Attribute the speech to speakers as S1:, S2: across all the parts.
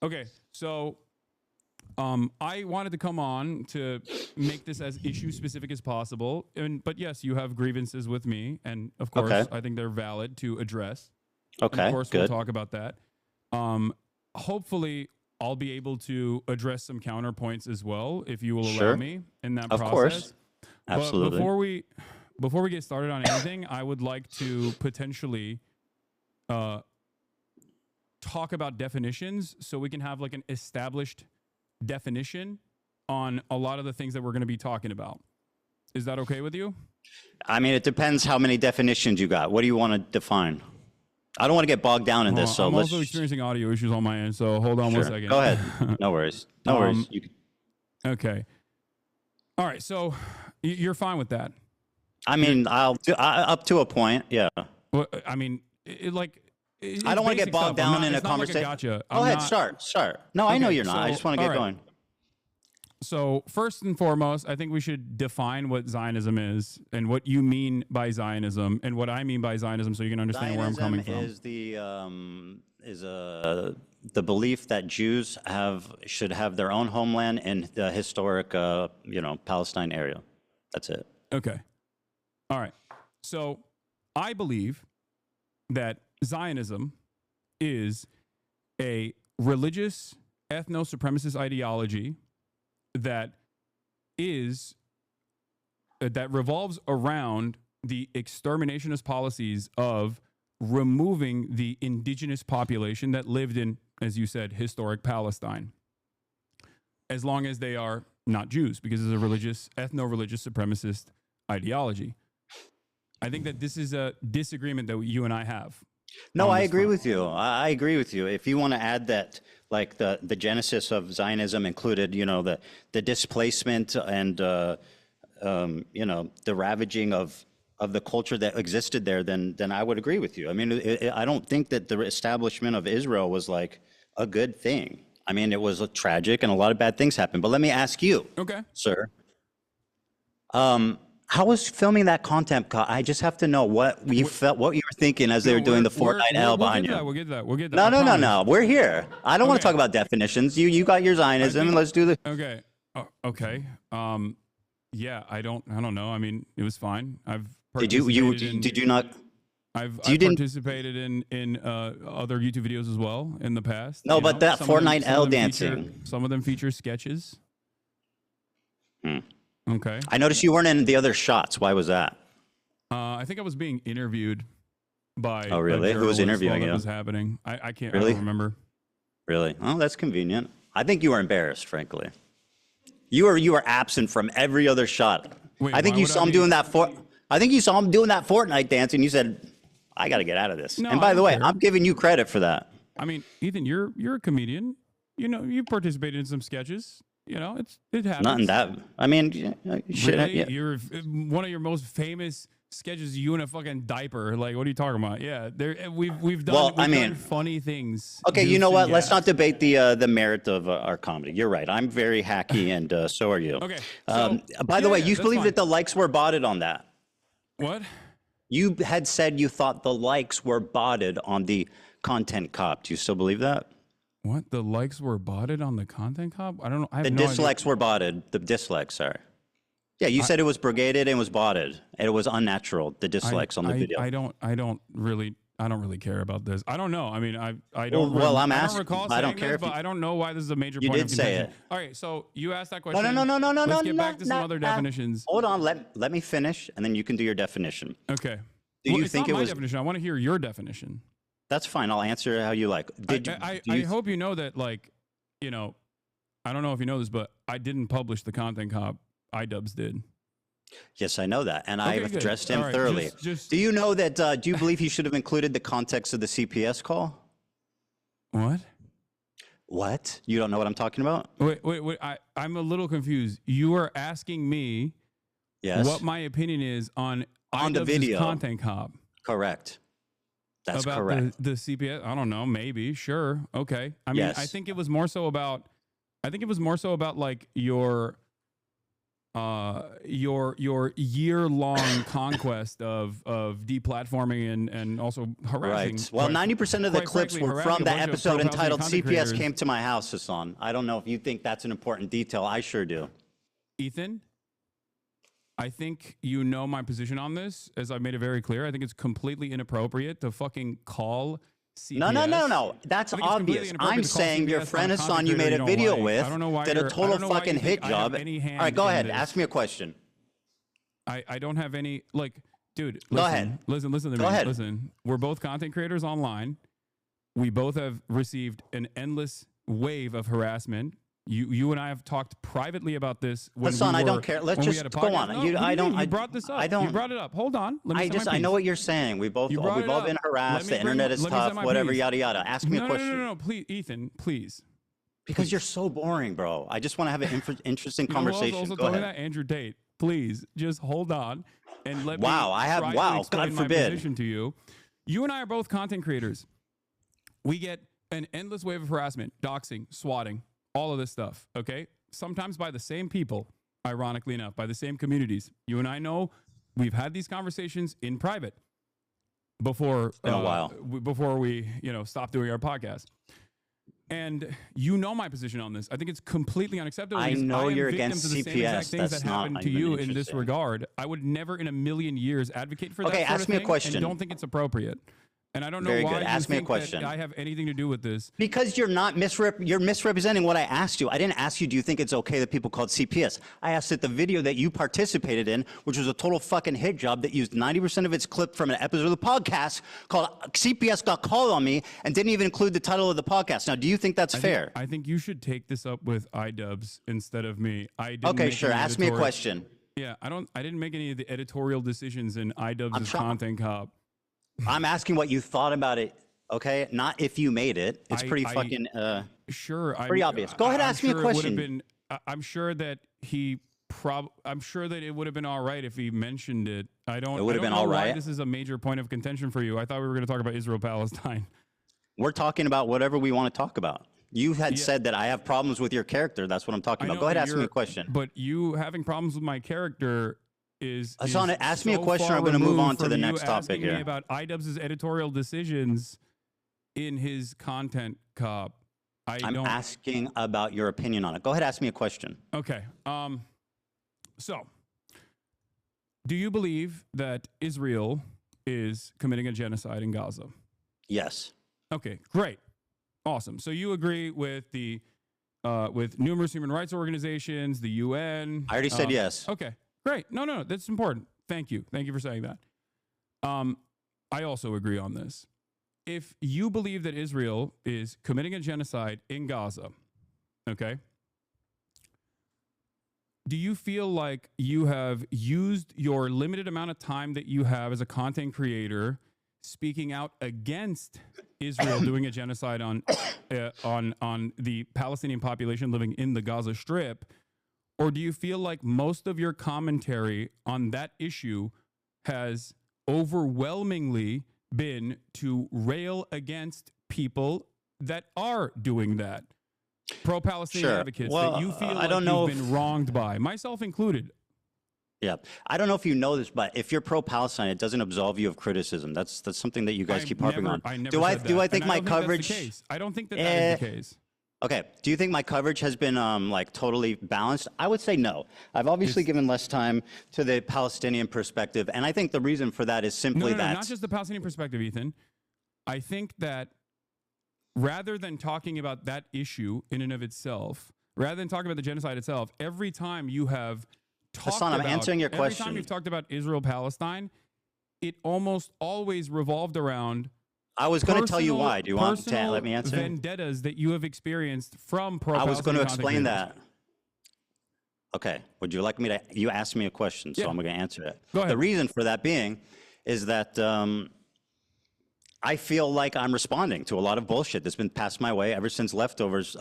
S1: Okay, so I wanted to come on to make this as issue specific as possible, but yes, you have grievances with me, and of
S2: Okay.
S1: course, I think they're valid to address, and of
S2: Okay.
S1: course, we'll
S2: Good.
S1: talk about that. Um, Hopefully, I'll be able to address some counterpoints as well, if you will allow
S2: Sure.
S1: me in that
S2: Of course.
S1: process. But
S2: Absolutely.
S1: before we get started on anything, I would like to potentially uh, talk about definitions so we can have like an established definition on a lot of the things that we're going to be talking about. Is that okay with you?
S2: I mean, it depends how many definitions you got. What do you want to define? I don't want to get bogged down in this, so
S1: I'm
S2: let's
S1: also experiencing audio issues on my end, so hold on one
S2: sure. Go ahead.
S1: second.
S2: No worries. No worries. You,
S1: Okay. All right. So you're fine with that?
S2: I mean, up to a point. Yeah.
S1: Well, I mean, like,
S2: I don't want to get bogged down in a conversation.
S1: Like a gotcha.
S2: Go ahead. Start. No, I know you're not. I just want to get going.
S1: So first and foremost, I think we should define what Zionism is and what you mean by Zionism and what I mean by Zionism, so you can understand where I'm coming from.
S2: Is the belief that Jews should have their own homeland in the historic Palestine area. That's it.
S1: Okay. All right. So I believe that Zionism is a religious ethno-supremacist ideology that revolves around the exterminationist policies of removing the indigenous population that lived in, as you said, historic Palestine, as long as they are not Jews, because it's a religious, ethno-religious supremacist ideology. I think that this is a disagreement that you and I have.
S2: No, I agree with you. I agree with you. If you want to add that, like the genesis of Zionism included, the displacement and the ravaging of the culture that existed there, then I would agree with you. I mean, I don't think that the establishment of Israel was like a good thing. I mean, it was tragic and a lot of bad things happened. But let me ask you,
S1: okay,
S2: sir. How was filming that content? I just have to know what you felt, what you were thinking as they were doing the Fortnite L behind you.
S1: We'll get that.
S2: No. We're here. I don't want to talk about definitions. You got your Zionism. Let's do the.
S1: Okay. Okay. Yeah. I don't know. I mean, it was fine.
S2: Did you not?
S1: I've participated in other YouTube videos as well in the past.
S2: No, but that Fortnite L dancing.
S1: Some of them feature sketches. Okay.
S2: I noticed you weren't in the other shots. Why was that?
S1: I think I was being interviewed by.
S2: Oh, really? Who was interviewing you?
S1: That was happening. I can't.
S2: Really?
S1: I don't remember.
S2: Really? Oh, that's convenient. I think you were embarrassed, frankly. You were absent from every other shot.
S1: Wait,
S2: I think you saw him doing that Fortnite dance, and you said, "I got to get out of this."
S1: No,
S2: and by the way,
S1: care.
S2: I'm giving you credit for that.
S1: I mean, Ethan, you're a comedian. You participated in some sketches. It happens.
S2: Not in that. I mean, shit.
S1: Really?
S2: Yeah.
S1: You're one of your most famous sketches. You in a fucking diaper. Like, what are you talking about? Yeah, we've done. Done funny things.
S2: Okay, you know what? Let's not debate the merit of our comedy. You're right. I'm very hacky, and so are you.
S1: Okay.
S2: By the way, you believe that the likes were botted on that?
S1: What?
S2: You had said you thought the likes were botted on the content cop. Do you still believe that?
S1: What? The likes were botted on the content cop? I don't know. I have
S2: the dislikes were botted. The dislikes, sorry. Yeah, you said it was brigaded and was botted, and it was unnatural. The dislikes on the video.
S1: I don't really care about this. I don't know. I mean, I don't.
S2: Well, I'm asking.
S1: I don't care, but I don't know why this is a major point.
S2: You did say it.
S1: All right, so you asked that question.
S2: No.
S1: Let's get back to some other definitions.
S2: Hold on. Let me finish, and then you can do your definition.
S1: Okay.
S2: Do you think it was?
S1: Definition. I want to hear your definition.
S2: That's fine. I'll answer how you like.
S1: I hope you know that, like, I don't know if you know this, but I didn't publish the content cop. iDubbbz did.
S2: Yes, I know that, and I've addressed him thoroughly. Do you know that? Do you believe he should have included the context of the CPS call?
S1: What?
S2: What? You don't know what I'm talking about?
S1: Wait. I'm a little confused. You are asking me, what my opinion is on
S2: the video
S1: content cop.
S2: Correct. That's
S1: about
S2: correct.
S1: The CPS. I don't know. Maybe. Sure. Okay. I mean, I think it was more so about like your your year-long conquest of deplatforming and also harassing.
S2: Right. Well, 90% of the clips
S1: frankly,
S2: were
S1: harassing
S2: from
S1: a
S2: the
S1: bunch of
S2: episode
S1: pro-Palestinian
S2: entitled
S1: content
S2: CPS
S1: creators.
S2: Came to My House, Hasan. I don't know if you think that's an important detail. I sure do.
S1: Ethan, I think you know my position on this, as I've made it very clear. I think it's completely inappropriate to fucking call CPS.
S2: No. That's obvious. I'm saying your friend Hasan you made a video with did a total fucking hit job. All right, go ahead. Ask me a question.
S1: I don't have any, like, dude, listen,
S2: Go ahead.
S1: Listen to me.
S2: Go ahead.
S1: Listen, we're both content creators online. We both have received an endless wave of harassment. You and I have talked privately about this. When
S2: Hasan,
S1: I
S2: don't care. Let's just go on.
S1: No,
S2: You
S1: brought this up. You brought it up. Hold on.
S2: I know what you're saying. We've all been harassed. The internet is tough. Whatever, yada yada. Ask me a question.
S1: No, please, Ethan, please.
S2: Because you're so boring, bro. I just want to have an interesting conversation.
S1: Also
S2: Go ahead.
S1: that Andrew Tate. Please, just hold on and let me.
S2: God forbid.
S1: Position to you. You and I are both content creators. We get an endless wave of harassment, doxing, swatting, all of this stuff. Okay, sometimes by the same people. Ironically enough, by the same communities. You and I know we've had these conversations in private before.
S2: It's been a while.
S1: Before we, stop doing our podcast. And you know my position on this. I think it's completely unacceptable.
S2: I know you're against
S1: CPS.
S2: CPS.
S1: Things that happened to you in this regard. I would never in a million years advocate for that.
S2: Okay,
S1: ask
S2: me a question.
S1: And don't think it's appropriate. And I don't know
S2: Very
S1: why
S2: good. Ask
S1: you
S2: me a
S1: think
S2: question.
S1: that I have anything to do with this.
S2: Because you're not you're misrepresenting what I asked you. I didn't ask you, do you think it's okay that people called CPS? I asked that the video that you participated in, which was a total fucking hit job that used 90% of its clip from an episode of the podcast called CPS Got Called on Me and didn't even include the title of the podcast. Now, do you think that's fair?
S1: I think you should take this up with iDubbbz instead of me.
S2: Okay, sure. Ask me a question.
S1: Yeah, I didn't make any of the editorial decisions in iDubbbz's content cop.
S2: I'm asking what you thought about it, okay? Not if you made it. It's pretty fucking pretty obvious. Go ahead, ask me a question.
S1: I'm sure that I'm sure that it would have been all right if he mentioned it. It would have been all right. This is a major point of contention for you. I thought we were going to talk about Israel-Palestine.
S2: We're talking about whatever we want to talk about. You had said that I have problems with your character. That's what I'm talking about. Go ahead, ask me a question.
S1: But you having problems with my character
S2: Hasan, ask me a question. I'm going to move on to the next topic here.
S1: Me about iDubbbz's editorial decisions in his content cop.
S2: I'm asking about your opinion on it. Go ahead, ask me a question.
S1: Okay. So, do you believe that Israel is committing a genocide in Gaza?
S2: Yes.
S1: Okay. Great. Awesome. So you agree with with numerous human rights organizations, the UN?
S2: I already said yes.
S1: Okay. Great. No, that's important. Thank you. Thank you for saying that. I also agree on this. If you believe that Israel is committing a genocide in Gaza, okay, do you feel like you have used your limited amount of time that you have as a content creator speaking out against Israel doing a genocide on the Palestinian population living in the Gaza Strip? Or do you feel like most of your commentary on that issue has overwhelmingly been to rail against people that are doing that? Pro-Palestinian advocates that you feel like you've been wronged by, myself included.
S2: Yeah. I don't know if you know this, but if you're pro-Palestine, it doesn't absolve you of criticism. That's something that you guys keep harping on.
S1: Do I
S2: think my coverage...
S1: I don't think that is the case.
S2: Okay. Do you think my coverage has been like totally balanced? I would say no. I've obviously given less time to the Palestinian perspective, and I think the reason for that is simply that.
S1: Not just the Palestinian perspective, Ethan. I think that rather than talking about that issue in and of itself, rather than talking about the genocide itself, every time you have talked
S2: Hasan, I'm answering your question.
S1: Every time you've talked about Israel-Palestine, it almost always revolved around
S2: I was going to tell you why. Do you want to let me answer?
S1: Vendettas that you have experienced from pro-Palestinian.
S2: I was going to explain that. Okay. Would you like me to? You asked me a question, so I'm going to answer it.
S1: Go ahead.
S2: The reason for that being is that I feel like I'm responding to a lot of bullshit that's been passed my way ever since Leftovers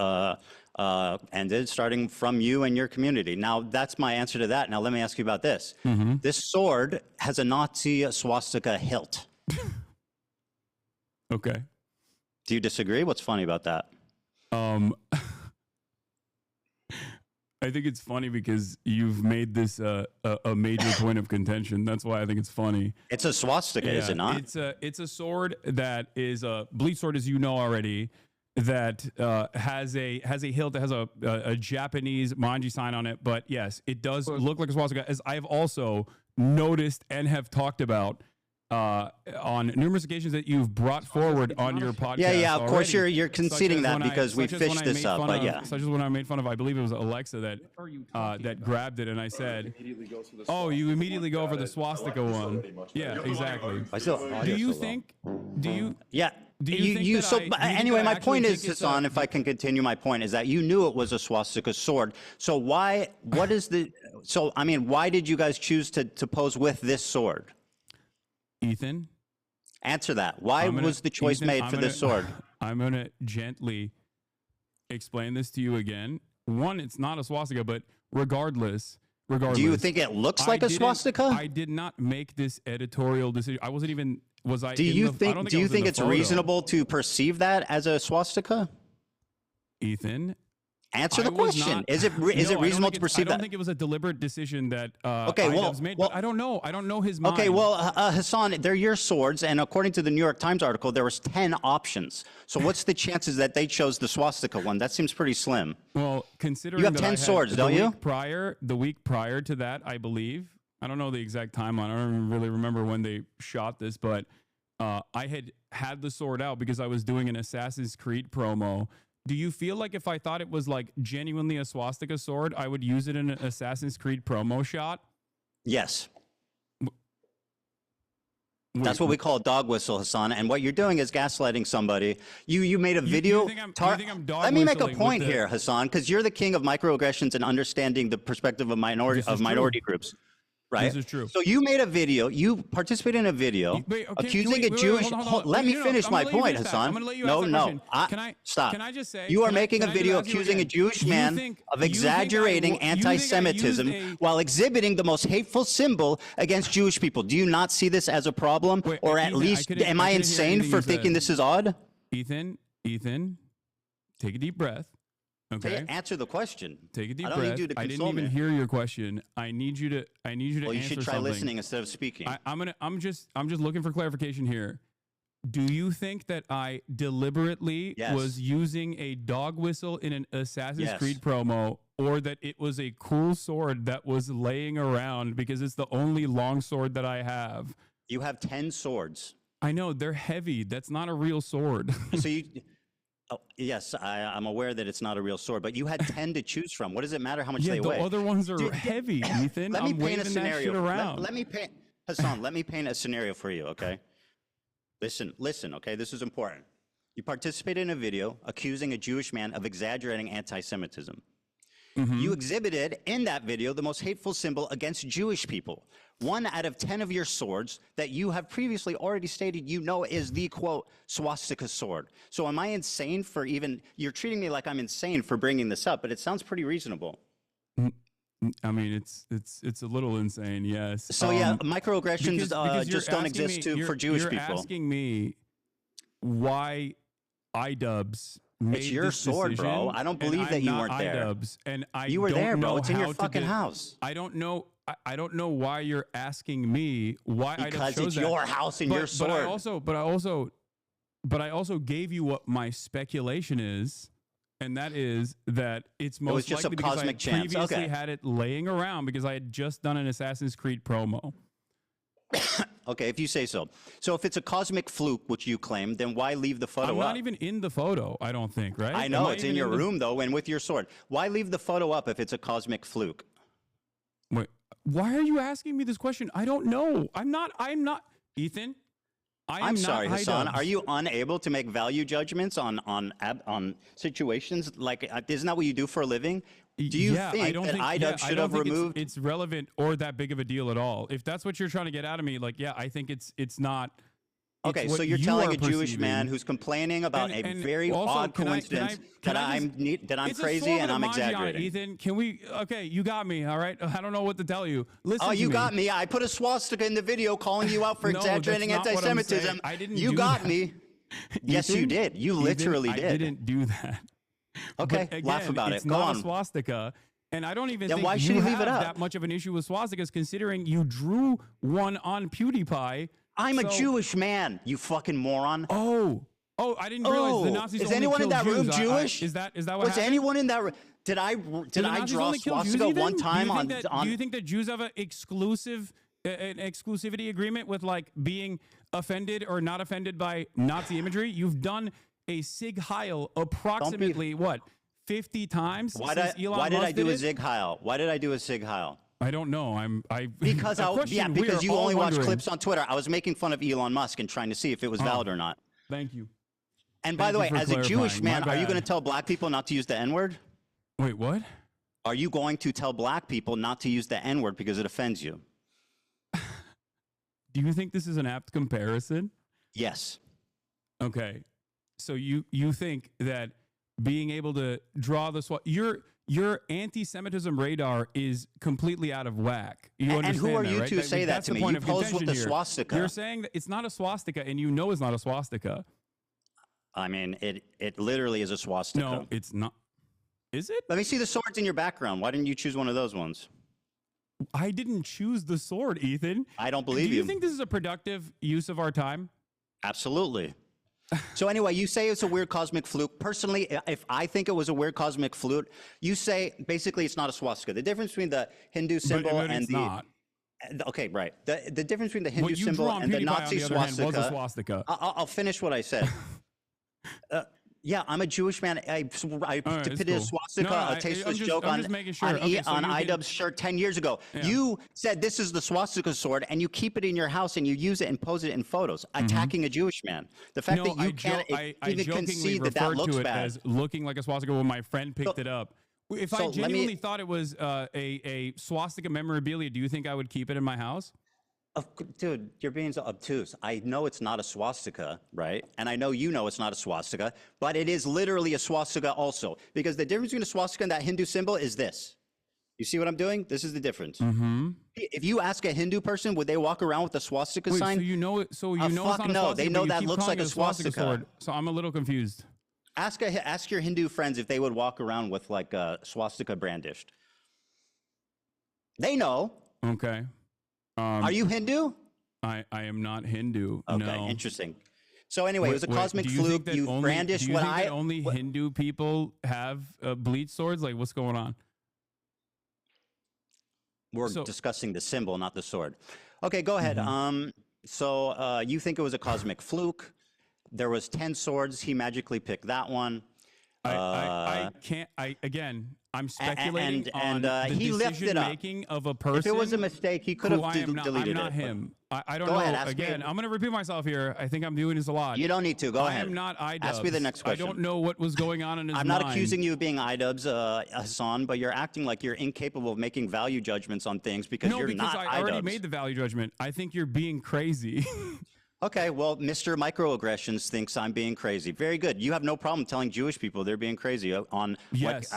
S2: ended, starting from you and your community. Now, that's my answer to that. Now, let me ask you about this. This sword has a Nazi swastika hilt.
S1: Okay.
S2: Do you disagree? What's funny about that?
S1: I think it's funny because you've made this a major point of contention. That's why I think it's funny.
S2: It's a swastika, is it not?
S1: It's a sword that is a bleach sword, as you know already, that has a hilt that has a Japanese manji sign on it. But yes, it does look like a swastika, as I've also noticed and have talked about on numerous occasions that you've brought forward on your podcast.
S2: Yeah, of course
S1: already.
S2: you're conceding that because we fished this up, but yeah.
S1: Such as when I made fun of, I believe it was Alexa that grabbed it, and I said, "Oh, you immediately go over the swastika one." Yeah, exactly. Do you think?
S2: Yeah.
S1: Do you think that
S2: anyway, my point is,
S1: think it's
S2: Hasan, if I can continue my point, is that you knew it was a swastika sword. So why did you guys choose to pose with this sword?
S1: Ethan?
S2: Answer that. Why was the choice made for this sword?
S1: I'm going to gently explain this to you again. One, it's not a swastika, but regardless.
S2: Do you think it looks like a swastika?
S1: I did not make this editorial decision. I wasn't even, was I?
S2: Do you think it's reasonable to perceive that as a swastika?
S1: Ethan?
S2: Answer the question. Is it reasonable to perceive that?
S1: I don't think it was a deliberate decision that made.
S2: Well,
S1: I don't know. I don't know his mind.
S2: Okay, well, Hasan, they're your swords, and according to the New York Times article, there was 10 options. So what's the chances that they chose the swastika one? That seems pretty slim.
S1: Well, considering
S2: you have
S1: that
S2: 10 swords, don't you?
S1: The week prior to that, I believe. I don't know the exact timeline. I don't really remember when they shot this, but I had the sword out because I was doing an Assassin's Creed promo. Do you feel like if I thought it was like genuinely a swastika sword, I would use it in an Assassin's Creed promo shot?
S2: Yes. That's what we call a dog whistle, Hasan. And what you're doing is gaslighting somebody. You made a video.
S1: You think I'm dog
S2: Let me make a
S1: whistling
S2: point here, Hasan, because you're the king of microaggressions and understanding the perspective of minority groups. Right.
S1: This is true.
S2: So you made a video. You participated in a video accusing a Jewish. Let me finish my point, Hasan. No. Stop.
S1: Can I just say
S2: you are making a video accusing a Jewish man of exaggerating anti-Semitism while exhibiting the most hateful symbol against Jewish people? Do you not see this as a problem, or at least am I insane for thinking this is odd?
S1: Ethan, take a deep breath. Okay.
S2: Answer the question.
S1: Take a deep
S2: breath. I don't need you to console
S1: I didn't even hear your question. I need you to
S2: Well, you
S1: answer
S2: should try
S1: something.
S2: listening instead of speaking.
S1: I'm just looking for clarification here. Do you think that I deliberately was using a dog whistle in an Assassin's Creed promo, or that it was a cool sword that was laying around because it's the only long sword that I have?
S2: You have 10 swords.
S1: I know, they're heavy. That's not a real sword.
S2: So you yes, I'm aware that it's not a real sword, but you had 10 to choose from. What does it matter how much they weigh?
S1: The other ones are heavy, Ethan.
S2: Let me paint a scenario.
S1: Around.
S2: Let me paint, Hasan, let me paint a scenario for you, okay? Listen, okay? This is important. You participated in a video accusing a Jewish man of exaggerating anti-Semitism. Mm-hmm. You exhibited in that video the most hateful symbol against Jewish people. 1 out of 10 of your swords that you have previously already stated is the, quote, swastika sword. So am I insane for you're treating me like I'm insane for bringing this up, but it sounds pretty reasonable.
S1: I mean, it's a little insane, yes.
S2: So microaggressions because just don't exist for Jewish people.
S1: You're asking me why iDubbbz made
S2: it's your
S1: this
S2: sword,
S1: decision,
S2: bro. I don't believe that you weren't there.
S1: iDubbbz, and
S2: you were there, bro. It's in your fucking house.
S1: I don't know why you're asking me why iDubbbz chose that.
S2: Because it's your house and your sword.
S1: But I also gave you what my speculation is, and that is that it's most likely because I previously had it laying around because I had just done an Assassin's Creed promo.
S2: Okay, if you say so. So if it's a cosmic fluke, which you claim, then why leave the photo up?
S1: I'm not even in the photo, I don't think, right?
S2: I know, it's in your room, though, and with your sword. Why leave the photo up if it's a cosmic fluke?
S1: Wait, why are you asking me this question? I don't know. I'm not, Ethan.
S2: I'm sorry, Hasan. Are you unable to make value judgments on situations? Like, isn't that what you do for a living? Do you think that iDubbbz should have removed?
S1: It's relevant or that big of a deal at all. If that's what you're trying to get out of me, I think it's not.
S2: Okay, so you're telling a Jewish man who's complaining about a very odd coincidence that I'm crazy and I'm exaggerating.
S1: Ethan, can we? Okay, you got me. All right, I don't know what to tell you. Listen. Oh,
S2: you got me. I put a swastika in the video calling you out for exaggerating anti-Semitism.
S1: I didn't.
S2: You got me. Yes, you did. You literally did.
S1: I didn't do that.
S2: Okay, laugh about it.
S1: It's not a swastika. And I don't even
S2: Then
S1: think
S2: why should
S1: you
S2: he leave
S1: have
S2: it up?
S1: that much of an issue with swastikas, considering you drew one on PewDiePie.
S2: I'm a Jewish man, you fucking moron.
S1: Oh, I didn't realize the Nazis
S2: is
S1: only
S2: anyone in
S1: killed
S2: that room
S1: Jews.
S2: Jewish?
S1: Is that what
S2: Was
S1: happened?
S2: anyone in that room? Did I
S1: Nazis
S2: draw
S1: only kill Jews
S2: swastika one
S1: even?
S2: time
S1: Do you think that Jews have an exclusivity agreement with like being offended or not offended by Nazi imagery? You've done a Sig Heil approximately 50 times.
S2: Why did I do a Sig Heil? Why did I do a Sig Heil?
S1: I don't know.
S2: Because you only watch clips on Twitter. I was making fun of Elon Musk and trying to see if it was valid or not.
S1: Thank you.
S2: And by the way, as a Jewish man, are you going to tell black people not to use the N-word?
S1: Wait, what?
S2: Are you going to tell black people not to use the N-word because it offends you?
S1: Do you think this is an apt comparison?
S2: Yes.
S1: Okay. So you think that being able to draw the your anti-Semitism radar is completely out of whack. You understand
S2: and who are
S1: that,
S2: you
S1: right?
S2: to say that to me? You posed with the swastika.
S1: You're saying that it's not a swastika, and you know it's not a swastika.
S2: I mean, it literally is a swastika.
S1: No, it's not. Is it?
S2: Let me see the swords in your background. Why didn't you choose one of those ones?
S1: I didn't choose the sword, Ethan.
S2: I don't believe you.
S1: Do you think this is a productive use of our time?
S2: Absolutely. So anyway, you say it's a weird cosmic fluke. Personally, if I think it was a weird cosmic fluke, you say basically it's not a swastika. The difference between the Hindu symbol and the
S1: not.
S2: Okay, right. The difference between the Hindu
S1: What you
S2: symbol
S1: drew on
S2: and the
S1: PewDiePie,
S2: Nazi
S1: on the other hand,
S2: swastika.
S1: was a swastika.
S2: I'll finish what I said. Yeah, I'm a Jewish man. I depicted a swastika, a tasteless joke on IDubbb's shirt 10 years ago. Yeah. You said this is the swastika sword, and you keep it in your house, and you use it and pose it in photos, attacking a Jewish man. The fact that you can't even concede that looks bad.
S1: As looking like a swastika when my friend picked it up. If I genuinely thought it was a swastika memorabilia, do you think I would keep it in my house?
S2: Dude, you're being so obtuse. I know it's not a swastika, right? And I know you know it's not a swastika, but it is literally a swastika also. Because the difference between a swastika and that Hindu symbol is this. You see what I'm doing? This is the difference.
S1: Mm-hmm.
S2: If you ask a Hindu person, would they walk around with the swastika sign?
S1: So you know it. So you know it's not a swastika.
S2: They know that looks like a swastika.
S1: Sword, so I'm a little confused.
S2: Ask your Hindu friends if they would walk around with like a swastika brandished. They know.
S1: Okay.
S2: Are you Hindu?
S1: I am not Hindu.
S2: Okay,
S1: no.
S2: Interesting. So anyway, it was a cosmic fluke. You brandished what I.
S1: Only Hindu people have bleed swords? Like, what's going on?
S2: We're discussing the symbol, not the sword. Okay, go ahead. So you think it was a cosmic fluke? There was 10 swords. He magically picked that one.
S1: I can't. I'm speculating on the
S2: he
S1: decision making of a person.
S2: If it was a mistake, he could have deleted it.
S1: I'm not him. I don't know. Again, I'm going to repeat myself here. I think I'm doing this a lot.
S2: You don't need to. Go ahead.
S1: I am not IDubbbz.
S2: Ask me the next question.
S1: I don't know what was going on in his mind.
S2: I'm not accusing you of being IDubbbz, Hasan, but you're acting like you're incapable of making value judgments on things because you're not IDubbbz.
S1: No, because I already made the value judgment. I think you're being crazy.
S2: Okay, well, Mr. Microaggressions thinks I'm being crazy. Very good. You have no problem telling Jewish people they're being crazy on.
S1: Yes.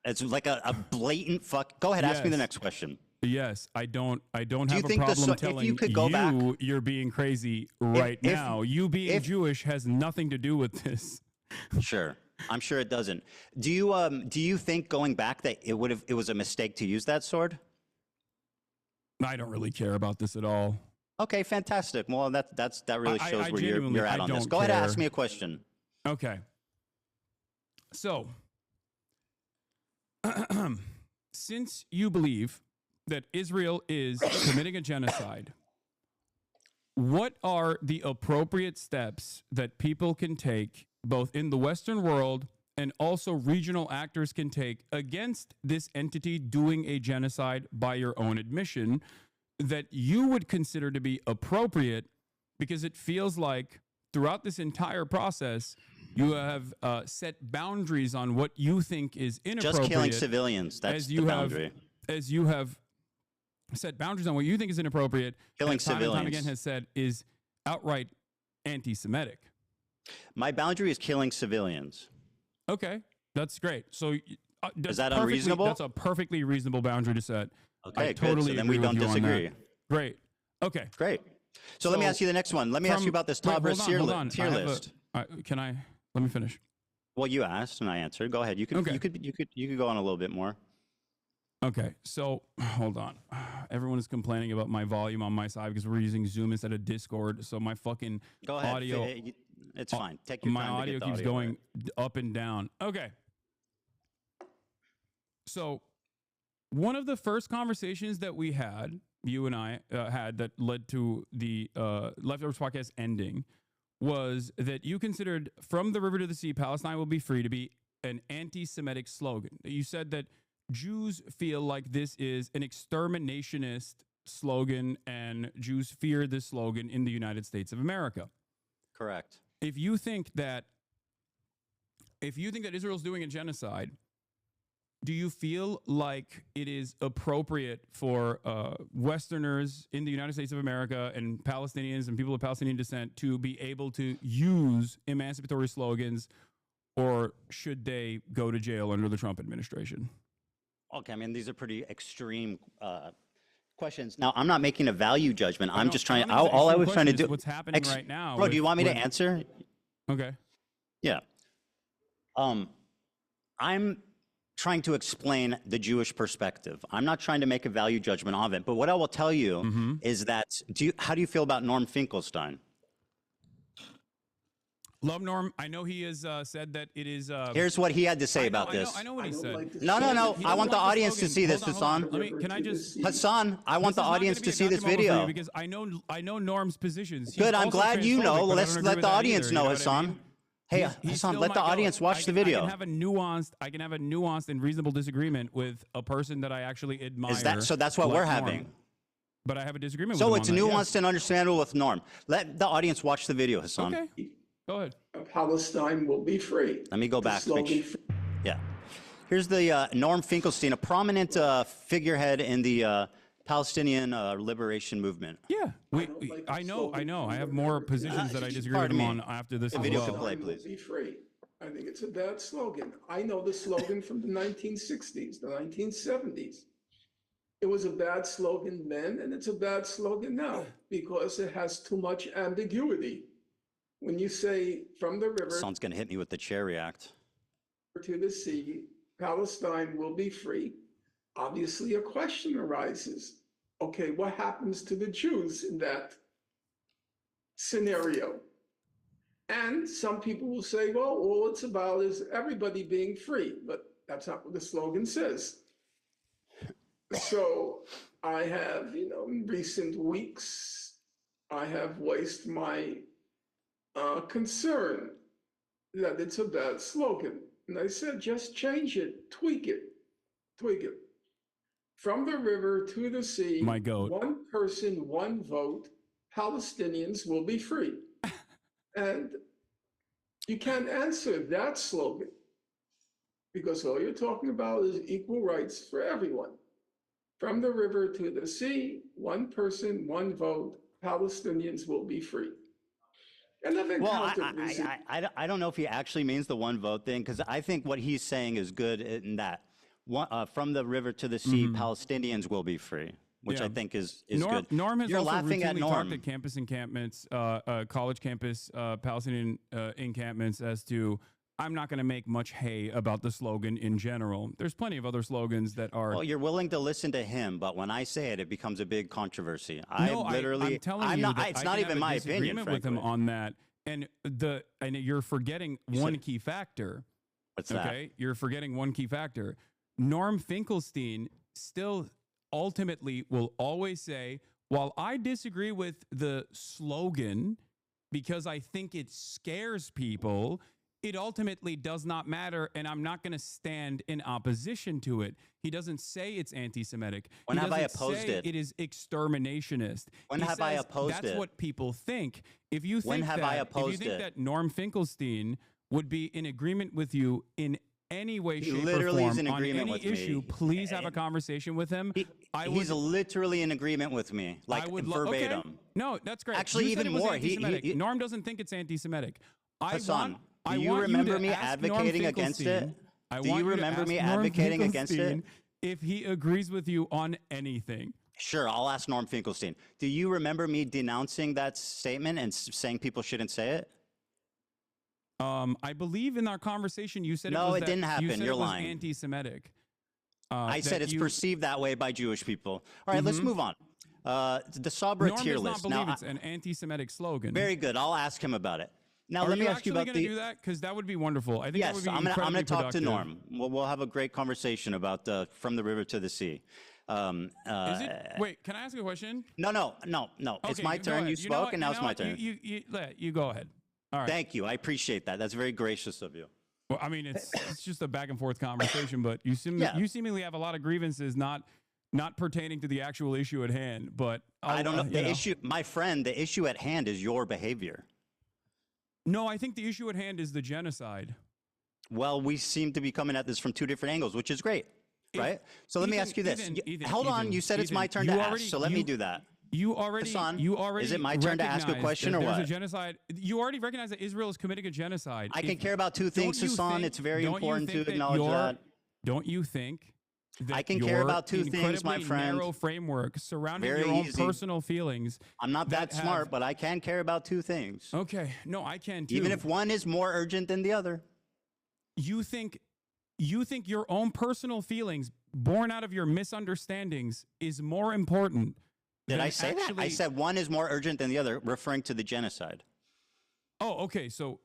S2: It's like a blatant fuck. Go ahead, ask me the next question.
S1: Yes, I don't have a problem telling you're being crazy right now. You being Jewish has nothing to do with this.
S2: Sure. I'm sure it doesn't. Do you think going back that it was a mistake to use that sword?
S1: I don't really care about this at all.
S2: Okay, fantastic. Well, that really shows where you're at on this. Go ahead and ask me a question.
S1: Okay. So, since you believe that Israel is committing a genocide, what are the appropriate steps that people can take, both in the Western world and also regional actors can take against this entity doing a genocide by your own admission, that you would consider to be appropriate? Because it feels like throughout this entire process, you have set boundaries on what you think is inappropriate.
S2: Just killing civilians, that's the boundary.
S1: As you have set boundaries on what you think is inappropriate,
S2: killing
S1: time
S2: civilians.
S1: And time again has said is outright anti-Semitic.
S2: My boundary is killing civilians.
S1: Okay, that's great. So
S2: is that unreasonable?
S1: That's a perfectly reasonable boundary to set.
S2: Okay,
S1: totally
S2: good. So then we don't disagree.
S1: Great. Okay.
S2: Great. So let me ask you the next one. Let me ask you about this Tabra tier list.
S1: Let me finish.
S2: Well, you asked and I answered. Go ahead. You could go on a little bit more.
S1: Okay, so hold on. Everyone is complaining about my volume on my side because we're using Zoom instead of Discord. So my fucking
S2: Go ahead.
S1: audio,
S2: It's fine. Take your
S1: my
S2: time to
S1: audio
S2: get the
S1: keeps
S2: audio
S1: going
S2: right.
S1: up and down. Okay. So one of the first conversations that we had, you and I had, that led to the Leftovers podcast ending, was that you considered "From the River to the Sea, Palestine will be free" to be an anti-Semitic slogan. You said that Jews feel like this is an exterminationist slogan, and Jews fear this slogan in the United States of America.
S2: Correct.
S1: If you think that Israel's doing a genocide, do you feel like it is appropriate for Westerners in the United States of America and Palestinians and people of Palestinian descent to be able to use emancipatory slogans, or should they go to jail under the Trump administration?
S2: Okay, I mean, these are pretty extreme questions. Now, I'm not making a value judgment. I'm just trying. All I was trying to do.
S1: What's happening right now?
S2: Bro, do you want me to answer?
S1: Okay.
S2: Yeah. I'm trying to explain the Jewish perspective. I'm not trying to make a value judgment of it. But what I will tell you is that, how do you feel about Norm Finkelstein?
S1: Love Norm. I know he has said that it is.
S2: Here's what he had to say about this.
S1: I know what he said.
S2: No. I want the audience to see this, Hasan. Hasan, I want the audience to see this video.
S1: Because I know Norm's positions.
S2: Good. I'm glad you know. Let's let the audience know, Hasan. Hey, Hasan, let the audience watch the video.
S1: I can have a nuanced and reasonable disagreement with a person that I actually admire.
S2: So that's what we're having.
S1: But I have a disagreement with
S2: him.
S1: So
S2: it's nuanced and understandable with Norm. Let the audience watch the video, Hasan.
S1: Okay. Go ahead.
S3: Palestine will be free.
S2: Let me go back. Yeah. Here's the Norm Finkelstein, a prominent figurehead in the Palestinian liberation movement.
S1: Yeah, I know. I have more positions that I disagree with him on after this as
S2: video
S1: well.
S2: Could play, please.
S3: Be free. I think it's a bad slogan. I know the slogan from the 1960s, the 1970s. It was a bad slogan then, and it's a bad slogan now because it has too much ambiguity. When you say "from the river,"
S2: someone's going to hit me with the Cherry Act,
S3: to the sea, Palestine will be free. Obviously, a question arises. Okay, what happens to the Jews in that scenario? And some people will say, well, all it's about is everybody being free, but that's not what the slogan says. So I have, in recent weeks, I have voiced my concern that it's a bad slogan. And I said, just change it, tweak it. From the river to the sea,
S1: my goat.
S3: One person, one vote, Palestinians will be free. And you can't answer that slogan because all you're talking about is equal rights for everyone. From the river to the sea, one person, one vote, Palestinians will be free. And
S2: I don't know if he actually means the one vote thing, because I think what he's saying is good in that from the river to the sea, Palestinians will be free, which I think is good.
S1: Norm has
S2: You're
S1: also
S2: laughing at
S1: routinely
S2: Norm.
S1: talked at campus encampments, college campus Palestinian encampments as to, I'm not going to make much hay about the slogan in general. There's plenty of other slogans that are.
S2: Well, you're willing to listen to him, but when I say it, it becomes a big controversy.
S1: I'm telling you that
S2: it's
S1: I
S2: not
S1: can
S2: even
S1: have a
S2: my opinion,
S1: disagreement with him on that. And you're forgetting one key factor.
S2: What's that?
S1: Okay, you're forgetting one key factor. Norm Finkelstein still ultimately will always say, while I disagree with the slogan because I think it scares people, it ultimately does not matter, and I'm not going to stand in opposition to it. He doesn't say it's anti-Semitic.
S2: When have I opposed it?
S1: It is exterminationist.
S2: When have I opposed it?
S1: That's what people think. If you think that Norm Finkelstein would be in agreement with you in any way, shape, or form on any issue, please have a conversation with him.
S2: He's literally in agreement with me, like verbatim.
S1: Okay. No, that's great.
S2: Actually, even more.
S1: Norm doesn't think it's anti-Semitic.
S2: Hasan, do you remember me advocating against it? Do you remember me advocating against it?
S1: If he agrees with you on anything.
S2: Sure, I'll ask Norm Finkelstein. Do you remember me denouncing that statement and saying people shouldn't say it?
S1: I believe in our conversation you said
S2: it didn't happen.
S1: You said
S2: You're
S1: it was
S2: lying.
S1: Anti-Semitic.
S2: I said it's perceived that way by Jewish people. All right, let's move on. The Sabra
S1: Norm
S2: tier
S1: does not
S2: list.
S1: believe
S2: Now,
S1: it's an anti-Semitic slogan.
S2: very good. I'll ask him about it. Now,
S1: Are
S2: let me
S1: you
S2: ask you
S1: actually
S2: about
S1: going to do that? Because that would be wonderful. I think that would
S2: Yes,
S1: be
S2: I'm going
S1: incredibly
S2: to talk to
S1: productive.
S2: Norm. We'll have a great conversation about From the River to the Sea.
S1: Is it? Wait, can I ask you a question?
S2: No. It's
S1: Okay,
S2: my
S1: go
S2: turn.
S1: ahead.
S2: You
S1: know
S2: spoke,
S1: what?
S2: and now it's my turn.
S1: You go ahead. All right.
S2: Thank you. I appreciate that. That's very gracious of you.
S1: Well, I mean, it's just a back and forth conversation, but you
S2: Yeah.
S1: you seemingly have a lot of grievances not pertaining to the actual issue at hand. But
S2: I don't know.
S1: you
S2: The issue, my friend, the issue at hand is your behavior.
S1: No, I think the issue at hand is the genocide.
S2: Well, we seem to be coming at this from two different angles, which is great, right? So let me ask you this. Hold on. You said it's my turn to ask, so let me do that. Hasan, is it my turn to ask a question or
S1: there's
S2: what?
S1: a genocide. You already recognize that Israel is committing a genocide.
S2: I can care about two things, Hasan. It's very important to acknowledge that.
S1: Don't you think that
S2: I can care about two things, my
S1: incredibly
S2: friend.
S1: narrow framework surrounding
S2: Very
S1: your own
S2: easy.
S1: personal feelings?
S2: I'm not that smart, but I can care about two things.
S1: Okay, no, I can too.
S2: Even if one is more urgent than the other.
S1: you think your own personal feelings born out of your misunderstandings is more important.
S2: Did I say that? I said one is more urgent than the other, referring to the genocide.
S1: Oh, okay. So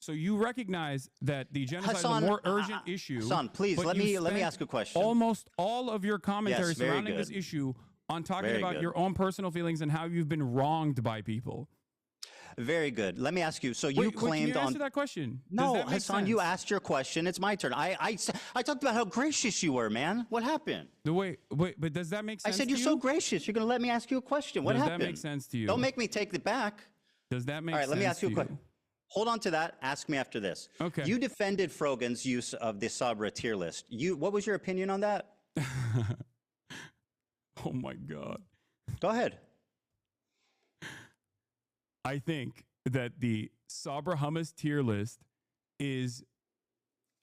S1: you recognize that the genocide is a
S2: Hasan,
S1: more urgent issue.
S2: Hasan, please,
S1: but
S2: let
S1: you
S2: me
S1: spent
S2: ask a question.
S1: Almost all of your commentary
S2: Yes, very
S1: surrounding this
S2: good.
S1: issue on talking
S2: Very
S1: about
S2: good.
S1: your own personal feelings and how you've been wronged by people.
S2: Very good. Let me ask you. So you
S1: Wait, can
S2: claimed
S1: you answer
S2: on.
S1: that question? Does
S2: No,
S1: that make
S2: Hasan, you
S1: sense?
S2: asked your question. It's my turn. I talked about how gracious you were, man. What happened?
S1: Wait, but does that make
S2: I
S1: sense?
S2: said
S1: to
S2: you're
S1: you?
S2: so gracious. You're going to let me ask you a question. What
S1: Does
S2: happened?
S1: that make sense to you?
S2: Don't make me take it back.
S1: Does that make
S2: All right,
S1: sense?
S2: let me ask you a
S1: to
S2: question. Hold on to that. Ask me after this.
S1: Okay.
S2: You defended Frogan's use of the Sabra tier list. What was your opinion on that?
S1: Oh my God.
S2: Go ahead.
S1: I think that the Sabra hummus tier list is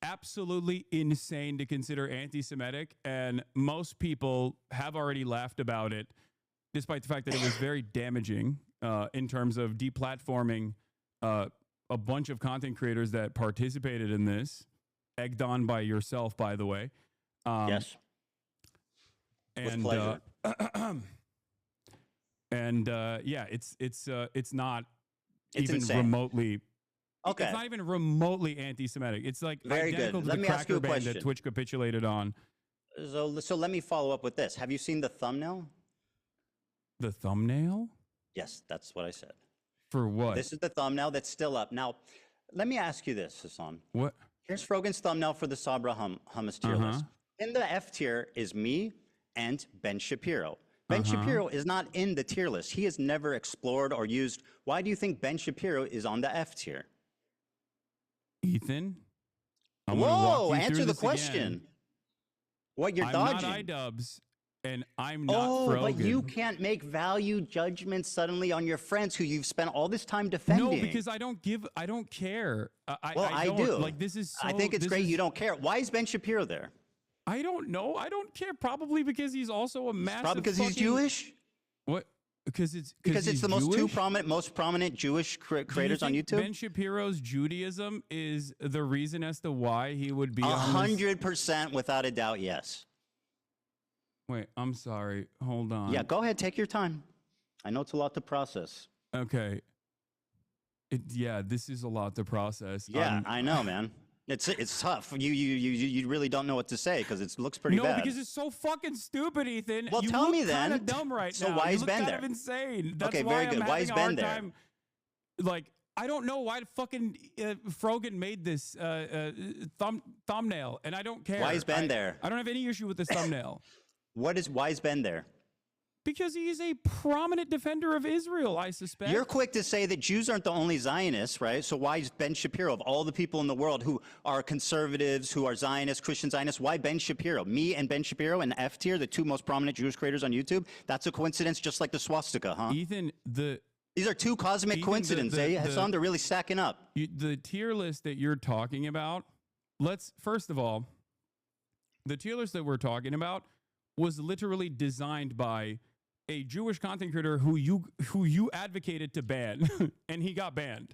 S1: absolutely insane to consider anti-Semitic, and most people have already laughed about it, despite the fact that it was very damaging in terms of deplatforming a bunch of content creators that participated in this, egged on by yourself, by the way.
S2: Yes.
S1: And,
S2: pleasure.
S1: Yeah, it's not
S2: It's
S1: even
S2: insane.
S1: remotely.
S2: Okay.
S1: It's not even remotely anti-Semitic. It's like
S2: Very
S1: identical
S2: good.
S1: to
S2: Let
S1: the
S2: me ask you
S1: cracker
S2: a
S1: band that
S2: question.
S1: Twitch capitulated on.
S2: So let me follow up with this. Have you seen the thumbnail?
S1: The thumbnail?
S2: Yes, that's what I said.
S1: For what?
S2: This is the thumbnail that's still up. Now, let me ask you this, Hasan.
S1: What?
S2: Here's Frogan's thumbnail for the Sabra hummus tier list. In the F tier is me and Ben Shapiro. Ben Shapiro is not in the tier list. He has never explored or used. Why do you think Ben Shapiro is on the F tier?
S1: Ethan? I'm gonna walk
S2: Whoa,
S1: you through
S2: answer the
S1: this
S2: question.
S1: again.
S2: What you're
S1: I'm
S2: dodging?
S1: not iDubbbz, and I'm not
S2: Oh,
S1: Frogan.
S2: but you can't make value judgments suddenly on your friends who you've spent all this time defending.
S1: No, because I don't care.
S2: Well, I
S1: don't.
S2: do.
S1: Like, this is so,
S2: I think it's
S1: this
S2: great
S1: is-
S2: you don't care. Why is Ben Shapiro there?
S1: I don't know. I don't care. Probably because he's also a massive.
S2: Probably because he's
S1: fucking-
S2: Jewish.
S1: What? Because it's
S2: Because it's the
S1: Jewish?
S2: most prominent Jewish
S1: Do you
S2: creators on
S1: think
S2: YouTube.
S1: Ben Shapiro's Judaism is the reason as to why he would be on this?
S2: 100%, without a doubt, yes.
S1: Wait, I'm sorry. Hold on.
S2: Yeah, go ahead, take your time. I know it's a lot to process.
S1: Okay. Yeah, this is a lot to process.
S2: Yeah, I know, man. It's tough. You really don't know what to say because it looks pretty
S1: no,
S2: bad.
S1: because it's so fucking stupid, Ethan.
S2: Well,
S1: you
S2: tell
S1: look
S2: me then.
S1: Kind of dumb right
S2: So
S1: now.
S2: why
S1: you
S2: is
S1: look
S2: Ben
S1: kind
S2: there?
S1: of insane. That's
S2: Okay,
S1: why
S2: very
S1: I'm
S2: good. Why
S1: having
S2: is
S1: a
S2: Ben
S1: hard
S2: there?
S1: time. Like, I don't know why fucking Frogan made this thumbnail, and I don't care.
S2: Why is Ben there?
S1: I don't have any issue with this thumbnail.
S2: Why is Ben there?
S1: Because he is a prominent defender of Israel, I suspect.
S2: You're quick to say that Jews aren't the only Zionists, right? So why is Ben Shapiro, of all the people in the world who are conservatives, who are Zionists, Christian Zionists, why Ben Shapiro? Me and Ben Shapiro and F tier, the two most prominent Jewish creators on YouTube? That's a coincidence, just like the swastika, huh?
S1: Ethan,
S2: These are two cosmic
S1: Ethan,
S2: coincidences, eh? Hasan, they're really stacking up.
S1: the tier list that you're talking about, first of all, the tier list that we're talking about was literally designed by a Jewish content creator who you advocated to ban, and he got banned.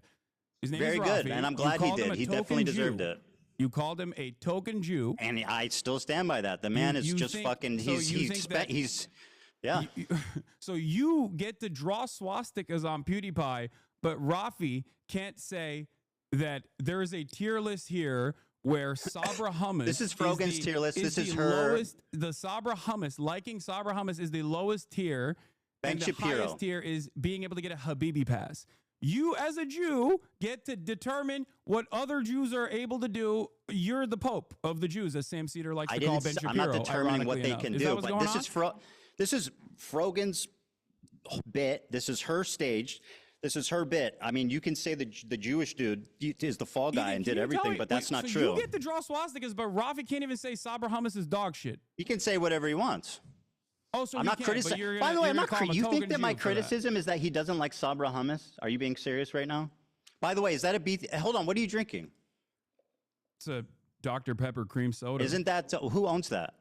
S1: His name
S2: Very
S1: is
S2: good,
S1: Rafi.
S2: and I'm
S1: You
S2: glad he
S1: called him
S2: did.
S1: a
S2: He
S1: token
S2: definitely deserved
S1: Jew.
S2: it.
S1: You called him a token Jew.
S2: And I still stand by that. The man is just fucking, he's, yeah.
S1: So you get to draw swastikas on PewDiePie, but Rafi can't say that there is a tier list here where Sabra Hummus.
S2: This is Frogan's tier list. This is her.
S1: Lowest, the Sabra Hummus, liking Sabra Hummus is the lowest tier.
S2: Ben
S1: and
S2: Shapiro.
S1: The highest tier is being able to get a Habibi pass. You, as a Jew, get to determine what other Jews are able to do. You're the Pope of the Jews, as Sam Cedar likes to call Ben Shapiro.
S2: I'm not determining what they can do, but this is Frogan's bit. This is her stage. This is her bit. I mean, you can say the Jewish dude is the fall guy and did everything, but that's not true.
S1: You get to draw swastikas, but Rafi can't even say Sabra Hummus is dog shit.
S2: He can say whatever he wants.
S1: Oh, so
S2: I'm not criticizing. By the way, I'm not. You think that my criticism is that he doesn't like Sabra Hummus? Are you being serious right now? By the way, is that a beef? Hold on. What are you drinking?
S1: It's a Dr. Pepper cream soda.
S2: Isn't that who owns that?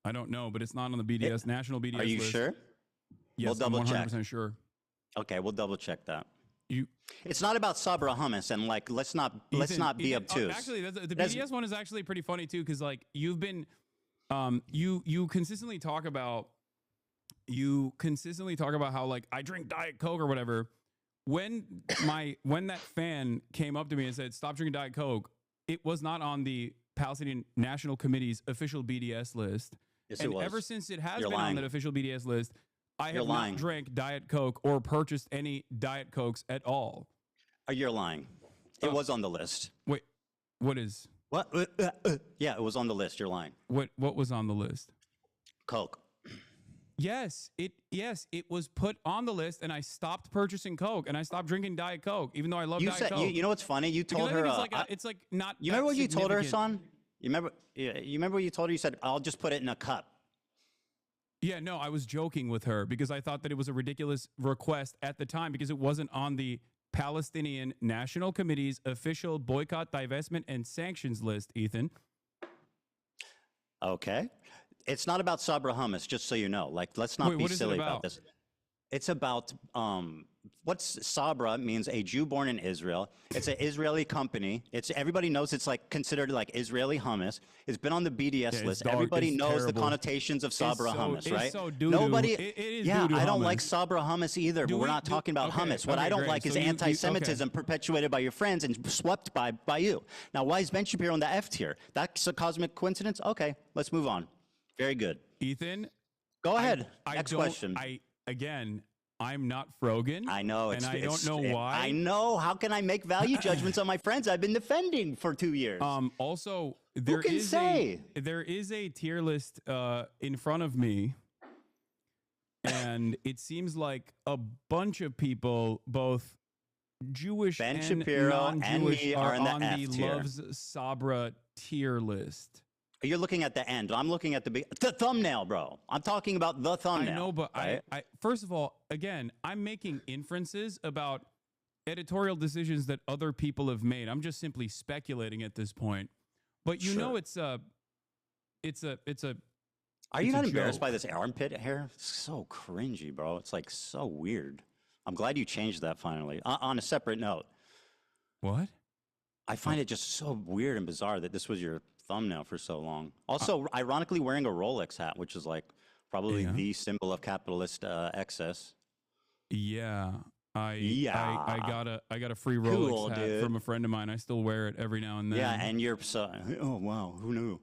S1: I don't know, but it's not on the BDS national BDS.
S2: Are you
S1: list.
S2: sure?
S1: Yes,
S2: we'll double
S1: I'm 100%
S2: check.
S1: Sure.
S2: Okay, we'll double check that.
S1: You.
S2: It's not about Sabra Hummus, and like let's not be obtuse.
S1: Actually, the BDS one is actually pretty funny too, because like you've been, you consistently talk about how like I drink Diet Coke or whatever. When that fan came up to me and said stop drinking Diet Coke, it was not on the Palestinian National Committee's official BDS list.
S2: Yes,
S1: and
S2: it was.
S1: Ever since it has
S2: You're
S1: been
S2: lying.
S1: on that official BDS list, I have
S2: lying.
S1: not drank Diet Coke or purchased any Diet Cokes at all.
S2: You're lying. It was on the list.
S1: Wait, what is?
S2: What? Yeah, it was on the list. You're lying.
S1: What was on the list?
S2: Coke.
S1: Yes, it was put on the list, and I stopped purchasing Coke, and I stopped drinking Diet Coke, even though I love Diet Coke.
S2: You know what's funny? You told her.
S1: It's like not.
S2: You remember what you told her, son? You remember? Yeah, you remember what you told her? You said, "I'll just put it in a cup."
S1: Yeah, no, I was joking with her because I thought that it was a ridiculous request at the time because it wasn't on the Palestinian National Committee's official boycott, divestment, and sanctions list, Ethan.
S2: Okay. It's not about Sabra Hummus, just so you know. Like, let's not be silly about this. It's about what's Sabra means a Jew born in Israel. It's an Israeli company. Everybody knows it's like considered like Israeli hummus. It's been on the BDS list. Everybody knows the connotations of Sabra hummus, right? Nobody. It is I don't like Sabra hummus either. But we're not talking about hummus. What I don't like is anti-Semitism perpetuated by your friends and swept by you. Now, why is Ben Shapiro on the F tier? That's a cosmic coincidence. Okay, let's move on. Very good,
S1: Ethan.
S2: Go ahead. Next question.
S1: Again, I'm not Frogan.
S2: I know.
S1: And I don't know why.
S2: I know. How can I make value judgments on my friends I've been defending for 2 years?
S1: Also, there is a tier list in front of me. And it seems like a bunch of people, both Jewish
S2: Ben
S1: and
S2: Shapiro
S1: non-Jewish,
S2: and me are in the
S1: on
S2: F
S1: the
S2: tier.
S1: Loves Sabra tier list.
S2: You're looking at the end. I'm looking at the thumbnail, bro. I'm talking about the thumbnail.
S1: I know, but
S2: right?
S1: I first of all, again, I'm making inferences about editorial decisions that other people have made. I'm just simply speculating at this point. But you know, it's a.
S2: Are you not embarrassed by this armpit hair? It's so cringy, bro. It's like so weird. I'm glad you changed that finally. On a separate note.
S1: What?
S2: I find it just so weird and bizarre that this was your thumbnail for so long. Also, ironically, wearing a Rolex hat, which is like probably the symbol of capitalist excess.
S1: Yeah. I got a free Rolex hat from a friend of mine. I still wear it every now and then.
S2: Yeah, and you're oh wow, who knew?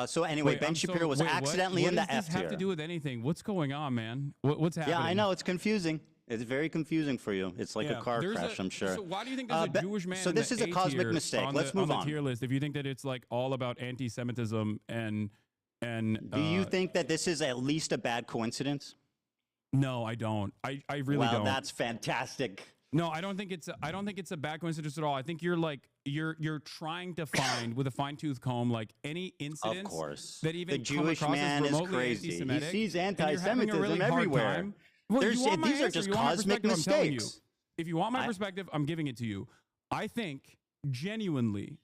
S2: So anyway, Ben Shapiro was accidentally in the F tier.
S1: What does this have to do with anything? What's going on, man? What's happening?
S2: Yeah, I know it's confusing. It's very confusing for you. It's like a car crash, I'm sure.
S1: So why do you think there's a Jewish man?
S2: So this is a cosmic mistake. Let's move on.
S1: The tier list. If you think that it's like all about anti-Semitism and
S2: do you think that this is at least a bad coincidence?
S1: No, I don't. I really don't.
S2: Well, that's fantastic.
S1: No, I don't think it's a bad coincidence at all. I think you're trying to find with a fine-tooth comb like any incidents
S2: of course.
S1: that even
S2: the Jewish man is crazy. He sees anti-Semitism everywhere.
S1: Well,
S2: these are just cosmic mistakes.
S1: If you want my perspective, I'm giving it to you. I think genuinely,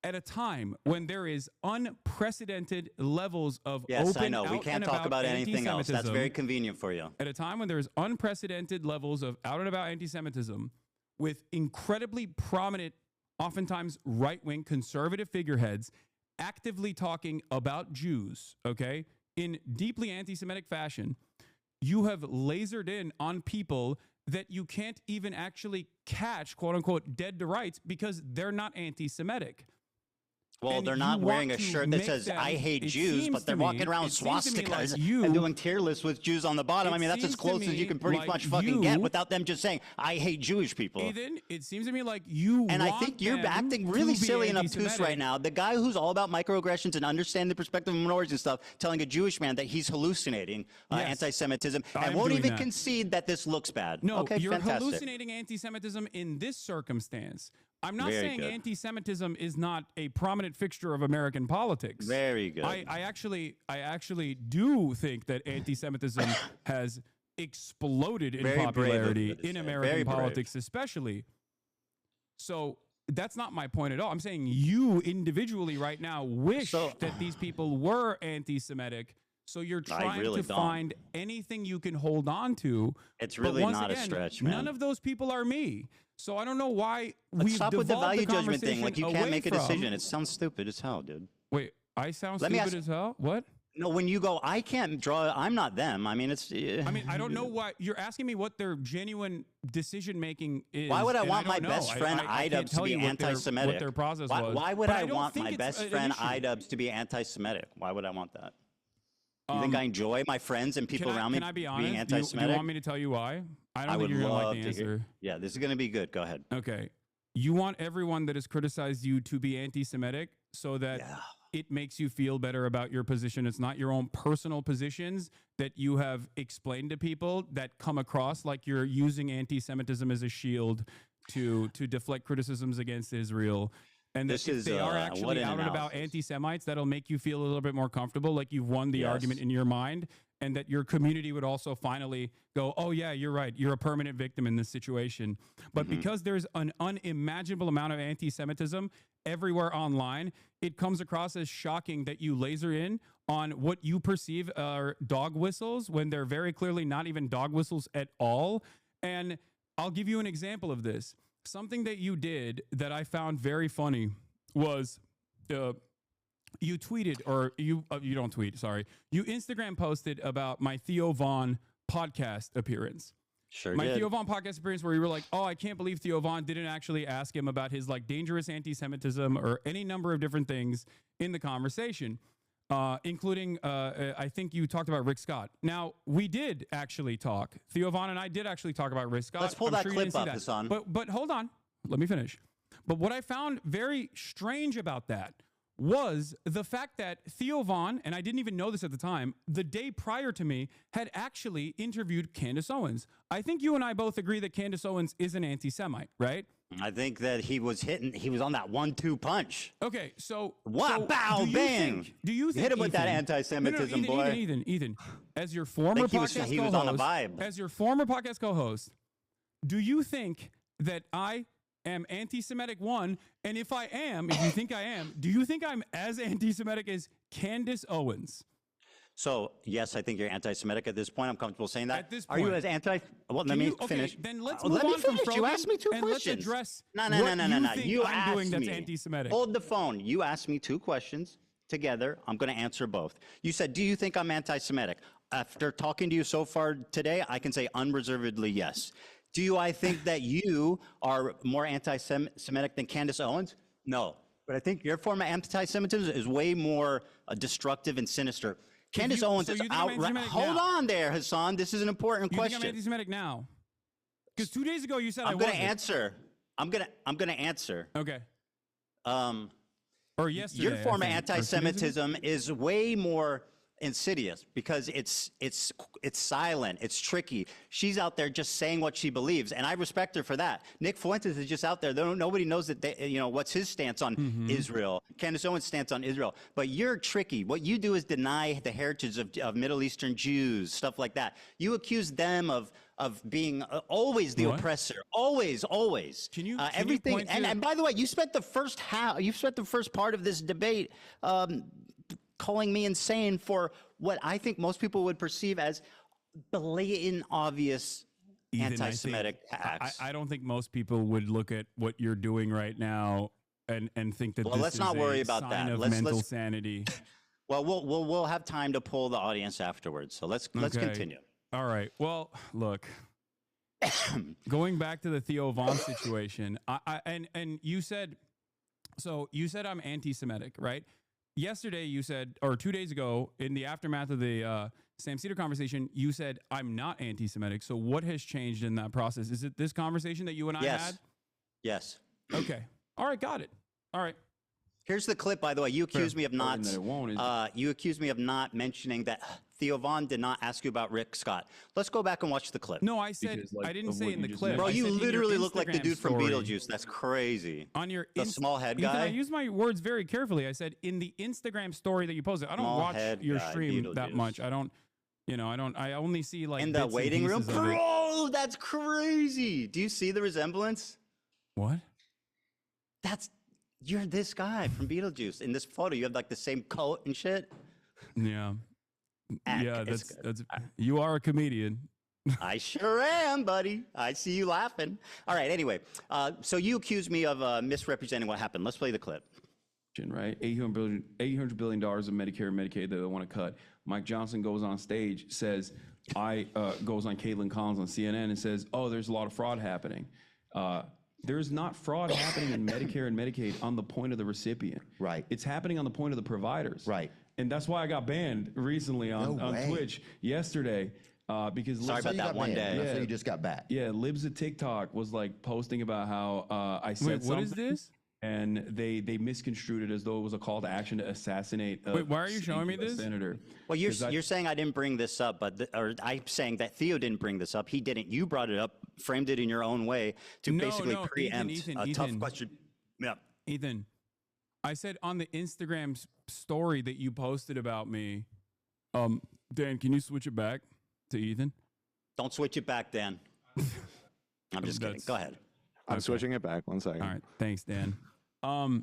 S1: at a time when there is unprecedented levels of
S2: yes, I know. We can't talk about anything else. That's very convenient for you.
S1: At a time when there is unprecedented levels of out and about anti-Semitism with incredibly prominent oftentimes right-wing conservative figureheads actively talking about Jews, okay, in deeply anti-Semitic fashion, you have lasered in on people that you can't even actually catch, quote unquote, dead to rights because they're not anti-Semitic.
S2: Well,
S1: And
S2: they're
S1: you
S2: not wearing
S1: want
S2: a
S1: to
S2: shirt that
S1: make
S2: says
S1: them-
S2: "I hate
S1: it
S2: Jews,"
S1: seems
S2: but they're
S1: to me-
S2: walking around
S1: it seems to me
S2: swastikas
S1: like you-
S2: and doing tier lists with Jews on the bottom.
S1: It
S2: I mean, that's as
S1: seems to
S2: close as you
S1: me
S2: can pretty
S1: like
S2: much fucking
S1: you-
S2: get without them just saying "I hate Jewish people."
S1: Ethan, it seems to me like you
S2: And I
S1: want
S2: think you're
S1: them
S2: acting really
S1: to be
S2: silly and obtuse
S1: anti-Semitic.
S2: right now. The guy who's all about microaggressions and understanding the perspective of minorities and stuff, telling a Jewish man that he's hallucinating
S1: Yes.
S2: anti-Semitism
S1: I
S2: and
S1: am
S2: won't
S1: doing
S2: even
S1: that.
S2: concede that this looks bad.
S1: No,
S2: okay,
S1: you're
S2: fantastic.
S1: hallucinating anti-Semitism in this circumstance. I'm not
S2: Very
S1: saying
S2: good.
S1: anti-Semitism is not a prominent fixture of American politics.
S2: Very good.
S1: I actually do think that anti-Semitism has exploded in
S2: Very brave of
S1: popularity
S2: you to
S1: in
S2: say.
S1: American
S2: Very brave.
S1: politics, especially. So that's not my point at all. I'm saying you individually right now wish that these people were anti-Semitic. So you're trying
S2: really
S1: to
S2: don't.
S1: find anything you can hold on to.
S2: It's
S1: But
S2: really
S1: once
S2: not a
S1: again,
S2: stretch, man.
S1: None of those people are me. So I don't know why
S2: Let's
S1: we've
S2: stop with the
S1: devolved
S2: value judgment thing.
S1: conversation
S2: Like you
S1: away
S2: can't make a
S1: from-
S2: decision. It sounds stupid as hell, dude.
S1: Wait, I sound
S2: Let me
S1: stupid
S2: ask-
S1: as hell? What?
S2: No, when you go, I can't draw. I'm not them. I mean, it's.
S1: I mean, I don't know why you're asking me what their genuine decision making is.
S2: Why would I
S1: and
S2: want my
S1: don't know.
S2: best friend
S1: I can't
S2: Idubs to
S1: tell
S2: be
S1: you what their-
S2: anti-Semitic?
S1: What their process was.
S2: Why would
S1: But
S2: I
S1: don't
S2: want
S1: think
S2: my
S1: it's
S2: best
S1: an
S2: friend
S1: issue.
S2: Idubs to be anti-Semitic? Why would I want that? You think I enjoy my friends and people around me
S1: Can I be honest?
S2: being
S1: Do
S2: anti-Semitic?
S1: you want me to tell you why? I don't
S2: I
S1: think
S2: would
S1: you're gonna
S2: love
S1: like the
S2: to
S1: answer.
S2: hear. Yeah, this is going to be good. Go ahead.
S1: Okay. You want everyone that has criticized you to be anti-Semitic so that it makes you feel better about your position. It's not your own personal positions that you have explained to people that come across like you're using anti-Semitism as a shield to deflect criticisms against Israel. And
S2: This
S1: that if
S2: is,
S1: they are
S2: what
S1: actually
S2: an
S1: out and about
S2: analysis.
S1: anti-Semites, that'll make you feel a little bit more comfortable, like you've won the
S2: Yes.
S1: argument in your mind, and that your community would also finally go, oh yeah, you're right. You're a permanent victim in this situation. But because there's an unimaginable amount of anti-Semitism everywhere online, it comes across as shocking that you laser in on what you perceive are dog whistles when they're very clearly not even dog whistles at all. And I'll give you an example of this. Something that you did that I found very funny was you tweeted, or you don't tweet, sorry. You Instagram posted about my Theo Vaughn podcast appearance.
S2: Sure
S1: My
S2: did.
S1: Theo Vaughn podcast appearance where you were like, oh, I can't believe Theo Vaughn didn't actually ask him about his like dangerous anti-Semitism or any number of different things in the conversation, including, I think you talked about Rick Scott. Now, we did actually talk. Theo Vaughn and I did actually talk about Rick Scott.
S2: Let's pull
S1: I'm
S2: that
S1: sure you
S2: clip
S1: didn't see
S2: up,
S1: that.
S2: Hasan.
S1: But hold on. Let me finish. But what I found very strange about that was the fact that Theo Vaughn, and I didn't even know this at the time, the day prior to me, had actually interviewed Candace Owens. I think you and I both agree that Candace Owens is an anti-Semite, right?
S2: I think that he was on that 1-2 punch.
S1: Okay, so
S2: Wow,
S1: so
S2: bow,
S1: do you
S2: bang.
S1: think- Do you think
S2: Hit him with that
S1: Ethan-
S2: anti-Semitism,
S1: no,
S2: boy.
S1: Ethan, as your former
S2: think he was-
S1: podcast
S2: he was on a
S1: co-host,
S2: vibe.
S1: as your former podcast co-host, do you think that I am anti-Semitic, one, and if you think I am, do you think I'm as anti-Semitic as Candace Owens?
S2: So, yes, I think you're anti-Semitic at this point. I'm comfortable saying that.
S1: At this
S2: Are you
S1: point.
S2: as anti? Well, let
S1: Can
S2: me
S1: you- okay,
S2: finish.
S1: then let's
S2: Let
S1: move
S2: me
S1: on from
S2: finish. You
S1: Frogan,
S2: asked me two
S1: and let's
S2: questions.
S1: address
S2: No.
S1: what you think
S2: You
S1: I'm
S2: asked
S1: doing that's
S2: me.
S1: anti-Semitic.
S2: Hold the phone. You asked me two questions together. I'm going to answer both. You said, do you think I'm anti-Semitic? After talking to you so far today, I can say unreservedly yes. I think that you are more anti-Semitic than Candace Owens? No. But I think your form of anti-Semitism is way more destructive and sinister. Candace Owens
S1: so
S2: is
S1: you think I'm
S2: outright.
S1: anti-Semitic
S2: Hold
S1: now?
S2: on there, Hasan. This is an important
S1: You think
S2: question.
S1: I'm anti-Semitic now? Because 2 days ago you said I
S2: I'm going
S1: wasn't.
S2: to answer. I'm going to answer.
S1: Okay.
S2: Um,
S1: Or yesterday.
S2: your form of
S1: I think. Or 2 days ago?
S2: anti-Semitism is way more insidious because it's silent, it's tricky. She's out there just saying what she believes, and I respect her for that. Nick Fuentes is just out there. Nobody knows that what's his stance on Israel. Candace Owens' stance on Israel. But you're tricky. What you do is deny the heritage of Middle Eastern Jews, stuff like that. You accuse them of being always the
S1: What?
S2: oppressor, always.
S1: Can you
S2: everything?
S1: point to-
S2: And by the way, you spent the first part of this debate calling me insane for what I think most people would perceive as blatant, obvious
S1: Ethan,
S2: anti-Semitic acts.
S1: I don't think most people would look at what you're doing right now and think that
S2: Well,
S1: this
S2: let's
S1: is
S2: not worry
S1: a
S2: about
S1: sign
S2: that.
S1: of
S2: Let's
S1: mental sanity.
S2: well, we'll have time to pull the audience afterwards. So let's
S1: Okay.
S2: continue.
S1: All right. Well, look. Going back to the Theo Von situation, and you said I'm anti-Semitic, right? Yesterday you said, or 2 days ago, in the aftermath of the Sam Cedar conversation, you said I'm not anti-Semitic. So what has changed in that process? Is it this conversation that you and I had?
S2: Yes.
S1: Okay. All right. Got it. All right.
S2: Here's the clip, by the way. You accused me of not.
S4: That it won't is-
S2: You accused me of not mentioning that Theo Von did not ask you about Rick Scott. Let's go back and watch the clip.
S1: No, I said
S4: Because, like,
S1: I didn't
S4: of
S1: say
S4: what
S1: in
S4: you
S1: the
S4: just
S1: clip.
S4: mentioned.
S2: Bro,
S1: I
S2: you
S1: said in your
S2: literally look like the
S1: Instagram
S2: dude from
S1: story.
S2: Beetlejuice. That's crazy.
S1: On your
S2: The small head
S1: Ethan,
S2: guy?
S1: I use my words very carefully. I said in the Instagram story that you posted. I don't
S2: Small
S1: watch
S2: head
S1: your
S2: guy,
S1: stream that
S2: Beetlejuice.
S1: much. I don't. I only see like
S2: In the
S1: bits and
S2: waiting room?
S1: pieces of it.
S2: Bro, that's crazy. Do you see the resemblance?
S1: What?
S2: You're this guy from Beetlejuice. In this photo, you have like the same coat and shit.
S1: Yeah. Yeah,
S2: It's
S1: that's you are a comedian.
S2: I sure am, buddy. I see you laughing. All right, anyway. So you accused me of misrepresenting what happened. Let's play the clip.
S4: Right? $800 billion of Medicare and Medicaid that they want to cut. Mike Johnson goes on stage, says, goes on Caitlin Collins on CNN and says, oh, there's a lot of fraud happening. There's not fraud happening in Medicare and Medicaid on the point of the recipient.
S5: Right.
S4: It's happening on the point of the providers.
S5: Right.
S4: And that's why I got banned recently on Twitch yesterday. Because
S2: Sorry about that one day.
S5: So you just got back.
S4: Yeah, Libs of TikTok was like posting about how I said
S1: Wait, what
S4: something.
S1: is this?
S4: And they misconstrued it as though it was a call to action to assassinate.
S1: Wait, why are you showing me this?
S4: Senator?
S2: Well, you're saying I didn't bring this up, or I'm saying that Theo didn't bring this up. He didn't. You brought it up, framed it in your own way to basically preempt a tough question. Yeah.
S1: Ethan, I said on the Instagram story that you posted about me, Dan, can you switch it back to Ethan?
S2: Don't switch it back, Dan. I'm just kidding. Go ahead.
S6: I'm switching it back. 1 second.
S1: All right. Thanks, Dan.
S2: I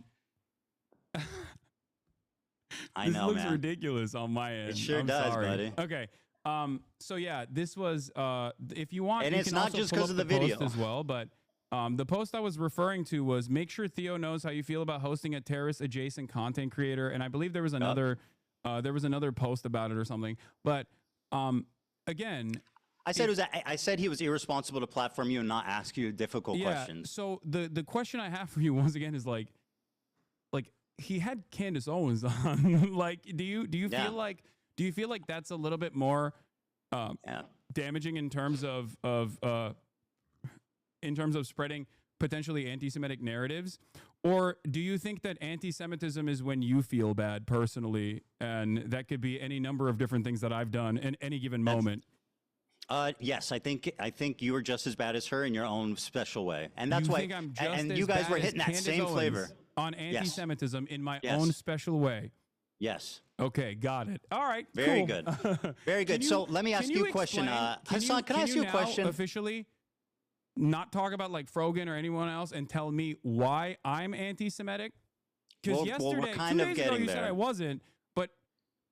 S1: This
S2: know,
S1: looks
S2: man.
S1: ridiculous on my end.
S2: It sure
S1: I'm
S2: does,
S1: sorry.
S2: buddy.
S1: Okay. So yeah, this was if you want,
S2: And
S1: you
S2: it's
S1: can
S2: not
S1: also
S2: just
S1: pull
S2: 'cause
S1: up
S2: of the
S1: post
S2: video.
S1: as well. But the post I was referring to was make sure Theo knows how you feel about hosting a terrorist adjacent content creator. And I believe there was another post about it or something. But again,
S2: I said he was irresponsible to platform you and not ask you difficult questions.
S1: So the question I have for you once again is like he had Candace Owens on. Like, do you feel like that's a little bit more damaging in terms of spreading potentially anti-Semitic narratives? Or do you think that anti-Semitism is when you feel bad personally, and that could be any number of different things that I've done in any given moment?
S2: Yes, I think you were just as bad as her in your own special way, and that's
S1: You
S2: why.
S1: think I'm just
S2: and
S1: as
S2: you guys
S1: bad
S2: were
S1: as
S2: hitting that
S1: Candace
S2: same
S1: Owens
S2: flavor
S1: on anti-Semitism in my
S2: Yes.
S1: own special way.
S2: Yes.
S1: Okay, got it. All right,
S2: Very
S1: cool.
S2: good. Very good. So let me ask you a question. Hasan, can I ask you a question?
S1: Officially, not talk about like Frogan or anyone else, and tell me why I'm anti-Semitic? Because
S2: Well,
S1: yesterday,
S2: we're kind
S1: 2
S2: of
S1: days ago,
S2: getting
S1: you said
S2: there.
S1: I wasn't.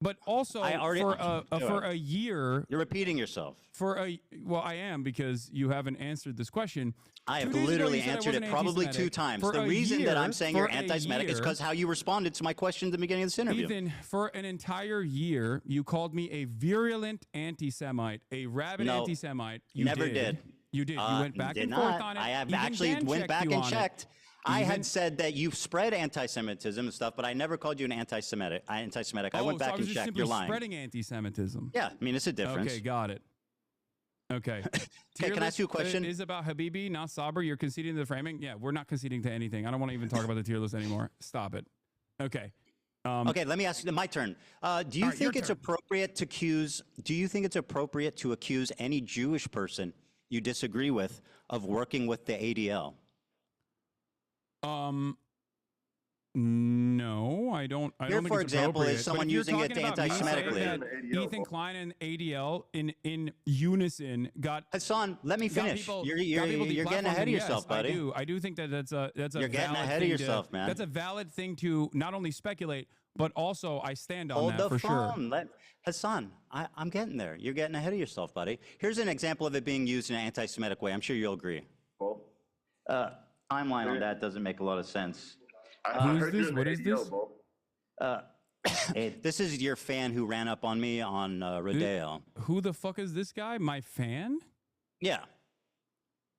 S1: But also
S2: I already-
S1: for a year.
S2: You're repeating yourself.
S1: I am, because you haven't answered this question.
S2: I have
S1: 2 days ago,
S2: literally
S1: you said I
S2: answered it
S1: wasn't
S2: probably
S1: anti-Semitic.
S2: 2 times.
S1: For
S2: The
S1: a
S2: reason that I'm
S1: year-
S2: saying you're
S1: for a
S2: anti-Semitic is
S1: year-
S2: because how you responded to my question at the beginning of this interview.
S1: Ethan, for an entire year, you called me a virulent anti-Semite, a rabid
S2: No,
S1: anti-Semite. You
S2: never did.
S1: You did. You went back
S2: Did
S1: and
S2: not.
S1: forth on it.
S2: I have
S1: Even
S2: actually
S1: Dan
S2: went
S1: checked
S2: back
S1: you
S2: and
S1: on it.
S2: checked. I
S1: Even-
S2: had said that you spread anti-Semitism and stuff, but I never called you an anti-Semitic. I went
S1: so
S2: back
S1: I was
S2: and
S1: just
S2: checked.
S1: simply
S2: You're lying.
S1: spreading anti-Semitism.
S2: Yeah, I mean, it's a difference.
S1: Okay, got it. Okay.
S2: Can I ask you a question?
S1: Is about Habibi, not Sabr. You're conceding to the framing? Yeah, we're not conceding to anything. I don't want to even talk about the tier list anymore. Stop it. Okay.
S2: Okay, let me ask you. My turn. Do you think it's appropriate to accuse? Do you think it's appropriate to accuse any Jewish person you disagree with of working with the ADL?
S1: No, I don't
S2: Here,
S1: think
S2: for
S1: it's
S2: example, is
S1: appropriate. But
S2: someone
S1: if you're
S2: using it
S1: talking
S2: to
S1: about me
S2: anti-Semitically.
S1: saying that Ethan Klein and ADL in unison got
S2: Hassan, let me
S1: got
S2: finish.
S1: people,
S2: You're
S1: got people
S2: getting
S1: deplatformed,
S2: ahead of
S1: and
S2: yourself,
S1: yes,
S2: buddy.
S1: I do think that that's a
S2: You're getting
S1: valid
S2: ahead of
S1: thing
S2: yourself, man.
S1: That's a valid thing to not only speculate, but also I stand on
S2: Hold
S1: that
S2: the
S1: for sure.
S2: phone. Hassan, I'm getting there. You're getting ahead of yourself, buddy. Here's an example of it being used in an anti-Semitic way. I'm sure you'll agree. Timeline on that doesn't make a lot of sense.
S1: Who is this? What is this?
S2: This is your fan who ran up on me on Rodeo.
S1: Who the fuck is this guy? My fan?
S2: Yeah,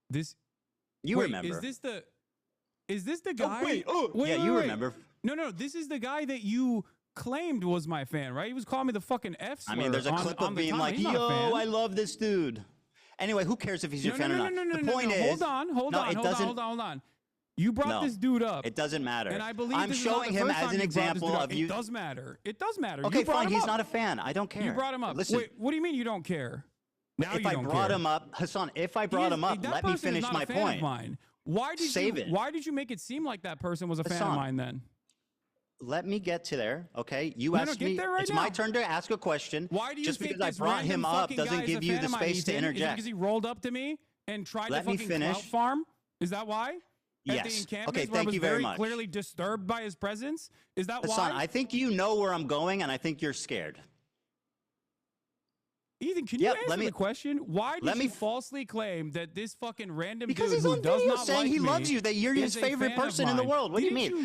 S1: This
S2: you
S1: wait,
S2: remember.
S1: Is this the guy?
S3: wait,
S2: yeah, you remember.
S1: No, this is the guy that you claimed was my fan, right? He was calling me the fucking F slur.
S2: I mean, there's a clip of being like, yo, I love this dude. Anyway, who cares if he's your fan or not? The point is,
S1: hold on. You brought this dude up.
S2: It doesn't matter.
S1: And I believe
S2: I'm
S1: this is not
S2: showing
S1: the
S2: him
S1: first
S2: as
S1: time
S2: an
S1: you brought this
S2: example
S1: dude up.
S2: of you.
S1: It does matter. It does matter.
S2: Okay,
S1: You brought
S2: fine.
S1: him
S2: He's
S1: up.
S2: not a fan. I don't care.
S1: You brought him up.
S2: Listen,
S1: Wait, what do you mean you don't care? Now
S2: if
S1: you
S2: I
S1: don't
S2: brought
S1: care.
S2: him up, Hassan, if I brought him up,
S1: that
S2: let me
S1: person is
S2: finish
S1: not
S2: my
S1: a fan of
S2: point.
S1: mine. Why did
S2: Save
S1: you?
S2: it.
S1: Why did you make it seem like that person was a fan of
S2: Hasan,
S1: mine then?
S2: Let me get to there, okay? You
S1: No,
S2: asked
S1: get
S2: me.
S1: there right
S2: It's
S1: now.
S2: my turn to ask a question.
S1: Why do you
S2: Just
S1: think
S2: because I
S1: this
S2: brought him
S1: random
S2: up
S1: fucking guy
S2: doesn't
S1: is
S2: give
S1: a
S2: you
S1: fan
S2: the
S1: of mine,
S2: space to
S1: Ethan? Is it
S2: interject.
S1: because he rolled up to me and tried
S2: Let
S1: to
S2: me
S1: fucking
S2: finish.
S1: clout farm? Is that why? At the
S2: Yes.
S1: encampments
S2: Okay,
S1: where I
S2: thank
S1: was
S2: you very much.
S1: clearly disturbed by his presence? Is that
S2: Hassan,
S1: why?
S2: I think you know where I'm going, and I think you're scared.
S1: Ethan, can you
S2: Yep,
S1: answer
S2: let me-
S1: the question? Why did
S2: let me
S1: you
S2: f-
S1: falsely claim that this fucking random
S2: Because
S1: dude
S2: he's
S1: who
S2: on
S1: does
S2: video
S1: not
S2: saying
S1: like
S2: he
S1: me
S2: loves you, that you're his
S1: is a
S2: favorite
S1: fan of
S2: person in the
S1: mine?
S2: world. What do you
S1: Didn't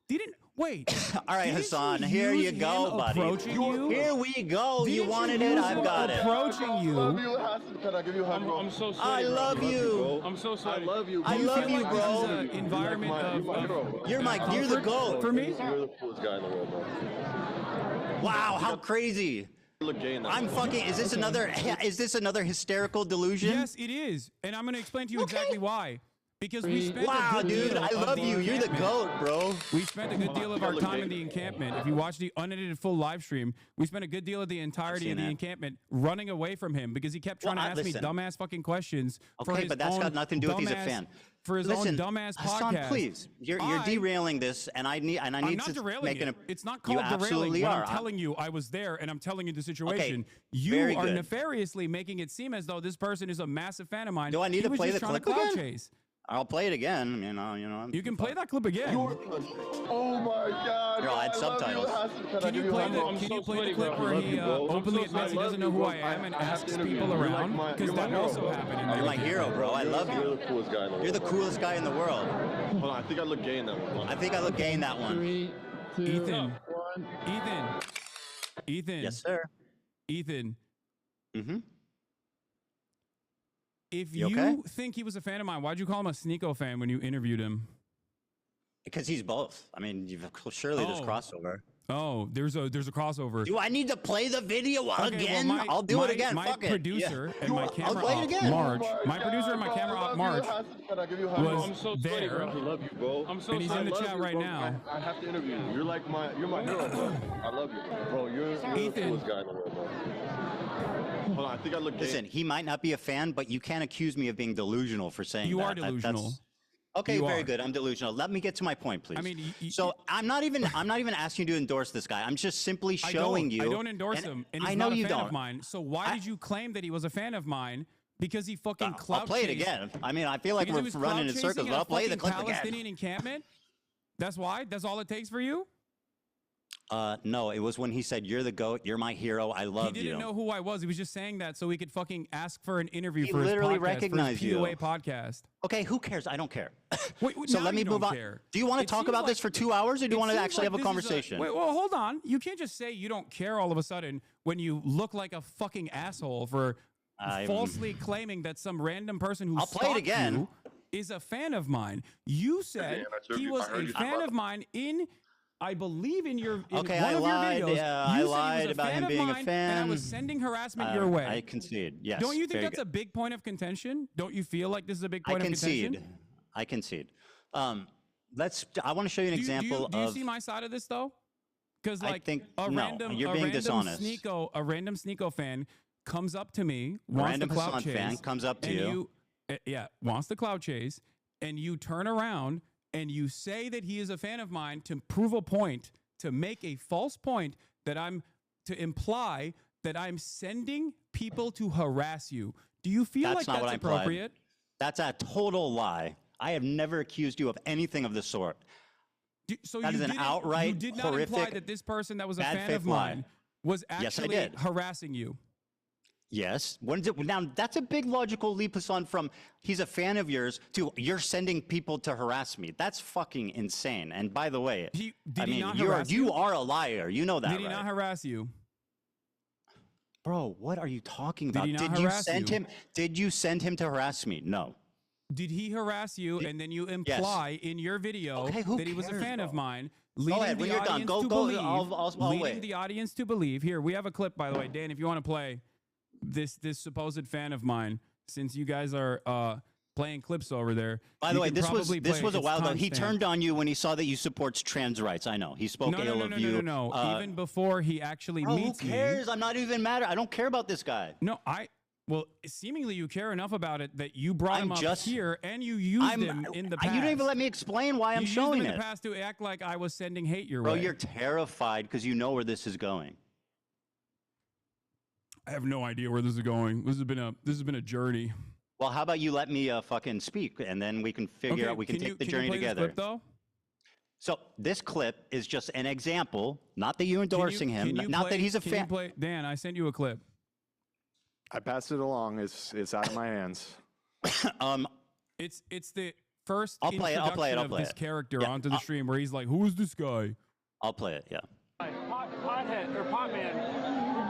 S2: mean?
S1: Wait.
S2: All right,
S1: didn't
S2: Hassan,
S1: you
S2: here you
S1: use
S2: go,
S1: him
S2: buddy.
S1: approaching you?
S2: Here we go. You
S1: Didn't
S2: wanted
S1: use
S2: it,
S1: him
S2: I've got it.
S1: approaching you.
S6: Hasan. Can I give you a hug, bro?
S5: I'm so
S2: I
S5: sweaty. bro.
S2: love you.
S5: I'm so
S6: I
S5: sweaty.
S6: love you.
S2: I
S1: Do you
S2: love
S1: feel
S2: you,
S1: like
S2: bro.
S1: This is an environment
S6: You're my hero, bro.
S2: You're the
S1: comfort
S2: GOAT.
S1: for me.
S6: You're the coolest guy in the world, bro.
S2: Wow, how crazy.
S6: You look gay in that.
S2: I'm fucking, is this another hysterical delusion?
S1: Yes, it is, and I'm going to explain to you exactly why. Because we spent
S2: Wow,
S1: a good
S2: dude,
S1: deal
S2: I
S1: of
S2: love
S1: the
S2: you. You're the
S1: encampment.
S2: GOAT, bro.
S1: We spent a good deal of our time in the encampment. If you watch the unedited full live stream, we spent a good deal of the entirety of the
S2: that.
S1: encampment running away from him because he kept trying
S2: Well,
S1: to ask me
S2: listen.
S1: dumbass fucking questions. For
S2: Okay,
S1: his
S2: but that's
S1: own
S2: got nothing to do with he's a
S1: dumbass-
S2: fan.
S1: For his
S2: Listen,
S1: own dumbass
S2: Hassan,
S1: podcast.
S2: please, you're derailing this, and I need
S1: I'm not
S2: to
S1: derailing
S2: make
S1: it.
S2: an.
S1: It's not
S2: You
S1: called derailing.
S2: absolutely
S1: When
S2: are.
S1: I'm telling you I was there and I'm telling you the situation. You
S2: very
S1: are
S2: good.
S1: nefariously making it seem as though this person is a massive fan of mine.
S2: Do I need
S1: He
S2: to
S1: was
S2: play
S1: just
S2: the
S1: trying to
S2: clip
S1: clout
S2: again?
S1: chase.
S2: I'll play it again. You know.
S1: You can play that clip again.
S6: Oh my God.
S2: Here, I'll add
S6: I love you,
S2: subtitles.
S6: Hasan. Can I
S1: Can
S6: give
S1: you play
S6: a hug,
S1: the
S6: bro?
S1: Can you
S5: so
S1: play the
S5: sweaty,
S1: clip
S5: bro.
S1: where
S6: I love
S1: he
S6: you, bro.
S1: openly
S6: I'm so
S1: admits he
S6: sorry.
S1: doesn't know who I
S6: I
S1: am and
S6: have to
S1: asks
S6: interview
S1: people
S6: you. You're like
S1: around?
S6: my-
S1: Because
S6: you're
S1: that
S6: my
S1: also
S6: hero, bro.
S1: happened in
S2: You're
S1: the
S2: my
S1: game.
S2: hero, bro. I love
S6: You're
S2: you.
S6: the coolest guy in the world.
S2: You're the coolest guy in the world.
S6: Hold on, I think I look gay in that one.
S2: I think I look gay in that one.
S5: 3, 2,
S1: Ethan.
S5: 1.
S1: Ethan.
S2: Yes, sir.
S1: Ethan.
S2: Mm-hmm.
S1: If
S2: You
S1: you
S2: okay?
S1: think he was a fan of mine, why'd you call him a Sneeko fan when you interviewed him?
S2: Because he's both. I mean, surely there's
S1: Oh.
S2: crossover.
S1: Oh, there's a crossover.
S2: Do I need to play the video again?
S1: well,
S2: I'll do it again.
S1: My
S2: Fuck it.
S1: producer and my camera
S2: play it
S1: op,
S2: again.
S1: March.
S6: Oh
S1: My producer and my camera op, March,
S6: Can I give you a hug,
S1: was
S6: bro?
S5: I'm so sweaty,
S1: there.
S5: bro.
S6: I love you, bro.
S5: I'm so
S1: And he's in
S5: sorry.
S1: the
S6: I love
S1: chat
S6: you,
S1: right
S6: bro.
S1: now.
S6: I have to interview you. You're my hero, bro. I love you, bro. You're the
S1: Ethan.
S6: coolest guy in the world, bro. Hold on, I think I look gay.
S2: Listen, he might not be a fan, but you can't accuse me of being delusional for saying
S1: You
S2: that.
S1: are delusional.
S2: Okay,
S1: You
S2: very
S1: are.
S2: good. I'm delusional. Let me get to my point, please.
S1: I mean,
S2: so I'm not even asking you to endorse this guy. I'm just simply showing you.
S1: I don't endorse him, and he's
S2: I know
S1: not a
S2: you
S1: fan
S2: don't.
S1: of mine. So why did you claim that he was a fan of mine? Because he fucking clout
S2: I'll play it
S1: chased-
S2: again. I mean, I feel like
S1: because he
S2: we're
S1: was
S2: running in
S1: clout
S2: circles,
S1: chasing
S2: but
S1: in a
S2: I'll play the
S1: fucking
S2: clip
S1: Palestinian
S2: again.
S1: encampment. That's why. That's all it takes for you.
S2: No, it was when he said, "You're the GOAT. You're my hero. I
S1: He
S2: love you."
S1: didn't know who I was. He was just saying that so he could fucking ask for an interview
S2: He
S1: for his
S2: literally
S1: podcast,
S2: recognized
S1: for his
S2: you.
S1: POA podcast.
S2: Okay, who cares? I don't care.
S1: Wait,
S2: So
S1: now
S2: let me
S1: you
S2: move
S1: don't
S2: on.
S1: care.
S2: Do you want to
S1: It
S2: talk
S1: seems
S2: about this
S1: like-
S2: for 2 hours, or do you
S1: it
S2: want to
S1: seems
S2: actually
S1: like
S2: have a
S1: this is
S2: conversation?
S1: Wait, well, hold on. You can't just say you don't care all of a sudden when you look like a fucking asshole for falsely claiming that some random person who
S2: I'll play it
S1: stalked
S2: again.
S1: you is a fan of mine. You said he was a fan of mine in, I believe, in your in
S2: Okay,
S1: one
S2: I
S1: of
S2: lied.
S1: your videos.
S2: Yeah,
S1: you
S2: I
S1: said he
S2: lied
S1: was a
S2: about
S1: fan
S2: him
S1: of
S2: being a
S1: mine, and I was
S2: fan.
S1: sending harassment your way.
S2: I concede. Yes.
S1: Don't you think
S2: very
S1: that's
S2: good.
S1: a big point of contention? Don't you feel like this is a big
S2: I
S1: point of
S2: concede.
S1: contention?
S2: I concede. I want to show you an example
S1: do you
S2: of.
S1: see my side of this though? Because
S2: I
S1: like
S2: think-
S1: a
S2: no,
S1: random,
S2: you're
S1: a
S2: being
S1: random
S2: dishonest.
S1: a random Sneeko fan comes up to me, wants
S2: random
S1: to clout
S2: Hasan
S1: chase,
S2: fan comes up to
S1: and
S2: you.
S1: wants to clout chase, and you turn around and you say that he is a fan of mine to prove a point to make a false point that to imply that I'm sending people to harass you. Do you feel like
S2: not what
S1: that's
S2: I implied.
S1: appropriate?
S2: That's a total lie. I have never accused you of anything of the sort.
S1: So
S2: That
S1: you
S2: is an
S1: didn't-
S2: outright,
S1: you did not imply
S2: horrific,
S1: that this person that was a
S2: bad
S1: fan
S2: faith
S1: of mine
S2: lie.
S1: was
S2: Yes, I
S1: actually
S2: did.
S1: harassing you.
S2: Yes. Now, that's a big logical leap, Hasan, from he's a fan of yours to you're sending people to harass me. That's fucking insane. And by the way,
S1: Did
S2: I
S1: he
S2: mean,
S1: not harass
S2: you
S1: you?
S2: are a liar. You know that,
S1: Did he
S2: right?
S1: not harass you?
S2: Bro, what are you talking about?
S1: he not
S2: you
S1: harass
S2: send
S1: you?
S2: him? Did you send him to harass me? No.
S1: Did he harass you and then you imply in your video
S2: Okay, who
S1: that he was a
S2: cares,
S1: fan of
S2: bro?
S1: mine, leading
S2: ahead, when
S1: the
S2: you're done.
S1: audience
S2: Go-
S1: to
S2: go,
S1: believe,
S2: I'll
S1: leading
S2: wait.
S1: the audience to believe. Here, we have a clip, by the way, Dan, if you want to play this supposed fan of mine, since you guys are playing clips over there.
S2: By
S1: you
S2: the way,
S1: can
S2: this was
S1: probably play
S2: a
S1: its
S2: while ago. He
S1: timestamp.
S2: turned on you when he saw that you support trans rights. I know. He spoke ill of you.
S1: No. Even before he actually
S2: Bro, who
S1: meets me.
S2: cares? I'm not even mad. I don't care about this guy.
S1: No, well, seemingly you care enough about it that you brought him up
S2: just-
S1: here and you used him in the past.
S2: You didn't even let me explain why I'm
S1: you
S2: showing
S1: used him in
S2: it.
S1: the past to act like I was sending hate your
S2: Bro,
S1: way.
S2: you're terrified because you know where this is going.
S1: I have no idea where this is going. This has been a journey.
S2: Well, how about you let me fucking speak, and then we can figure out, we can take the journey
S1: play
S2: together.
S1: This clip, though?
S2: So this clip is just an example, not that you're endorsing him, not that he's a fan.
S1: Dan, I sent you a clip.
S6: I passed it along. It's out of my hands.
S1: It's the first
S2: I'll play it, I'll play it,
S1: introduction
S2: I'll
S1: of
S2: play
S1: this
S2: it.
S1: character
S2: Yeah,
S1: onto the stream where he's like, "Who is this guy?"
S2: I'll play it, yeah.
S5: Pothead or pot man.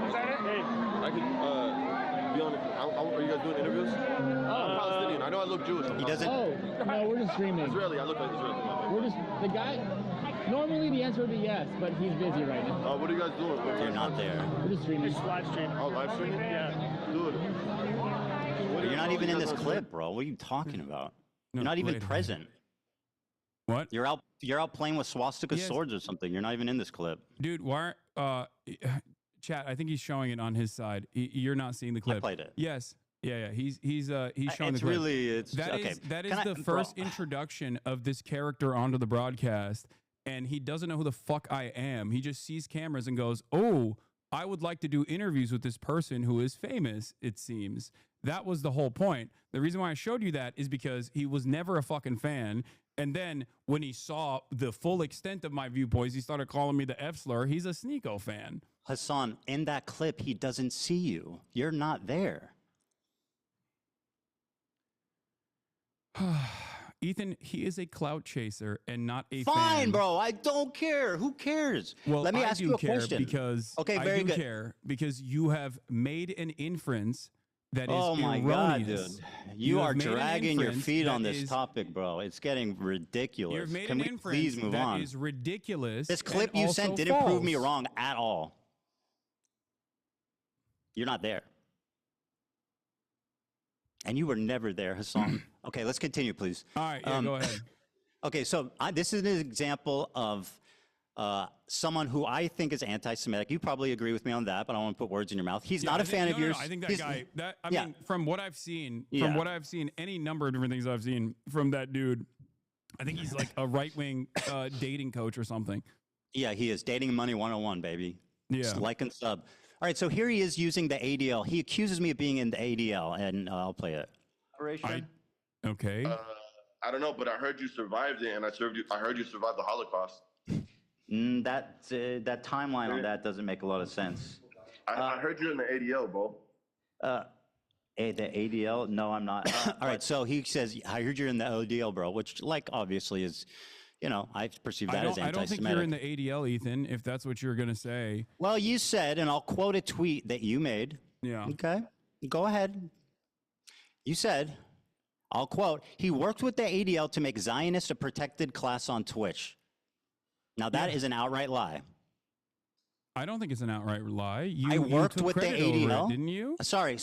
S5: Is that it?
S6: Hey, I can be on. Are you guys doing interviews? I'm Palestinian. I know I look Jewish.
S2: He doesn't.
S7: Oh, no, we're just streaming.
S6: Israeli. I look like Israeli.
S7: We're just, the guy, normally the answer would be yes, but he's busy right now.
S6: What are you guys doing?
S2: You're not there.
S7: We're just streaming.
S5: Just live stream.
S6: Oh, live streaming?
S5: Yeah.
S6: Dude.
S2: You're not even in this clip, bro. What are you talking about?
S1: No,
S2: You're not even
S1: wait.
S2: present.
S1: What?
S2: You're out playing with swastika
S1: Yes.
S2: swords or something. You're not even in this clip.
S1: Dude, why aren't chat, I think he's showing it on his side. You're not seeing the clip.
S2: played it.
S1: Yes. Yeah. He's showing the
S2: It's
S1: clip.
S2: really,
S1: That
S2: okay.
S1: is that is
S2: Can I-
S1: the
S2: bro,
S1: first introduction of this character onto the broadcast, and he doesn't know who the fuck I am. He just sees cameras and goes, "Oh, I would like to do interviews with this person who is famous." It seems that was the whole point. The reason why I showed you that is because he was never a fucking fan. And then when he saw the full extent of my viewpoints, he started calling me the F slur. He's a Sneeko fan.
S2: Hasan, in that clip, he doesn't see you. You're not there.
S1: Ethan, he is a clout chaser and not a
S2: Fine,
S1: fan.
S2: bro. I don't care. Who cares?
S1: Well,
S2: let me
S1: I
S2: ask
S1: do
S2: you a
S1: care
S2: question.
S1: because
S2: okay,
S1: I
S2: very
S1: do
S2: good.
S1: care because you have made an inference that is
S2: Oh my God,
S1: erroneous.
S2: dude. You are
S1: have made an
S2: dragging your
S1: inference
S2: feet
S1: that
S2: on this
S1: is-
S2: topic, bro. It's getting ridiculous.
S1: You've made
S2: Can
S1: an
S2: we
S1: inference
S2: please move
S1: that
S2: on?
S1: is ridiculous.
S2: This clip
S1: and
S2: you
S1: also
S2: sent didn't prove me
S1: false.
S2: wrong at all. You're not there. And you were never there, Hasan. Okay, let's continue, please.
S1: All right, yeah, go ahead.
S2: Okay, so this is an example of someone who I think is anti-Semitic. You probably agree with me on that, but I don't want to put words in your mouth. He's not
S1: I
S2: a
S1: think-
S2: fan
S1: no,
S2: of
S1: no,
S2: yours.
S1: no, I think that
S2: He's-
S1: guy. I
S2: Yeah.
S1: mean, from what I've seen, any number of different things I've seen from that dude, I think he's like a right-wing dating coach or something.
S2: Yeah, he is. Dating Money 101, baby.
S1: Yeah.
S2: Just like and sub. All right, so here he is using the ADL. He accuses me of being in the ADL, and I'll play it.
S1: Okay.
S6: I don't know, but I heard you survived it, and I heard you survived the Holocaust.
S2: That timeline on that doesn't make a lot of sense.
S6: I heard you're in the ADL, bro.
S2: The ADL? No, I'm not. All right, so he says, I heard you're in the ADL, bro, which, like, obviously is, I perceive that as
S1: I don't think you're in
S2: anti-Semitic.
S1: the ADL, Ethan, if that's what you're going to say.
S2: Well, you said, and I'll quote a tweet that you made.
S1: Yeah.
S2: Okay, go ahead. You said, I'll quote, he worked with the ADL to make Zionists a protected class on Twitch. Now, that is an outright lie.
S1: I don't think it's an outright lie. You,
S2: I worked
S1: took
S2: with the
S1: credit over
S2: ADL.
S1: it, didn't you?
S2: Sorry.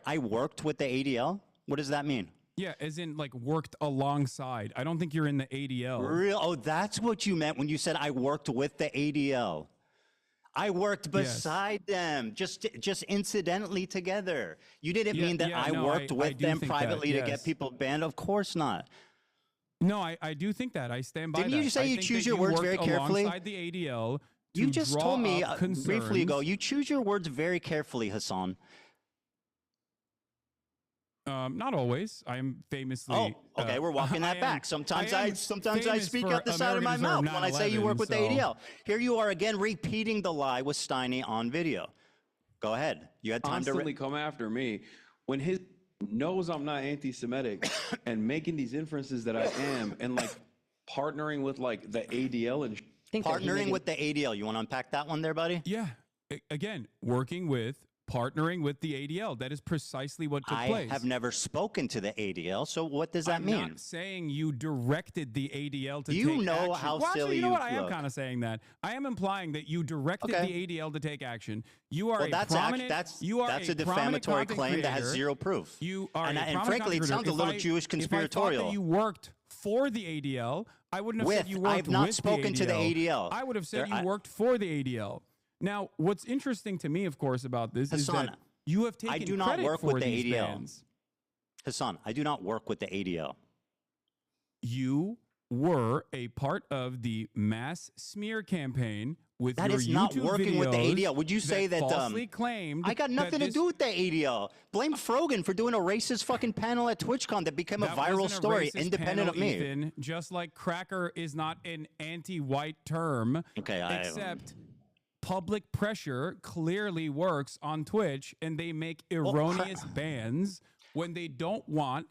S2: I worked with the ADL. What does that mean?
S1: Yeah, as in like worked alongside. I don't think you're in the ADL.
S2: Real? Oh, that's what you meant when you said I worked with the ADL. I worked beside them, just incidentally together. You didn't mean that I worked with
S1: do
S2: them
S1: think that,
S2: privately to
S1: yes.
S2: get people banned. Of course not.
S1: No, I do think that. I stand by
S2: Didn't
S1: that.
S2: you say
S1: I
S2: you
S1: think
S2: choose
S1: that
S2: your words
S1: worked
S2: very carefully?
S1: Alongside the ADL to
S2: You just
S1: draw
S2: told me
S1: up
S2: briefly ago,
S1: concerns.
S2: you choose your words very carefully, Hasan.
S1: Not always. I am famously.
S2: Oh, okay, we're walking that back. Sometimes I
S1: famous
S2: speak
S1: for
S2: out the side of my
S1: American
S2: mouth when I say you work with the ADL. Here you are again repeating the lie with Steiny on video. Go ahead. You had time
S4: Constantly come after me when his knows I'm not anti-Semitic and making these inferences that I am, and like partnering with like the ADL and
S2: partnering with the ADL. You want to unpack that one there, buddy?
S1: Yeah. Again, partnering with the ADL. That is precisely what took place.
S2: I have never spoken to the ADL, so what does that mean?
S1: I'm not saying you directed the ADL to take
S2: You know
S1: action.
S2: how
S1: Well, actually,
S2: silly
S1: you know
S2: you
S1: what? I am
S2: look.
S1: kind of saying that. I am implying that you directed
S2: Okay.
S1: the ADL to take action. You are
S2: That's a defamatory claim that has zero proof.
S1: You are
S2: and frankly, it sounds a little Jewish conspiratorial.
S1: If I thought that you worked for the ADL, I wouldn't have said you worked
S2: I have not
S1: with
S2: spoken to the ADL.
S1: I would have said
S2: There-
S1: you worked for the ADL. Now, what's interesting to me, of course, about this is
S2: Hasan,
S1: that you have taken
S2: I do not
S1: credit
S2: work
S1: for
S2: with the
S1: these
S2: ADL.
S1: bans.
S2: Hasan, I do not work with the ADL.
S1: You were a part of the mass smear campaign with
S2: That
S1: your
S2: is not
S1: YouTube
S2: working with the
S1: videos
S2: ADL. Would you say that
S1: falsely claimed?
S2: I got nothing to do with the ADL. Blame Frogan for doing a racist fucking panel at TwitchCon that became a
S1: That
S2: viral
S1: wasn't a
S2: story
S1: racist
S2: independent
S1: panel,
S2: of me.
S1: Ethan, just like cracker is not an anti-white term.
S2: Okay,
S1: except public pressure clearly works on Twitch, and they make erroneous bans when they don't want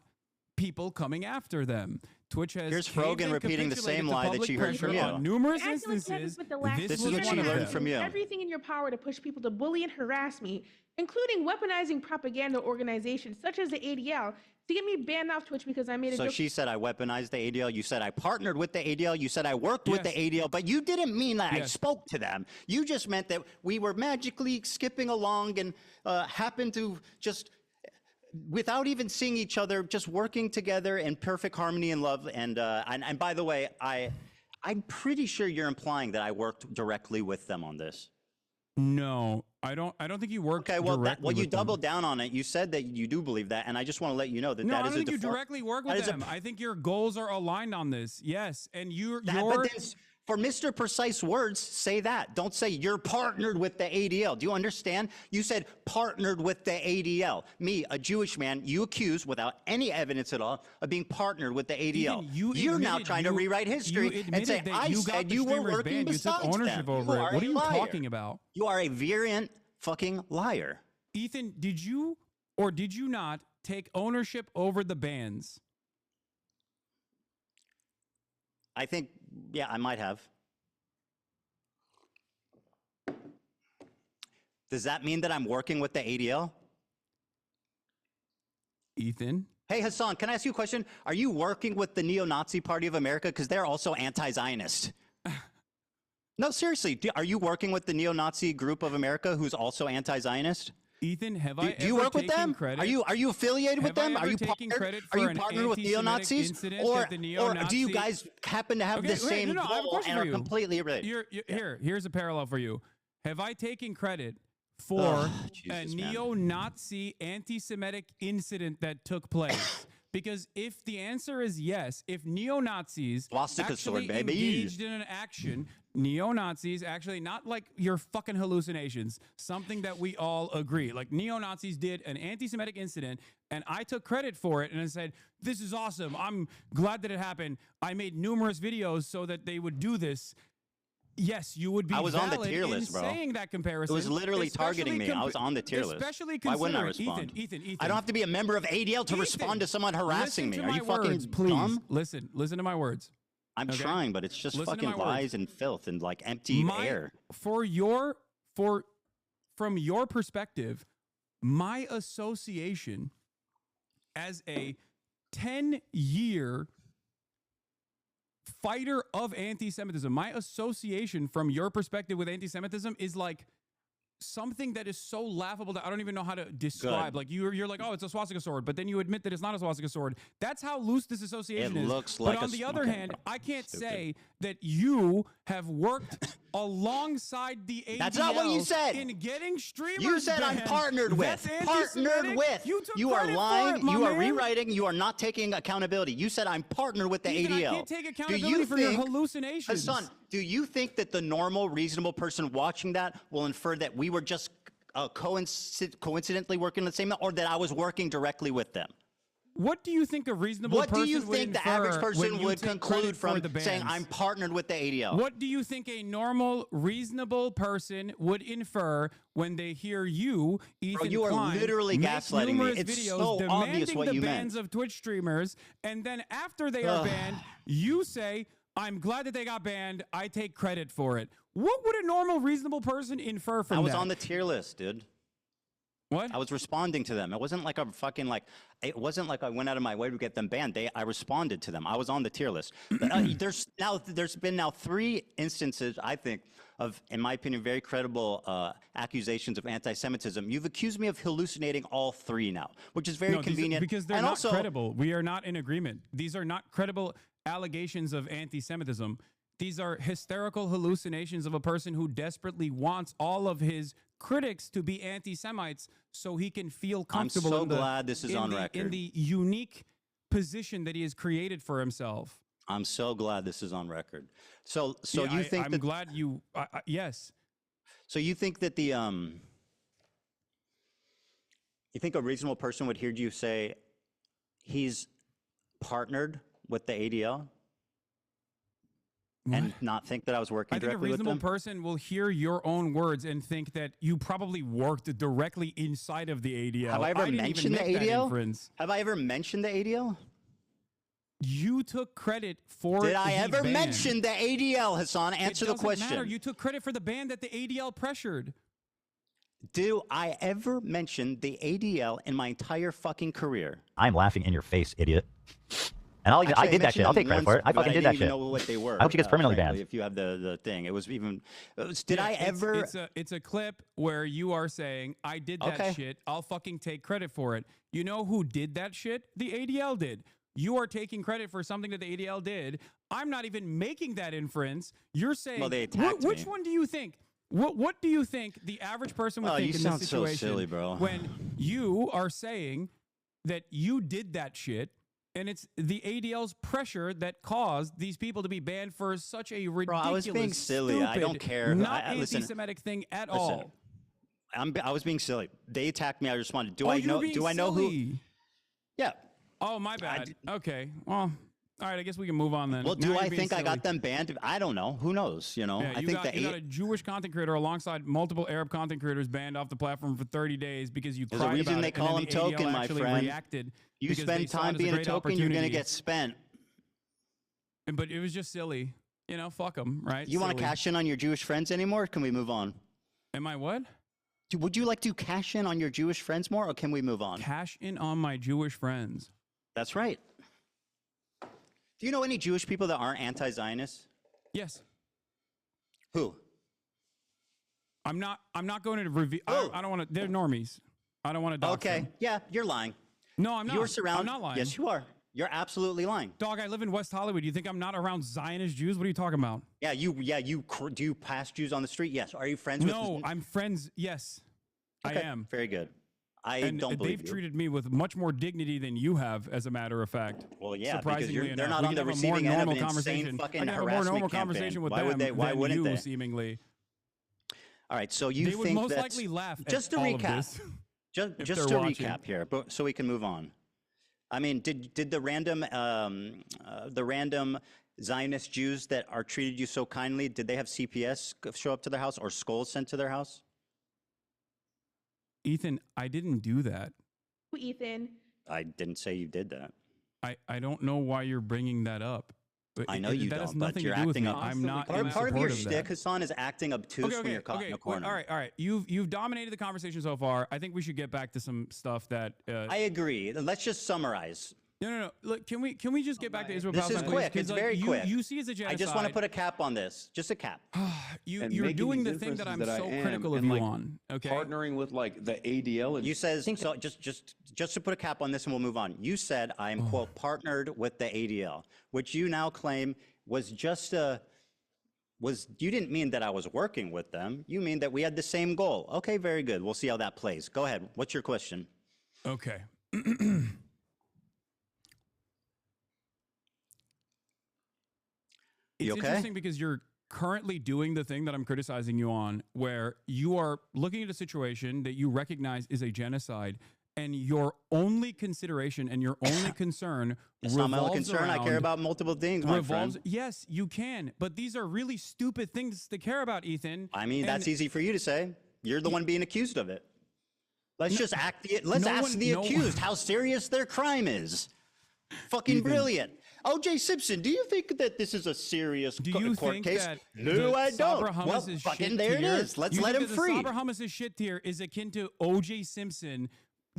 S1: people coming after them. Twitch has
S2: Here's Frogan repeating the same lie that she heard from you.
S1: on numerous
S8: You're acting like
S1: instances.
S8: with the last
S2: This is
S8: year
S2: what
S8: and
S2: she
S8: a half.
S2: learned from you.
S8: Everything in your power to push people to bully and harass me, including weaponizing propaganda organizations such as the ADL to get me banned off Twitch because I made a
S2: So
S8: joke.
S2: she said I weaponized the ADL. You said I partnered with the ADL. You said I worked with the ADL, but you didn't mean that I
S1: Yes.
S2: spoke to them. You just meant that we were magically skipping along and happened to just, without even seeing each other, just working together in perfect harmony and love. And by the way, I'm pretty sure you're implying that I worked directly with them on this.
S1: No, I don't think you worked.
S2: Okay, well,
S1: directly
S2: you
S1: with them.
S2: doubled down on it. You said that you do believe that, and I just want to let you know that
S1: No,
S2: that
S1: I
S2: is
S1: don't
S2: a
S1: think you directly work with them. I think your goals are aligned on this. Yes, and
S2: But then, for Mr. Precise words, say that. Don't say you're partnered with the ADL. Do you understand? You said partnered with the ADL. Me, a Jewish man, you accuse without any evidence at all of being partnered with the ADL.
S1: Ethan,
S2: You're now trying to rewrite history and say, I said you were working besides
S1: You took ownership
S2: them.
S1: over
S2: You
S1: it.
S2: are
S1: What
S2: a
S1: are you
S2: liar.
S1: talking about?
S2: You are a virulent fucking liar.
S1: Ethan, did you or did you not take ownership over the bans?
S2: I think, yeah, I might have. Does that mean that I'm working with the ADL?
S1: Ethan?
S2: Hey, Hasan, can I ask you a question? Are you working with the Neo-Nazi Party of America? Because they're also anti-Zionist. No, seriously, are you working with the Neo-Nazi Group of America who's also anti-Zionist?
S1: Ethan, have
S2: Do you work with them?
S1: Credit?
S2: Are you affiliated with them?
S1: Are you
S2: partnered?
S1: credit
S2: Are
S1: for
S2: you
S1: an
S2: partnered with
S1: anti-Semitic
S2: neo-Nazis?
S1: incident
S2: Or
S1: that the
S2: do
S1: neo-Nazi
S2: you guys happen to have the same
S1: I have a
S2: goal
S1: question
S2: and
S1: for
S2: are
S1: you.
S2: completely related?
S1: Here's a parallel for you. Have I taken credit for a
S2: Jesus, man.
S1: neo-Nazi anti-Semitic incident that took place? Because if the answer is yes, if neo-Nazis
S2: Swastika sword,
S1: actually
S2: baby.
S1: engaged in an action, neo-Nazis actually, not like your fucking hallucinations, something that we all agree. Like neo-Nazis did an anti-Semitic incident and I took credit for it and I said, this is awesome. I'm glad that it happened. I made numerous videos so that they would do this. Yes, you would be
S2: I was on the
S1: valid
S2: tier
S1: in
S2: list, bro.
S1: saying that comparison.
S2: It was literally targeting me. I was on the tier list.
S1: Especially
S2: Why wouldn't I
S1: considering-
S2: respond?
S1: Ethan.
S2: I don't have to be a member of ADL to respond to someone harassing me.
S1: Listen to
S2: Are you
S1: my
S2: fucking
S1: words, please.
S2: dumb?
S1: Listen to my words.
S2: I'm
S1: Okay?
S2: trying, but it's just
S1: Listen to
S2: fucking
S1: my words.
S2: lies and filth and like empty air.
S1: From your perspective, my association as a 10-year fighter of anti-Semitism, my association from your perspective with anti-Semitism is like something that is so laughable that I don't even know how to describe.
S2: Good.
S1: Like you're like, oh, it's a swastika sword, but then you admit that it's not a swastika sword. That's how loose this association
S2: It
S1: is.
S2: looks
S1: but
S2: like
S1: on
S2: a
S1: the other
S2: okay,
S1: hand,
S2: bro.
S1: I can't
S2: Stupid.
S1: say that you have worked alongside the ADL.
S2: That's not what you said.
S1: In getting streamers
S2: You said I'm
S1: banned.
S2: partnered with.
S1: That's
S2: Partnered
S1: anti-Semitic.
S2: with.
S1: You took
S2: You are
S1: credit for
S2: lying.
S1: it, my
S2: You are
S1: man.
S2: rewriting. You are not taking accountability. You said I'm partnered with the
S1: Ethan,
S2: ADL.
S1: I can't take
S2: Do
S1: accountability
S2: you
S1: for your
S2: think,
S1: hallucinations.
S2: Hasan, do you think that the normal, reasonable person watching that will infer that we were just coincidentally working the same, or that I was working directly with them?
S1: What do you think a reasonable
S2: What
S1: person
S2: do you
S1: would
S2: think the
S1: infer
S2: average
S1: when
S2: person
S1: you
S2: would
S1: take
S2: conclude
S1: credit for
S2: from
S1: the
S2: saying
S1: bans?
S2: I'm partnered with the ADL?
S1: What do you think a normal, reasonable person would infer when they hear you, Ethan
S2: you are
S1: Klein,
S2: literally
S1: make
S2: gaslighting me.
S1: numerous
S2: It's
S1: videos
S2: so
S1: demanding
S2: obvious what
S1: the
S2: you
S1: bans
S2: meant.
S1: of Twitch streamers, and then after they are banned, you say, I'm glad that they got banned. I take credit for it. What would a normal, reasonable person infer from
S2: I was
S1: that?
S2: on the tier list, dude.
S1: What?
S2: I was responding to them. It wasn't like it wasn't like I went out of my way to get them banned. I responded to them. I was on the tier list. There's been 3 instances, I think, of, in my opinion, very credible accusations of anti-Semitism. You've accused me of hallucinating all 3 now, which is very convenient.
S1: Because they're
S2: and
S1: not
S2: also,
S1: credible. We are not in agreement. These are not credible allegations of anti-Semitism. These are hysterical hallucinations of a person who desperately wants all of his critics to be anti-Semites so he can feel comfortable.
S2: I'm so glad this is on record.
S1: In the unique position that he has created for himself.
S2: I'm so glad this is on record. So
S1: Yeah,
S2: you think
S1: I'm
S2: that?
S1: glad you. Yes.
S2: So you think that you think a reasonable person would hear you say he's partnered with the ADL? And not think that I was working
S1: I think a
S2: directly with
S1: reasonable
S2: them?
S1: person will hear your own words and think that you probably worked directly inside of the ADL.
S2: Have I ever
S1: didn't even
S2: mentioned the
S1: make that
S2: ADL?
S1: inference.
S2: Have I ever mentioned the ADL?
S1: You took credit for
S2: Did I
S1: the
S2: ever
S1: ban.
S2: mention the ADL, Hasan? Answer the
S1: It doesn't
S2: question.
S1: matter. You took credit for the ban that the ADL pressured.
S2: Do I ever mention the ADL in my entire fucking career?
S9: I'm laughing in your face, idiot. And I
S2: Actually,
S9: did that shit. I'll take credit for it. I fucking did that
S2: I didn't even
S9: shit.
S2: know what they were.
S9: I hope she gets permanently banned.
S2: If you have the thing, it was even. Did I
S1: It's-
S2: ever?
S1: It's a clip where you are saying, I did that
S2: Okay.
S1: shit. I'll fucking take credit for it. You know who did that shit? The ADL did. You are taking credit for something that the ADL did. I'm not even making that inference. You're saying,
S2: Well, they attacked
S1: which
S2: me.
S1: one do you think? What do you think the average person would
S2: Oh,
S1: think
S2: you
S1: in
S2: sound
S1: this
S2: so
S1: situation
S2: silly, bro.
S1: when you are saying that you did that shit? And it's the ADL's pressure that caused these people to be banned for such a ridiculous,
S2: I was being silly. I don't
S1: stupid,
S2: care.
S1: not
S2: Listen,
S1: anti-Semitic thing at all.
S2: I was being silly. They attacked me. I responded. Do
S1: Oh,
S2: I
S1: you're
S2: know?
S1: being
S2: Do I know who?
S1: silly.
S2: Yeah.
S1: Oh, my bad. Okay. Well, all right. I guess we can move on then.
S2: Well,
S1: Now
S2: do
S1: you're
S2: I
S1: being
S2: think I
S1: silly.
S2: got them banned? I don't know. Who knows? You know.
S1: Yeah,
S2: I
S1: you
S2: think
S1: got, you got a Jewish content creator alongside multiple Arab content creators banned off the platform for 30 days because you
S2: There's a
S1: cried
S2: reason
S1: about
S2: they
S1: it,
S2: call
S1: and
S2: him
S1: then the ADL
S2: token, my
S1: actually
S2: friend.
S1: reacted
S2: You
S1: because they
S2: spend
S1: saw it
S2: time
S1: as
S2: being a
S1: great
S2: token, you're gonna
S1: opportunity.
S2: get spent.
S1: But it was just silly. You know, fuck them, right?
S2: You want to
S1: Silly.
S2: cash in on your Jewish friends anymore? Or can we move on?
S1: Am I what?
S2: Would you like to cash in on your Jewish friends more, or can we move on?
S1: Cash in on my Jewish friends.
S2: That's right. Do you know any Jewish people that aren't anti-Zionists?
S1: Yes.
S2: Who?
S1: I'm not going to reveal.
S2: Who?
S1: I don't want to. They're normies. I don't want to dox
S2: Okay.
S1: them.
S2: Yeah, you're lying.
S1: No, I'm not.
S2: You're surrounded.
S1: I'm not lying.
S2: Yes, you are. You're absolutely lying.
S1: Dog, I live in West Hollywood. You think I'm not around Zionist Jews? What are you talking about?
S2: Yeah, do you pass Jews on the street? Yes. Are you friends with?
S1: No, I'm friends. Yes,
S2: Okay,
S1: I am.
S2: Very good. I
S1: And
S2: don't believe
S1: they've
S2: you.
S1: treated me with much more dignity than you have, as a matter of fact.
S2: Well, yeah, because
S1: Surprisingly
S2: they're
S1: enough.
S2: not
S1: We
S2: on
S1: can
S2: the
S1: have a
S2: receiving
S1: more
S2: end of
S1: normal
S2: an insane
S1: conversation.
S2: fucking
S1: I can have a more
S2: harassment
S1: normal
S2: campaign.
S1: conversation with
S2: Why
S1: them
S2: would they? Why
S1: than
S2: wouldn't
S1: you,
S2: they?
S1: seemingly.
S2: All right, so you
S1: They would
S2: think
S1: most
S2: that's
S1: likely laugh at
S2: just to
S1: all of
S2: recap.
S1: this.
S2: Just
S1: if
S2: to
S1: they're watching.
S2: recap here, but so we can move on. I mean, did the random Zionist Jews that are treated you so kindly, did they have CPS show up to their house or skulls sent to their house?
S1: Ethan, I didn't do that.
S8: Ethan.
S2: I didn't say you did that.
S1: I don't know why you're bringing that up. But
S2: I know you
S1: that has
S2: don't, but
S1: nothing
S2: you're
S1: to do with
S2: acting
S1: me.
S2: up.
S1: I'm not in
S2: Part of
S1: support
S2: your
S1: of
S2: shtick,
S1: that.
S2: Hassan, is acting obtuse when you're caught in a corner.
S1: Well, all right. You've dominated the conversation so far. I think we should get back to some stuff that.
S2: I agree. Let's just summarize.
S1: No. Look, can we just get back to Israel?
S2: This is
S1: Palestine,
S2: quick.
S1: please?
S2: It's
S1: 'Cause,
S2: very quick.
S1: You see as a genocide.
S2: I just want to put a cap on this. Just a cap.
S1: You're
S4: making
S1: doing
S4: these
S1: the thing that I'm
S4: inferences
S1: so
S4: I am,
S1: critical of
S4: and,
S1: you
S4: like,
S1: on. Okay.
S4: Partnering with like the ADL and
S2: You says so. Just to put a cap on this, and we'll move on. You said I am quote partnered with the ADL, which you now claim was just a you didn't mean that I was working with them. You mean that we had the same goal. Okay, very good. We'll see how that plays. Go ahead. What's your question?
S1: Okay. It's
S2: okay?
S1: interesting because you're currently doing the thing that I'm criticizing you on, where you are looking at a situation that you recognize is a genocide, and your only consideration and your only concern
S2: It's not my only
S1: revolves
S2: concern. I care
S1: around-
S2: about multiple things, my friend.
S1: Yes, you can, but these are really stupid things to care about, Ethan.
S2: I mean, that's
S1: And
S2: easy for you to say. You're the one being accused of it. Let's just let's
S1: no
S2: ask
S1: one-
S2: the
S1: no-
S2: accused how serious their crime is. Fucking brilliant. O.J. Simpson, do you think that this is a serious
S1: Do you
S2: court
S1: think
S2: case?
S1: that
S2: No,
S1: the
S2: I don't.
S1: Sabra
S2: Well,
S1: Hummus's
S2: fucking
S1: shit
S2: there it
S1: tier-
S2: is. Let's
S1: you
S2: let
S1: think
S2: him
S1: that
S2: free.
S1: The Sabra Hummus's shit tier is akin to O.J. Simpson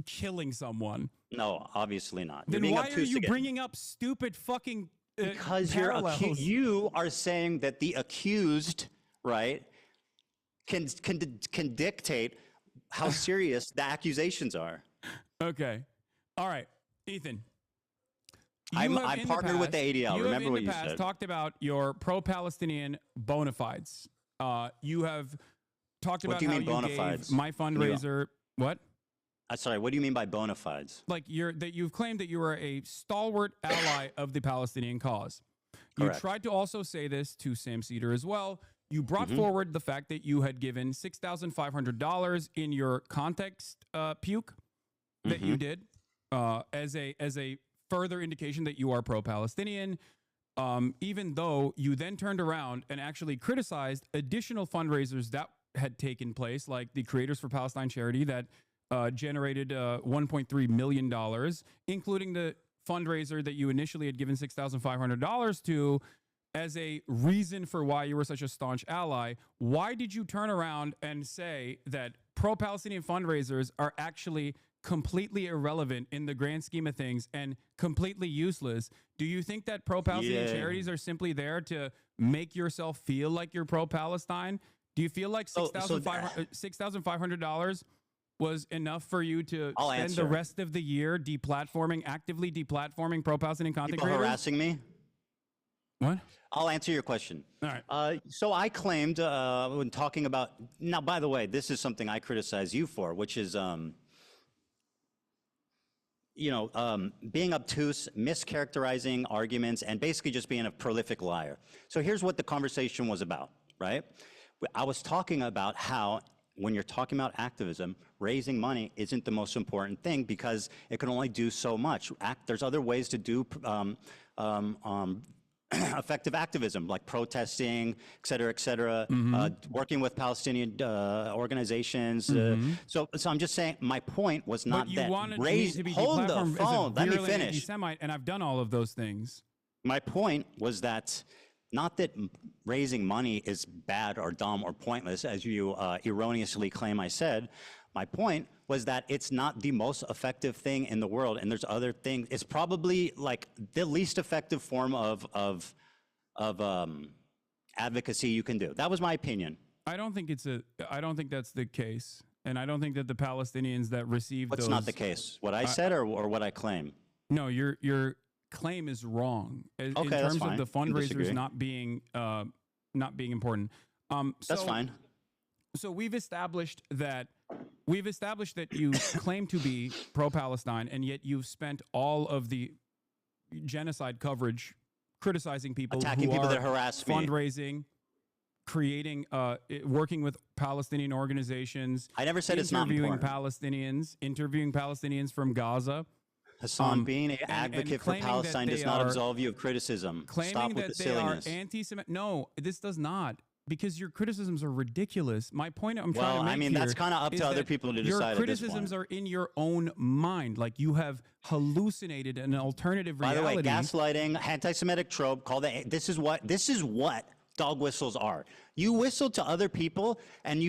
S1: killing someone.
S2: No, obviously not. You're
S1: Then
S2: being
S1: why are
S2: obtuse
S1: you
S2: again.
S1: bringing up stupid fucking
S2: Because
S1: parallels?
S2: you are saying that the accused, right, can dictate how serious the accusations are.
S1: Okay. All right, Ethan.
S2: I'm
S1: you have in the
S2: partnered with the
S1: past-
S2: ADL.
S1: You
S2: Remember
S1: have in
S2: what
S1: the
S2: you
S1: past
S2: said.
S1: talked about your pro-Palestinian bona fides. You have talked
S2: What
S1: about
S2: do you
S1: how
S2: mean
S1: you
S2: bona
S1: gave
S2: fides?
S1: my fundraiser. What?
S2: Sorry, what do you mean by bona fides?
S1: Like you've claimed that you are a stalwart ally of the Palestinian cause. You
S2: Correct.
S1: tried to also say this to Sam Cedar as well. You brought forward the fact that you had given $6,500 in your context puke that you did as a further indication that you are pro-Palestinian. Even though you then turned around and actually criticized additional fundraisers that had taken place, like the Creators for Palestine charity that generated $1.3 million, including the fundraiser that you initially had given $6,500 to as a reason for why you were such a staunch ally. Why did you turn around and say that pro-Palestinian fundraisers are actually completely irrelevant in the grand scheme of things and completely useless? Do you think that pro-Palestinian charities are simply there to make yourself feel like you're pro-Palestine? Do you feel like $6,500 was enough for you to spend the rest of the year actively deplatforming pro-Palestinian content
S2: People
S1: creators?
S2: harassing me?
S1: What?
S2: I'll answer your question.
S1: All right.
S2: So I claimed when talking about, now, by the way, this is something I criticize you for, which is, being obtuse, mischaracterizing arguments, and basically just being a prolific liar. So here's what the conversation was about, right? I was talking about how when you're talking about activism, raising money isn't the most important thing because it can only do so much. There's other ways to do effective activism, like protesting, et cetera, working with Palestinian organizations. So I'm just saying, my point was not
S1: But you
S2: that
S1: wanted me
S2: raise.
S1: to be
S2: Hold the
S1: deplatformed
S2: phone.
S1: as a
S2: Let me
S1: virulent
S2: finish.
S1: anti-Semite, and I've done all of those things.
S2: My point was that not that raising money is bad or dumb or pointless, as you erroneously claim I said. My point was that it's not the most effective thing in the world, and there's other things. It's probably like the least effective form of advocacy you can do. That was my opinion.
S1: I don't think that's the case, and I don't think that the Palestinians that received
S2: What's
S1: those.
S2: not the case? What I said or what I claim?
S1: No, your claim is wrong in
S2: Okay,
S1: terms
S2: that's
S1: of
S2: fine.
S1: the
S2: I can disagree.
S1: fundraisers not being important.
S2: That's fine.
S1: So we've established that you claim to be pro-Palestine, and yet you've spent all of the genocide coverage criticizing people,
S2: Attacking
S1: who
S2: people
S1: are
S2: that harass me.
S1: fundraising, creating, working with Palestinian organizations.
S2: I never said it's not important.
S1: Interviewing Palestinians from Gaza.
S2: Hassan, being an
S1: and
S2: advocate for
S1: claiming that
S2: Palestine does
S1: they
S2: not
S1: are-
S2: absolve you of criticism.
S1: Claiming
S2: Stop with
S1: that
S2: the
S1: they
S2: silliness.
S1: are anti-Semitic. No, this does not. Because your criticisms are ridiculous. My point I'm trying to
S2: Well,
S1: make
S2: I mean, that's
S1: here
S2: kind of up
S1: is
S2: to other
S1: that
S2: people to
S1: your
S2: decide at this
S1: criticisms
S2: point.
S1: are in your own mind. Like you have hallucinated an alternative
S2: By
S1: reality.
S2: the way, gaslighting, anti-Semitic trope, this is what dog whistles are. You whistle to other people, and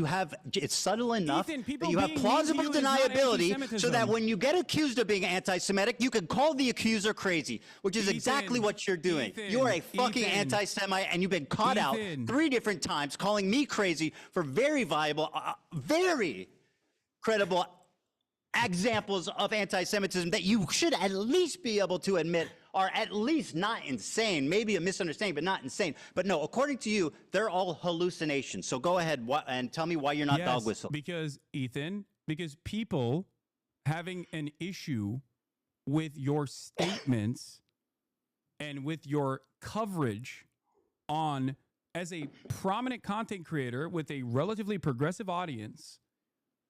S2: it's subtle enough
S1: Ethan,
S2: that
S1: people
S2: you have
S1: being mean to
S2: plausible
S1: you is not
S2: deniability, so
S1: anti-Semitism.
S2: that when you get accused of being anti-Semitic, you can call the accuser crazy, which is
S1: Ethan,
S2: exactly what you're doing.
S1: Ethan,
S2: You are a fucking
S1: Ethan,
S2: anti-Semite, and you've been caught out
S1: Ethan.
S2: 3 different times, calling me crazy for very viable, very credible examples of anti-Semitism that you should at least be able to admit are at least not insane, maybe a misunderstanding, but not insane. But no, according to you, they're all hallucinations. So go ahead and tell me why you're not dog whistle.
S1: Because, Ethan, because people having an issue with your statements and with your coverage on, as a prominent content creator with a relatively progressive audience,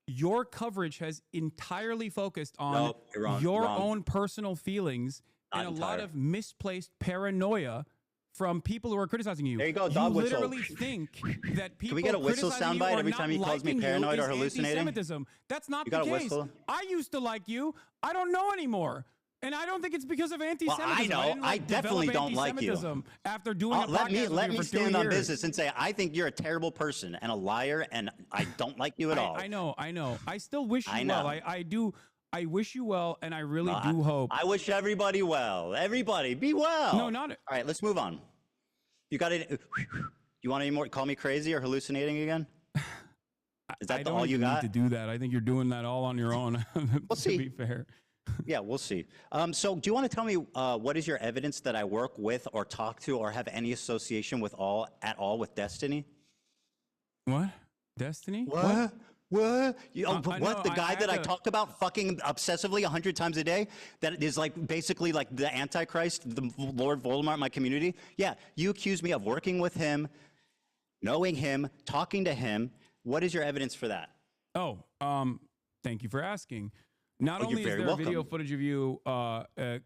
S1: your coverage has entirely focused on your own personal feelings and a lot of misplaced paranoia from people who are criticizing you.
S2: There you go, dog whistle.
S1: Literally think that people
S2: Can we get a whistle
S1: criticizing
S2: soundbite
S1: you or
S2: every
S1: not
S2: time he calls me
S1: liking you
S2: paranoid or
S1: is
S2: hallucinating?
S1: anti-Semitism. That's not
S2: You
S1: the
S2: got a
S1: case.
S2: whistle?
S1: I used to like you. I don't know anymore. And I don't think it's because of anti-Semitism.
S2: Well, I know.
S1: didn't,
S2: I definitely don't like you.
S1: anti-Semitism After doing a
S2: let
S1: podcast
S2: me
S1: with you for 2
S2: stand on
S1: years.
S2: business and say I think you're a terrible person and a liar, and I don't like you at all.
S1: I know. I still wish you
S2: I know.
S1: well. I do. I wish you well, and I really do hope.
S2: I wish everybody well. Everybody be well.
S1: No, not.
S2: All right, let's move on. You got it. You want any more? Call me crazy or hallucinating again? Is that all you got?
S1: Need to do that. I think you're doing that all on your own.
S2: We'll see.
S1: To be fair.
S2: Yeah, we'll see. So do you want to tell me what is your evidence that I work with or talk to or have any association with at all with Destiny?
S1: What? Destiny?
S2: What? What?
S1: No,
S2: The guy that I talk about fucking obsessively 100 times a day that is like basically like the Antichrist, the Lord Voldemort in my community? Yeah, you accuse me of working with him, knowing him, talking to him. What is your evidence for that?
S1: Oh, thank you for asking. Not
S2: you're
S1: only is
S2: very
S1: there
S2: welcome.
S1: video footage of you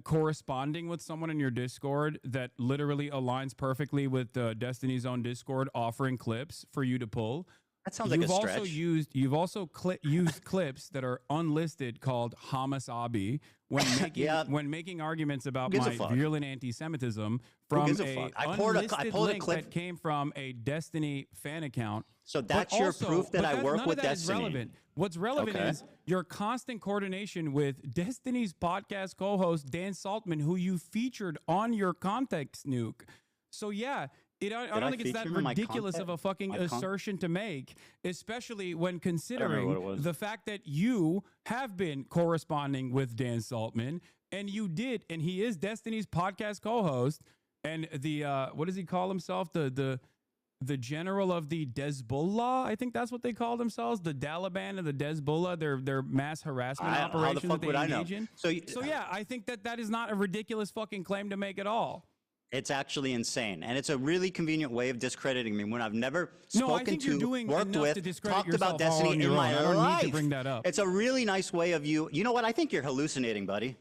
S1: corresponding with someone in your Discord that literally aligns perfectly with Destiny's own Discord, offering clips for you to pull.
S2: That sounds like a stretch.
S1: You've also used clips that are unlisted called HasanAbi when making arguments about my virulent anti-Semitism from a unlisted link that came from a Destiny fan account.
S2: So that's your proof that I work with Destiny.
S1: Is relevant. What's relevant is your constant coordination with Destiny's podcast co-host Dan Saltman, who you featured on your Context Nuke. So yeah. I don't think it's that ridiculous of a fucking assertion to make, especially when considering the fact that you have been corresponding with Dan Saltman, and you did, and he is Destiny's podcast co-host, and the what does he call himself? The general of the Hezbollah, I think that's what they call themselves, the Taliban and the Hezbollah, their mass harassment operation that they engage in. So yeah, I think that is not a ridiculous fucking claim to make at all.
S2: It's actually insane, and it's a really convenient way of discrediting me when I've never spoken to, worked with, talked about Destiny in my life.
S1: I don't need to bring that up.
S2: It's a really nice way of you. You know what? I think you're hallucinating, buddy.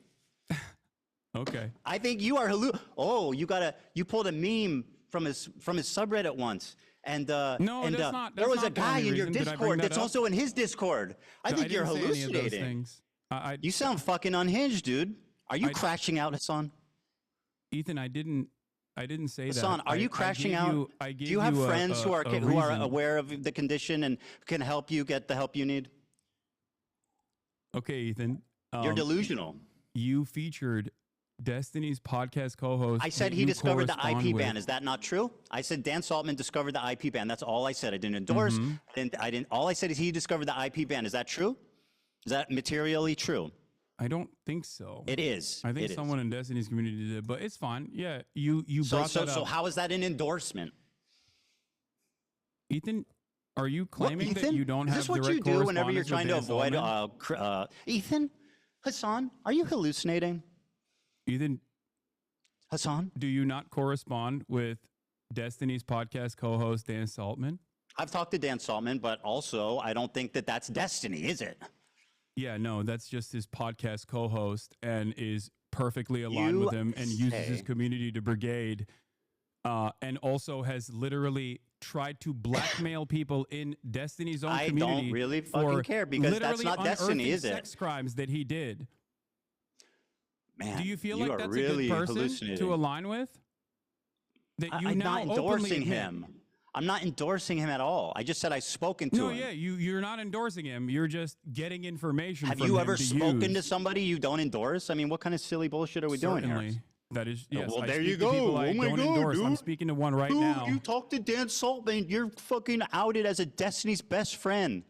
S1: Okay.
S2: I think you are you pulled a meme from his subreddit once, and there was a guy in your Discord that's also in his Discord. I think you're hallucinating. You sound fucking unhinged, dude. Are you crashing out, Hasan?
S1: Ethan, I didn't say that.
S2: Hasan, are you crashing out? Do you have friends who are aware of the condition and can help you get the help you need?
S1: Okay, Ethan.
S2: You're delusional.
S1: You featured Destiny's podcast co-host.
S2: I said he discovered the IP ban. Is that not true? I said Dan Saltman discovered the IP ban. That's all I said. I didn't endorse. I didn't. All I said is he discovered the IP ban. Is that true? Is that materially true?
S1: I don't think so.
S2: It is.
S1: I think someone in Destiny's community did, but it's fine. Yeah, you brought that up.
S2: So how is that an endorsement?
S1: Ethan, are you claiming that you don't have direct correspondence?
S2: Is this what you do whenever you're trying to avoid Ethan? Hasan, are you hallucinating?
S1: Ethan,
S2: Hasan,
S1: do you not correspond with Destiny's podcast co-host Dan Saltman?
S2: I've talked to Dan Saltman, but also I don't think that that's Destiny, is it?
S1: Yeah, no, that's just his podcast co-host and is perfectly aligned with him and uses his community to brigade and also has literally tried to blackmail people in Destiny's own community.
S2: I don't really fucking care because that's not Destiny, is it?
S1: Sex crimes that he did.
S2: Man,
S1: do you feel like that's really a good person to align with? That you
S2: I'm
S1: now
S2: not endorsing him. I'm not endorsing him at all. I just said I've spoken to him.
S1: No, yeah, you're not endorsing him. You're just getting information from him.
S2: Have you ever spoken to somebody you don't endorse? I mean, what kind of silly bullshit are we doing here?
S1: That is, yes.
S2: Well, there you go.
S1: I don't endorse. I'm speaking to one right now.
S2: You talked to Dan Saltman. You're fucking outed as a Destiny's best friend.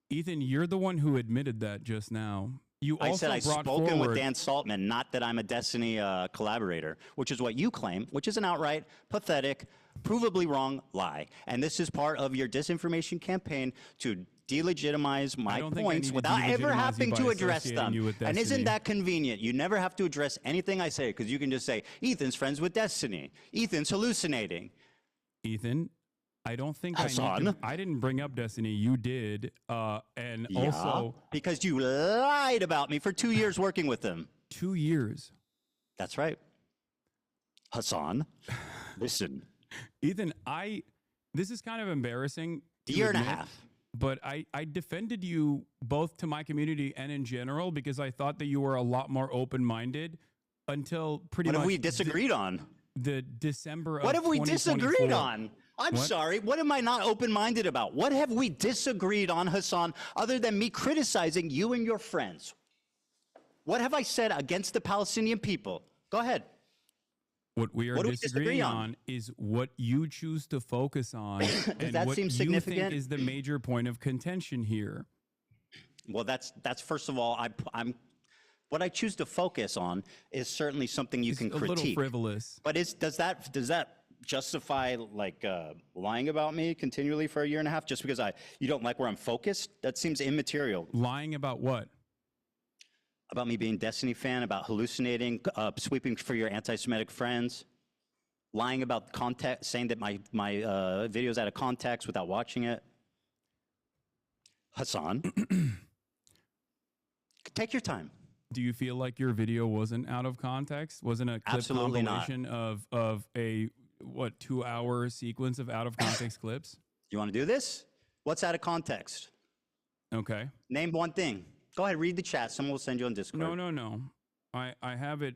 S1: Ethan, you're the one who admitted that just now. You
S2: I
S1: also
S2: said I've
S1: brought
S2: spoken
S1: forward,
S2: with Dan Saltman, not that I'm a Destiny collaborator, which is what you claim, which is an outright, pathetic, provably wrong lie. And this is part of your disinformation campaign to delegitimize my
S1: don't think I
S2: points
S1: need to
S2: without ever
S1: delegitimize you
S2: having
S1: by
S2: to address
S1: associating
S2: them.
S1: you with
S2: And isn't
S1: Destiny.
S2: that convenient? You never have to address anything I say because you can just say, Ethan's friends with Destiny. Ethan's hallucinating.
S1: Ethan, I don't think
S2: Hasan.
S1: I didn't bring up Destiny. You did. And
S2: Yeah,
S1: also
S2: because you lied about me for 2 years working with them.
S1: 2 years.
S2: That's right. Hasan, listen.
S1: Ethan, this is kind of embarrassing. to
S2: Year and a
S1: admit,
S2: half.
S1: But I defended you both to my community and in general because I thought that you were a lot more open-minded until pretty
S2: What
S1: much
S2: have we disagreed on?
S1: the December of
S2: What have we disagreed
S1: 2024.
S2: on? I'm
S1: What?
S2: sorry. What am I not open-minded about? What have we disagreed on, Hasan, other than me criticizing you and your friends? What have I said against the Palestinian people? Go ahead.
S1: What we are
S2: What do we disagree
S1: disagreeing
S2: on?
S1: on is what you choose to focus on and
S2: that
S1: what
S2: seem
S1: you
S2: significant?
S1: think is the major point of contention here.
S2: Well, that's first of all, I'm what I choose to focus on is certainly something you
S1: It's
S2: can
S1: a little
S2: critique.
S1: frivolous.
S2: But does that justify like lying about me continually for a year and a half just because you don't like where I'm focused? That seems immaterial.
S1: Lying about what?
S2: About me being a Destiny fan, about hallucinating, sweeping for your anti-Semitic friends, lying about context, saying that my video's out of context without watching it. Hasan, take your time.
S1: Do you feel like your video wasn't out of context? Wasn't a clip
S2: Absolutely not.
S1: compilation of a 2-hour sequence of out of context clips?
S2: You want to do this? What's out of context?
S1: Okay.
S2: Name one thing. Go ahead, read the chat. Someone will send you on Discord.
S1: No. I have it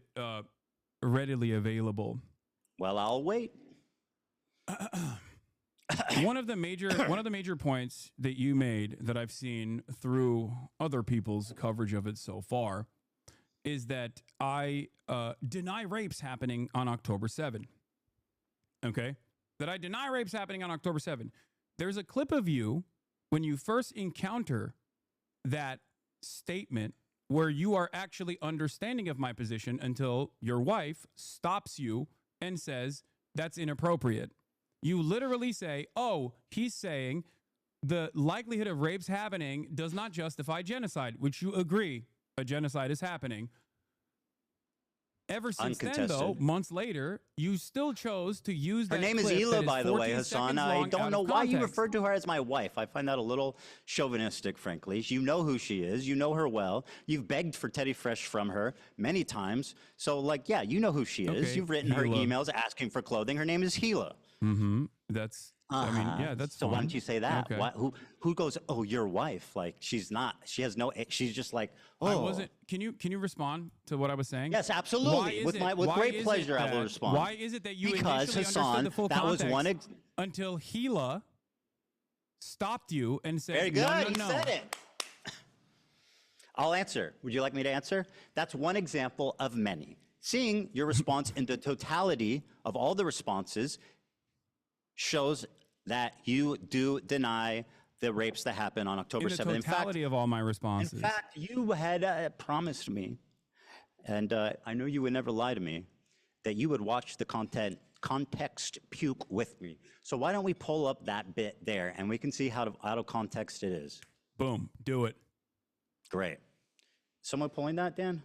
S1: readily available.
S2: Well, I'll wait.
S1: One of the major points that you made that I've seen through other people's coverage of it so far is that I deny rapes happening on October 7. Okay? That I deny rapes happening on October 7. There's a clip of you when you first encounter that statement where you are actually understanding of my position until your wife stops you and says, that's inappropriate. You literally say, oh, he's saying the likelihood of rapes happening does not justify genocide, which you agree a genocide is happening. Ever since then, though,
S2: Uncontested.
S1: months later, you still chose to use
S2: Her
S1: that
S2: name is
S1: clip
S2: Hila,
S1: that
S2: by the way,
S1: 14
S2: Hasan.
S1: seconds
S2: I
S1: long out
S2: don't
S1: of
S2: know why you
S1: context.
S2: referred to her as my wife. I find that a little chauvinistic, frankly. You know who she is. You know her well. You've begged for Teddy Fresh from her many times. So, like, yeah, you know who she is.
S1: Okay,
S2: You've written her
S1: Hila.
S2: emails asking for clothing. Her name is Hila.
S1: Mm-hmm. That's, I mean, yeah, that's
S2: So why
S1: fine.
S2: don't you say that?
S1: Okay.
S2: Why, who goes, oh, your wife? Like, she's not. She has no, she's just like, oh.
S1: I wasn't. Can you respond to what I was saying?
S2: Yes,
S1: Why
S2: absolutely.
S1: is
S2: With
S1: it-
S2: with
S1: why
S2: great
S1: is it
S2: pleasure, I will
S1: that-
S2: respond.
S1: Why is it that you
S2: Because,
S1: initially
S2: Hasan,
S1: understood the full
S2: that was
S1: context
S2: one
S1: until Hila stopped you and said,
S2: Very good.
S1: no, no,
S2: He
S1: no.
S2: said it. I'll answer. Would you like me to answer? That's one example of many. Seeing your response in the totality of all the responses shows that you do deny the rapes that happened on October
S1: In the
S2: 7th.
S1: totality of all my responses.
S2: In fact, you had promised me, and I know you would never lie to me, that you would watch the context puke with me. So why don't we pull up that bit there, and we can see how out of context it is.
S1: Boom, do it.
S2: Great. Someone pulling that, Dan?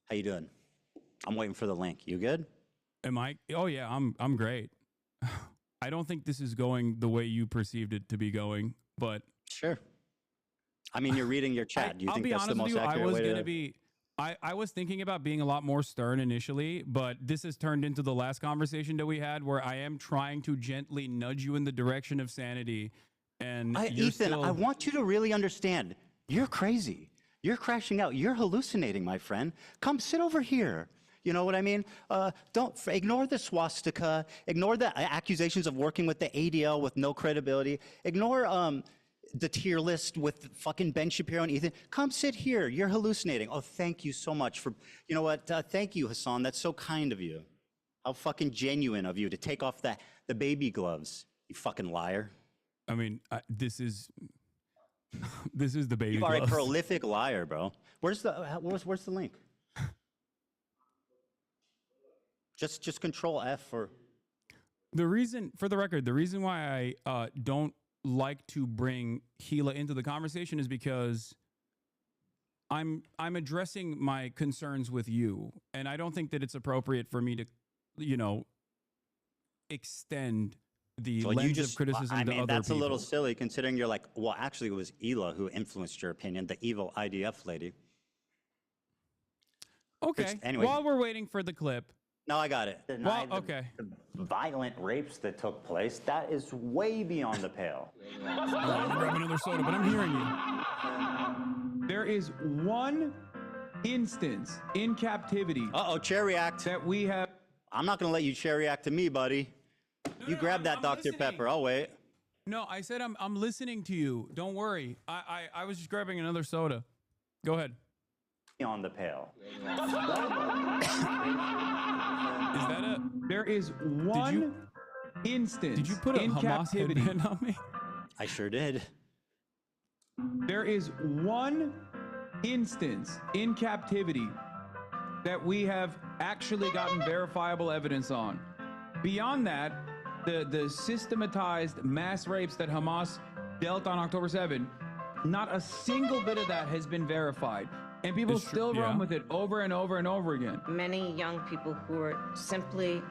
S2: How you doing? I'm waiting for the link. You good?
S1: Am I? Oh yeah, I'm great. I don't think this is going the way you perceived it to be going, but
S2: Sure. I mean, you're reading your chat. Do you
S1: I'll
S2: think
S1: be
S2: that's the
S1: honest with
S2: most
S1: you. I
S2: accurate
S1: was
S2: way
S1: gonna
S2: to?
S1: be. I was thinking about being a lot more stern initially, but this has turned into the last conversation that we had, where I am trying to gently nudge you in the direction of sanity. And you're
S2: Ethan,
S1: still,
S2: I want you to really understand. You're crazy. You're crashing out. You're hallucinating, my friend. Come sit over here. You know what I mean? Ignore the swastika. Ignore the accusations of working with the ADL with no credibility. Ignore the tier list with fucking Ben Shapiro and Ethan. Come sit here. You're hallucinating. Oh, thank you so much for, you know what? Thank you, Hasan. That's so kind of you. How fucking genuine of you to take off the baby gloves. You fucking liar.
S1: I mean, this is the baby.
S2: You are a
S1: gloves.
S2: prolific liar, bro. Where's the link? Just control F for.
S1: The reason, for the record, the reason why I don't like to bring Gila into the conversation is because I'm addressing my concerns with you, and I don't think that it's appropriate for me to, extend the lens of criticism
S2: I
S1: to
S2: mean,
S1: other
S2: that's
S1: people.
S2: a little silly considering you're like, well, actually, it was Hila who influenced your opinion, the evil IDF lady.
S1: Okay.
S2: Anyway.
S1: While we're waiting for the clip.
S2: No, I got it.
S1: Well, okay.
S10: The violent rapes that took place, that is way beyond the pale.
S1: I'm gonna grab another soda, but I'm hearing you.
S4: There is one instance in captivity.
S2: Chair react.
S4: That we have.
S2: I'm not going to let you chair react to me, buddy. You grab that
S1: I'm
S2: Dr.
S1: listening.
S2: Pepper. I'll wait.
S1: No, I said I'm listening to you. Don't worry. I was just grabbing another soda. Go ahead.
S10: Beyond the pale.
S1: Is that a?
S4: There is one instance.
S1: Did you put a
S4: in
S1: Hamas
S4: captivity
S1: headband on me?
S2: I sure did.
S4: There is one instance in captivity that we have actually gotten verifiable evidence on. Beyond that, the systematized mass rapes that Hamas dealt on October 7, not a single bit of that has been verified. And people
S1: It's true,
S4: still run
S1: yeah.
S4: with it over and over and over again.
S11: Many young people who were simply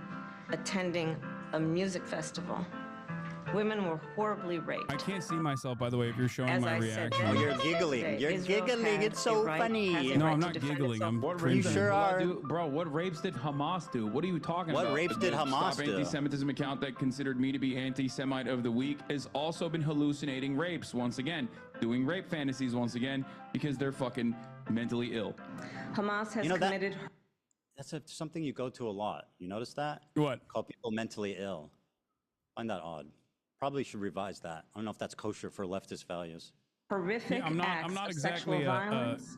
S11: attending a music festival. Women were horribly raped.
S1: I can't see myself, by the way, if you're showing
S11: As
S1: my
S11: I said,
S1: reaction.
S2: Oh, you're giggling. You're giggling. It's so funny.
S1: No, I'm not giggling. I'm
S4: What
S1: cringing.
S4: rapes
S2: sure
S4: did
S2: are.
S4: do? Bro, what rapes did Hamas do? What are you talking
S2: What
S4: about?
S2: rapes did
S4: The
S2: Hamas
S4: Stop
S2: do?
S4: Anti-Semitism account that considered me to be anti-Semite of the week has also been hallucinating rapes once again, doing rape fantasies once again because they're fucking mentally ill.
S11: Hamas has
S2: You know that-
S11: committed.
S2: That's something you go to a lot. You notice that?
S1: What?
S2: Call people mentally ill. Find that odd. Probably should revise that. I don't know if that's kosher for leftist values.
S11: Horrific
S1: Yeah, I'm not
S11: acts of
S1: exactly,
S11: sexual violence.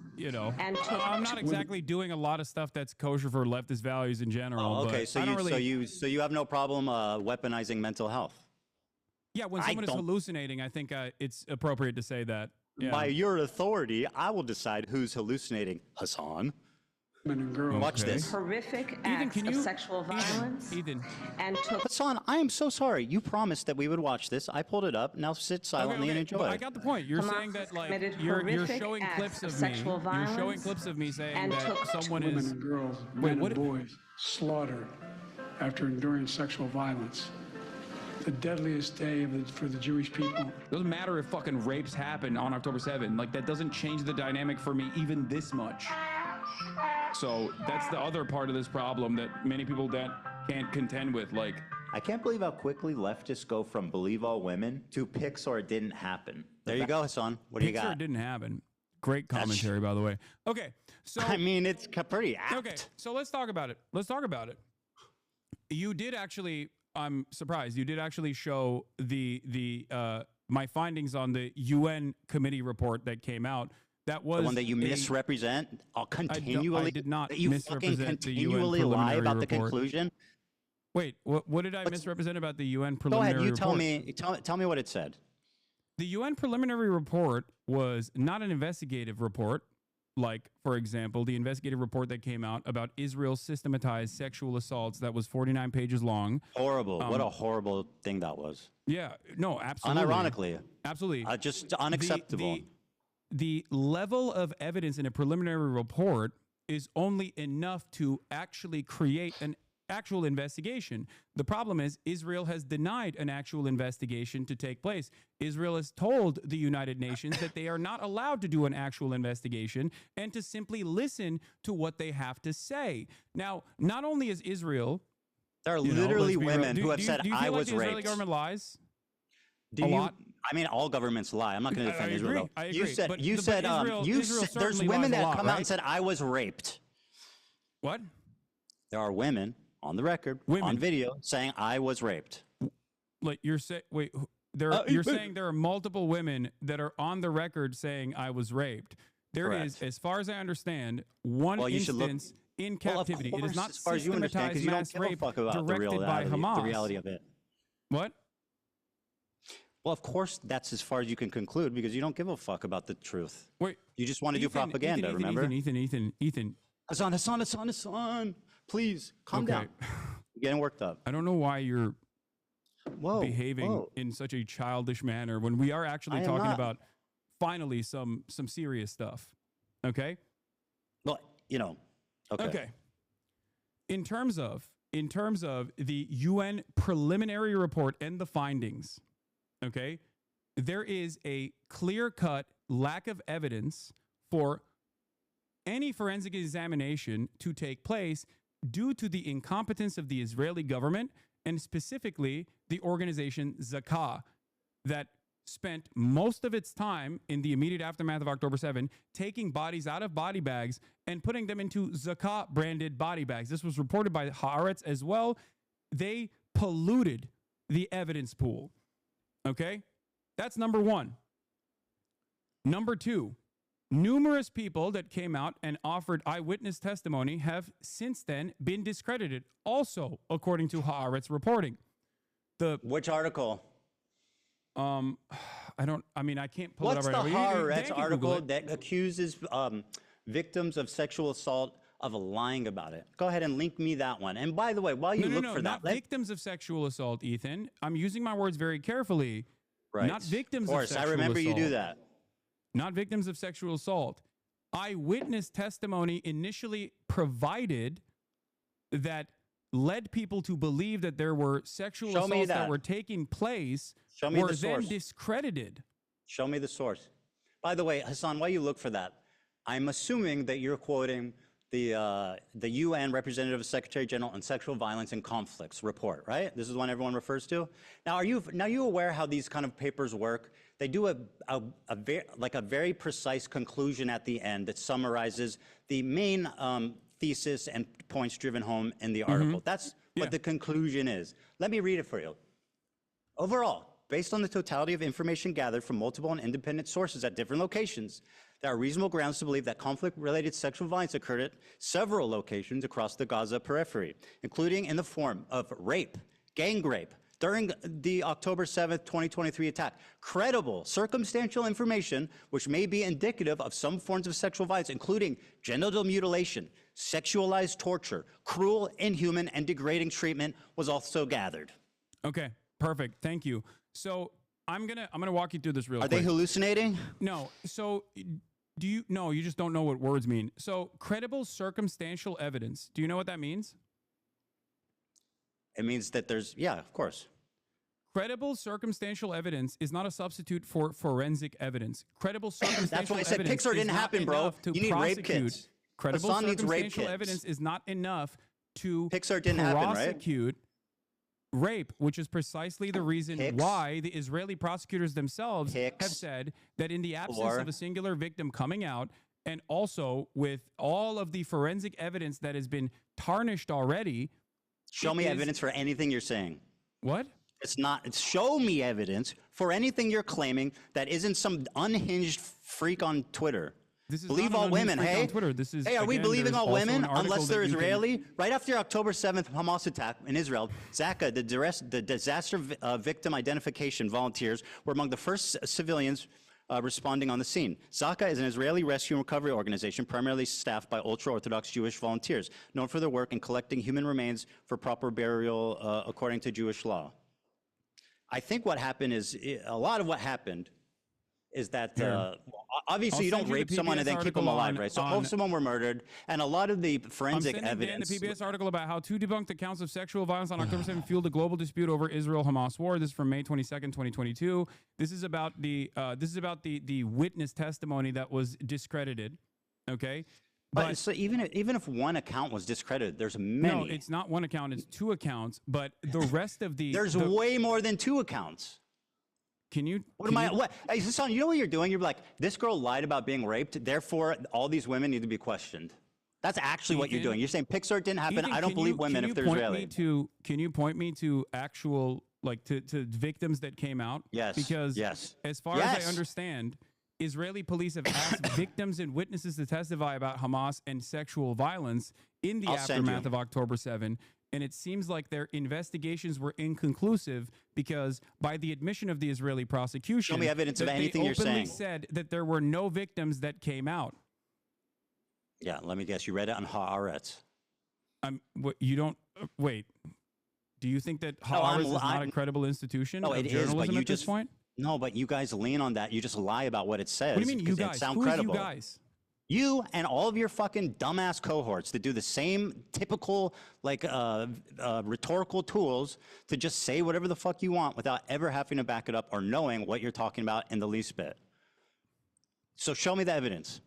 S1: I'm not exactly doing a lot of stuff that's kosher for leftist values in general.
S2: Oh, okay,
S1: but
S2: so
S1: I don't
S2: so you have no problem weaponizing mental health.
S1: Yeah, when
S2: I
S1: someone is
S2: don't-
S1: hallucinating, I think it's appropriate to say that. Yeah.
S2: By your authority, I will decide who's hallucinating. Hasan.
S3: Women and girls.
S2: Watch
S1: Okay.
S2: this.
S11: Horrific
S1: Ethan,
S11: acts
S1: can
S11: of
S1: you?
S11: sexual violence
S1: Ethan.
S11: and took
S2: Hasan, I am so sorry. You promised that we would watch this. I pulled it up. Now sit silently and enjoy.
S1: But I got the point. You're
S11: Hamas
S1: saying that
S11: has
S1: like
S11: committed
S1: you're
S11: horrific
S1: showing
S11: acts
S1: clips
S11: of
S1: of me.
S11: sexual
S1: You're showing
S11: violence
S1: clips of me saying
S11: and
S1: that
S11: took
S1: someone
S3: Women
S1: is.
S3: and girls,
S1: Wait,
S3: men
S1: what?
S3: and boys slaughtered after enduring sexual violence. The deadliest day for the Jewish people.
S4: Doesn't matter if fucking rapes happen on October 7. Like, that doesn't change the dynamic for me even this much. So that's the other part of this problem that many people that can't contend with. Like,
S10: I can't believe how quickly leftists go from believe all women to pics or it didn't happen.
S2: There you go, Hasan. What do you
S1: Picture
S2: got?
S1: it didn't happen. Great commentary, by the way. Okay, so
S2: I mean, it's pretty apt.
S1: okay, so let's talk about it. Let's talk about it. You did actually. I'm surprised. You did actually show the my findings on the UN committee report that came out. That was
S2: The one that you
S1: a-
S2: misrepresent continually.
S1: I did not
S2: that you fucking
S1: misrepresent the UN
S2: continually lie
S1: preliminary
S2: about the
S1: report.
S2: conclusion.
S1: Wait, what did I misrepresent about the UN
S2: Go
S1: preliminary
S2: ahead. You
S1: report?
S2: tell me what it said.
S1: The UN preliminary report was not an investigative report, like, for example, the investigative report that came out about Israel's systematized sexual assaults that was 49 pages long.
S2: Horrible. What a horrible thing that was.
S1: Yeah, no, absolutely.
S2: Unironically.
S1: Absolutely.
S2: Just unacceptable.
S1: The level of evidence in a preliminary report is only enough to actually create an actual investigation. The problem is Israel has denied an actual investigation to take place. Israel has told the United Nations that they are not allowed to do an actual investigation and to simply listen to what they have to say. Now, not only is Israel...
S2: There are
S1: you know,
S2: literally
S1: let's be real.
S2: women
S1: Do-
S2: who have
S1: do you-
S2: said,
S1: do you
S2: I
S1: feel like
S2: was
S1: the Israeli
S2: raped.
S1: government lies?
S2: Do
S1: a
S2: you?
S1: lot?
S2: I mean, all governments lie. I'm not going to defend
S1: I
S2: Israel.
S1: agree.
S2: though.
S1: I
S2: You
S1: agree.
S2: said,
S1: But-
S2: you
S1: but
S2: said,
S1: Israel
S2: there's
S1: certainly
S2: women
S1: lies a
S2: that
S1: lot,
S2: come out
S1: right?
S2: and said, I was raped.
S1: What?
S2: There are women on the record, on video, saying I was raped.
S1: Like you're saying, wait, you're saying there are multiple women that are on the record saying I was raped. There is,
S2: Correct.
S1: as far as I understand, one
S2: Well, you should look-
S1: instance in
S2: Well, of
S1: captivity. It is
S2: course,
S1: not
S2: as far as you understand,
S1: systematized
S2: because you don't
S1: mass
S2: give a
S1: rape
S2: fuck about
S1: directed by Hamas.
S2: the reality of it.
S1: What?
S2: Well, of course, that's as far as you can conclude because you don't give a fuck about the truth.
S1: Wait,
S2: You just want to do propaganda,
S1: Ethan,
S2: remember?
S1: Ethan.
S2: Hasan, please, calm down. You're getting worked up.
S1: I don't know why you're behaving in such a childish manner when we are actually talking about finally some serious stuff. Okay?
S2: Well,
S1: Okay. In terms of the UN preliminary report and the findings, okay, there is a clear-cut lack of evidence for any forensic examination to take place due to the incompetence of the Israeli government and specifically the organization Zakah that spent most of its time in the immediate aftermath of October 7 taking bodies out of body bags and putting them into Zakah branded body bags. This was reported by Haaretz as well. They polluted the evidence pool. Okay? That's number one. Number two, numerous people that came out and offered eyewitness testimony have since then been discredited, also according to Haaretz reporting.
S2: Which article?
S1: I can't pull
S2: What's
S1: it up right
S2: the
S1: now.
S2: Haaretz article that accuses victims of sexual assault of lying about it? Go ahead and link me that one. And by the way, while you look for that,
S1: not victims of sexual assault, Ethan. I'm using my words very carefully.
S2: Right.
S1: Not victims
S2: of
S1: sexual assault.
S2: I remember you do that.
S1: Not victims of sexual assault. Eyewitness testimony initially provided that led people to believe that there were sexual assaults that were taking place were then discredited.
S2: Show me the source. By the way, Hasan, while you look for that, I'm assuming that you're quoting the UN Representative Secretary General on Sexual Violence and Conflicts report, right? This is one everyone refers to. Now, are you aware how these kind of papers work? They do a very precise conclusion at the end that summarizes the main thesis and points driven home in the article. That's what the conclusion is. Let me read it for you. Overall, based on the totality of information gathered from multiple and independent sources at different locations, there are reasonable grounds to believe that conflict-related sexual violence occurred at several locations across the Gaza periphery, including in the form of rape, gang rape, during the October 7th, 2023 attack. Credible, circumstantial information which may be indicative of some forms of sexual violence, including genital mutilation, sexualized torture, cruel, inhuman, and degrading treatment was also gathered.
S1: Okay, perfect. Thank you. So I'm gonna walk you through this real quick.
S2: Are they hallucinating?
S1: No. So no, you just don't know what words mean. So credible circumstantial evidence. Do you know what that means?
S2: It means that there's, yeah, of course.
S1: Credible circumstantial evidence is not a substitute for forensic evidence. Credible circumstantial
S2: That's why I said
S1: evidence
S2: Pixar didn't happen, bro. You need rape kits.
S1: Credible
S2: Hasan needs rape
S1: circumstantial
S2: kits.
S1: evidence is not enough to
S2: Pixar didn't happen, right?
S1: prosecute rape, which is precisely the reason why the Israeli prosecutors themselves have said that in the absence of a singular victim coming out, and also with all of the forensic evidence that has been tarnished already.
S2: Show me evidence for anything you're saying.
S1: What?
S2: It's show me evidence for anything you're claiming that isn't some unhinged freak on Twitter.
S1: This is
S2: believe
S1: not
S2: all
S1: an
S2: women,
S1: unhinged freak
S2: hey?
S1: on Twitter. This is,
S2: hey, are we
S1: again,
S2: believing
S1: there's
S2: all
S1: also
S2: women
S1: an article
S2: unless
S1: that
S2: they're
S1: you can-
S2: Israeli? Right after October 7th Hamas attack in Israel, Zakah, the disaster victim identification volunteers, were among the first civilians responding on the scene. Zakah is an Israeli rescue and recovery organization primarily staffed by ultra-Orthodox Jewish volunteers, known for their work in collecting human remains for proper burial according to Jewish law. I think what happened is, a lot of what happened is that obviously you don't rape someone and then keep them alive, right? So all of someone were murdered, and a lot of the forensic evidence.
S1: The PBS article about how two debunked accounts of sexual violence on October 7th fueled a global dispute over Israel-Hamas war. This is from May 22nd, 2022. This is about the witness testimony that was discredited. Okay.
S2: But so even if one account was discredited, there's many.
S1: No, it's not one account; it's two accounts. But the rest of
S2: there's way more than two accounts.
S1: Can you?
S2: Hey, Hasan, you know what you're doing? You're like, this girl lied about being raped, therefore all these women need to be questioned. That's actually what you're doing. You're saying Pixar didn't happen. I don't believe women if they're Israeli.
S1: Can you point me to actual, like, to victims that came out?
S2: Yes.
S1: Because as far as I understand, Israeli police have asked victims and witnesses to testify about Hamas and sexual violence in the aftermath of October 7. And it seems like their investigations were inconclusive because by the admission of the Israeli prosecution,
S2: Show me evidence of anything you're saying.
S1: They openly said that there were no victims that came out.
S2: Yeah, let me guess. You read it on Haaretz.
S1: You don't wait. Do you think that Haaretz is not a credible institution of journalism at this point?
S2: No, but you guys lean on that. You just lie about what it says.
S1: What do you mean, you guys?
S2: Sound
S1: Who
S2: credible.
S1: is you guys?
S2: You and all of your fucking dumbass cohorts that do the same typical rhetorical tools to just say whatever the fuck you want without ever having to back it up or knowing what you're talking about in the least bit. So show me the evidence.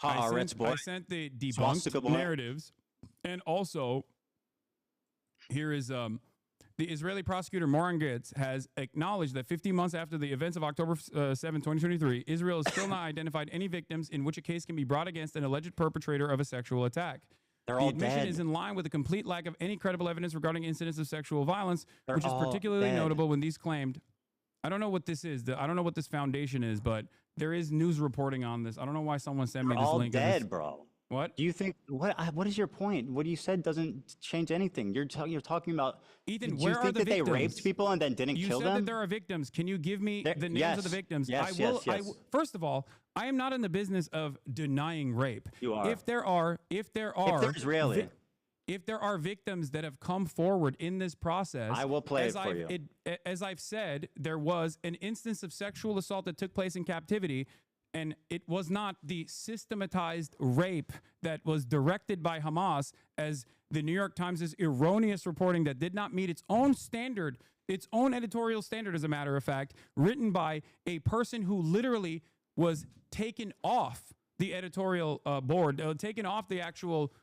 S1: I sent the debunked narratives, and also here is the Israeli prosecutor Moran Gitz has acknowledged that 15 months after the events of October 7, 2023, Israel has still not identified any victims in which a case can be brought against an alleged perpetrator of a sexual attack.
S2: They're
S1: the
S2: all
S1: admission
S2: dead.
S1: is in line with a complete lack of any credible evidence regarding incidents of sexual violence,
S2: They're
S1: which is
S2: all
S1: particularly
S2: dead.
S1: notable when these claimed. I don't know what this is. I don't know what this foundation is, but there is news reporting on this. I don't know why someone sent me
S2: They're
S1: this
S2: all
S1: link.
S2: dead, bro.
S1: What?
S2: Do you think, what is your point? What you said doesn't change anything. You're talking about,
S1: Ethan,
S2: do
S1: where
S2: you
S1: are
S2: think
S1: the
S2: that
S1: victims?
S2: they raped people and then didn't
S1: You
S2: kill
S1: said
S2: them?
S1: that there are victims. Can you give me the names
S2: yes,
S1: of the victims?
S2: yes, yes.
S1: First of all, I am not in the business of denying rape.
S2: You are.
S1: If they're
S2: Israeli.
S1: If there are victims that have come forward in this process,
S2: I will play it for you.
S1: As I've said, there was an instance of sexual assault that took place in captivity, and it was not the systematized rape that was directed by Hamas, as the New York Times' erroneous reporting that did not meet its own standard, its own editorial standard, as a matter of fact, written by a person who literally was taken off the editorial board, taken off the actual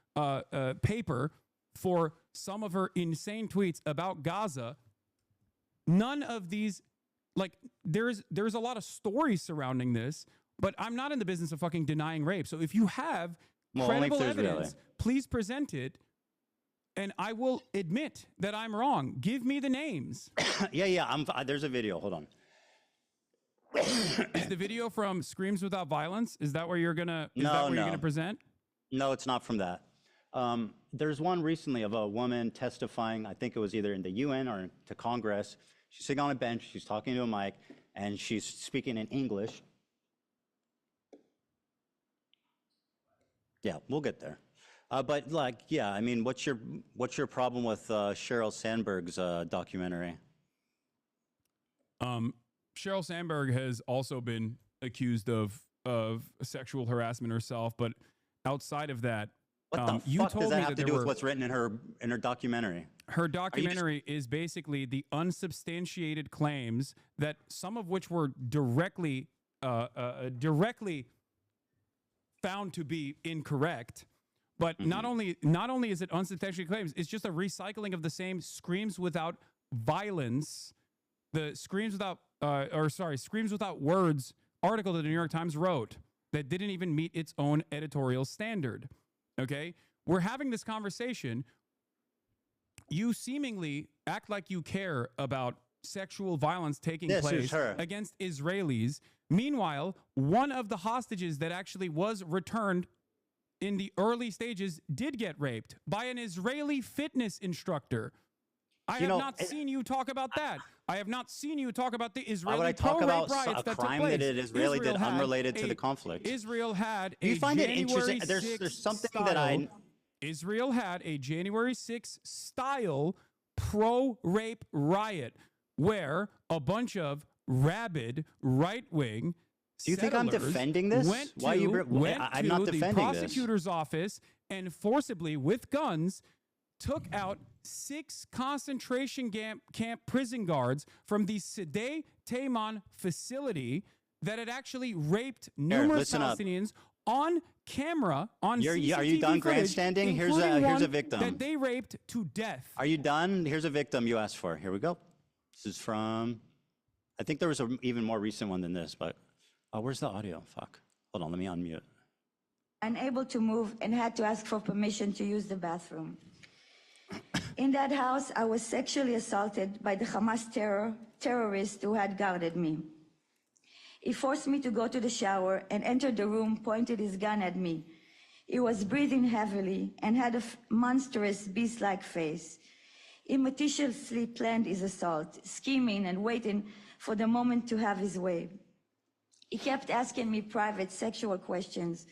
S1: paper for some of her insane tweets about Gaza. None of these, there's a lot of stories surrounding this, but I'm not in the business of fucking denying rape. So if you have credible evidence, please present it, and I will admit that I'm wrong. Give me the names.
S2: Yeah. There's a video. Hold on.
S1: Is the video from Screams Without Violence? Is that where you're gonna? You're gonna present?
S2: No, it's not from that. There's one recently of a woman testifying. I think it was either in the UN or to Congress. She's sitting on a bench. She's talking to a mic, and she's speaking in English. Yeah, we'll get there. But I mean, what's your problem with Sheryl Sandberg's documentary?
S1: Sheryl Sandberg has also been accused of sexual harassment herself, but outside of that,
S2: What the
S1: you
S2: fuck
S1: told
S2: does that
S1: me
S2: have to do with what's written in her documentary?
S1: Her documentary is basically the unsubstantiated claims that some of which were directly found to be incorrect. But not only is it unsubstantiated claims, it's just a recycling of the same Screams Without Violence, the Screams Without Words article that the New York Times wrote that didn't even meet its own editorial standard. Okay? We're having this conversation. You seemingly act like you care about sexual violence taking place against Israelis. Meanwhile, one of the hostages that actually was returned in the early stages did get raped by an Israeli fitness instructor. I have not seen you talk about that. I have not seen you talk about the Israeli pro-rape riots that took place.
S2: A crime that Israeli did unrelated to the conflict.
S1: Israel had a
S2: you find it
S1: January
S2: interesting?
S1: 6th
S2: There's something
S1: style,
S2: that I.
S1: Israel had a January 6th style pro-rape riot where a bunch of rabid right-wing
S2: Do you think I'm defending this?
S1: Went
S2: Why
S1: to,
S2: you?
S1: went
S2: I'm
S1: to
S2: not
S1: the
S2: defending
S1: prosecutor's office and forcibly, with guns, took out 6 concentration camp prison guards from the Sde Taman facility that had actually raped numerous Palestinians on camera, on CCTV
S2: Are you done
S1: footage,
S2: grandstanding? Here's
S1: including
S2: a victim
S1: that they raped to death.
S2: Are you done? Here's a victim you asked for. Here we go. This is from. I think there was an even more recent one than this, but where's the audio? Fuck. Hold on, let me unmute.
S12: Unable to move and had to ask for permission to use the bathroom. In that house, I was sexually assaulted by the Hamas terrorist who had guarded me. He forced me to go to the shower and entered the room, pointed his gun at me. He was breathing heavily and had a monstrous beast-like face. He meticulously planned his assault, scheming and waiting for the moment to have his way. He kept asking me private sexual questions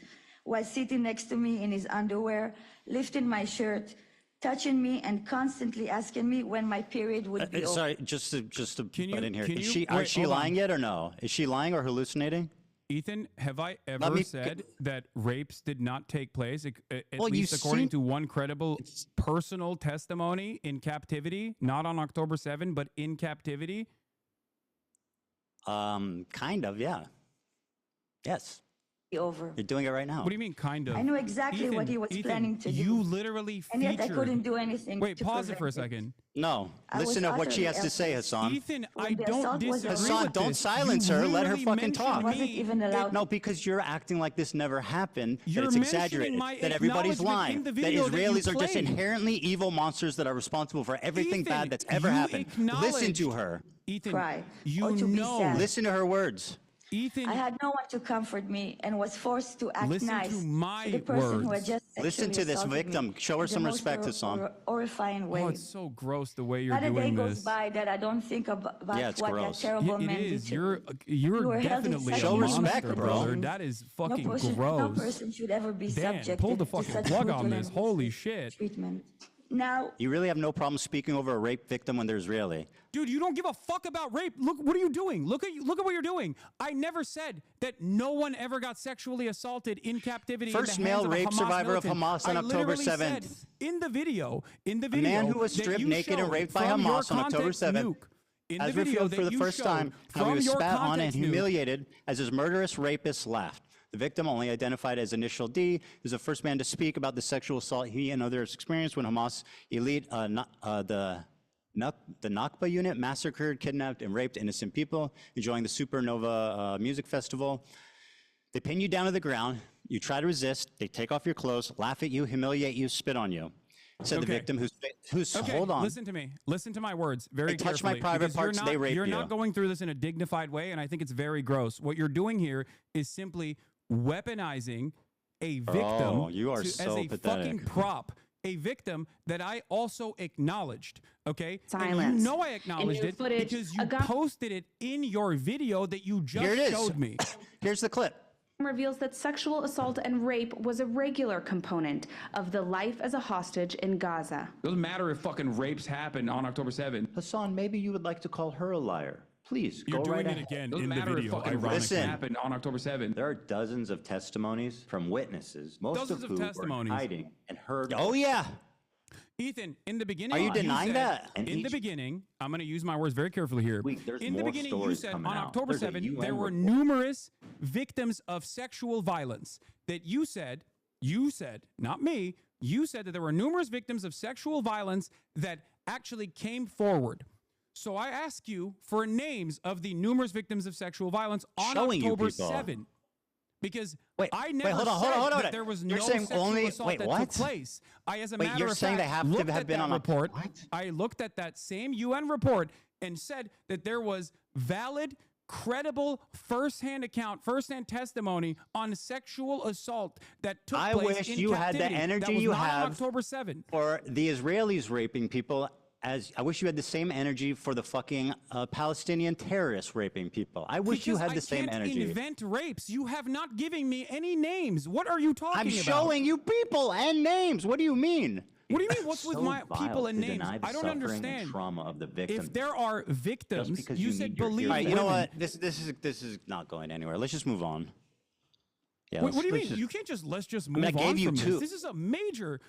S12: while sitting next to me in his underwear, lifting my shirt, touching me, and constantly asking me when my period would be over.
S2: Sorry, just to
S1: Can
S2: butt
S1: you-
S2: in here.
S1: can
S2: Is
S1: you-
S2: she,
S1: wait,
S2: she
S1: hold on.
S2: lying yet or no? Is she lying or hallucinating?
S1: Ethan, have I
S2: Let
S1: ever
S2: me-
S1: said that rapes did not take place, at
S2: Well, you
S1: least according
S2: seem-
S1: to one credible personal testimony in captivity, not on October 7, but in captivity?
S2: Kind of, yeah. Yes.
S12: Over.
S2: You're doing it right now.
S1: What do you mean, kind of?
S12: I knew exactly what
S1: Ethan,
S12: he was
S1: Ethan,
S12: planning to do.
S1: You literally
S12: And yet I
S1: featured-
S12: couldn't do anything
S1: Wait,
S12: to
S1: pause it for a
S12: prevent it.
S1: second.
S2: No,
S12: I was
S2: listen to what she
S12: utterly
S2: has to say,
S12: helpless.
S2: Hassan.
S1: Ethan,
S12: When
S1: I
S12: the
S1: don't
S12: assault was
S1: disagree
S2: Hassan,
S1: with
S2: don't
S1: this.
S2: silence
S1: You
S2: her. Let her
S1: literally
S2: fucking
S1: mentioned
S2: talk.
S12: Wasn't
S1: me.
S12: even allowed.
S2: No, because you're acting like this never happened,
S1: You're
S2: that it's
S1: mentioning
S2: exaggerated,
S1: my
S2: that everybody's
S1: acknowledgement
S2: lying,
S1: in the
S2: that
S1: video that you
S2: Israelis are just
S1: played.
S2: inherently evil monsters that are responsible for everything
S1: Ethan,
S2: bad that's ever
S1: you
S2: happened. Listen
S1: acknowledged-
S2: to her.
S1: Ethan,
S12: Cry,
S1: you
S12: or to be
S1: know.
S12: sad.
S2: Listen to her words.
S1: Ethan,
S12: I had no one to comfort me and was forced to act
S1: Listen
S12: nice
S1: to my
S12: the person who
S1: words.
S12: had just
S2: Listen
S12: sexually
S2: to this
S12: assaulted me
S2: victim. Show her
S12: in the
S2: some
S12: most
S2: respect, Hassan.
S12: horrifying way.
S1: oh, it's so gross the way you're
S12: Not a day
S1: doing
S12: goes
S1: this.
S12: by that I don't think about
S2: Yeah, it's
S12: what
S2: gross.
S12: that terrible
S1: It
S12: man did
S1: is.
S12: to
S1: You're
S12: me. You were held in
S1: definitely a
S12: such
S2: Show
S1: monster,
S2: respect, bro.
S1: brother. That is fucking
S12: No
S1: gross.
S12: person should ever be
S1: Dan,
S12: subjected
S1: pull the
S12: to
S1: fucking
S12: such
S1: plug
S12: brutal
S1: on this.
S12: and
S1: Holy
S12: ruthless
S1: shit.
S12: treatment. Now,
S2: You really have no problem speaking over a rape victim when they're Israeli.
S1: Dude, you don't give a fuck about rape. Look, what are you doing? Look at what you're doing. I never said that no one ever got sexually assaulted in captivity.
S2: First
S1: in the hands
S2: male
S1: of a
S2: rape
S1: Hamas
S2: survivor of
S1: militant.
S2: Hamas on
S1: I
S2: October
S1: literally
S2: 7th.
S1: said in the video,
S2: man who was
S1: that
S2: stripped
S1: you
S2: naked and
S1: showed
S2: raped by
S1: from your
S2: Hamas on October
S1: context
S2: 7th
S1: nuke, in
S2: has
S1: the video
S2: revealed
S1: that
S2: for the
S1: you
S2: first
S1: showed
S2: time how he
S1: from
S2: was
S1: your
S2: spat on and
S1: context nuke.
S2: humiliated as his murderous rapist laughed. The victim, only identified as Initial D, is the first man to speak about the sexual assault he and others experienced when Hamas elite, the Nakba unit massacred, kidnapped, and raped innocent people enjoying the Supernova music festival. They pin you down to the ground. You try to resist. They take off your clothes, laugh at you, humiliate you, spit on you. Said the
S1: Okay.
S2: victim who's
S1: Okay,
S2: hold on.
S1: listen to me. Listen to my words very
S2: They touch my
S1: carefully.
S2: private
S1: because
S2: parts, they rape
S1: You're
S2: you.
S1: not going through this in a dignified way, and I think it's very gross. What you're doing here is simply weaponizing a victim
S2: Oh, you are
S1: as
S2: so
S1: a
S2: pathetic.
S1: fucking prop. A victim that I also acknowledged, okay?
S13: Silence.
S1: And you know I acknowledged
S13: new
S1: it
S13: footage,
S1: because you
S13: a gun-
S1: posted it in your video that you just
S2: Here it is.
S1: showed me.
S2: Here's the clip.
S13: Reveals that sexual assault and rape was a regular component of the life as a hostage in Gaza.
S4: Doesn't matter if fucking rapes happen on October 7th.
S10: Hassan, maybe you would like to call her a liar. Please,
S1: You're
S10: go
S1: doing
S10: right
S1: it
S10: ahead.
S1: again
S4: Doesn't
S1: in the
S4: matter if
S1: video.
S4: fucking
S1: ironically.
S4: rapes
S2: Listen.
S4: happen on October 7th.
S10: There are dozens of testimonies from witnesses, most
S1: Dozens
S10: of
S1: of
S10: who
S1: testimonies.
S10: were hiding and heard.
S2: Oh, yeah.
S1: Ethan, in the beginning,
S2: Are you denying
S1: said,
S2: that?
S10: And
S1: in the
S10: each-
S1: beginning, I'm going to use my words very carefully here.
S10: There's
S1: in the
S10: more
S1: beginning, you
S10: stories
S1: said on
S10: coming out.
S1: October
S10: There's a
S1: 7th,
S10: UN
S1: there were
S10: report.
S1: numerous victims of sexual violence. That you said, not me, you said that there were numerous victims of sexual violence that actually came forward. So I ask you for names of the numerous victims of sexual violence on
S2: Showing you
S1: October
S2: people.
S1: 7th. Because
S2: Wait,
S1: I
S2: wait,
S1: never
S2: hold on,
S1: said
S2: hold on.
S1: that there was
S2: You're
S1: no
S2: saying
S1: sexual
S2: only-
S1: assault
S2: wait,
S1: that
S2: what?
S1: took place. I, as a
S2: Wait,
S1: matter
S2: you're
S1: of
S2: saying
S1: fact,
S2: they have to
S1: looked
S2: have
S1: at
S2: been
S1: that
S2: on a-
S1: report.
S2: what?
S1: I looked at that same UN report and said that there was valid, credible, firsthand testimony on sexual assault that took
S2: I
S1: place
S2: wish
S1: in
S2: you had the
S1: captivity. That
S2: energy
S1: was
S2: you
S1: not on
S2: have
S1: October 7th.
S2: for the Israelis raping people. As I wish you had the same energy for the fucking Palestinian terrorists raping people. I wish you
S1: Because
S2: had the same
S1: I can't
S2: energy.
S1: invent rapes. You have not given me any names. What are you talking
S2: I'm
S1: about?
S2: showing you people and names. What do you mean?
S1: What do you mean? What's with
S10: So
S1: my
S10: vile
S1: people and
S10: to
S1: names?
S10: deny the
S1: I don't
S10: suffering and
S1: understand.
S10: trauma of the victims.
S1: If there are
S10: Just
S1: victims,
S10: because
S1: you
S10: you
S1: said
S10: need your
S1: believe
S2: All right, you know
S1: women.
S2: what? This is not going anywhere. Let's just move on. Yeah.
S1: What do you
S2: let's
S1: mean?
S2: just-
S1: You can't just let's just move
S2: mean, I gave
S1: on
S2: you
S1: from
S2: two.
S1: this. This is a major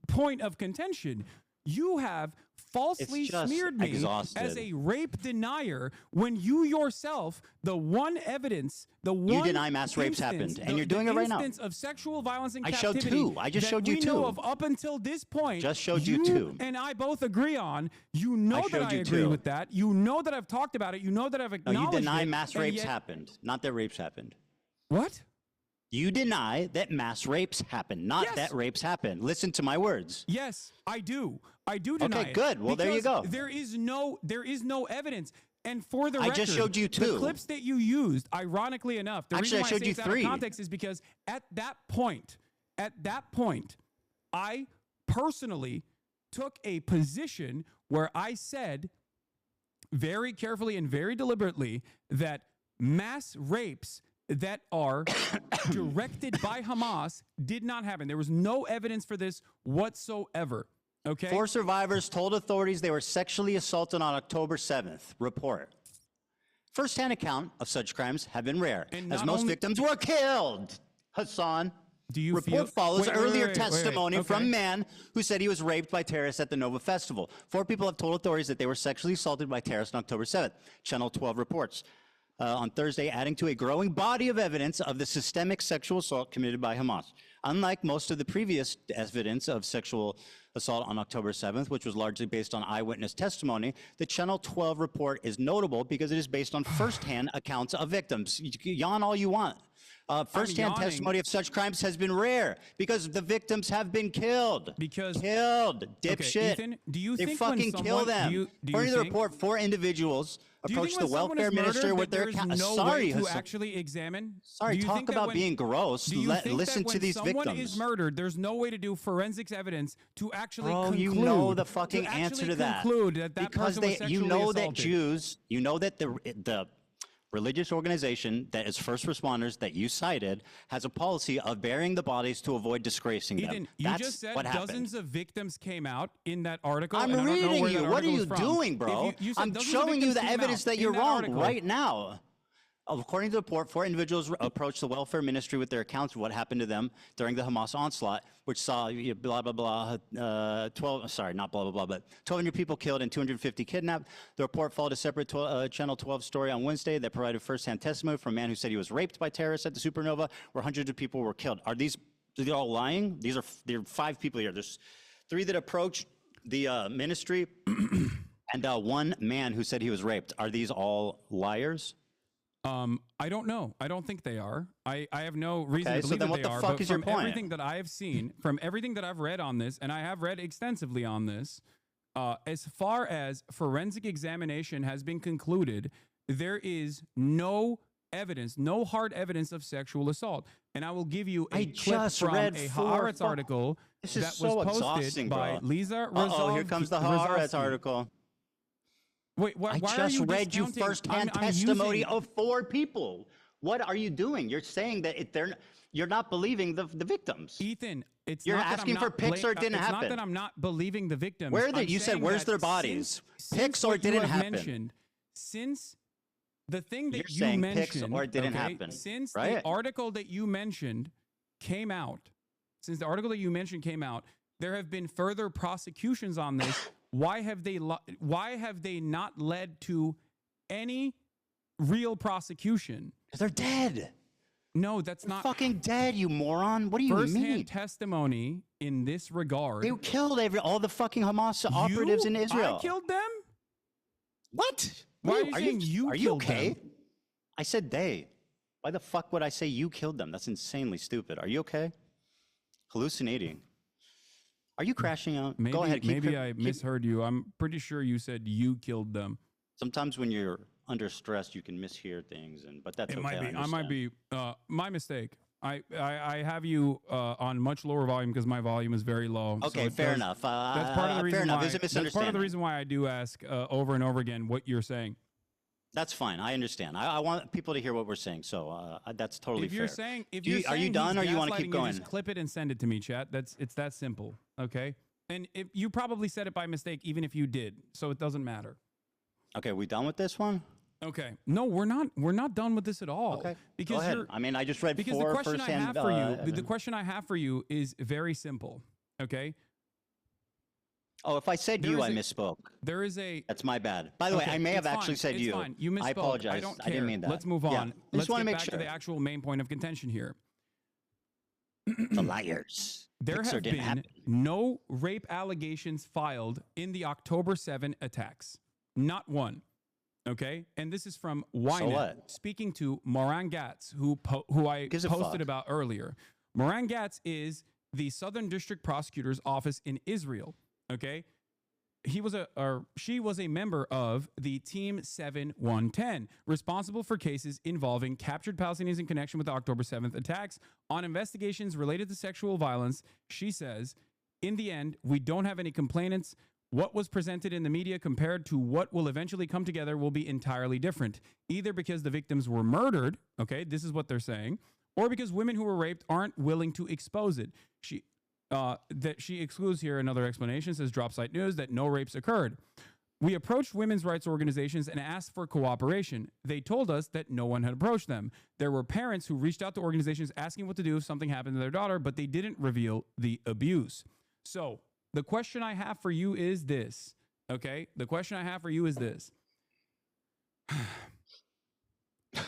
S1: point of contention. You have falsely
S2: It's just
S1: smeared me
S2: exhausted.
S1: as a rape denier when you yourself, the one evidence, the
S2: You
S1: one
S2: deny mass rapes
S1: instance-
S2: happened, and you're doing it right now.
S1: instance of sexual violence in
S2: I showed
S1: captivity
S2: two. I just
S1: that
S2: showed you
S1: we know
S2: two.
S1: of up until this point.
S2: Just showed you two.
S1: And I both agree on. You know that
S2: showed
S1: I
S2: you
S1: agree
S2: two.
S1: with that. You know that I've talked about it. You know that I've
S2: No,
S1: acknowledged
S2: you deny
S1: it,
S2: mass
S1: and
S2: rapes
S1: yet-
S2: happened, not that rapes happened.
S1: What?
S2: You deny that mass rapes happened, not
S1: Yes.
S2: that rapes happened. Listen to my words.
S1: Yes, I do. I do deny
S2: Okay,
S1: it.
S2: good. Well, there you
S1: Because
S2: go.
S1: There is no evidence. And for the
S2: I
S1: record,
S2: just showed you
S1: the
S2: 2.
S1: clips that you used, ironically enough, the
S2: Actually,
S1: reason why
S2: I showed
S1: say
S2: you
S1: it's out of
S2: 3.
S1: context is because at that point, I personally took a position where I said very carefully and very deliberately that mass rapes that are directed by Hamas did not happen. There was no evidence for this whatsoever. Okay.
S2: 4 survivors told authorities they were sexually assaulted on October 7th. Report. First-hand account of such crimes have been rare, as most victims were killed. Hasan.
S1: Do you
S2: Report follows
S1: wait,
S2: earlier
S1: wait,
S2: testimony
S1: okay.
S2: from a man who said he was raped by terrorists at the Nova Festival. 4 people have told authorities that they were sexually assaulted by terrorists on October 7th. Channel 12 reports. On Thursday, adding to a growing body of evidence of the systemic sexual assault committed by Hamas. Unlike most of the previous evidence of sexual assault on October 7th, which was largely based on eyewitness testimony, the Channel 12 report is notable because it is based on firsthand accounts of victims. You can yawn all you want. Firsthand testimony of such crimes has been rare because the victims have been killed. Killed, dipshit.
S1: Okay, Ethan, do you
S2: they
S1: think
S2: fucking
S1: when
S2: kill
S1: someone,
S2: them.
S1: do you
S2: According to the
S1: think,
S2: report, 4 individuals
S1: do you think
S2: approached the
S1: when someone
S2: welfare
S1: is murdered
S2: minister with
S1: that
S2: their
S1: there's no
S2: sorry,
S1: way to
S2: Hasan.
S1: actually examine?
S2: Sorry,
S1: Do you
S2: talk
S1: think that
S2: about
S1: when-
S2: being gross.
S1: Do you think
S2: Listen
S1: that
S2: to
S1: when
S2: these
S1: someone
S2: victims.
S1: is murdered, there's no way to do forensics evidence to actually
S2: Bro,
S1: conclude?
S2: you know the fucking
S1: to
S2: answer
S1: actually
S2: to that.
S1: conclude that
S2: Because
S1: person was sexually
S2: you know that
S1: assaulted?
S2: Jews, you know that the religious organization that is first responders that you cited has a policy of burying the bodies to avoid disgracing
S1: Ethan,
S2: them.
S1: you
S2: That's
S1: just said
S2: what happened.
S1: dozens of victims came out in that article.
S2: I'm
S1: and I don't know
S2: reading
S1: where
S2: you.
S1: that
S2: What are
S1: article
S2: you
S1: is from.
S2: doing,
S1: If
S2: bro?
S1: you said
S2: I'm
S1: dozens of
S2: showing you
S1: victims
S2: the
S1: came
S2: evidence
S1: out
S2: that you're
S1: in
S2: wrong
S1: article.
S2: right now. According to the report, 4 individuals approached the welfare ministry with their accounts of what happened to them during the Hamas onslaught, which saw blah, blah, blah, 12, sorry, not blah, blah, blah, but 1,200 people killed and 250 kidnapped. The report followed a separate Channel 12 story on Wednesday that provided firsthand testimony from a man who said he was raped by terrorists at the supernova, where hundreds of people were killed. Are these all lying? There are 5 people here. There's 3 that approached the ministry and 1 man who said he was raped. Are these all liars?
S1: I don't know. I don't think they are. I have no reason
S2: Okay,
S1: to
S2: so
S1: believe
S2: then
S1: that
S2: what
S1: they
S2: the
S1: are.
S2: fuck
S1: But
S2: is your
S1: from
S2: point?
S1: everything that I have seen, from everything that I've read on this, and I have read extensively on this, as far as forensic examination has been concluded, there is no evidence, no hard evidence of sexual assault. And I will give you a clip
S2: just
S1: from
S2: read
S1: a
S2: 4
S1: Haaretz article
S2: This is
S1: that
S2: so
S1: was posted
S2: exhausting,
S1: by
S2: bro.
S1: Lisa
S2: Uh-oh, here comes the Haaretz article.
S1: Wait, why
S2: I
S1: are
S2: just
S1: you
S2: read you
S1: discounting-
S2: firsthand
S1: I'm
S2: testimony
S1: using-
S2: of 4 people. What are you doing? You're saying that you're not believing the victims.
S1: Ethan, it's
S2: You're
S1: not that I'm
S2: asking for
S1: not
S2: pics or it didn't
S1: it's
S2: happen.
S1: not that I'm not believing the victims.
S2: Where are they?
S1: I'm
S2: You said,
S1: saying
S2: where's
S1: that
S2: their bodies?
S1: since
S2: Pics or it
S1: what you
S2: didn't
S1: have
S2: happen?
S1: mentioned, since the thing that
S2: You're
S1: you
S2: saying
S1: mentioned,
S2: pics or it didn't
S1: okay,
S2: happen,
S1: since
S2: right?
S1: the article that you mentioned came out, there have been further prosecutions on this. Why have they not led to any real prosecution?
S2: Because they're dead.
S1: No, that's not
S2: fucking dead, you moron. What do you
S1: First-hand
S2: mean?
S1: testimony in this regard.
S2: They killed all the fucking Hamas operatives in Israel.
S1: I killed them?
S2: What?
S1: Why are you saying
S2: Are you
S1: killed
S2: okay?
S1: them?
S2: I said they. Why the fuck would I say you killed them? That's insanely stupid. Are you okay? Hallucinating. Are you crashing out?
S1: Maybe,
S2: Go ahead.
S1: maybe I misheard you. I'm pretty sure you said you killed them.
S2: Sometimes when you're under stress, you can mishear things, but that's okay.
S1: I might be my mistake. I have you on much lower volume because my volume is very low.
S2: Okay, fair enough.
S1: That's part of the reason
S2: fair enough.
S1: why.
S2: It's a
S1: That's part of the
S2: misunderstanding.
S1: reason why I do ask over and over again what you're saying.
S2: That's fine. I understand. I want people to hear what we're saying, so that's totally
S1: If you're
S2: fair.
S1: saying, if
S2: Do
S1: you're
S2: are you
S1: saying
S2: done, or
S1: he's
S2: you want to
S1: gaslighting
S2: keep going?
S1: just clip it and send it to me, chat. It's that simple. Okay. And if you probably said it by mistake, even if you did, so it doesn't matter.
S2: Okay, we done with this one?
S1: Okay. No, we're not. We're not done with this at all.
S2: Okay.
S1: Because
S2: Go ahead.
S1: you're-
S2: I mean, I just read
S1: because
S2: 4
S1: the question I have
S2: firsthand.
S1: for you, the question I have for you is very simple. Okay.
S2: Oh, if I said
S1: There
S2: you,
S1: is
S2: I
S1: a-
S2: misspoke.
S1: There is a.
S2: That's my bad. By the way,
S1: Okay,
S2: I may have
S1: it's
S2: actually
S1: fine,
S2: said
S1: it's
S2: you.
S1: Fine. You misspoke.
S2: I apologize.
S1: I don't care.
S2: I didn't mean that.
S1: Let's move
S2: Yeah.
S1: on.
S2: I just
S1: Let's
S2: want
S1: get
S2: to make
S1: back
S2: sure.
S1: to the actual main point of contention here.
S2: The liars.
S1: There
S2: Pixar
S1: have
S2: didn't
S1: been
S2: happen.
S1: no rape allegations filed in the October 7 attacks. Not one. Okay? And this is from Ynet,
S2: what?
S1: speaking to Moran Gatz, who I
S2: Gives a
S1: posted
S2: fuck.
S1: about earlier. Moran Gatz is the Southern District Prosecutor's Office in Israel. Okay? she was a member of the Team 7110, responsible for cases involving captured Palestinians in connection with the October 7th attacks. On investigations related to sexual violence, she says, in the end, we don't have any complainants. What was presented in the media compared to what will eventually come together will be entirely different, either because the victims were murdered, okay, this is what they're saying, or because women who were raped aren't willing to expose it. That she excludes here another explanation, says Dropsite News, that no rapes occurred. We approached women's rights organizations and asked for cooperation. They told us that no one had approached them. There were parents who reached out to organizations asking what to do if something happened to their daughter, but they didn't reveal the abuse. So the question I have for you is this, okay? The question I have for you is this.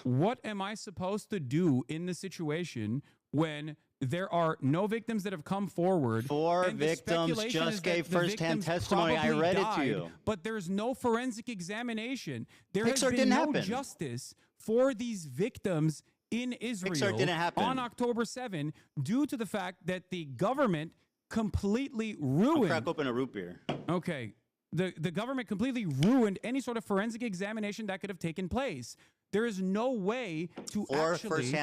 S1: What am I supposed to do in the situation when there are no victims that have come forward?
S2: 4 victims just gave firsthand testimony. I read it to you.
S1: But there's no forensic examination. There
S2: Pixar
S1: has been
S2: didn't
S1: no
S2: happen.
S1: justice for these victims in Israel
S2: Pixar didn't happen.
S1: on October 7 due to the fact that the government completely ruined.
S2: I'll crack open a root beer.
S1: Okay. The government completely ruined any sort of forensic examination that could have taken place. There is no way to actually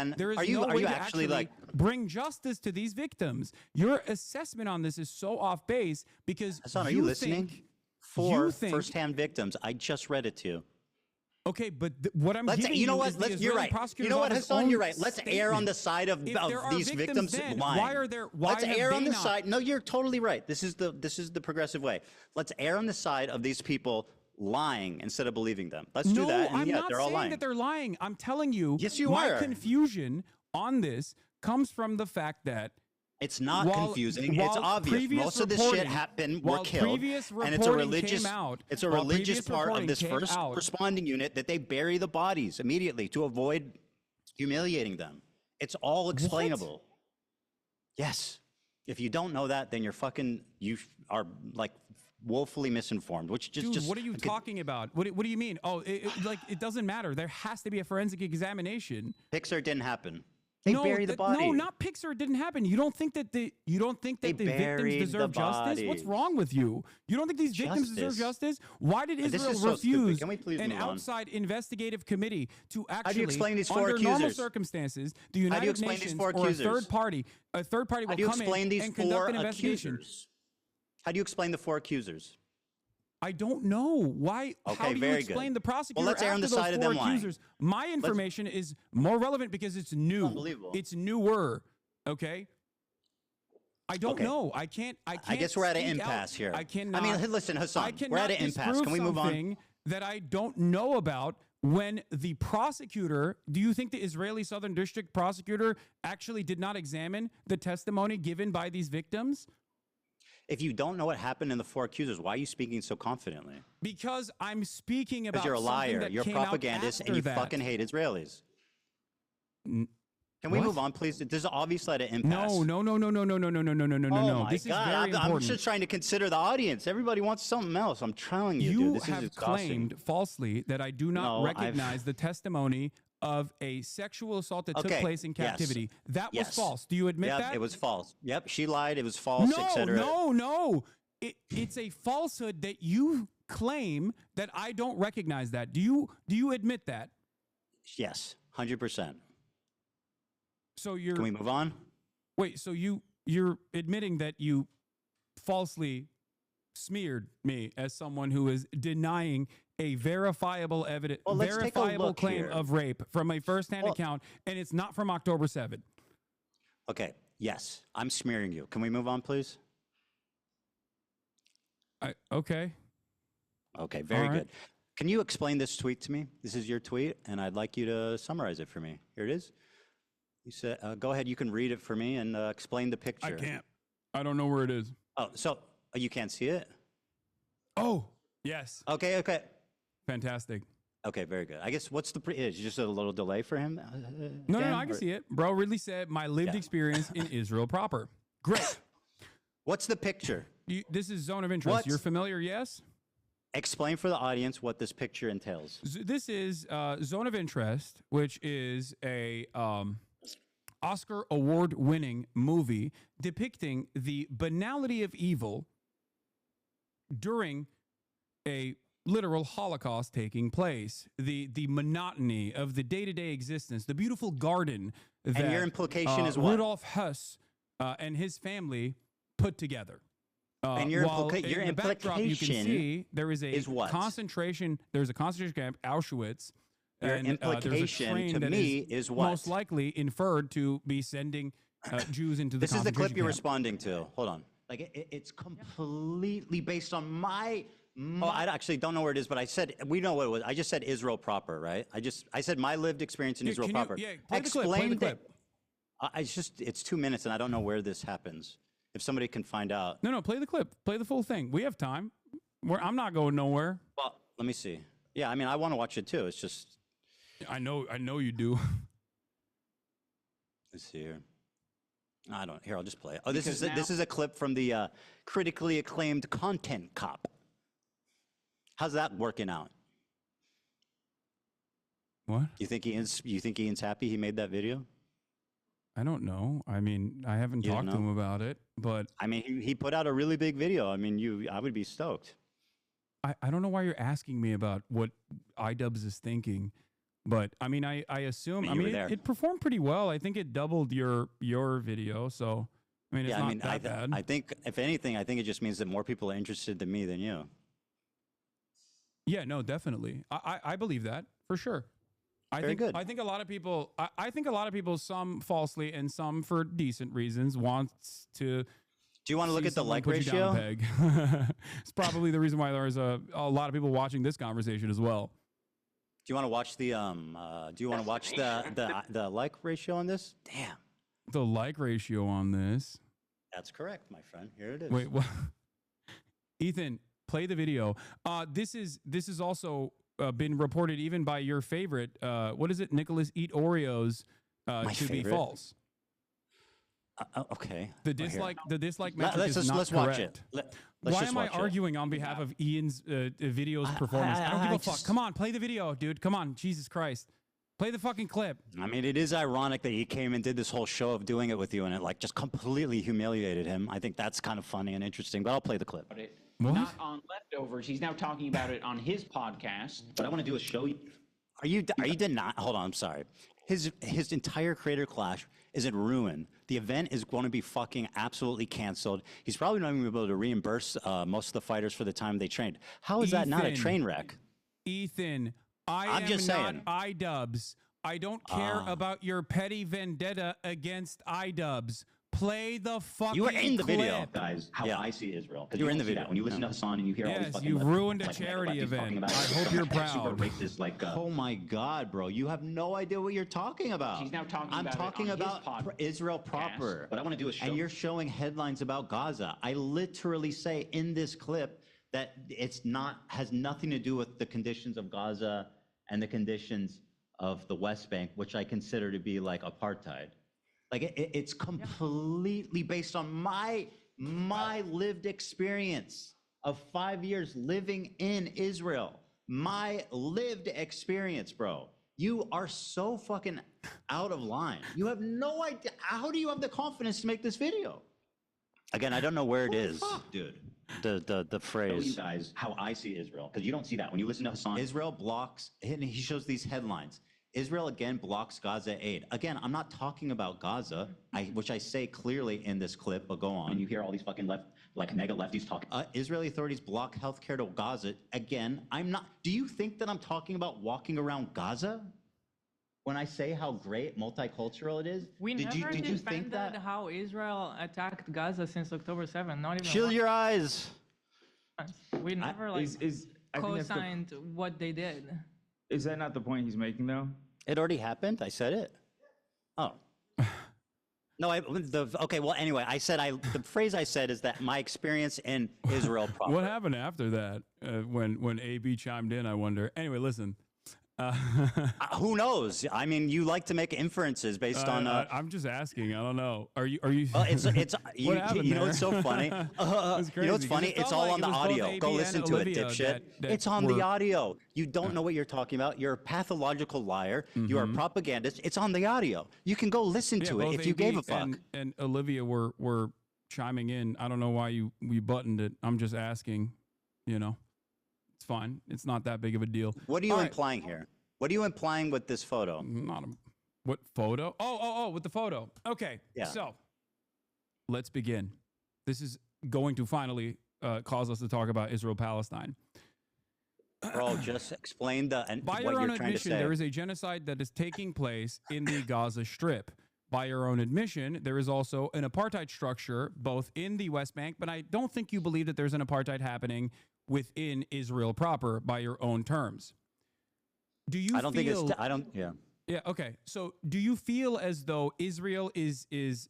S1: bring justice to these victims. Your assessment on this is so off base because
S2: Hasan, are you listening? 4 first-hand victims. I just read it to you.
S1: Okay, but what I'm giving
S2: you know
S1: you
S2: what?
S1: is the
S2: You're
S1: Israeli
S2: right.
S1: prosecutor's
S2: You know what,
S1: office
S2: Hasan?
S1: own
S2: You're right. Let's err on the side of these victims
S1: then,
S2: lying.
S1: why are there? Why
S2: Let's
S1: have
S2: err on
S1: they
S2: the
S1: not?
S2: side. No, you're totally right. This is the progressive way. Let's err on the side of these people lying instead of believing them. Let's do that. And
S1: I'm not
S2: they're all
S1: saying
S2: lying.
S1: that they're lying. I'm telling you,
S2: yes, you
S1: my
S2: are.
S1: confusion on this comes from the fact that
S2: it's not confusing. It's obvious. Most of this shit happened. Were killed, and it's a religious. It's a religious part of this first responding unit that they bury the bodies immediately to avoid humiliating them. It's all explainable. What? Yes. If you don't know that, then you are like woefully misinformed. Which just
S1: what are you talking about? What do you mean? Oh, it doesn't matter. There has to be a forensic examination.
S2: Pixar didn't happen. They bury the body.
S1: No, not Pixar. It didn't happen. You don't think that the victims deserve justice? What's wrong with you? You don't think these victims deserve justice? Why did Israel refuse an outside investigative committee to actually,
S2: how do you explain these 4
S1: under
S2: accusers?
S1: normal circumstances, the United Nations or a third party will come in and conduct an investigation?
S2: How do you explain the 4 accusers?
S1: I don't know. Why?
S2: Okay,
S1: how do you
S2: very
S1: explain
S2: good.
S1: the prosecutor
S2: Well, let's err on the
S1: after those
S2: side of
S1: 4
S2: them lying.
S1: accusers? My information is more relevant because it's new.
S2: Unbelievable.
S1: It's newer. Okay. I don't know. I can't.
S2: I guess we're at an impasse here.
S1: I cannot.
S2: I mean, listen, Hasan, we're at an impasse. Can we move on?
S1: That I don't know about. When the prosecutor, do you think the Israeli Southern District prosecutor actually did not examine the testimony given by these victims?
S2: If you don't know what happened in the 4 accusers, why are you speaking so confidently?
S1: Because I'm speaking about
S2: you're a liar.
S1: That
S2: you're a
S1: came
S2: propagandist, and you fucking hate Israelis. Can we move on, please? This is obviously at an impasse.
S1: No.
S2: Oh my
S1: this
S2: God.
S1: is very important.
S2: I'm just trying to consider the audience. Everybody wants something else. I'm telling you, dude. This
S1: You have
S2: is exhausting.
S1: claimed falsely that I do not recognize the testimony of a sexual assault that took place in captivity.
S2: Yes.
S1: That was false. Do you admit that?
S2: Yep, it was false. Yep, she lied. It was false, etc.
S1: No. It's a falsehood that you claim that I don't recognize that. Do you admit that?
S2: Yes, 100%.
S1: So you're.
S2: Can we move on?
S1: Wait. So you're admitting that you falsely smeared me as someone who is denying a verifiable evidence, verifiable claim of rape from a firsthand account, and it's not from October 7th.
S2: Okay. Yes, I'm smearing you. Can we move on, please?
S1: Okay.
S2: Okay. Very good. Can you explain this tweet to me? This is your tweet, and I'd like you to summarize it for me. Here it is. You said, "Go ahead. You can read it for me and explain the picture."
S1: I can't. I don't know where it is.
S2: Oh, so you can't see it?
S1: Oh, yes.
S2: Okay.
S1: Fantastic.
S2: Okay, very good. I guess what's is just a little delay for him?
S1: No, I can see it. Bro really said my lived experience in Israel proper. Great.
S2: What's the picture?
S1: This is Zone of Interest. You're familiar, yes?
S2: Explain for the audience what this picture entails.
S1: This is Zone of Interest, which is a Oscar award-winning movie depicting the banality of evil during a literal Holocaust taking place. The monotony of the day-to-day existence, the beautiful garden that
S2: And your implication is what?
S1: Rudolf Hess and his family put together.
S2: And your
S1: while
S2: your
S1: in the backdrop, you can
S2: implication
S1: see there is a
S2: what?
S1: concentration. There's a concentration camp, Auschwitz.
S2: Your
S1: and,
S2: implication
S1: there's a train
S2: to
S1: that
S2: me is what?
S1: most likely inferred to be sending Jews into the
S2: This is the clip
S1: concentration
S2: you're
S1: camp.
S2: responding to. Hold on. Like it's completely based on my. Oh, I actually don't know where it is, but I said we know what it was. I just said Israel proper, right? I said my lived experience in
S1: Yeah,
S2: Israel
S1: can you-
S2: proper.
S1: yeah, play the clip, play the clip.
S2: It's 2 minutes, and I don't know where this happens. If somebody can find out.
S1: No, play the clip. Play the full thing. We have time. I'm not going nowhere.
S2: Well, let me see. Yeah, I mean, I want to watch it too. It's just.
S1: I know you do.
S2: Let's see here. I don't. Here, I'll just play it. Oh, this is a clip from the critically acclaimed Content Cop. How's that working out?
S1: What?
S2: You think Ian's happy he made that video?
S1: I don't know. I mean, I haven't
S2: You don't
S1: talked to
S2: know?
S1: him about it, but
S2: I mean, he put out a really big video. I mean, I would be stoked.
S1: I don't know why you're asking me about what iDubbbz is thinking. But I mean, I assume.
S2: You
S1: I
S2: were
S1: mean,
S2: there.
S1: it performed pretty well. I think it doubled your video. So I mean, it's
S2: Yeah,
S1: not
S2: I mean,
S1: that bad.
S2: I think if anything, I think it just means that more people are interested than me than you.
S1: Yeah, no, definitely. I believe that for sure.
S2: Very good.
S1: I think a lot of people. I think a lot of people, some falsely and some for decent reasons, wants to.
S2: Do you want to look
S1: see
S2: at the
S1: someone
S2: like
S1: put you down a
S2: ratio?
S1: peg. It's probably the reason why there's a lot of people watching this conversation as well.
S2: Do you want to watch the the like ratio on this? Damn.
S1: The like ratio on this.
S2: That's correct, my friend. Here it is.
S1: Wait, what? Ethan, play the video. This is also been reported even by your favorite. What is it? Nicholas Eat Oreos
S2: My
S1: to be
S2: favorite?
S1: false.
S2: Okay.
S1: The
S2: Well, here.
S1: dislike metric
S2: Let's
S1: is not
S2: let's
S1: correct.
S2: watch it. Let's
S1: Why
S2: just
S1: am I
S2: watch it.
S1: arguing on behalf of Ian's video's performance? I don't give a fuck. Come on, play the video, dude. Come on, Jesus Christ. Play the fucking clip.
S2: I mean, it is ironic that he came and did this whole show of doing it with you, and it like just completely humiliated him. I think that's kind of funny and interesting. But I'll play the clip.
S1: What?
S14: Not on leftovers. He's now talking about it on his podcast.
S10: What I want to do is show you.
S2: Are you denying? Hold on, I'm sorry. His entire creator clash is in ruin. The event is going to be fucking absolutely canceled. He's probably not even going to be able to reimburse most of the fighters for the time they trained. How is that not a
S1: Ethan.
S2: train wreck?
S1: Ethan, I'm
S2: I'm just
S1: not
S2: saying.
S1: iDubbbz. I don't care about your petty vendetta against iDubbbz. Play the fucking
S2: You were in the
S1: clip.
S2: video.
S10: Guys, how
S2: Yeah.
S10: I see Israel. 'Cause
S2: You were in
S10: don't
S2: the
S10: see that.
S2: video.
S10: When you listen to Hasan and you hear all these
S1: Yes,
S10: fucking
S1: you
S10: left-
S1: ruined a
S10: like,
S1: charity
S10: lefties talking
S1: event.
S10: about
S1: I hope you're
S10: super
S1: proud.
S10: racist, like,
S2: Oh my God, bro! You have no idea what you're talking about.
S14: He's now talking
S2: I'm
S14: about it
S2: talking
S14: on his
S2: about
S14: podcast.
S2: Israel proper.
S10: What I want to do is show.
S2: And you're showing headlines about Gaza. I literally say in this clip that it's not has nothing to do with the conditions of Gaza and the conditions of the West Bank, which I consider to be like apartheid. Like it's completely based on my lived experience of 5 years living in Israel. My lived experience, bro. You are so fucking out of line. You have no idea. How do you have the confidence to make this video? Again, I don't know where it is,
S10: dude.
S2: The
S10: Show you
S2: phrase.
S10: guys how I see Israel, because you don't see that when you listen to Hasan.
S2: Israel blocks, and he shows these headlines. Israel again blocks Gaza aid. Again, I'm not talking about Gaza, which I say clearly in this clip, but go on.
S10: And you hear all these fucking mega lefties talking.
S2: Israeli authorities block healthcare to Gaza. Again, I'm not. Do you think that I'm talking about walking around Gaza? When I say how great multicultural it is,
S15: We
S2: did
S15: never
S2: you think
S15: defended
S2: that?
S15: how Israel attacked Gaza since October 7th. Not even
S2: Shield
S15: once.
S2: your eyes.
S15: We never like
S4: I think that's the-
S15: co-signed what they did.
S4: Is that not the point he's making, though?
S2: It already happened. I said it. Oh. No, okay. Well, anyway, I said the phrase I said is that my experience in Israel. Proper.
S1: What happened after that? When AB chimed in, I wonder. Anyway, listen.
S2: Who knows? I mean, you like to make inferences based on.
S1: I'm just asking. I don't know. Are you?
S2: Well, it's you,
S1: What happened
S2: you know
S1: there?
S2: what's so funny?
S1: It's
S2: You know what's
S1: crazy, 'cause
S2: funny?
S1: it felt
S2: It's all
S1: like
S2: on
S1: it
S2: the
S1: was both
S2: audio.
S1: AB
S2: Go
S1: and
S2: listen to it,
S1: Olivia
S2: dipshit.
S1: that
S2: It's on
S1: were-
S2: the audio. You don't know what you're talking about. You're a pathological liar. You are a propagandist. It's on the audio. You can go listen to it
S1: both
S2: if you
S1: AB
S2: gave a fuck.
S1: And Olivia were chiming in. I don't know why we buttoned it. I'm just asking. You know, It's fine. It's not that big of a deal.
S2: What are you implying here? What are you implying with this photo?
S1: What photo? Oh, with the photo. Okay.
S2: Yeah.
S1: So let's begin. This is going to finally cause us to talk about Israel-Palestine.
S2: Bro, just explain
S1: By
S2: what
S1: your own
S2: you're trying to
S1: admission,
S2: say.
S1: there is a genocide that is taking place in the Gaza Strip. By your own admission, there is also an apartheid structure both in the West Bank, but I don't think you believe that there's an apartheid happening within Israel proper by your own terms. Do you
S2: I don't think it's, yeah.
S1: Yeah, okay. So do you feel as though Israel is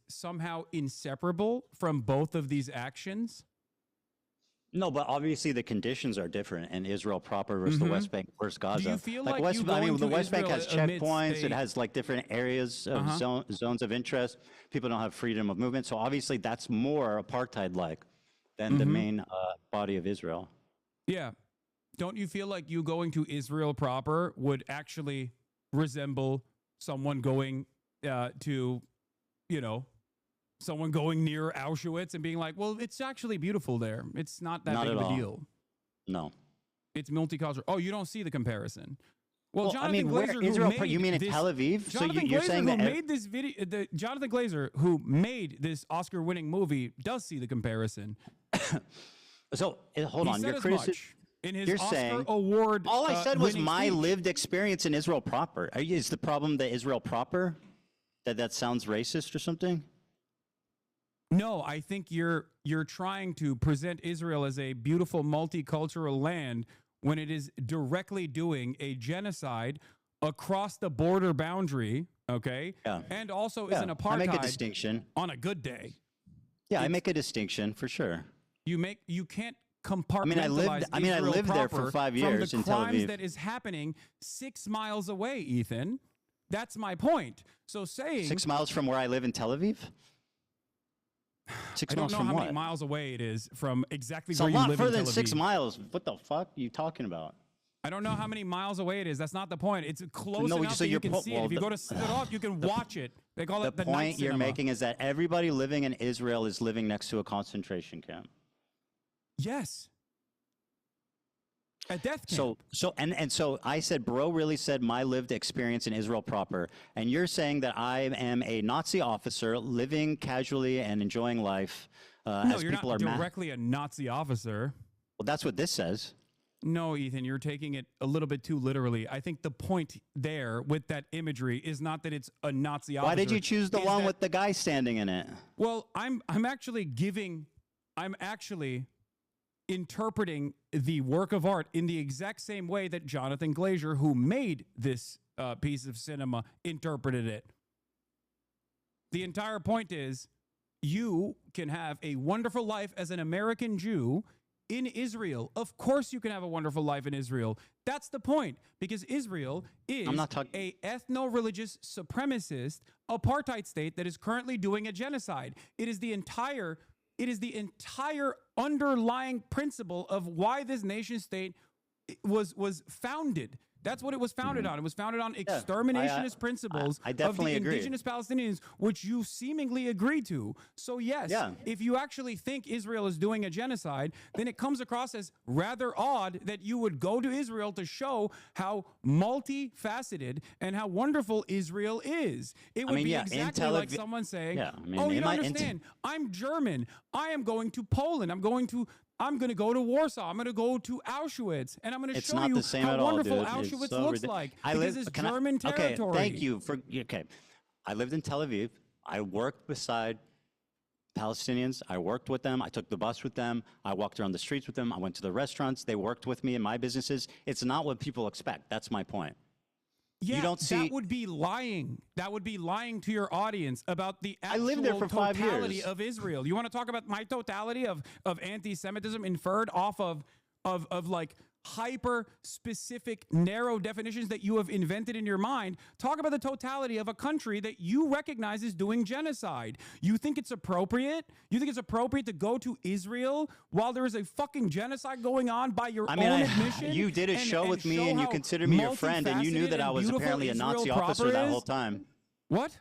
S1: somehow inseparable from both of these actions?
S2: No, but obviously the conditions are different in Israel proper versus the West Bank versus Gaza.
S1: Do you feel like
S2: West,
S1: you
S2: I mean,
S1: going
S2: the
S1: to
S2: West Bank
S1: Israel
S2: has
S1: amidst
S2: checkpoints. It
S1: a-
S2: has like different areas of zones of interest. People don't have freedom of movement. So obviously that's more apartheid-like than the main body of Israel.
S1: Yeah. Don't you feel like you going to Israel proper would actually resemble someone going to, someone going near Auschwitz and being like, well, it's actually beautiful there. It's not that
S2: Not
S1: big
S2: at
S1: of a
S2: all.
S1: deal.
S2: No.
S1: It's multicultural. Oh, you don't see the comparison. Well,
S2: Well,
S1: Jonathan
S2: I mean, where-
S1: Glazer,
S2: Israel,
S1: who made
S2: you mean in
S1: this,
S2: Tel Aviv? So
S1: Jonathan
S2: you're
S1: Glazer,
S2: saying
S1: who
S2: that
S1: made this video, Jonathan Glazer, who made this Oscar-winning movie, does see the comparison.
S2: So hold
S1: He
S2: on,
S1: said
S2: your
S1: as
S2: criticism.
S1: much in his
S2: You're
S1: Oscar
S2: saying
S1: award.
S2: all I said was
S1: winning
S2: my
S1: speech.
S2: lived experience in Israel proper. Is the problem that Israel proper? That sounds racist or something?
S1: No, I think you're trying to present Israel as a beautiful multicultural land when it is directly doing a genocide across the border boundary, okay?
S2: Yeah.
S1: And also is an apartheid
S2: I make a distinction.
S1: on a good day.
S2: Yeah, I make a distinction for sure.
S1: You can't compartmentalize
S2: I lived there for
S1: proper
S2: 5
S1: from
S2: years
S1: the
S2: in Tel
S1: crimes
S2: Aviv.
S1: that is happening 6 miles away, Ethan. That's my point. So saying
S2: 6 miles from where I live in Tel Aviv? 6
S1: I don't
S2: miles
S1: know
S2: from
S1: how
S2: what?
S1: many miles away it is from exactly
S2: It's a
S1: where you
S2: lot
S1: live
S2: further
S1: in
S2: than
S1: Tel
S2: 6
S1: Aviv.
S2: miles. What the fuck are you talking about?
S1: I don't know how many miles away it is. That's not the point. It's close
S2: No,
S1: enough
S2: so
S1: that you
S2: your
S1: can
S2: po-
S1: see it.
S2: well,
S1: If you
S2: the-
S1: go to sit up, you can watch it. They call
S2: The
S1: it the night
S2: point you're
S1: cinema.
S2: making is that everybody living in Israel is living next to a concentration camp.
S1: Yes. A death camp.
S2: So I said, bro really said my lived experience in Israel proper, and you're saying that I am a Nazi officer living casually and enjoying life
S1: no,
S2: as
S1: you're
S2: people
S1: not
S2: are
S1: directly a Nazi officer.
S2: Well, that's what this says.
S1: No, Ethan, you're taking it a little bit too literally. I think the point there with that imagery is not that it's a Nazi officer.
S2: Why did you choose the
S1: is
S2: one
S1: that-
S2: with the guy standing in it?
S1: Well, I'm actually interpreting the work of art in the exact same way that Jonathan Glazer, who made this piece of cinema, interpreted it. The entire point is you can have a wonderful life as an American Jew in Israel. Of course you can have a wonderful life in Israel. That's the point, because Israel is a ethno-religious supremacist apartheid state that is currently doing a genocide. It is the entire underlying principle of why this nation state was founded. That's what it was founded on. It was founded on exterminationist principles
S2: I definitely
S1: of the
S2: agree.
S1: indigenous Palestinians, which you seemingly agree to. So yes, if you actually think Israel is doing a genocide, then it comes across as rather odd that you would go to Israel to show how multifaceted and how wonderful Israel is. It would be exactly like someone saying, oh, you don't understand. I'm German. I am going to Poland. I'm going to go to Warsaw. I'm going to go to Auschwitz, and I'm going to show you how wonderful Auschwitz looks like. Because it's German territory.
S2: Okay, thank you for. Okay, I lived in Tel Aviv. I worked beside Palestinians. I worked with them. I took the bus with them. I walked around the streets with them. I went to the restaurants. They worked with me in my businesses. It's not what people expect. That's my point.
S1: Yeah,
S2: you don't see.
S1: That would be lying. That would be lying to your audience about the actual
S2: lived there for 5
S1: totality
S2: years.
S1: of Israel. You want to talk about my totality of anti-Semitism inferred off of like hyper specific narrow definitions that you have invented in your mind? Talk about the totality of a country that you recognize is doing genocide. You think it's appropriate? You think it's appropriate to go to Israel while there is a fucking genocide going on by your own admission?
S2: You did a show with me and you considered me your friend, and you knew that I was apparently a Nazi officer that whole time.
S1: What?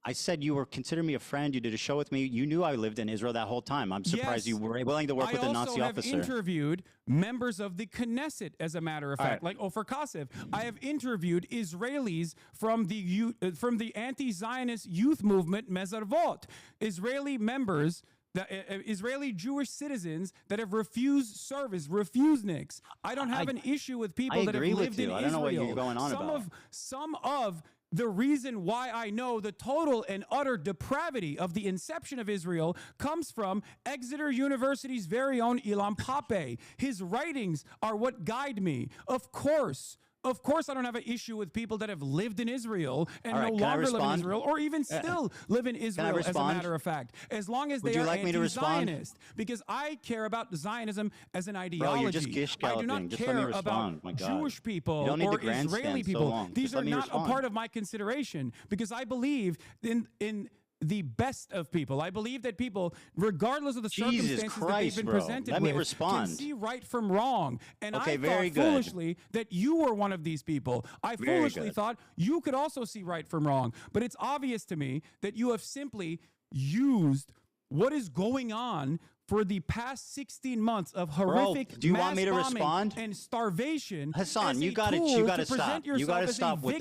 S2: I said you were considering me a friend. You did a show with me. You knew I lived in Israel that whole time. I'm surprised you were willing to work with a Nazi officer.
S1: I also have interviewed members of the Knesset, as a matter of fact, like Ofer Kassev. I have interviewed Israelis from the anti-Zionist youth movement Mezarvot, Israeli members. Israeli Jewish citizens that have refused service, refuseniks. I don't have an issue with people that have lived in Israel.
S2: I don't know what you're going on about.
S1: Some of the reason why I know the total and utter depravity of the inception of Israel comes from Exeter University's very own Ilan Pappé. His writings are what guide me. Of course, I don't have an issue with people that have lived in Israel and no longer live in Israel, or even still live in Israel, as a matter of fact, as long as they are anti-Zionist. Because I care about Zionism as an ideology.
S2: Bro, you're just gish
S1: I do not care about Jewish people or Israeli people. These are not a part of my consideration, because I believe in the best of people. I believe that people, regardless of the circumstances that they've been presented with, can see right from wrong. And I thought foolishly that you were one of these people. I foolishly thought you could also see right from wrong. But it's obvious to me that you have simply used what is going on for the past 16 months of horrific
S2: do you want me to respond?
S1: And starvation.
S2: Hasan, you got to stop. You got to stop with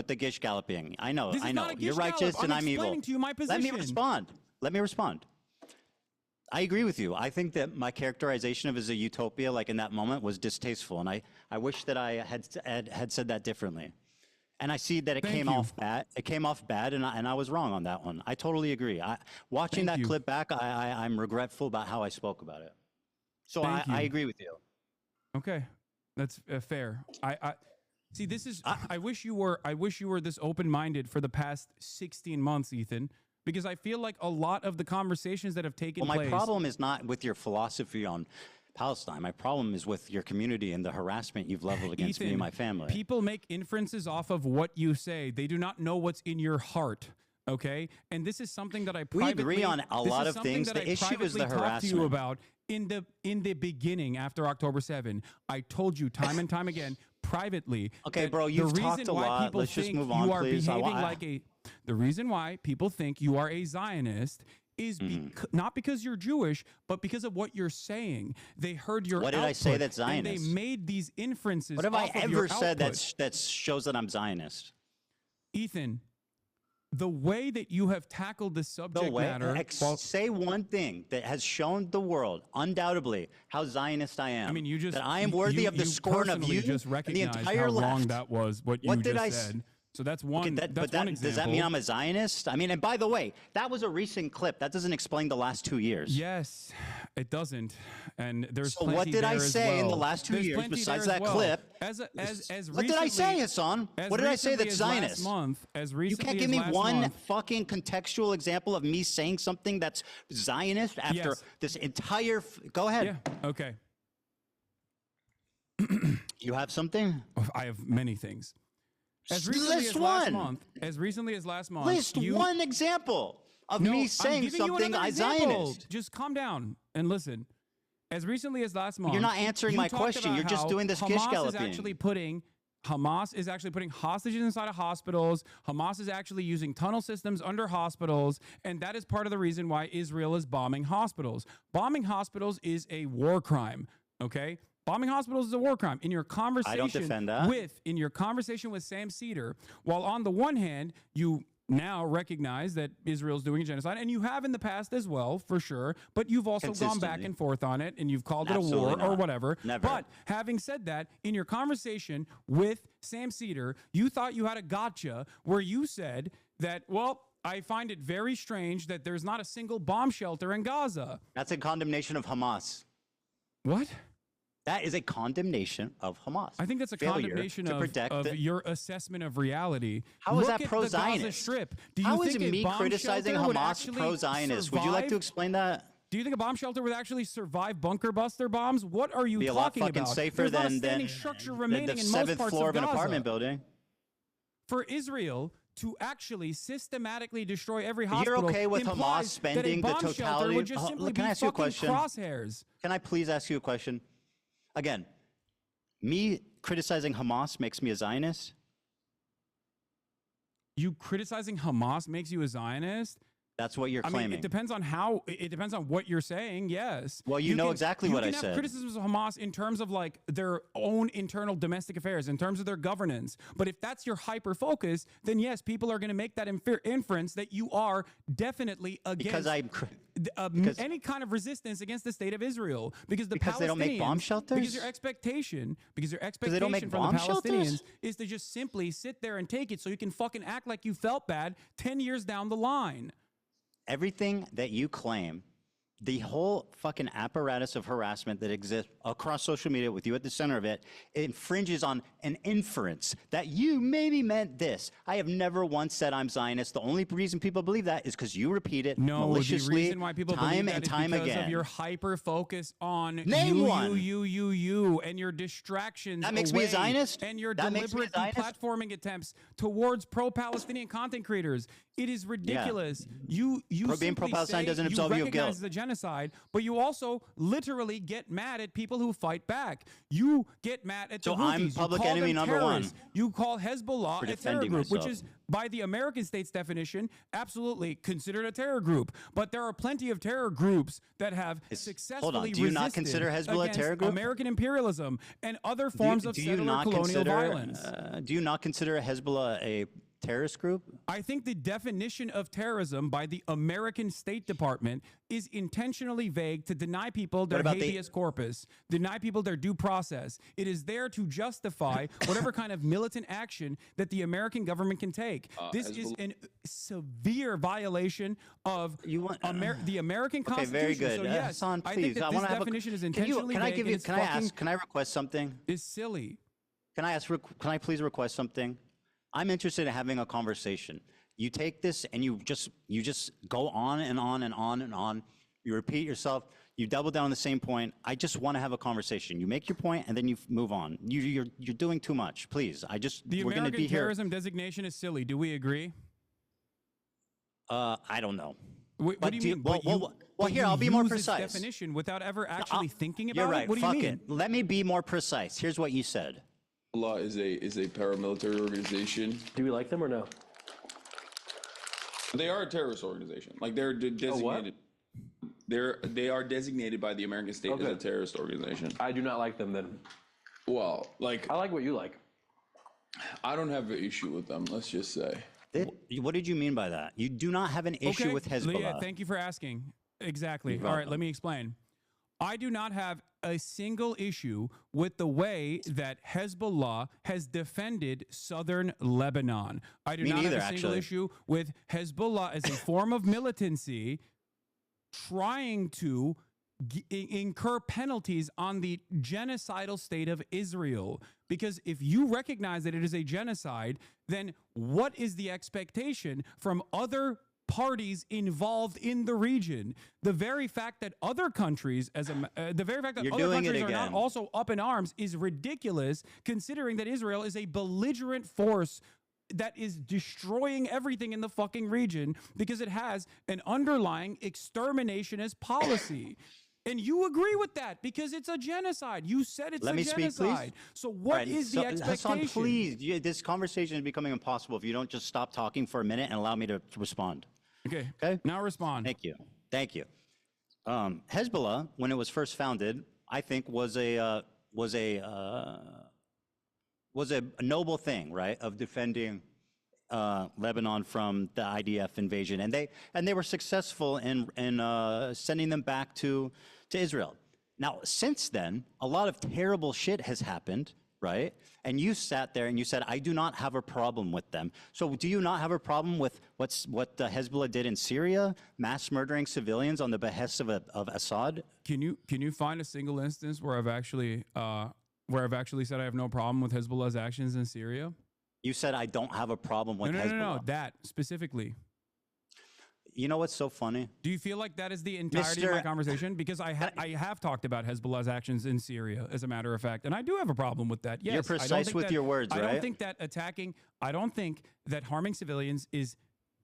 S2: the gish galloping. I know. You're righteous and I'm evil.
S1: To you my position.
S2: Let me respond. I agree with you. I think that my characterization of it as a utopia, like in that moment, was distasteful, and I wish that I had said that differently. And I see that it came off bad. It came off bad, and I was wrong on that one. I totally agree. Watching that clip back, I'm regretful about how I spoke about it. So I agree with you.
S1: Okay, that's fair. I see. This is. I wish you were this open-minded for the past 16 months, Ethan, because I feel like a lot of the conversations that have taken place.
S2: My problem is not with your philosophy on Palestine. My problem is with your community and the harassment you've leveled against me and my family.
S1: People make inferences off of what you say. They do not know what's in your heart. Okay, and this is something that I privately.
S2: We agree on a lot of things. The issue is the harassment.
S1: To you about in the beginning after October 7. I told you time and time again privately.
S2: Okay, bro, you've talked a lot. Let's just move on, please.
S1: The reason why people think you are a Zionist is not because you're Jewish, but because of what you're saying. They heard your
S2: What did I say that's Zionist?
S1: And they made these inferences.
S2: What have I ever said that shows that I'm Zionist?
S1: Ethan, the way that you have tackled this subject matter.
S2: Say one thing that has shown the world, undoubtedly, how Zionist I am.
S1: I mean,
S2: that I am worthy of the scorn of you
S1: just
S2: and the entire
S1: how
S2: left.
S1: Wrong that was what you just said. So that's one.
S2: Okay,
S1: that's one example.
S2: Does that mean I'm a Zionist? I mean, and by the way, that was a recent clip. That doesn't explain the last 2 years.
S1: Yes, it doesn't. And there's
S2: so what did I say in the last 2 years besides that clip?
S1: What
S2: did I say, Hasan? What did I say that's Zionist?
S1: You
S2: can't give me one fucking contextual example of me saying something that's Zionist after this entire. Go ahead.
S1: Yeah. Okay.
S2: You have something?
S1: I have many things. As recently as last month,
S2: list one example of me saying something Zionist.
S1: Just calm down and listen. As recently as last month,
S2: you're not answering my question. You're just doing this gish galloping.
S1: Hamas is actually putting hostages inside of hospitals. Hamas is actually using tunnel systems under hospitals, and that is part of the reason why Israel is bombing hospitals. Bombing hospitals is a war crime. Okay. Bombing hospitals is a war crime. In your conversation,
S2: I don't defend that.
S1: In your conversation with Sam Cedar, while on the one hand you now recognize that Israel's doing a genocide, and you have in the past as well, for sure, but you've also gone back and forth on it, and you've called it a war or whatever.
S2: Never.
S1: But having said that, in your conversation with Sam Cedar, you thought you had a gotcha where you said that, well, I find it very strange that there's not a single bomb shelter in Gaza.
S2: That's a condemnation of Hamas.
S1: What?
S2: That is a condemnation of Hamas.
S1: I think that's a condemnation of your assessment of reality.
S2: How is that pro-Zionist?
S1: Do you
S2: How
S1: think
S2: is me criticizing Hamas pro-Zionist? Would you like to explain that?
S1: Do you think a bomb shelter would actually survive bunker buster bombs? What are you talking about?
S2: Be a lot fucking safer than the 7th floor of an apartment building.
S1: For Israel to actually systematically destroy every hospital.
S2: You're okay with Hamas spending the totality?
S1: Can I ask you a question? Crosshairs.
S2: Can I please ask you a question? Again, me criticizing Hamas makes me a Zionist?
S1: You criticizing Hamas makes you a Zionist?
S2: That's what you're claiming.
S1: I mean, it depends on how. It depends on what you're saying. Yes.
S2: Well, you know exactly what I
S1: You can have
S2: said.
S1: criticisms of Hamas in terms of like their own internal domestic affairs, in terms of their governance. But if that's your hyper focus, then yes, people are going to make that inference that you are definitely against any kind of resistance against the state of Israel, because the
S2: because they don't make bomb shelters.
S1: Because your expectation
S2: they don't make
S1: from the
S2: bomb
S1: Palestinians
S2: shelters?
S1: is to just simply sit there and take it, so you can fucking act like you felt bad 10 years down the line.
S2: Everything that you claim, the whole fucking apparatus of harassment that exists across social media with you at the center of it, infringes on an inference that you maybe meant this. I have never once said I'm Zionist. The only reason people believe that is because you repeat it maliciously,
S1: the reason why people
S2: time
S1: believe
S2: and
S1: that
S2: time
S1: is because
S2: again.
S1: of your hyper focus on
S2: Name
S1: you, and your distractions.
S2: That makes me a
S1: away,
S2: Zionist?
S1: and your
S2: That makes me a
S1: deliberate
S2: Zionist?
S1: deplatforming attempts towards pro-Palestinian content creators. It is ridiculous. You
S2: Being
S1: simply
S2: pro-Palestine
S1: say
S2: doesn't absolve you of
S1: recognize
S2: guilt.
S1: the genocide, but you also literally get mad at people who fight back. You get mad at the
S2: So I'm
S1: Houthis. You
S2: public
S1: call
S2: enemy
S1: them
S2: number one.
S1: terrorists. You call Hezbollah
S2: For
S1: a terror
S2: defending
S1: group, which
S2: myself.
S1: is by the American state's definition, absolutely considered a terror group. But there are plenty of terror groups that have successfully
S2: do you not
S1: resisted
S2: consider Hezbollah a
S1: against
S2: terror group?
S1: American imperialism and other forms of settler colonial violence.
S2: Do you not consider Hezbollah a terrorist group?
S1: I think the definition of terrorism by the American State Department is intentionally vague to deny people their
S2: about the-
S1: habeas corpus, deny people their due process. It is there to justify whatever kind of militant action that the American government can take. This is a severe violation of the American
S2: Okay,
S1: Constitution.
S2: very good.
S1: So yes,
S2: Hasan,
S1: I
S2: please.
S1: think that
S2: I
S1: this
S2: wanna have a-
S1: definition is
S2: Can
S1: intentionally
S2: I
S1: vague.
S2: give
S1: and
S2: you?
S1: it's
S2: Can I
S1: fucking-
S2: ask? Can I request something?
S1: Is silly.
S2: Can I please request something? I'm interested in having a conversation. You take this and you just go on and on and on and on. You repeat yourself. You double down on the same point. I just want to have a conversation. You make your point and then you move on. You're doing too much. Please.
S1: The
S2: we're going to
S1: American
S2: be here.
S1: terrorism designation is silly. Do we agree?
S2: I don't know.
S1: What do you mean?
S2: Well, here, I'll be more
S1: use its
S2: precise.
S1: definition without ever actually thinking about
S2: You're right.
S1: it. What do
S2: Fuck
S1: you mean?
S2: it. Let me be more precise. Here's what you said.
S4: Allah is a paramilitary organization.
S16: Do we like them or no?
S4: They are a terrorist organization. Like they're designated. They are designated by the American state as a terrorist organization.
S16: I do not like them then.
S4: Well, like
S16: I like what you like.
S4: I don't have an issue with them. Let's just say.
S2: What did you mean by that? You do not have an issue with Hezbollah.
S1: Yeah, thank you for asking. Exactly.
S2: You're
S1: All right,
S2: welcome.
S1: let me explain. I do not have a single issue with the way that Hezbollah has defended southern Lebanon. I do
S2: Me
S1: not
S2: neither,
S1: have a single
S2: actually.
S1: issue with Hezbollah as a form of militancy trying to incur penalties on the genocidal state of Israel. Because if you recognize that it is a genocide, then what is the expectation from other parties involved in the region? The very fact that other countries, the very fact that
S2: You're
S1: other
S2: doing it
S1: countries are not
S2: again.
S1: also up in arms is ridiculous, considering that Israel is a belligerent force that is destroying everything in the fucking region because it has an underlying exterminationist policy. And you agree with that because it's a genocide. You said it's
S2: Let
S1: a
S2: me speak,
S1: genocide.
S2: please.
S1: So what is the expectation?
S2: Hasan, please. This conversation is becoming impossible if you don't just stop talking for a minute and allow me to respond.
S1: Okay.
S2: Okay.
S1: Now respond.
S2: Thank you. Thank you. Hezbollah, when it was first founded, I think was a noble thing, right, of defending Lebanon from the IDF invasion, and they were successful in sending them back to Israel. Now, since then, a lot of terrible shit has happened, right? And you sat there and you said, I do not have a problem with them. So do you not have a problem with what Hezbollah did in Syria, mass murdering civilians on the behest of Assad?
S1: Can you find a single instance where I've actually said I have no problem with Hezbollah's actions in Syria?
S2: You said I don't have a problem with Hezbollah.
S1: No, that specifically.
S2: You know what's so funny?
S1: Do you feel like that is the entirety of my conversation? Because I have talked about Hezbollah's actions in Syria, as a matter of fact, and I do have a problem with that. Yes,
S2: You're precise with your words,
S1: I
S2: right?
S1: don't think that I don't think that harming civilians is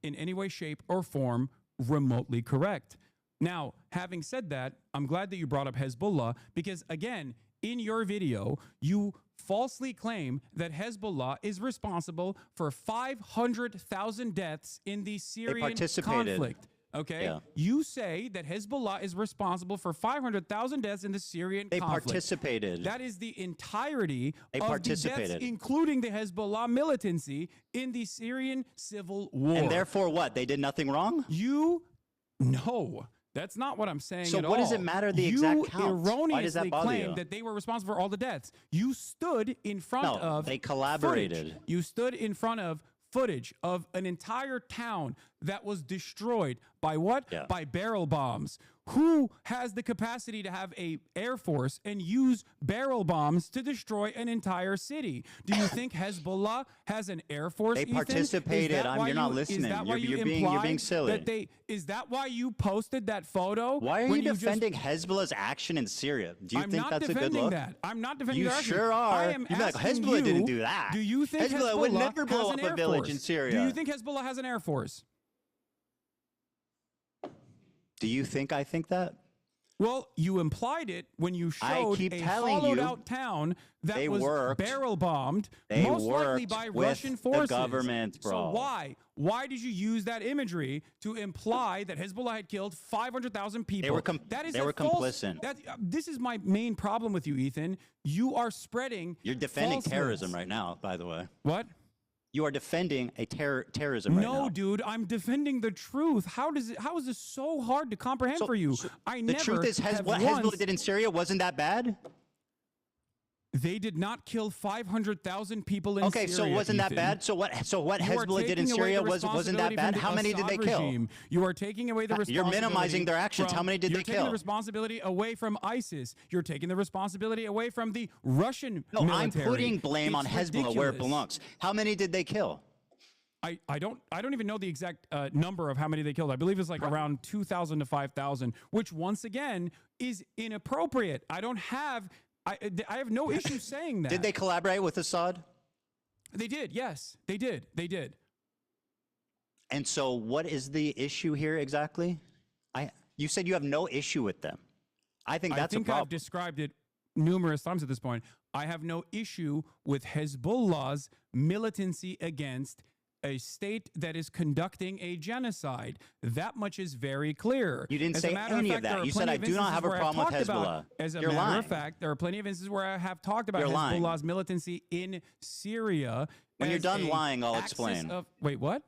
S1: in any way, shape, or form remotely correct. Now, having said that, I'm glad that you brought up Hezbollah because, again, in your video, you falsely claim that Hezbollah is responsible for 500,000 deaths in the Syrian conflict. Okay,
S2: Yeah.
S1: you say that Hezbollah is responsible for 500,000 deaths in the Syrian
S2: They
S1: conflict.
S2: participated.
S1: That is the entirety
S2: They
S1: of the
S2: participated.
S1: deaths, including the Hezbollah militancy in the Syrian civil war.
S2: And therefore what? They did nothing wrong?
S1: No, that's not what I'm saying
S2: So
S1: at
S2: what
S1: all.
S2: does it matter the exact counts?
S1: You
S2: Why does that
S1: erroneously
S2: bother
S1: claimed
S2: you?
S1: that they were responsible for all the deaths. You stood in front
S2: No,
S1: of
S2: they collaborated.
S1: footage. You stood in front of footage of an entire town that was destroyed by what?
S2: Yeah.
S1: By barrel bombs. Who has the capacity to have a air force and use barrel bombs to destroy an entire city? Do you think Hezbollah has an air force?
S2: They
S1: Ethan?
S2: participated.
S1: Is that why
S2: You're not
S1: you-
S2: listening.
S1: Is that why
S2: You're
S1: you
S2: being
S1: implied
S2: silly.
S1: that they? Is that why you posted that photo?
S2: Why are
S1: when
S2: you
S1: just-
S2: defending Hezbollah's action in Syria? Do you
S1: I'm
S2: think
S1: not
S2: that's a good
S1: defending
S2: look?
S1: that. I'm not defending
S2: You
S1: their action.
S2: sure are.
S1: I am
S2: You'd be like,
S1: asking
S2: Hezbollah didn't
S1: you,
S2: do that.
S1: Do you think
S2: Hezbollah would never
S1: has
S2: blow
S1: an
S2: up a
S1: air
S2: village
S1: force?
S2: in Syria.
S1: Do you think Hezbollah has an air force?
S2: Do you think I think that?
S1: Well, you implied it when you
S2: I
S1: showed
S2: keep
S1: a
S2: telling
S1: hollowed
S2: you,
S1: out town that
S2: they
S1: was
S2: worked.
S1: barrel bombed,
S2: They
S1: most likely
S2: worked
S1: by
S2: with
S1: Russian
S2: the
S1: forces.
S2: government, bro.
S1: So why? Why did you use that imagery to imply that Hezbollah had killed 500,000 people? That is
S2: they
S1: a
S2: were
S1: false-
S2: complicit.
S1: This is my main problem with you, Ethan. You are spreading.
S2: You're defending
S1: falsehoods.
S2: terrorism right now, by the way.
S1: What?
S2: You are defending a terrorism right now.
S1: No, dude, I'm defending the truth. How is this so hard to comprehend for you? I
S2: The
S1: never
S2: truth is,
S1: have
S2: what
S1: once-
S2: Hezbollah did in Syria wasn't that bad?
S1: They did not kill 500,000 people in
S2: Okay,
S1: Syria.
S2: so wasn't that
S1: Ethan.
S2: bad? So what
S1: You are
S2: Hezbollah did in
S1: taking away
S2: Syria
S1: the
S2: wasn't that
S1: responsibility
S2: bad?
S1: from
S2: How
S1: the
S2: many did they
S1: Assad
S2: kill?
S1: regime. You are taking away the
S2: You're
S1: responsibility.
S2: minimizing their actions. How many did
S1: you're
S2: they
S1: taking
S2: kill?
S1: the responsibility away from ISIS. You're taking the responsibility away from the Russian
S2: No,
S1: military.
S2: I'm putting blame on
S1: It's
S2: Hezbollah where it
S1: ridiculous.
S2: belongs. How many did they kill?
S1: I don't even know the exact number of how many they killed. I believe it's like around 2,000 to 5,000, which once again is inappropriate. I have no issue saying that.
S2: Did they collaborate with Assad?
S1: They did. Yes, they did. They did.
S2: And so what is the issue here exactly? You said you have no issue with them. I think that's a
S1: I've
S2: problem.
S1: described it numerous times at this point. I have no issue with Hezbollah's militancy against a state that is conducting a genocide. That much is very clear.
S2: You didn't
S1: As a
S2: say
S1: matter
S2: any of
S1: fact,
S2: that.
S1: there are
S2: You said,
S1: plenty
S2: "I
S1: of
S2: do not
S1: instances
S2: have a
S1: where I've
S2: problem with
S1: talked about-
S2: Hezbollah."
S1: As a
S2: You're
S1: matter
S2: lying.
S1: of fact, there are plenty of instances where I have talked about
S2: You're lying.
S1: Hezbollah's militancy in Syria.
S2: When you're
S1: as
S2: done
S1: a
S2: lying, I'll
S1: axis
S2: explain.
S1: Wait, what?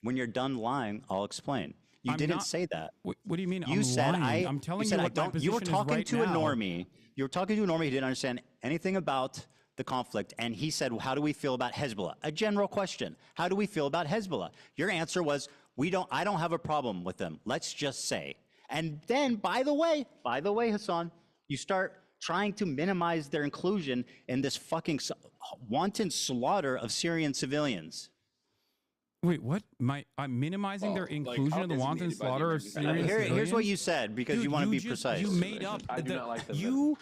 S2: When you're done lying, I'll explain. You
S1: I'm
S2: didn't
S1: not-
S2: say that.
S1: What do you mean?
S2: You
S1: I'm
S2: said
S1: lying. I'm telling
S2: you said
S1: you
S2: I
S1: what my
S2: don't. You were
S1: position is
S2: talking
S1: right
S2: to a
S1: now.
S2: normie. You were talking to a normie who didn't understand anything about the conflict, and he said, "How do we feel about Hezbollah?" A general question. How do we feel about Hezbollah? Your answer was, I don't have a problem with them. Let's just say. And then, by the way, Hasan, you start trying to minimize their inclusion in this fucking wanton slaughter of Syrian civilians.
S1: Wait, what? I'm minimizing their inclusion of the wanton slaughter of Syrian
S2: Here's what
S1: civilians?
S2: you said because
S1: Dude,
S2: you want to be
S1: just-
S2: precise.
S1: You made up.
S16: I do not like them.
S1: You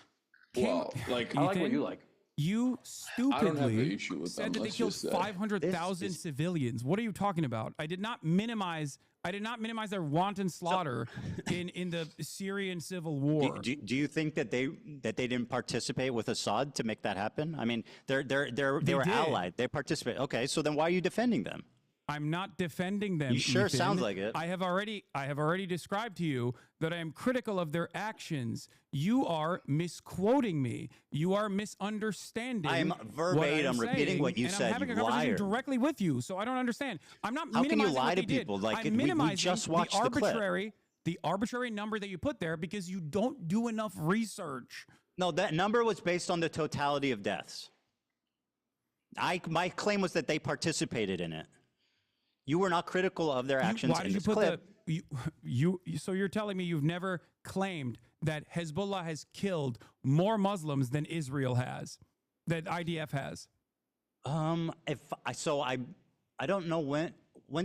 S16: Well,
S1: came,
S16: I like what
S1: Ethan,
S16: you like.
S1: You
S17: I don't have an
S1: stupidly
S17: issue with
S1: said
S17: them,
S1: that they
S17: let's
S1: killed
S17: just say.
S1: 500,000 civilians. What are you talking about? I did not minimize their wanton slaughter in the Syrian civil war.
S2: Do you think that they didn't participate with Assad to make that happen? I mean, they were
S1: did.
S2: allied. They participated. Okay, so then why are you defending them?
S1: I'm not defending them.
S2: You sure
S1: Ethan.
S2: sounds like it.
S1: I have already described to you that I am critical of their actions. You are misquoting me. You are misunderstanding.
S2: I am verbatim
S1: what I'm
S2: repeating
S1: saying,
S2: what you
S1: and
S2: said,
S1: I'm having
S2: you
S1: a conversation
S2: liar.
S1: directly with you, so I don't understand. I'm not.
S2: How can you
S1: minimizing
S2: lie
S1: what
S2: to
S1: they did.
S2: people? Like,
S1: I'm
S2: we
S1: minimizing
S2: just watched the clip.
S1: the arbitrary number that you put there because you don't do enough research.
S2: No, that number was based on the totality of deaths. My claim was that they participated in it. You were not critical of their actions
S1: Why
S2: in
S1: did you
S2: this
S1: put
S2: clip.
S1: so you're telling me you've never claimed that Hezbollah has killed more Muslims than Israel has, that IDF has?
S2: I don't know when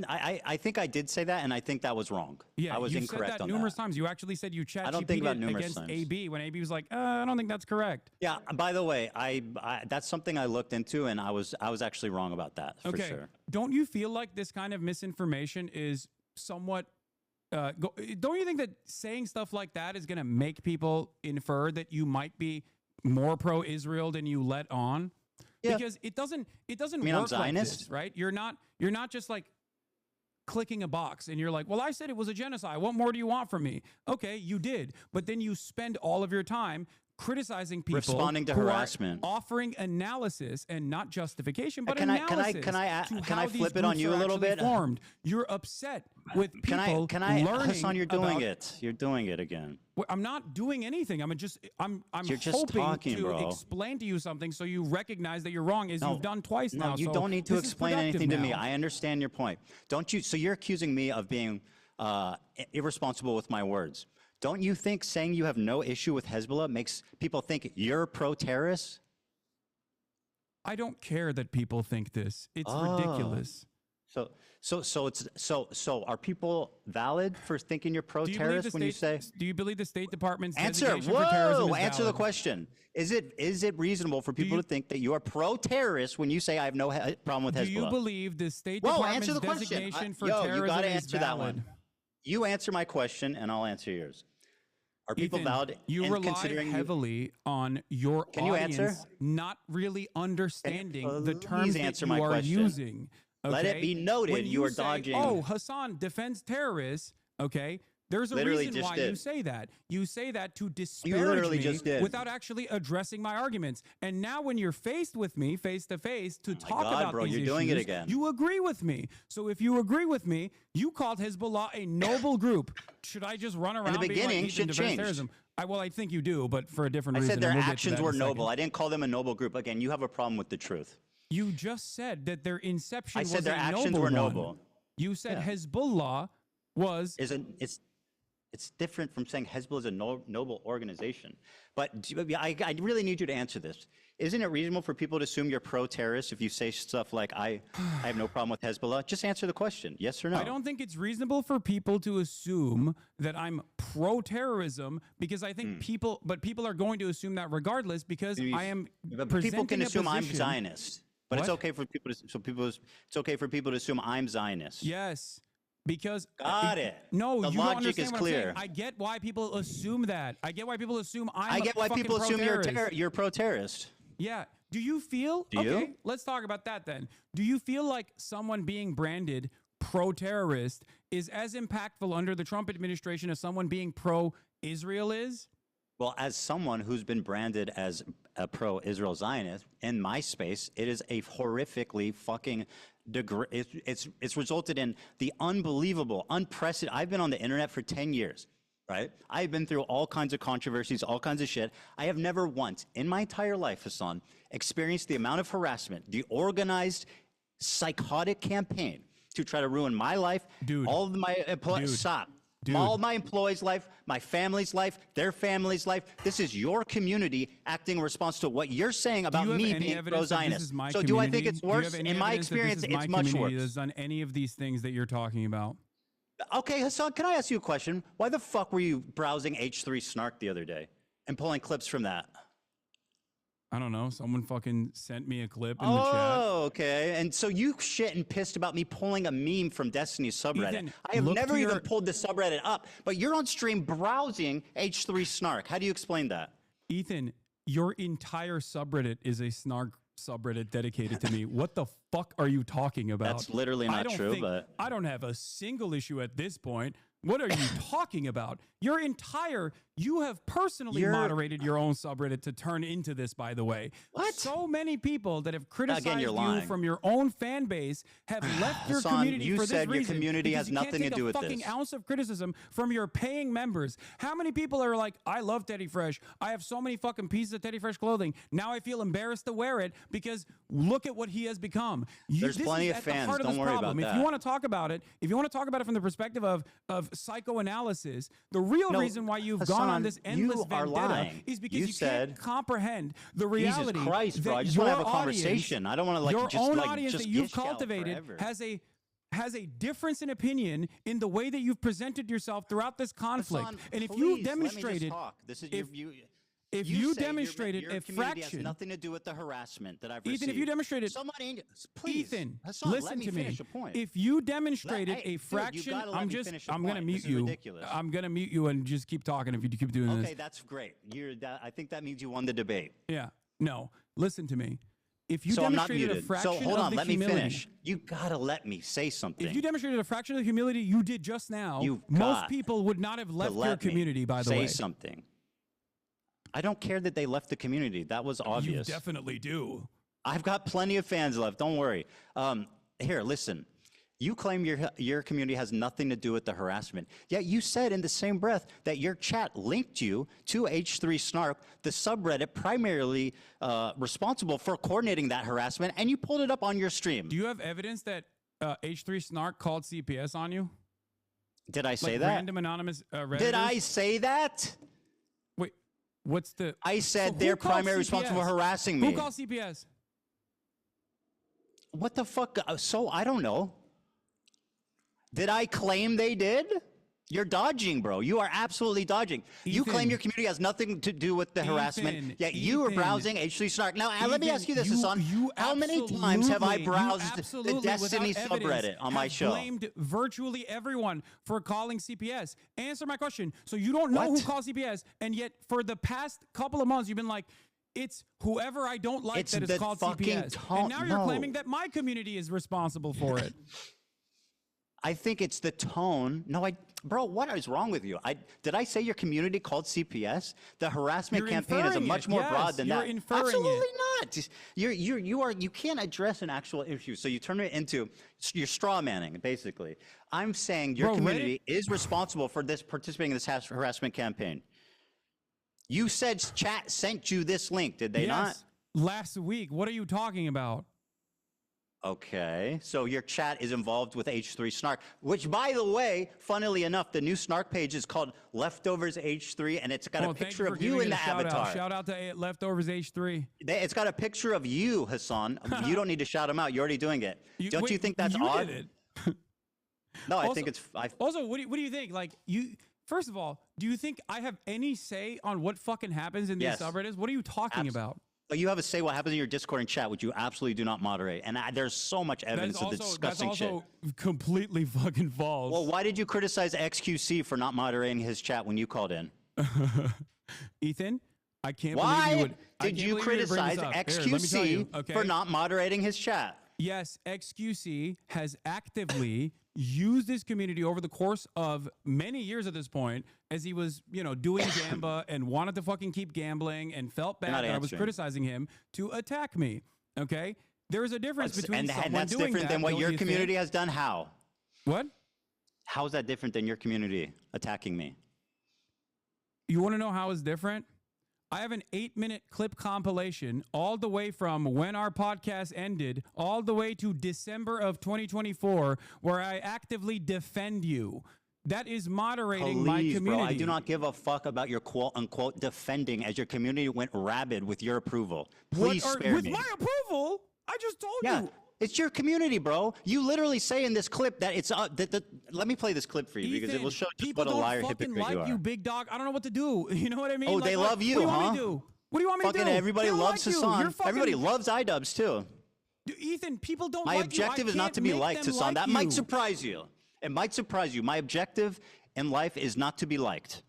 S2: I think I did say that, and I think that was wrong.
S1: Yeah,
S2: I was
S1: you
S2: incorrect
S1: said that
S2: on
S1: numerous
S2: that.
S1: times. You actually said you chat
S2: I don't think about numerous
S1: against
S2: times.
S1: AB when AB was like, I don't think that's correct.
S2: Yeah. By the way, I that's something I looked into, and I was actually wrong about that for
S1: Okay.
S2: sure.
S1: Don't you feel like this kind of misinformation is somewhat? Don't you think that saying stuff like that is going to make people infer that you might be more pro-Israel than you let on?
S2: Yeah.
S1: Because it doesn't
S2: mean I'm
S1: work like
S2: Zionist?
S1: this, right? You're not just like clicking a box and you're like, well, I said it was a genocide. What more do you want from me? Okay, you did. But then you spend all of your time criticizing people,
S2: responding to
S1: who
S2: harassment,
S1: are offering analysis and not justification, but
S2: can
S1: analysis.
S2: Can I
S1: these
S2: flip it on
S1: groups
S2: you a
S1: are
S2: little
S1: actually
S2: bit?
S1: Formed. You're upset with people learning
S2: Hasan, you're doing
S1: about,
S2: it. You're doing it again.
S1: Well, I'm not doing anything. I'm
S2: You're just
S1: hoping
S2: talking,
S1: to
S2: bro.
S1: explain to you something so you recognize that you're wrong, as you've done twice now.
S2: No, you
S1: So
S2: don't need to
S1: this is
S2: explain anything to me.
S1: productive now.
S2: I understand your point. Don't you? So you're accusing me of being irresponsible with my words. Don't you think saying you have no issue with Hezbollah makes people think you're pro-terrorist?
S1: I don't care that people think this. It's ridiculous.
S2: So are people valid for thinking you're pro-terrorist when you say?
S1: Do you believe the State Department's
S2: Answer.
S1: designation for terrorism is
S2: Answer the
S1: valid?
S2: question. Is it reasonable for people to think that you are pro-terrorist when you say I have no problem with Hezbollah?
S1: Do you believe the State
S2: Whoa,
S1: Department's
S2: answer the question.
S1: designation for
S2: You
S1: terrorism
S2: got to
S1: is
S2: answer
S1: valid?
S2: that one. You answer my question, and I'll answer yours. Are people
S1: Ethan,
S2: valid
S1: you
S2: in
S1: rely
S2: considering
S1: heavily on your
S2: Can you
S1: audience
S2: answer?
S1: not really understanding the
S2: Please
S1: terms that
S2: answer
S1: you
S2: my
S1: are
S2: question.
S1: using.
S2: Let it
S1: okay?
S2: be noted
S1: When
S2: you are
S1: say,
S2: dodging-
S1: Oh, Hasan defends terrorists. Okay, there's a
S2: Literally
S1: reason
S2: just
S1: why
S2: did.
S1: you say that. You say that to disparage
S2: literally
S1: me
S2: just did.
S1: without actually addressing my arguments. And now, when you're faced with me face to face to talk
S2: God,
S1: about
S2: bro,
S1: these
S2: you're doing it
S1: issues,
S2: again.
S1: you agree with me. So if you agree with me, you called Hezbollah a noble group. Should I just run around being
S2: beginning,
S1: like,
S2: shit
S1: defends
S2: changed.
S1: terrorism? I think you do, but for a different
S2: I
S1: reason.
S2: said their
S1: and we'll get to
S2: actions
S1: that in
S2: were
S1: a second.
S2: noble. I didn't call them a noble group. Again, you have a problem with the truth.
S1: You just said that their inception
S2: I
S1: was
S2: said their
S1: a
S2: actions
S1: noble
S2: were
S1: one.
S2: noble.
S1: You said
S2: Yeah.
S1: Hezbollah was
S2: It's different from saying Hezbollah is a noble organization. But I really need you to answer this. Isn't it reasonable for people to assume you're pro-terrorist if you say stuff like, I have no problem with Hezbollah? Just answer the question, yes or no?
S1: I don't think it's reasonable for people to assume that I'm pro-terrorism because I think people are going to assume that regardless because I am
S2: But
S1: presenting
S2: people can
S1: a
S2: assume I'm
S1: position-
S2: Zionist. But it's
S1: What?
S2: okay for people to it's okay for people to assume I'm Zionist.
S1: Yes. Because
S2: Got it.
S1: No,
S2: The
S1: you don't
S2: logic
S1: understand
S2: is
S1: what I'm saying.
S2: clear.
S1: I get why people assume that. I get why people assume
S2: I get why
S1: fucking
S2: people assume
S1: pro-terrorist.
S2: you're pro-terrorist.
S1: Yeah. Do you feel?
S2: Do you?
S1: Okay, let's talk about that then. Do you feel like someone being branded pro-terrorist is as impactful under the Trump administration as someone being pro-Israel is?
S2: Well, as someone who's been branded as a pro-Israel Zionist in my space, it is a horrifically fucking it's resulted in the unbelievable, unprecedented. I've been on the internet for 10 years, right? I've been through all kinds of controversies, all kinds of shit. I have never once in my entire life, Hasan, experienced the amount of harassment, the organized, psychotic campaign to try to ruin my life, all of my stop. All my employees' life, my family's life, their family's life. This is your community acting in response to what you're saying about me being pro-Zionist. So do I think it's worse? In my experience, it's much worse.
S1: That's done any of these things that you're talking about.
S2: Okay, Hasan, can I ask you a question? Why the fuck were you browsing H3 Snark the other day and pulling clips from that?
S1: I don't know. Someone fucking sent me a clip in the chat.
S2: Oh, okay. And so you shit and pissed about me pulling a meme from Destiny's subreddit.
S1: Ethan,
S2: I have
S1: look
S2: never
S1: to
S2: even
S1: your-
S2: pulled the subreddit up, but you're on stream browsing H3 Snark. How do you explain that?
S1: Ethan, your entire subreddit is a snark subreddit dedicated to me. What the fuck are you talking about?
S2: That's literally not true, but
S1: I don't have a single issue at this point. What are you talking about? You have personally moderated your own subreddit to turn into this, by the way. What? So many people that have criticized
S2: you're
S1: you
S2: lying.
S1: from your own fan base have left your
S2: Hasan,
S1: community
S2: you
S1: for this
S2: said your
S1: reason.
S2: community
S1: because
S2: has
S1: you
S2: nothing
S1: can't
S2: to
S1: take
S2: do
S1: a
S2: with
S1: fucking
S2: this.
S1: ounce of criticism from your paying members. How many people are like, I love Teddy Fresh. I have so many fucking pieces of Teddy Fresh clothing. Now I feel embarrassed to wear it because look at what he has become.
S2: There's plenty of fans. Don't worry about
S1: If
S2: that.
S1: you want to talk about it, from the perspective of psychoanalysis, the real reason why you've gone on
S2: Hasan,
S1: this endless
S2: you are
S1: vendetta
S2: lying.
S1: is because
S2: You
S1: you
S2: said-
S1: can't comprehend the reality.
S2: Jesus Christ, bro.
S1: that
S2: I just want to have a
S1: your audience-
S2: conversation. I don't want to
S1: your
S2: just
S1: own
S2: like
S1: audience
S2: just
S1: that you've
S2: gish out
S1: cultivated
S2: forever.
S1: has a difference in opinion in the way that you've presented yourself throughout this conflict.
S2: Hasan,
S1: and if
S2: please,
S1: you
S2: let me just
S1: demonstrated,
S2: talk. This is
S1: if
S2: you.
S1: If
S2: You
S1: you
S2: say
S1: demonstrated
S2: your
S1: a
S2: community has
S1: fraction,
S2: nothing to do with the harassment that I've received.
S1: Ethan, if you demonstrated,
S2: somebody, please,
S1: Ethan,
S2: Hasan,
S1: listen
S2: let me
S1: to
S2: finish
S1: me.
S2: a point.
S1: If you demonstrated
S2: Hey,
S1: a
S2: dude,
S1: fraction,
S2: you gotta let me finish a
S1: I'm gonna
S2: point.
S1: mute
S2: This is
S1: you.
S2: ridiculous.
S1: I'm gonna mute you and just keep talking if you keep doing this.
S2: Okay, that's great. I think that means you won the debate.
S1: Yeah. No. Listen to me. If you
S2: So I'm not
S1: demonstrated a
S2: muted.
S1: fraction
S2: So hold
S1: of
S2: on,
S1: the
S2: let
S1: humility,
S2: me finish. You gotta let me say something.
S1: if you demonstrated a fraction of the humility you did just now,
S2: You've
S1: most
S2: got
S1: people would not have
S2: to
S1: left your
S2: let me
S1: community. By the way,
S2: say something. I don't care that they left the community. That was obvious.
S1: You definitely do.
S2: I've got plenty of fans left. Don't worry. Here, listen. You claim your community has nothing to do with the harassment. Yet you said in the same breath that your chat linked you to H3 Snark, the subreddit primarily responsible for coordinating that harassment, and you pulled it up on your stream.
S1: Do you have evidence that H3 Snark called CPS on you?
S2: Did I say
S1: like
S2: that?
S1: Random anonymous Redditors?
S2: Did I say that?
S1: Wait, what's the?
S2: I said
S1: So
S2: they're
S1: who called
S2: primary responsible for
S1: CPS?
S2: harassing me.
S1: Who called CPS?
S2: What the fuck? So I don't know. Did I claim they did? You're dodging, bro. You are absolutely dodging. You claim your community has nothing to do with the harassment, yet you are browsing H3 Snark. Now, let me ask you this, Hasan. How many times have I browsed the Destiny subreddit on my show?
S1: Blamed virtually everyone for calling CPS. Answer my question. So you don't know who called CPS, and yet for the past couple of months, you've been like, it's whoever I don't like that is called CPS. And now you're claiming that my community is responsible for it.
S2: I think it's the tone. No, bro, what is wrong with you? Did I say your community called CPS? The harassment campaign is much more broad than that.
S1: You're inferring
S2: Absolutely not. You can't address an actual issue. So you turn it into you're straw manning, basically. I'm saying your community is responsible for participating in this harassment campaign. You said chat sent you this link, did they not?
S1: Last week. What are you talking about?
S2: Okay, so your chat is involved with H3 Snark, which, by the way, funnily enough, the new Snark page is called Leftovers H3, and it's got a picture of you in the avatar.
S1: Shout out to Leftovers H3.
S2: It's got a picture of you, Hasan. You don't need to shout him out. You're already doing it. Don't you think that's odd?
S1: Did it.
S2: No, I think it's.
S1: Also, what do you think? Like you. First of all, do you think I have any say on what fucking happens in these subreddits? What are you talking about?
S2: You have a say what happens in your Discord and chat, which you absolutely do not moderate. And there's so much evidence of the disgusting shit.
S1: That's also completely fucking false.
S2: Well, why did you criticize XQC for not moderating his chat when you called in?
S1: Ethan, I can't
S2: believe
S1: you would.
S2: Did you criticize XQC for not moderating his chat?
S1: Yes, XQC has actively used his community over the course of many years at this point, as he was, doing Gamba and wanted to fucking keep gambling and felt bad that I was criticizing him to attack me. Okay, there is a difference between someone
S2: and that's
S1: doing
S2: different than what your community has done. How?
S1: What?
S2: How is that different than your community attacking me?
S1: You want to know how it's different? I have an 8-minute clip compilation all the way from when our podcast ended all the way to December of 2024 where I actively defend you. That is moderating my community.
S2: Bro, I do not give a fuck about your quote-unquote defending as your community went rabid with your approval. Please spare me.
S1: With my approval? I just told you.
S2: It's your community, bro. You literally say in this clip that it's let me play this clip for you,
S1: Ethan,
S2: because it will show just
S1: people
S2: what a liar
S1: don't fucking
S2: hypocrite you
S1: like
S2: are.
S1: you, big dog. I don't know what to do. You know what I mean?
S2: Oh,
S1: Like,
S2: they love you,
S1: what do you
S2: huh?
S1: want me to do? What do you want me to do?
S2: Fucking everybody
S1: They don't
S2: loves
S1: like you.
S2: Hasan.
S1: You're fucking-
S2: Everybody loves iDubbbz too.
S1: Ethan, people don't
S2: My
S1: like
S2: objective
S1: you.
S2: is not to be liked, Hasan.
S1: Like
S2: That
S1: you.
S2: might surprise you. It might surprise you. My objective in life is not to be liked.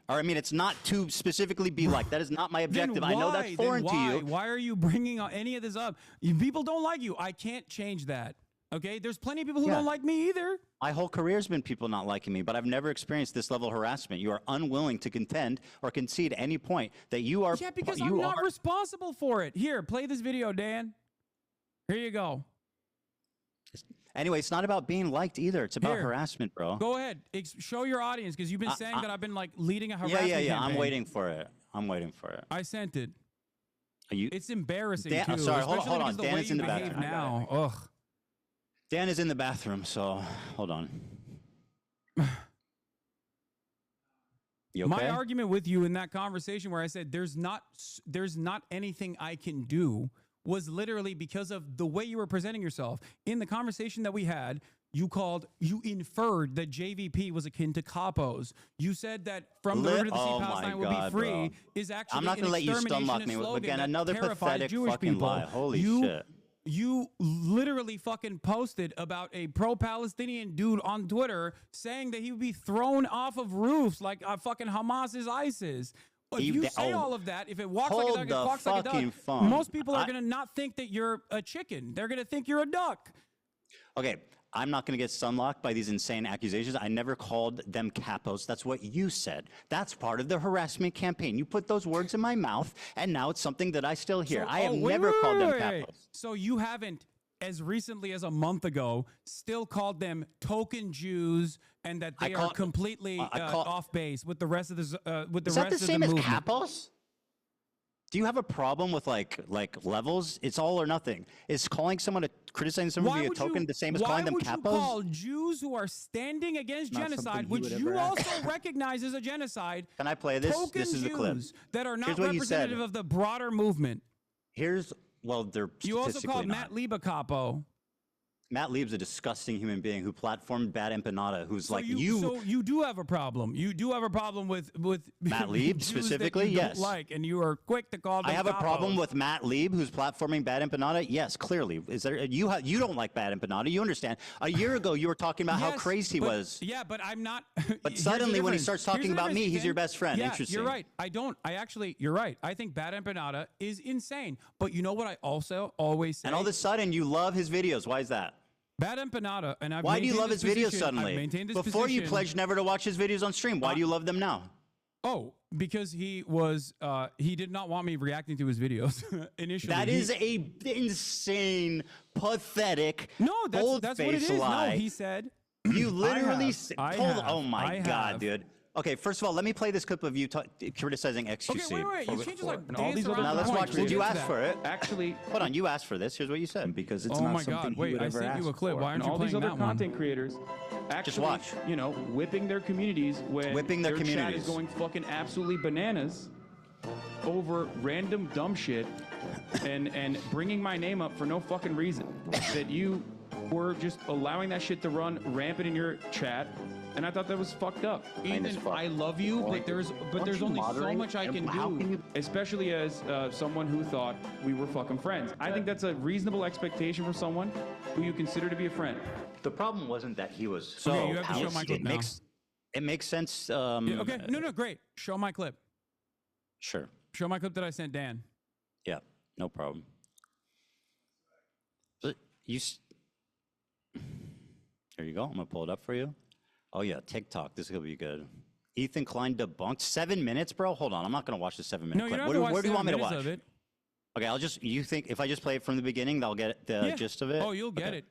S2: Or I mean, it's not to specifically be liked. That is not my objective. I know that's foreign to you.
S1: Why are you bringing any of this up? People don't like you. I can't change that. Okay? There's plenty of people who don't like me either.
S2: My whole career has been people not liking me, but I've never experienced this level of harassment. You are unwilling to contend or concede at any point that you are.
S1: Yeah, because I'm not responsible for it. Here, play this video, Dan. Here you go.
S2: Anyway, it's not about being liked either. It's about harassment, bro.
S1: Go ahead. Show your audience, because you've been saying that I've been like leading a harassment
S2: Yeah.
S1: campaign.
S2: I'm waiting for it. I'm waiting for it.
S1: I sent it.
S2: You?
S1: It's embarrassing
S2: Dan,
S1: too.
S2: sorry, hold
S1: especially
S2: on.
S1: because the
S2: Dan
S1: way
S2: is in
S1: you
S2: the
S1: behave
S2: bathroom.
S1: now. Ugh.
S2: Dan is in the bathroom, so hold on. You okay?
S1: My argument with you in that conversation where I said there's not anything I can do was literally because of the way you were presenting yourself. In the conversation that we had, you inferred that JVP was akin to capos. You said that from the river to the sea, Palestine will be free is actually
S2: I'm not going to let you stunlock me with, again, another pathetic
S1: Jewish
S2: fucking
S1: people.
S2: lie. Holy shit.
S1: You literally fucking posted about a pro-Palestinian dude on Twitter saying that he would be thrown off of roofs like fucking Hamas is ISIS. If you say all of that, if it walks like a duck, it walks like a duck, most people are going to not think that you're a chicken. They're going to think you're a duck.
S2: Okay, I'm not going to get sunlocked by these insane accusations. I never called them capos. That's what you said. That's part of the harassment campaign. You put those words in my mouth, and now it's something that I still hear. I have never called them capos.
S1: So you haven't, as recently as a month ago, still called them token Jews and that they are completely off base with the rest of the
S2: Is that the same as capos? Do you have a problem with like levels? It's all or nothing. Is calling someone criticizing someone via token the same as calling them capos?
S1: Why would you call Jews who are standing against genocide, which you also recognize as a genocide?
S2: Can I play this? This is the clip.
S1: That are not representative of the broader movement.
S2: They're
S1: You also called Matt Lieb a capo.
S2: Matt Lieb's a disgusting human being who platformed Bad Empanada, who's
S1: So you do have a problem. You do have a problem with
S2: Matt Lieb
S1: Jews
S2: specifically.
S1: That you
S2: yes.
S1: don't like, and you are quick to call them
S2: I have a
S1: capos.
S2: problem with Matt Lieb, who's platforming Bad Empanada. Yes, clearly. Is there? You don't like Bad Empanada. You understand? A year ago, you were talking about how crazy he was.
S1: Yeah, but I'm not.
S2: But suddenly, when he starts talking about me, he's your best friend.
S1: Yeah,
S2: Interesting.
S1: You're right. You're right. I think Bad Empanada is insane. But you know what I also always say?
S2: And all of a sudden, you love his videos. Why is that?
S1: Bad Empanada, and I've
S2: Why do you love his videos
S1: position,
S2: suddenly?
S1: I've maintained this
S2: Before you
S1: position.
S2: pledged never to watch his videos on stream. Why do you love them now?
S1: Oh, because he did not want me reacting to his videos initially.
S2: That is a insane, pathetic,
S1: that's what it is.
S2: lie.
S1: No, he said.
S2: You literally oh my God, dude. Okay, first of all, let me play this clip of you criticizing XQC.
S1: Okay, wait. You can't just like
S4: all these other
S2: Now let's watch. Did you ask for it?
S4: Actually,
S2: hold on. You asked for this. Here's what you said.
S10: Because it's
S1: oh
S10: not
S1: my
S10: something
S1: God!
S10: he
S1: Wait,
S10: would
S1: I
S10: ever
S1: sent
S10: ask
S1: you a clip.
S10: for.
S1: Why aren't
S4: and
S1: you
S4: all
S1: playing
S4: these other
S1: that one?
S4: content creators actually,
S2: watch.
S4: whipping their communities when
S2: Whipping their
S4: chat
S2: communities.
S4: is going fucking absolutely bananas over random dumb shit and bringing my name up for no fucking reason. That you were just allowing that shit to run rampant in your chat. And I thought that was fucked up. Ethan, I love you, but there's only so much I can do, especially as someone who thought we were fucking friends. I think that's a reasonable expectation for someone who you consider to be a friend.
S2: The problem wasn't that he was
S1: so. Okay, you have to show my clip now.
S2: It makes sense.
S1: Okay, no, great. Show my clip.
S2: Sure.
S1: Show my clip that I sent Dan.
S2: Yeah, no problem. But here you go. I'm gonna pull it up for you. Oh yeah, TikTok. This is gonna be good. Ethan Klein debunked 7 minutes, bro. Hold on, I'm not gonna watch the 7 minute
S1: No,
S2: clip.
S1: you don't have to watch
S2: Where do you want me to
S1: 7
S2: watch?
S1: minutes of it.
S2: Okay, I'll just. You think if I just play it from the beginning, they'll get the gist of it?
S1: Oh, you'll get
S2: Okay.
S1: it.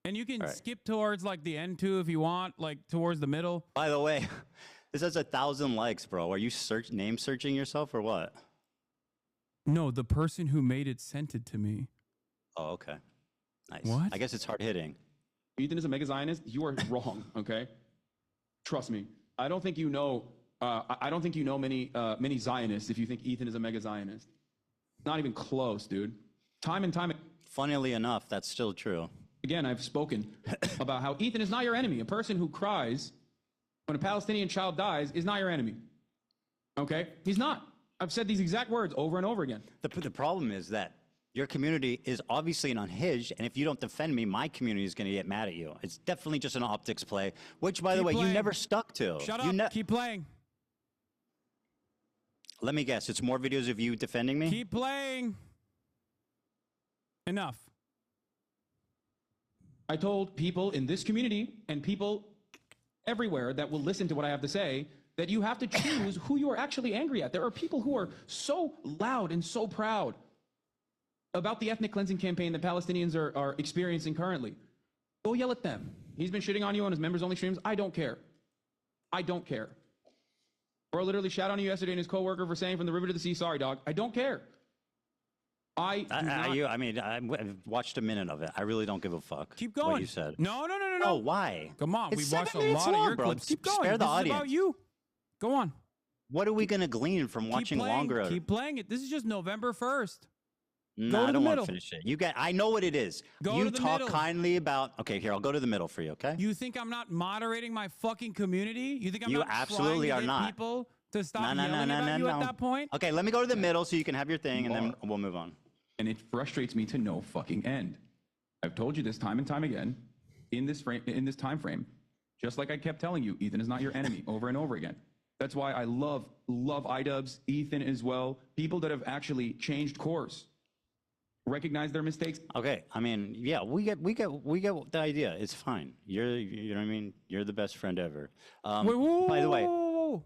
S1: And you can skip towards like the end too if you want, like towards the middle.
S2: By the way, this has 1,000 likes, bro. Are you name searching yourself or what?
S1: No, the person who made it sent it to me.
S2: Oh, okay. Nice.
S1: What?
S2: I guess it's hard hitting.
S4: Ethan is a mega Zionist. You are wrong. Okay, trust me. I don't think you know. I don't think you know many Zionists if you think Ethan is a mega Zionist. Not even close, dude. Time and time.
S2: Funnily enough, that's still true.
S4: Again, I've spoken about how Ethan is not your enemy. A person who cries when a Palestinian child dies is not your enemy. Okay? He's not. I've said these exact words over and over again.
S2: The problem is that your community is obviously an unhinged, and if you don't defend me, my community is going to get mad at you. It's definitely just an optics play, which, by the way, you never stuck to.
S1: Shut up. Keep playing.
S2: Let me guess. It's more videos of you defending me?
S1: Keep playing. Enough.
S4: I told people in this community and people everywhere that will listen to what I have to say that you have to choose who you are actually angry at. There are people who are so loud and so proud about the ethnic cleansing campaign that Palestinians are experiencing currently. Go yell at them. He's been shitting on you on his members-only streams. I don't care. I don't care. Bro literally shot on you yesterday and his coworker for saying from the river to the sea, sorry, dog. I don't care. I
S2: watched a minute of it. I really don't give a fuck.
S1: Keep going.
S2: What you said.
S1: No.
S2: Oh, why?
S1: Come on.
S2: It's
S1: We watched
S2: 7
S1: a
S2: minutes
S1: lot of
S2: long,
S1: your
S2: bro.
S1: clips. Keep going.
S2: Spare the
S1: This
S2: audience.
S1: is about you. Go on.
S2: What are we going to glean from watching longer?
S1: Keep playing it. This is just November 1st.
S2: No, I don't want to finish it. I know what it is. You talk kindly about. Okay, here, I'll go to the middle for you. Okay.
S1: You think I'm not moderating my fucking community? You think I'm
S2: You
S1: not
S2: absolutely
S1: trying to
S2: are
S1: get
S2: not.
S1: people to stop yelling about you at that point?
S2: Okay, let me go to the middle so you can have your thing, and then we'll move on.
S4: And it frustrates me to no fucking end. I've told you this time and time again in this time frame, just like I kept telling you, Ethan is not your enemy over and over again. That's why I love iDubbbz, Ethan as well, people that have actually changed course, recognize their mistakes.
S2: Okay, I mean, yeah, we get the idea. It's fine. You know what I mean? You're the best friend ever.
S1: Wait,
S2: by the way,
S1: whoa.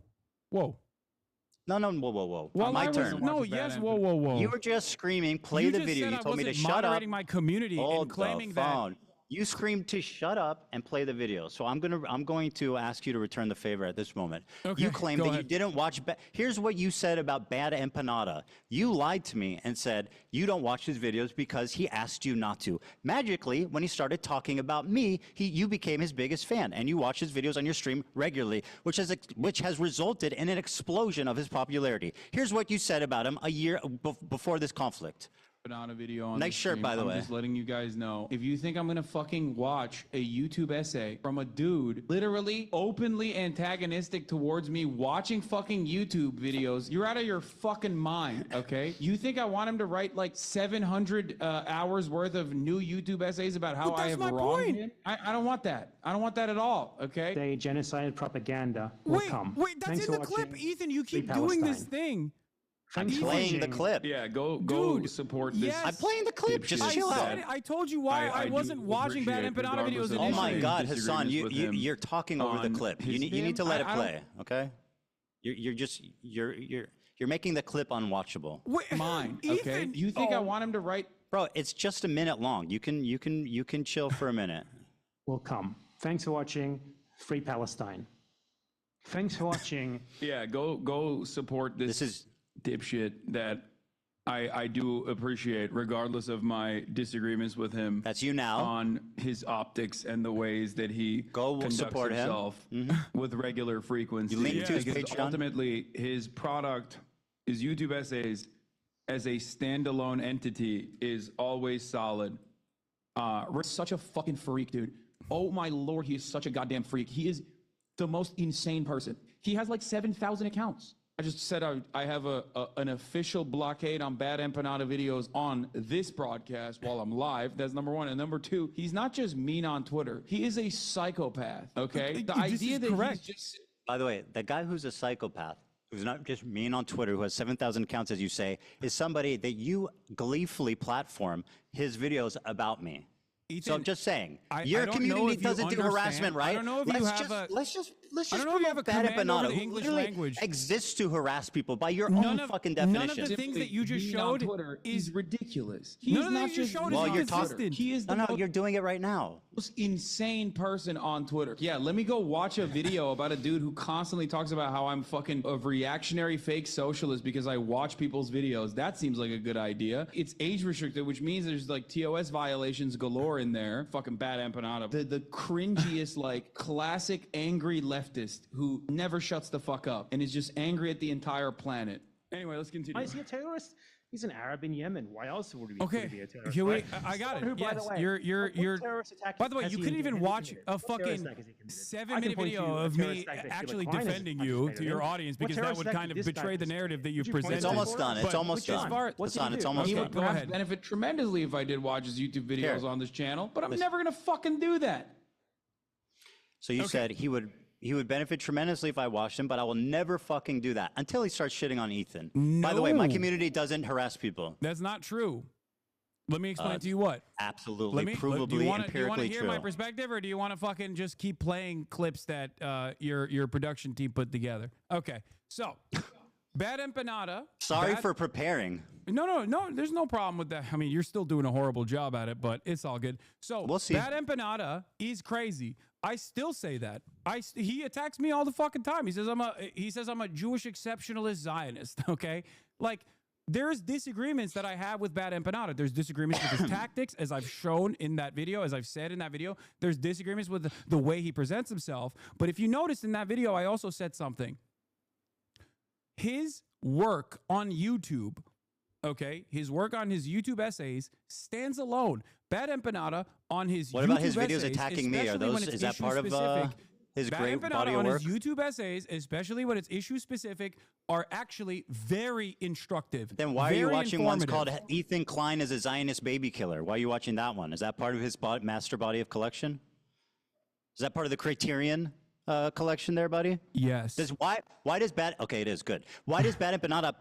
S2: No, whoa.
S1: Well,
S2: my turn.
S1: No, yes, whoa.
S2: You were just screaming, play the video. You told me to shut up.
S1: Moderating my community and claiming that.
S2: You screamed to shut up and play the video. So I'm going to ask you to return the favor at this moment.
S1: Okay,
S2: you claimed that you didn't watch. Here's what you said about Bad Empanada. You lied to me and said you don't watch his videos because he asked you not to. Magically, when he started talking about me, you became his biggest fan, and you watch his videos on your stream regularly, which has resulted in an explosion of his popularity. Here's what you said about him a year before this conflict.
S4: Banana video on
S2: nice shirt, by the way.
S4: I'm just letting you guys know. If you think I'm gonna fucking watch a YouTube essay from a dude literally openly antagonistic towards me watching fucking YouTube videos, you're out of your fucking mind, okay? You think I want him to write like 700 hours worth of new YouTube essays about how I have wronged him? I don't want that. I don't want that at all, okay?
S17: Say genocide propaganda will come.
S1: Wait, that's in the clip. Ethan, you keep doing this thing.
S2: I'm playing the clip.
S4: Yeah, go support this.
S1: Yes.
S2: I'm playing the clip. Just chill out.
S1: I told you why I wasn't watching Bad Empanada videos initially.
S2: Oh my God, Hasan, you're talking over the clip. You need to let it play, okay? You're making the clip unwatchable.
S4: Mine, okay? You think I want him to write?
S2: Bro, it's just a minute long. You can chill for a minute.
S17: Will come. Thanks for watching. Free Palestine. Thanks for watching.
S4: Yeah, go support this dipshit that I do appreciate, regardless of my disagreements with him.
S2: That's you now.
S4: On his optics and the ways that he conducts
S2: support
S4: himself with regular frequency.
S2: You link to his
S4: Because
S2: Patreon?
S4: ultimately, his product, his YouTube essays, as a standalone entity, is always solid. Rick's such a fucking freak, dude. Oh my Lord, he is such a goddamn freak. He is the most insane person. He has like 7,000 accounts. I just said I have an official blockade on Bad Empanada videos on this broadcast while I'm live. That's number one. And number two, he's not just mean on Twitter. He is a psychopath, okay? The idea that he's just...
S2: By the way, the guy who's a psychopath, who's not just mean on Twitter, who has 7,000 accounts, as you say, is somebody that you gleefully platform his videos about me.
S1: Ethan,
S2: so I'm just saying,
S1: I
S2: your
S1: don't
S2: community
S1: know if you
S2: doesn't do harassment,
S1: understand.
S2: right?
S1: I don't know if you have a.
S2: Let's just
S1: I don't know if you have a
S2: Bad
S1: command over
S2: Empanada,
S1: the
S2: who
S1: English
S2: literally
S1: language.
S2: exists to harass people by your own fucking definition.
S1: None of the things that you just
S4: Mean
S1: showed
S4: on Twitter
S1: is
S4: ridiculous.
S1: None of the things you showed is inconsistent.
S4: He is the
S2: No, you're doing it right now.
S4: most insane person on Twitter. Yeah, let me go watch a video about a dude who constantly talks about how I'm fucking a reactionary fake socialist because I watch people's videos. That seems like a good idea. It's age restricted, which means there's like TOS violations galore in there. Fucking Bad Empanada. The cringiest, like, classic angry leftist who never shuts the fuck up and is just angry at the entire planet. Anyway, let's continue.
S17: Why is he a terrorist? He's an Arab in Yemen. Why else would he be,
S1: Okay,
S17: be a terrorist?
S1: here
S17: right?
S1: I got it.
S17: Who, by
S1: Yes,
S17: the way,
S1: you're.
S17: terrorist attack
S1: By the way,
S17: has
S1: you
S17: he
S1: couldn't even
S17: committed?
S1: watch a
S17: What terrorist
S1: fucking
S17: attack has he committed?
S1: 7-minute
S17: point
S1: video
S17: to a
S1: of
S17: terrorist
S1: me
S17: attack that Sheila
S1: actually
S17: Klein has
S1: defending you to
S17: participated
S1: your
S17: in.
S1: audience
S17: What
S1: because that
S17: terrorist
S1: would
S17: attack
S1: kind of
S17: did this guy
S1: betray the narrative that you
S17: Would you point
S1: presented.
S2: It's almost done. It's
S1: But
S2: almost
S1: as
S2: done.
S1: far-
S2: Hasan, it's
S17: do?
S2: almost
S4: He
S2: done.
S4: would
S1: Go
S4: perhaps
S1: ahead.
S4: benefit tremendously if I did watch his YouTube videos
S2: Here.
S4: on this channel, but I'm
S2: Listen.
S4: never gonna fucking do that.
S2: So you said he would benefit tremendously if I watched him, but I will never fucking do that until he starts shitting on Ethan. By the way, my
S1: No.
S2: community doesn't harass people.
S1: That's not true. Let me explain to you what.
S2: Absolutely,
S1: do you
S2: provably,
S1: want to
S2: empirically
S1: hear
S2: true.
S1: my perspective, or do you want to fucking just keep playing clips that your production team put together? Okay, so Bad Empanada.
S2: Sorry for preparing.
S1: No. There's no problem with that. I mean, you're still doing a horrible job at it, but it's all good. So
S2: We'll see.
S1: Bad Empanada is crazy. I still say that. He attacks me all the fucking time. He says I'm a Jewish exceptionalist Zionist. Okay, like. There's disagreements that I have with Bad Empanada. There's disagreements with his tactics, as I've shown in that video, as I've said in that video. There's disagreements with the way he presents himself. But if you notice in that video, I also said something. His work on YouTube Okay, his work on his YouTube essays stands alone. Bad Empanada on his
S2: What
S1: YouTube
S2: about his videos
S1: essays,
S2: attacking me? Are
S1: especially when
S2: those
S1: it's
S2: is that part of
S1: issue-specific,
S2: his
S1: Bad
S2: great
S1: Empanada
S2: body of
S1: on
S2: work?
S1: his YouTube essays, especially when it's issue specific, are actually very instructive.
S2: Then why are you
S1: very
S2: watching ones called
S1: informative.
S2: Ethan Klein as a Zionist baby killer? Why are you watching that one? Is that part of his master body of collection? Is that part of the Criterion collection there, buddy?
S1: Yes.
S2: Why does Bad okay, it is good. Why does Bad Empanada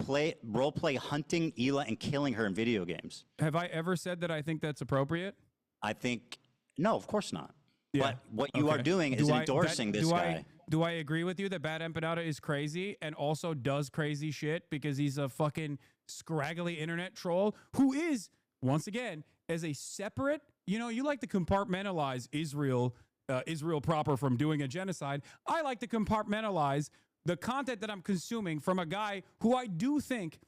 S2: role play hunting Hila and killing her in video games?
S1: Have I ever said that I think that's appropriate?
S2: I think no, of course not.
S1: Yeah.
S2: But what you are doing is endorsing this guy.
S1: Do I agree with you that Bad Empanada is crazy and also does crazy shit because he's a fucking scraggly internet troll who is, once again, as a separate, you like to compartmentalize Israel proper from doing a genocide. I like to compartmentalize the content that I'm consuming from a guy who I do think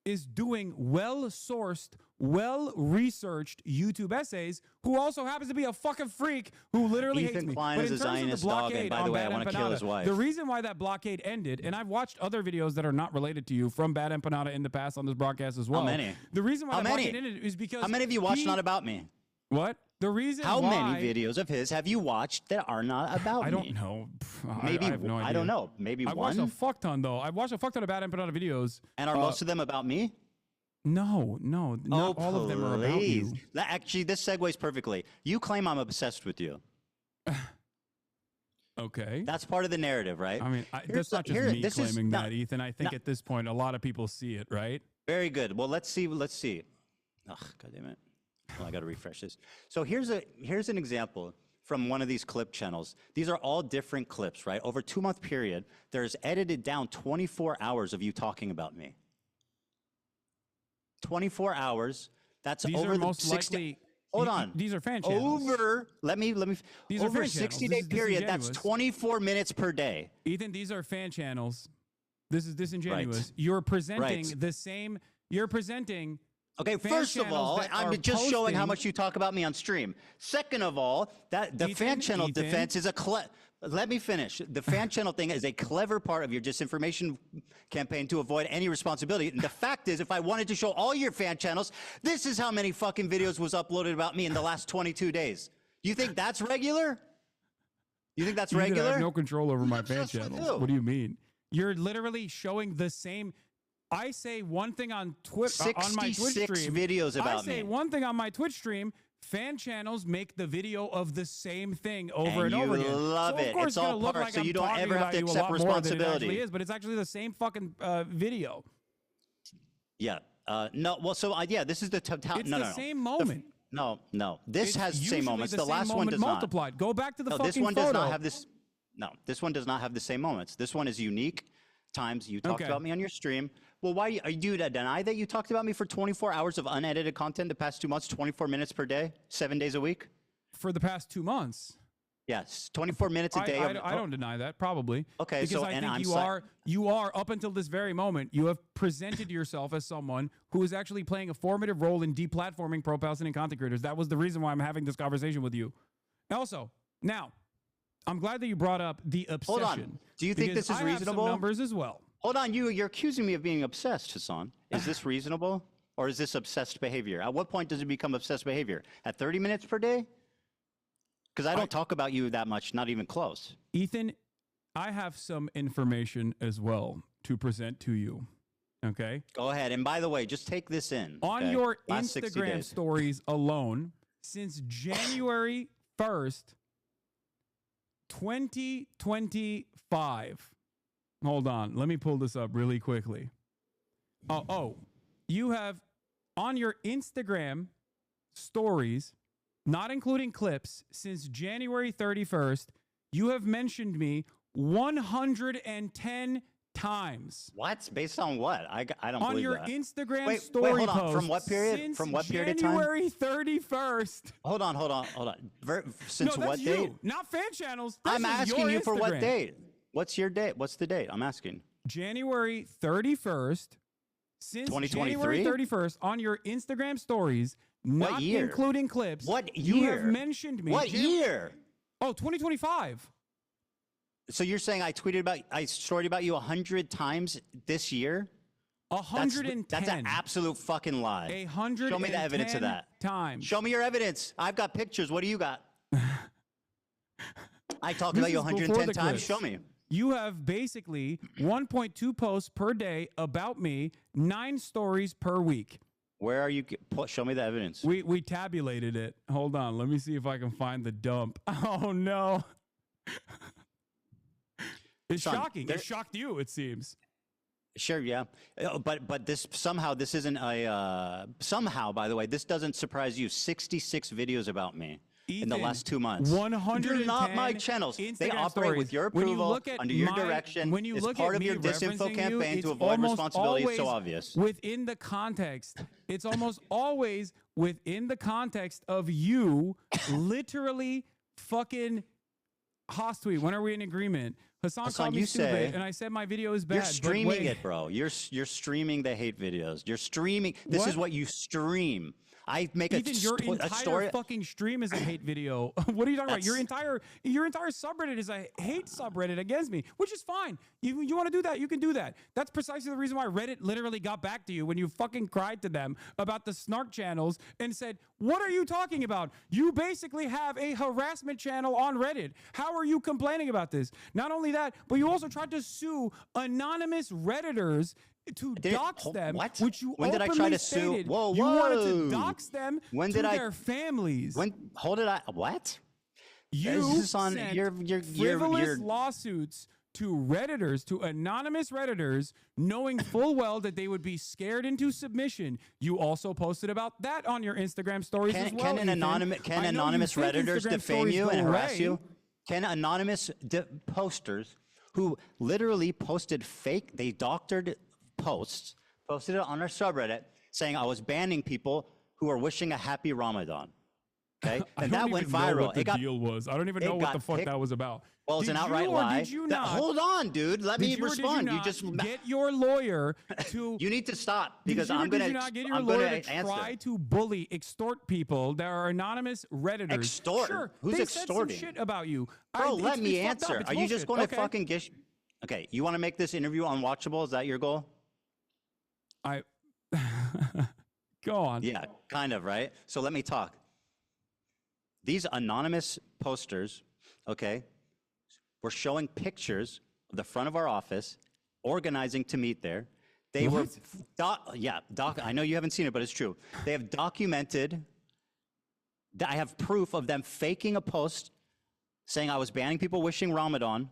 S1: is doing well-sourced, well-researched YouTube essays, who also happens to be a fucking freak who literally hates me.
S2: Klein
S1: But
S2: is
S1: in
S2: a
S1: terms of the
S2: Zionist dog, and
S1: blockade
S2: by the
S1: on
S2: way, I
S1: Bad
S2: want to kill his
S1: Empanada,
S2: wife.
S1: the reason why that blockade ended, and I've watched other videos that are not related to you from Bad Empanada in the past on this broadcast as well.
S2: How many?
S1: The reason why
S2: How
S1: that
S2: many?
S1: blockade ended is because
S2: How many of you watched Not About Me?
S1: What? The reason
S2: How
S1: why,
S2: many videos of his have you watched that are not about me?
S1: I don't know.
S2: Maybe
S1: I have no idea.
S2: I don't know. Maybe
S1: I've
S2: one.
S1: watched a fuck ton though. I've watched a fuck ton of Bad Empanada videos.
S2: And are most of them about me?
S1: No, not all of them are about you.
S2: Actually, this segues perfectly. You claim I'm obsessed with you.
S1: Okay.
S2: That's part of the narrative, right?
S1: I mean, that's not just me claiming that, Ethan. I think
S2: no.
S1: at this point, a lot of people see it, right?
S2: Very good. Well, let's see. Ugh, God damn it. Well, I got to refresh this. So here's an example from one of these clip channels. These are all different clips, right? Over a 2-month period, there's edited down 24 hours of you talking about me. 24 hours. That's
S1: These
S2: over
S1: are
S2: the
S1: most
S2: 60.
S1: likely.
S2: Hold on.
S1: These are fan channels.
S2: Let me.
S1: These are
S2: over a
S1: fan channels.
S2: 60-day
S1: This is
S2: period, that's
S1: disingenuous.
S2: 24 minutes per day.
S1: Ethan, these are fan channels. This is disingenuous.
S2: Right.
S1: You're presenting
S2: Right.
S1: the same. You're presenting.
S2: Okay,
S1: fan
S2: first of
S1: channels
S2: all,
S1: that
S2: I'm
S1: are
S2: just showing how
S1: posting-
S2: much you talk about me on stream. Second of all, that the fan channel
S1: Ethan.
S2: defense is let me finish. The fan channel thing is a clever part of your disinformation campaign to avoid any responsibility. And the fact is, if I wanted to show all your fan channels, this is how many fucking videos was uploaded about me in the last 22 days. You think that's regular? You think that's
S1: Ethan,
S2: regular?
S1: I have no control over my fan
S2: Just with
S1: channels.
S2: you.
S1: What do you mean? You're literally showing the same. I say one thing on Twitter on my Twitch
S2: 66
S1: stream.
S2: videos about
S1: I say
S2: me.
S1: one thing on my Twitch stream. Fan channels make the video of the same thing over and
S2: And
S1: over
S2: you
S1: again.
S2: love
S1: so of
S2: it.
S1: course
S2: It's
S1: gonna
S2: all
S1: look
S2: part,
S1: like
S2: so
S1: I'm
S2: you don't
S1: talking
S2: ever have
S1: about
S2: to
S1: you a
S2: accept
S1: lot more than it
S2: responsibility.
S1: actually is, but it's actually the same fucking video.
S2: Yeah. No. Well, so yeah, this is the total.
S1: It's
S2: no,
S1: the
S2: no, no.
S1: same moment.
S2: No. This
S1: It's
S2: has the same
S1: usually
S2: moments.
S1: the
S2: The
S1: same
S2: last one
S1: moment
S2: does
S1: multiplied.
S2: not.
S1: Go back to the
S2: No,
S1: fucking
S2: this one
S1: photo.
S2: does not have this. No, this one does not have the same moments. This one is unique times you talked
S1: Okay.
S2: about me on your stream. Well, why are you to deny that you talked about me for 24 hours of unedited content the past 2 months, 24 minutes per day, 7 days a week?
S1: For the past 2 months.
S2: Yes, 24 minutes a day.
S1: I don't deny that, probably.
S2: Okay,
S1: because
S2: so
S1: I
S2: and
S1: think
S2: I'm
S1: you are up until this very moment, you have presented yourself as someone who is actually playing a formative role in deplatforming pro-Palestinian content creators. That was the reason why I'm having this conversation with you. Also, now, I'm glad that you brought up the obsession.
S2: Hold on. Do you think
S1: because
S2: this is
S1: I have
S2: reasonable?
S1: some numbers as well.
S2: Hold on, you're accusing me of being obsessed, Hasan. Is this reasonable, or is this obsessed behavior? At what point does it become obsessed behavior? At 30 minutes per day? Because I don't talk about you that much, not even close.
S1: Ethan, I have some information as well to present to you. Okay?
S2: Go ahead. And by the way, just take this in.
S1: On
S2: okay?
S1: your
S2: Last 60
S1: Instagram
S2: days.
S1: stories alone, since January 1st, 2025. Hold on. Let me pull this up really quickly. You have on your Instagram stories, not including clips, since January 31st, you have mentioned me 110 times.
S2: What? Based on what? I don't
S1: on
S2: believe
S1: your
S2: that.
S1: Instagram story
S2: hold on.
S1: posts
S2: From what period?
S1: since
S2: From what period of time?
S1: January 31st.
S2: Hold on. Since
S1: No,
S2: what
S1: that's
S2: date?
S1: you, not fan channels. This
S2: I'm
S1: is
S2: asking
S1: your
S2: you for what
S1: Instagram.
S2: date? What's your date? What's the date? I'm asking.
S1: January 31st. Since
S2: 2023?
S1: January 31st, on your Instagram stories, not
S2: year?
S1: including clips,
S2: What
S1: you
S2: year?
S1: have mentioned me.
S2: What year?
S1: Oh, 2025.
S2: So you're saying I storied about you 100 times this year?
S1: 110.
S2: That's an absolute fucking lie.
S1: 110
S2: Show me the evidence of that.
S1: Times.
S2: Show me your evidence. I've got pictures. What do you got? I talked about you 110 times. Show me.
S1: You have basically 1.2 posts per day about me, 9 stories per week.
S2: Where are you? Show me the evidence.
S1: We tabulated it. Hold on. Let me see if I can find the dump. Oh, no. It's shocking. It shocked you, it seems.
S2: Sure, yeah. But this somehow, this isn't a, somehow, by the way, this doesn't surprise you. 66 videos about me.
S1: Ethan,
S2: in the last 2 months.
S1: 110
S2: They're not my channels. They
S1: Instagram
S2: operate
S1: stories.
S2: with your
S1: When you
S2: approval,
S1: look at
S2: under your
S1: my-
S2: direction.
S1: when you
S2: It's
S1: look
S2: part
S1: at
S2: of
S1: me
S2: your disinfo
S1: referencing
S2: campaign
S1: you,
S2: to
S1: it's
S2: avoid
S1: almost
S2: responsibility. It's so
S1: always
S2: obvious.
S1: Within the context, it's almost always within the context of you literally fucking Haas tweet. When are we in agreement? Hasan called me
S2: you
S1: stupid,
S2: say-
S1: and I said my video is bad.
S2: You're
S1: but
S2: streaming
S1: wait.
S2: it, bro. You're streaming the hate videos. You're streaming. This
S1: What?
S2: is what you stream. I make
S1: Ethan, your
S2: a
S1: entire
S2: story.
S1: fucking stream is a hate video. What are you talking about? Your entire subreddit is a hate subreddit against me, which is fine. You want to do that, you can do that. That's precisely the reason why Reddit literally got back to you when you fucking cried to them about the snark channels and said, "What are you talking about? You basically have a harassment channel on Reddit. How are you complaining about this?" Not only that, but you also tried to sue anonymous Redditors to dox them, which you
S2: When did I
S1: openly
S2: try to sue?
S1: stated
S2: Whoa,
S1: you wanted to
S2: whoa.
S1: dox them
S2: When
S1: to
S2: did I-
S1: their families.
S2: What?
S1: You
S2: This is on
S1: sent
S2: your
S1: frivolous lawsuits to Redditors, to anonymous Redditors, knowing full well that they would be scared into submission. You also posted about that on your Instagram stories as well.
S2: Can
S1: Ethan.
S2: anonymous
S1: I know you
S2: anonymous
S1: think
S2: Redditors
S1: Instagram
S2: defame
S1: stories
S2: you
S1: go
S2: and harass
S1: away.
S2: you? Can anonymous posters who literally posted fake, they doctored posts, posted it on our subreddit saying I was banning people who are wishing a happy Ramadan. Okay,
S1: I
S2: and
S1: don't
S2: that went
S1: even know
S2: viral.
S1: what the deal was. I don't even
S2: it
S1: know what
S2: got
S1: the fuck
S2: picked-
S1: that was about.
S2: Well, it's
S1: Did
S2: an outright
S1: you or
S2: lie.
S1: Did you
S2: That-
S1: not?
S2: hold on, dude. Let me
S1: Did you or did you
S2: respond. You
S1: not
S2: just
S1: get your lawyer to.
S2: You need to stop because
S1: did you or
S2: I'm gonna.
S1: Did you not get your
S2: I'm
S1: lawyer
S2: gonna
S1: to
S2: answer.
S1: try to bully, extort people that are anonymous Redditors?
S2: Extort?
S1: Sure,
S2: Who's
S1: they said
S2: extorting?
S1: some shit about you.
S2: Bro, let
S1: it's
S2: me
S1: fucked up.
S2: answer.
S1: It's
S2: Are you just
S1: bullshit.
S2: going to
S1: Okay.
S2: fucking gish? Okay, you want to make this interview unwatchable? Is that your goal?
S1: Go on.
S2: Yeah, kind of, right? So let me talk. These anonymous posters, okay, were showing pictures of the front of our office, organizing to meet there. They were, I know you haven't seen it, but it's true. They have documented, I have proof of them faking a post saying I was banning people wishing Ramadan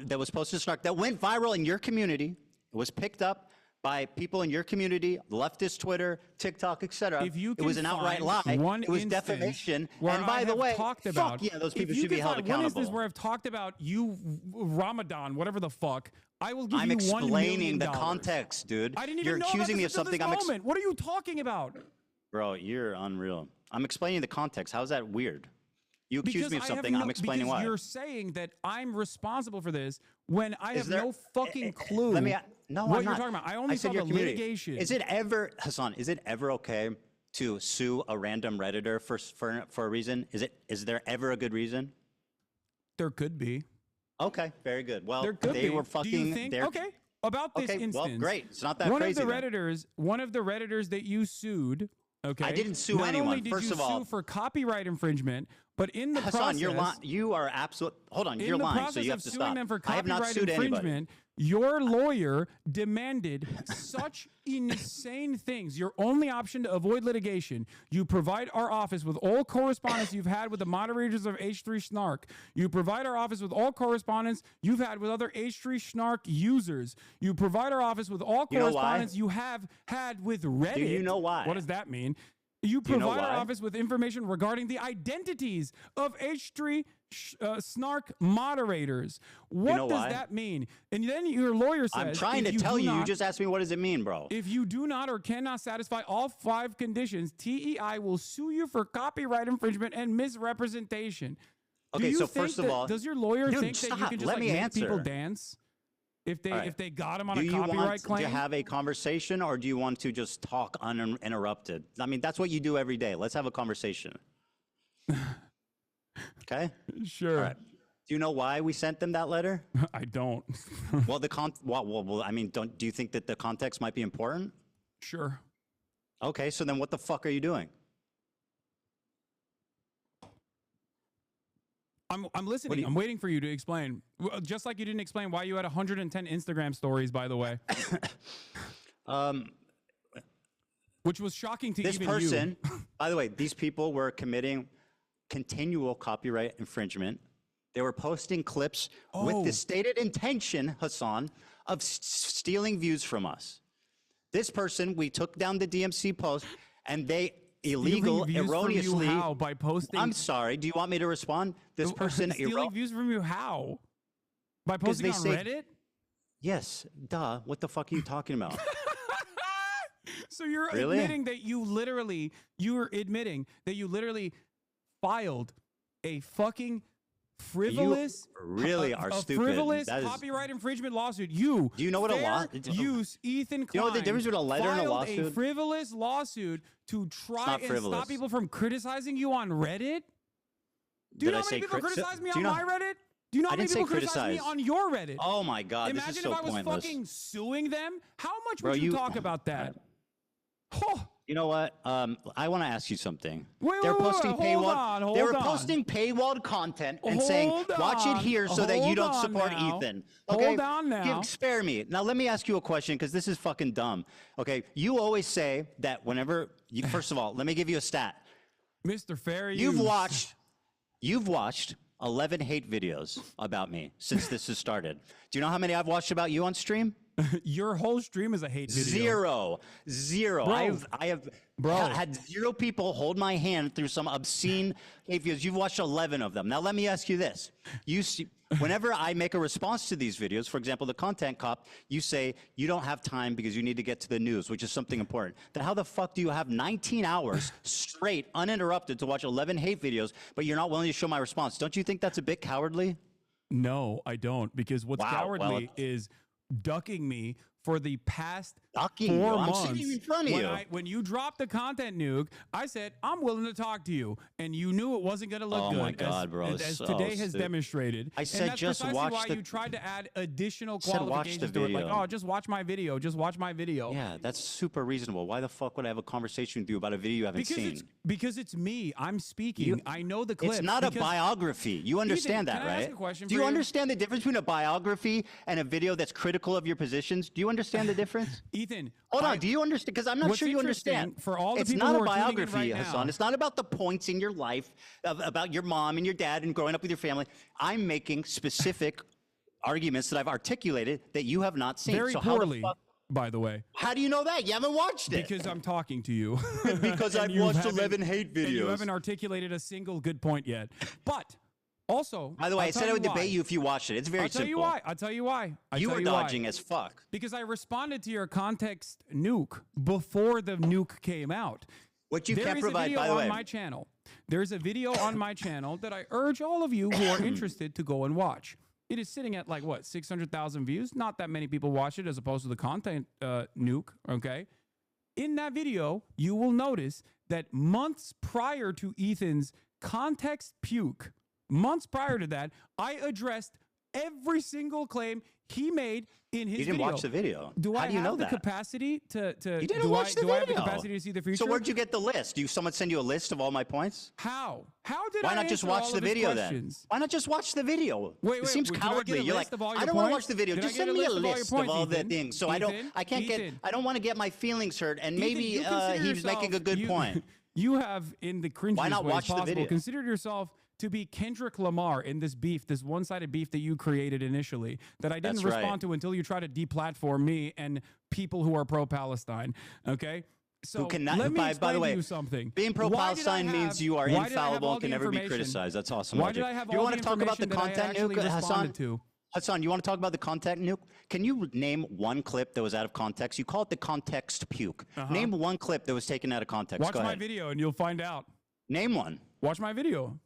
S2: that was posted to Snark, that went viral in your community. It was picked up by people in your community, leftist Twitter, TikTok, etc.
S1: If you
S2: It was an
S1: can
S2: outright
S1: find
S2: lie.
S1: one
S2: It was
S1: instance
S2: defamation.
S1: where
S2: And by
S1: I
S2: the
S1: have
S2: way,
S1: talked about,
S2: fuck yeah, those
S1: if
S2: people
S1: you
S2: should be
S1: can
S2: held
S1: find
S2: accountable.
S1: One instance where I've talked about you, Ramadan, whatever the fuck. I will give
S2: I'm
S1: you $1 million.
S2: explaining the context, dude.
S1: I didn't even
S2: You're
S1: know
S2: accusing
S1: about
S2: me
S1: this
S2: of
S1: until
S2: something.
S1: this moment. What are you talking about?
S2: Bro, you're unreal. I'm explaining the context. How's that weird? You accuse
S1: Because
S2: me of
S1: I have
S2: something.
S1: no-
S2: I'm explaining
S1: because
S2: why.
S1: you're saying that I'm responsible for this when I
S2: Is
S1: have
S2: there-
S1: no fucking clue
S2: Let me. No,
S1: what
S2: I'm
S1: you're
S2: not.
S1: talking about. I only
S2: said
S1: saw
S2: your
S1: the
S2: community.
S1: litigation.
S2: Is it ever, Hasan? Is it ever okay to sue a random Redditor for a reason? Is there ever a good reason?
S1: There could be.
S2: Okay, very good. Well,
S1: There could
S2: they
S1: be.
S2: were
S1: Do
S2: fucking.
S1: you think?
S2: they're-
S1: Okay. About this
S2: Okay,
S1: instance.
S2: well, great. It's not that
S1: one
S2: crazy
S1: Of the
S2: then.
S1: Redditors, one of the Redditors that you sued. Okay.
S2: I didn't sue
S1: Not
S2: anyone,
S1: only did
S2: first
S1: you
S2: of all.
S1: sue for copyright infringement, but in the
S2: Hasan,
S1: process,
S2: you're lying. You are absolute. Hold on,
S1: in
S2: you're
S1: the
S2: lying.
S1: process
S2: So you have
S1: of
S2: to
S1: suing
S2: stop.
S1: them for
S2: I have not
S1: copyright
S2: sued anybody.
S1: infringement, your lawyer demanded such insane things. Your only option to avoid litigation, you provide our office with all correspondence you've had with the moderators of H3 Snark. You provide our office with all correspondence you've had with other H3 Snark users. You provide our office with all
S2: You know why?
S1: correspondence you have had with Reddit.
S2: Do you know why?
S1: What does that mean? You
S2: Do you know
S1: provide our
S2: why?
S1: office with information regarding the identities of H3 Snark moderators. What
S2: know
S1: does
S2: why?
S1: that mean? And then your lawyer says,
S2: I'm trying to
S1: if
S2: tell
S1: do
S2: you. You
S1: not-
S2: just asked me what does it mean, bro.
S1: if you do not or cannot satisfy all 5 conditions, TEI will sue you for copyright infringement and misrepresentation. Do
S2: Okay,
S1: you
S2: so
S1: think
S2: first of
S1: that-
S2: all,
S1: does your lawyer
S2: dude,
S1: think that you
S2: stop.
S1: can just
S2: Let
S1: like,
S2: me
S1: make people
S2: answer.
S1: dance if they
S2: All right.
S1: if they got him on
S2: Do
S1: a
S2: you
S1: copyright
S2: want
S1: claim?
S2: to have a conversation or do you want to just talk uninterrupted? I mean, that's what you do every day. Let's have a conversation. Okay?
S1: Sure.
S2: All right. Do you know why we sent them that letter?
S1: I don't.
S2: Well, I mean, do you think that the context might be important?
S1: Sure.
S2: Okay, so then what the fuck are you doing?
S1: I'm listening. I'm waiting for you to explain. Just like you didn't explain why you had 110 Instagram stories, by the way. Which was shocking to
S2: this
S1: even
S2: person,
S1: you.
S2: By the way, these people were committing continual copyright infringement. They were posting clips with the stated intention, Hasan, of stealing views from us. This person, we took down the DMC post, and they erroneously.
S1: How? By posting?
S2: I'm sorry. Do you want me to respond? This person
S1: stealing views from you. How? By posting on Reddit?
S2: Yes. Duh. What the fuck are you talking about?
S1: So you're admitting that you literally filed a fucking frivolous, frivolous copyright infringement lawsuit. Do
S2: you know what a lawsuit?
S1: Ethan Klein.
S2: You know the difference between a letter and a lawsuit?
S1: A frivolous lawsuit to try and stop people from criticizing you on Reddit. Do you know how many people criticize me on my Reddit? Do you know how many people criticize me on your Reddit?
S2: Oh my God,
S1: Imagine
S2: this is so
S1: if I was
S2: pointless.
S1: fucking suing them. How much would you talk about that?
S2: You know what? I want to ask you something.
S1: They're posting paywall.
S2: They were posting paywalled content and saying, "Watch it here so that you don't support Ethan." Okay?
S1: Hold on now.
S2: Spare me. Now let me ask you a question because this is fucking dumb. Okay, you always say that whenever you. First of all, let me give you a stat.
S1: Mr. Fair,
S2: you've watched 11 hate videos about me since this has started. Do you know how many I've watched about you on stream?
S1: Your whole stream is a hate video.
S2: Zero.
S1: Bro.
S2: I have had 0 people hold my hand through some obscene hate videos. You've watched 11 of them. Now let me ask you this. You see, whenever I make a response to these videos, for example, the content cop, you say you don't have time because you need to get to the news, which is something important. Then how the fuck do you have 19 hours straight, uninterrupted, to watch 11 hate videos, but you're not willing to show my response? Don't you think that's a bit cowardly?
S1: No, I don't, because what's cowardly is ducking me for the past 4 months.
S2: I'm sitting in front of you.
S1: When you dropped the content nuke, I said, I'm willing to talk to you. And you knew it wasn't going to look good.
S2: Oh my God, bro.
S1: As today has demonstrated.
S2: I said,
S1: and that's
S2: just
S1: precisely
S2: watch
S1: why you tried to add additional
S2: watch the
S1: qualifications to it. Like,
S2: video.
S1: oh, just watch my video. Just watch my video.
S2: Yeah, that's super reasonable. Why the fuck would I have a conversation with you about a video you haven't seen?
S1: Because it's me. I'm speaking. I know the clips.
S2: It's not a biography. You understand
S1: Ethan,
S2: that,
S1: can I
S2: right?
S1: ask a question
S2: Do you understand the difference between a biography and a video that's critical of your positions? Do you understand the difference?
S1: Ethan,
S2: hold on. Do you understand? Because I'm not sure you understand.
S1: For all the
S2: it's
S1: people
S2: not
S1: who
S2: a
S1: are tuning in
S2: biography,
S1: right
S2: Hasan.
S1: now.
S2: It's not about the points in your life about your mom and your dad and growing up with your family. I'm making specific arguments that I've articulated that you have not seen.
S1: Very
S2: so
S1: poorly,
S2: how the fuck,
S1: by the way.
S2: how do you know that? You haven't watched it.
S1: Because I'm talking to you.
S2: Because
S1: And
S2: I've
S1: you
S2: watched
S1: haven't-
S2: 11 hate videos.
S1: And you haven't articulated a single good point yet. But also,
S2: by the way,
S1: I'll
S2: I said
S1: tell
S2: I would
S1: you why.
S2: debate you if you watched it. It's very
S1: I'll tell
S2: simple.
S1: you why. I'll tell you why.
S2: You were dodging as fuck.
S1: Because I responded to your context nuke before the nuke came out.
S2: What you
S1: There
S2: can't
S1: is
S2: provide,
S1: a video
S2: by the
S1: on
S2: way.
S1: my channel. There's a video on my channel that I urge all of you who are interested to go and watch. It is sitting at like what, 600,000 views? Not that many people watch it as opposed to the content nuke, okay? In that video, you will notice that months prior to Ethan's context puke, months prior to that, I addressed every single claim he made in his
S2: You didn't
S1: video.
S2: watch the video.
S1: Do
S2: How
S1: I
S2: do you
S1: have
S2: know
S1: the
S2: that?
S1: capacity to
S2: You didn't
S1: do
S2: watch the
S1: I
S2: video.
S1: have the capacity to see the future?
S2: So where'd you get the list? Do someone send you a list of all my points?
S1: How? How did
S2: Why
S1: I
S2: not just
S1: answer
S2: watch
S1: all
S2: the
S1: of his
S2: video
S1: questions?
S2: then? Why not just watch the video?
S1: Wait,
S2: it seems
S1: did I get a
S2: cowardly. You're
S1: list
S2: like,
S1: of all
S2: I
S1: your
S2: don't want to
S1: points?
S2: watch the video.
S1: Did I
S2: Just
S1: get
S2: send
S1: a
S2: me a
S1: list of all your
S2: list of
S1: points,
S2: all the
S1: Ethan?
S2: things. So
S1: Ethan?
S2: I can't
S1: Ethan?
S2: get, I don't want to get my feelings hurt. And
S1: Ethan,
S2: maybe
S1: you consider
S2: he's
S1: yourself-
S2: making a good point.
S1: You have, in the cringiest
S2: Why not
S1: way
S2: watch the
S1: possible,
S2: video?
S1: considered yourself to be Kendrick Lamar in this beef, this one-sided beef that you created initially, that I didn't
S2: That's
S1: respond
S2: right.
S1: to until you tried to deplatform me and people who are pro-Palestine. Okay. So
S2: Who cannot,
S1: let me
S2: by
S1: explain
S2: the way,
S1: to you something.
S2: being
S1: Why did I
S2: pro-Palestine
S1: have-
S2: means you are
S1: why did I have
S2: infallible
S1: all
S2: and can
S1: the
S2: never be
S1: information?
S2: criticized. That's awesome.
S1: Why
S2: logic.
S1: did I have
S2: You
S1: all
S2: want
S1: the
S2: to talk about the
S1: information that I
S2: content
S1: actually
S2: nuke, Hasan?
S1: responded to?
S2: Hasan, you want to talk about the content nuke? Can you name one clip that was out of context? You call it the context puke. Name one clip that was taken out of context.
S1: Watch
S2: Go
S1: my
S2: ahead.
S1: video and you'll find out.
S2: Name one.
S1: Watch my video.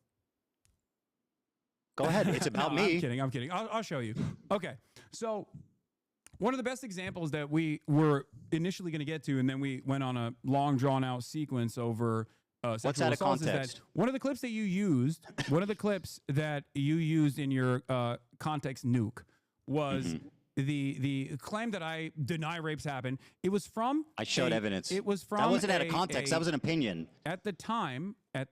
S2: Go ahead. It's about
S1: No,
S2: me.
S1: I'm kidding. I'm kidding. I'll show you. Okay. So one of the best examples that we were initially going to get to, and then we went on a long drawn out sequence over sexual
S2: out of
S1: assaults is
S2: context?
S1: that one of the clips that you used, in your context nuke was the claim that I deny rapes happen. It was from
S2: I showed evidence.
S1: It was from
S2: that wasn't out of context. That was an opinion.
S1: At the time, that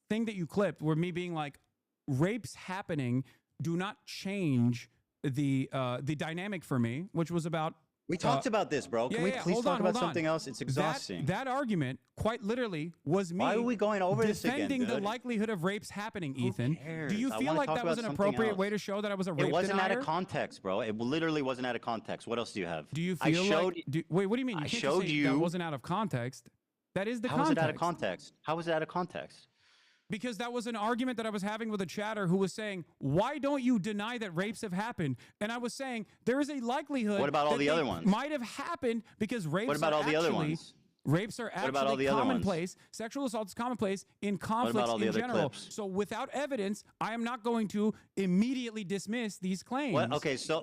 S1: thing that you clipped were me being like, rapes happening do not change the dynamic for me, which was about.
S2: We talked about this, bro. Can we please talk about something else? It's exhausting.
S1: That argument, quite literally, was me.
S2: Why are we going over this again,
S1: defending the
S2: dude?
S1: likelihood of rapes happening, Ethan.
S2: cares?
S1: Do you
S2: I
S1: feel
S2: wanna
S1: like
S2: talk
S1: that was
S2: about
S1: an
S2: something
S1: appropriate
S2: else.
S1: way to show that I was a rape
S2: It wasn't
S1: denier?
S2: out of context, bro. It literally wasn't out of context. What else do you have?
S1: Do you
S2: I
S1: feel
S2: showed,
S1: wait, what do you mean? You
S2: I
S1: can't just
S2: showed
S1: say
S2: you.
S1: that wasn't out of context. That is the
S2: How
S1: context.
S2: was it out of context? How was it out of context?
S1: Because that was an argument that I was having with a chatter who was saying, why don't you deny that rapes have happened? And I was saying, there is a likelihood
S2: What about all
S1: that
S2: the
S1: they
S2: other ones?
S1: might have happened because rapes
S2: What about
S1: are
S2: all the other
S1: actually-
S2: ones?
S1: Rapes are
S2: What about all
S1: actually
S2: the other ones?
S1: commonplace. Sexual assault is commonplace in conflicts
S2: all the
S1: in
S2: other
S1: general.
S2: clips?
S1: So without evidence, I am not going to immediately dismiss these claims.
S2: What? Okay, so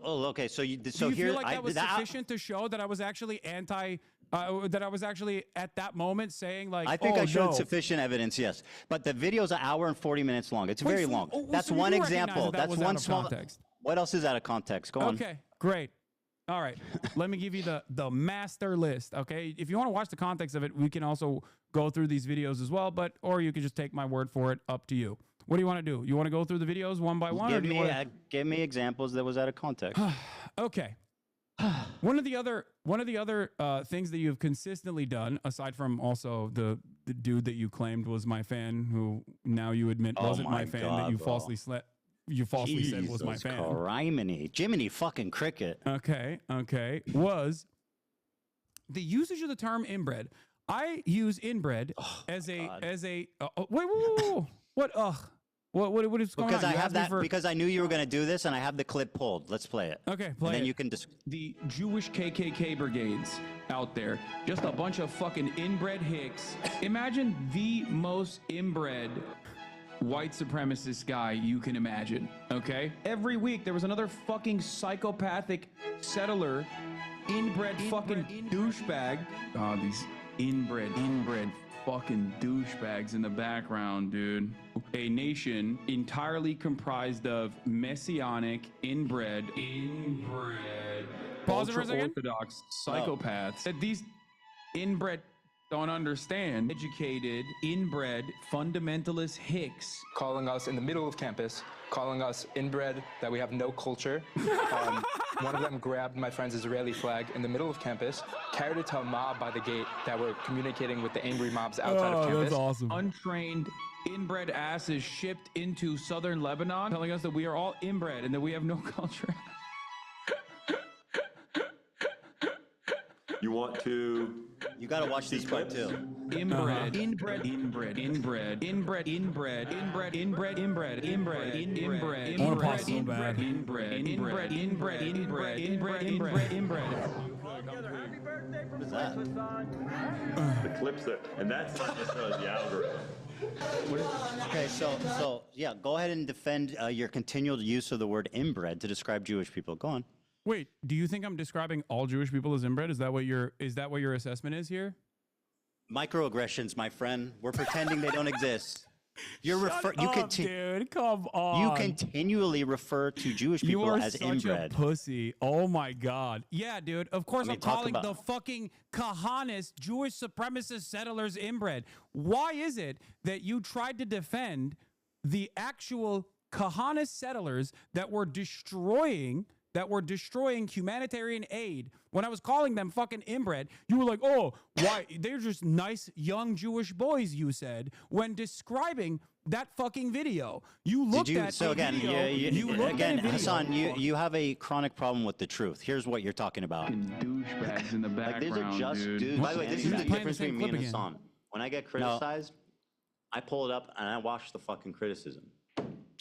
S2: you
S1: Do
S2: so
S1: you
S2: here
S1: feel like that was sufficient to show that I was actually that I was actually at that moment saying like,
S2: I think I showed
S1: no.
S2: sufficient evidence, yes. But the video's an hour and 40 minutes long. It's very long. That's
S1: so you
S2: one
S1: do recognize
S2: example.
S1: that
S2: That's
S1: was out
S2: one
S1: of
S2: small.
S1: context.
S2: What else is out of context? Go on.
S1: Okay, great. All right, let me give you the master list. Okay, if you want to watch the context of it, we can also go through these videos as well. Or you can just take my word for it. Up to you. What do you want to do? You want to go through the videos one by one?
S2: Give me examples that was out of context.
S1: Okay. One of the other things that you've consistently done, aside from also the dude that you claimed was my fan, who now you admit wasn't my fan, that you falsely said was my fan.
S2: Criminy. Jiminy fucking cricket.
S1: Okay. Was the usage of the term inbred. I use inbred as a wait. What? What is going
S2: Because
S1: on?
S2: I have that because I knew you were going to do this, and I have the clip pulled. Let's play it.
S1: Okay, play
S2: and then
S1: it.
S2: you can
S4: The Jewish KKK brigades out there, just a bunch of fucking inbred hicks. Imagine the most inbred white supremacist guy you can imagine, okay? Every week there was another fucking psychopathic settler, inbred fucking douchebag. Oh, these inbred fucking douchebags in the background, dude. A nation entirely comprised of messianic, inbred,
S1: Pause it for a second.
S4: ultra-orthodox psychopaths that these inbred don't understand. Educated, inbred, fundamentalist hicks.
S18: Calling us in the middle of campus, calling us inbred, that we have no culture. One of them grabbed my friend's Israeli flag in the middle of campus, carried it to a mob by the gate that were communicating with the angry mobs outside of campus.
S1: That's awesome.
S4: Untrained, inbred asses shipped into southern Lebanon, telling us that we are all inbred and that we have no culture.
S6: You want to?
S2: You got to watch this part too.
S4: Inbred, inbred, inbred, inbred, inbred, inbred, inbred, inbred, inbred, inbred, inbred,
S1: I wanna pause so bad.
S4: inbred, inbred, inbred, inbred, inbred, inbred, inbred.
S2: What is that?
S6: The clips that, and that's not necessarily the algorithm.
S2: Okay, so yeah, go ahead and defend your continual use of the word inbred to describe Jewish people. Go on.
S1: Wait, do you think I'm describing all Jewish people as inbred? Is that what your assessment is here?
S2: Microaggressions, my friend. We're pretending they don't exist.
S1: Dude, come on.
S2: You continually refer to Jewish people
S1: You are
S2: as
S1: such
S2: inbred.
S1: a pussy. Oh my god. Yeah, dude. Of course
S2: I mean,
S1: I'm
S2: talk
S1: calling
S2: about-
S1: the fucking Kahanis, Jewish supremacist settlers inbred. Why is it that you tried to defend the actual Kahanis settlers that were destroying humanitarian aid when I was calling them fucking inbred? You were like, oh, why? They're just nice young Jewish boys, you said, when describing that fucking video. You looked at
S2: So
S1: a
S2: again,
S1: video, you looked at a video.
S2: Hasan, you have a chronic problem with the truth. Here's what you're talking about.
S4: Douchebags in the background,
S2: Like, these are just
S4: dude.
S2: dudes. By the way, this is the difference between me and
S1: again.
S2: Hasan. When I get criticized, I pull it up and I watch the fucking criticism.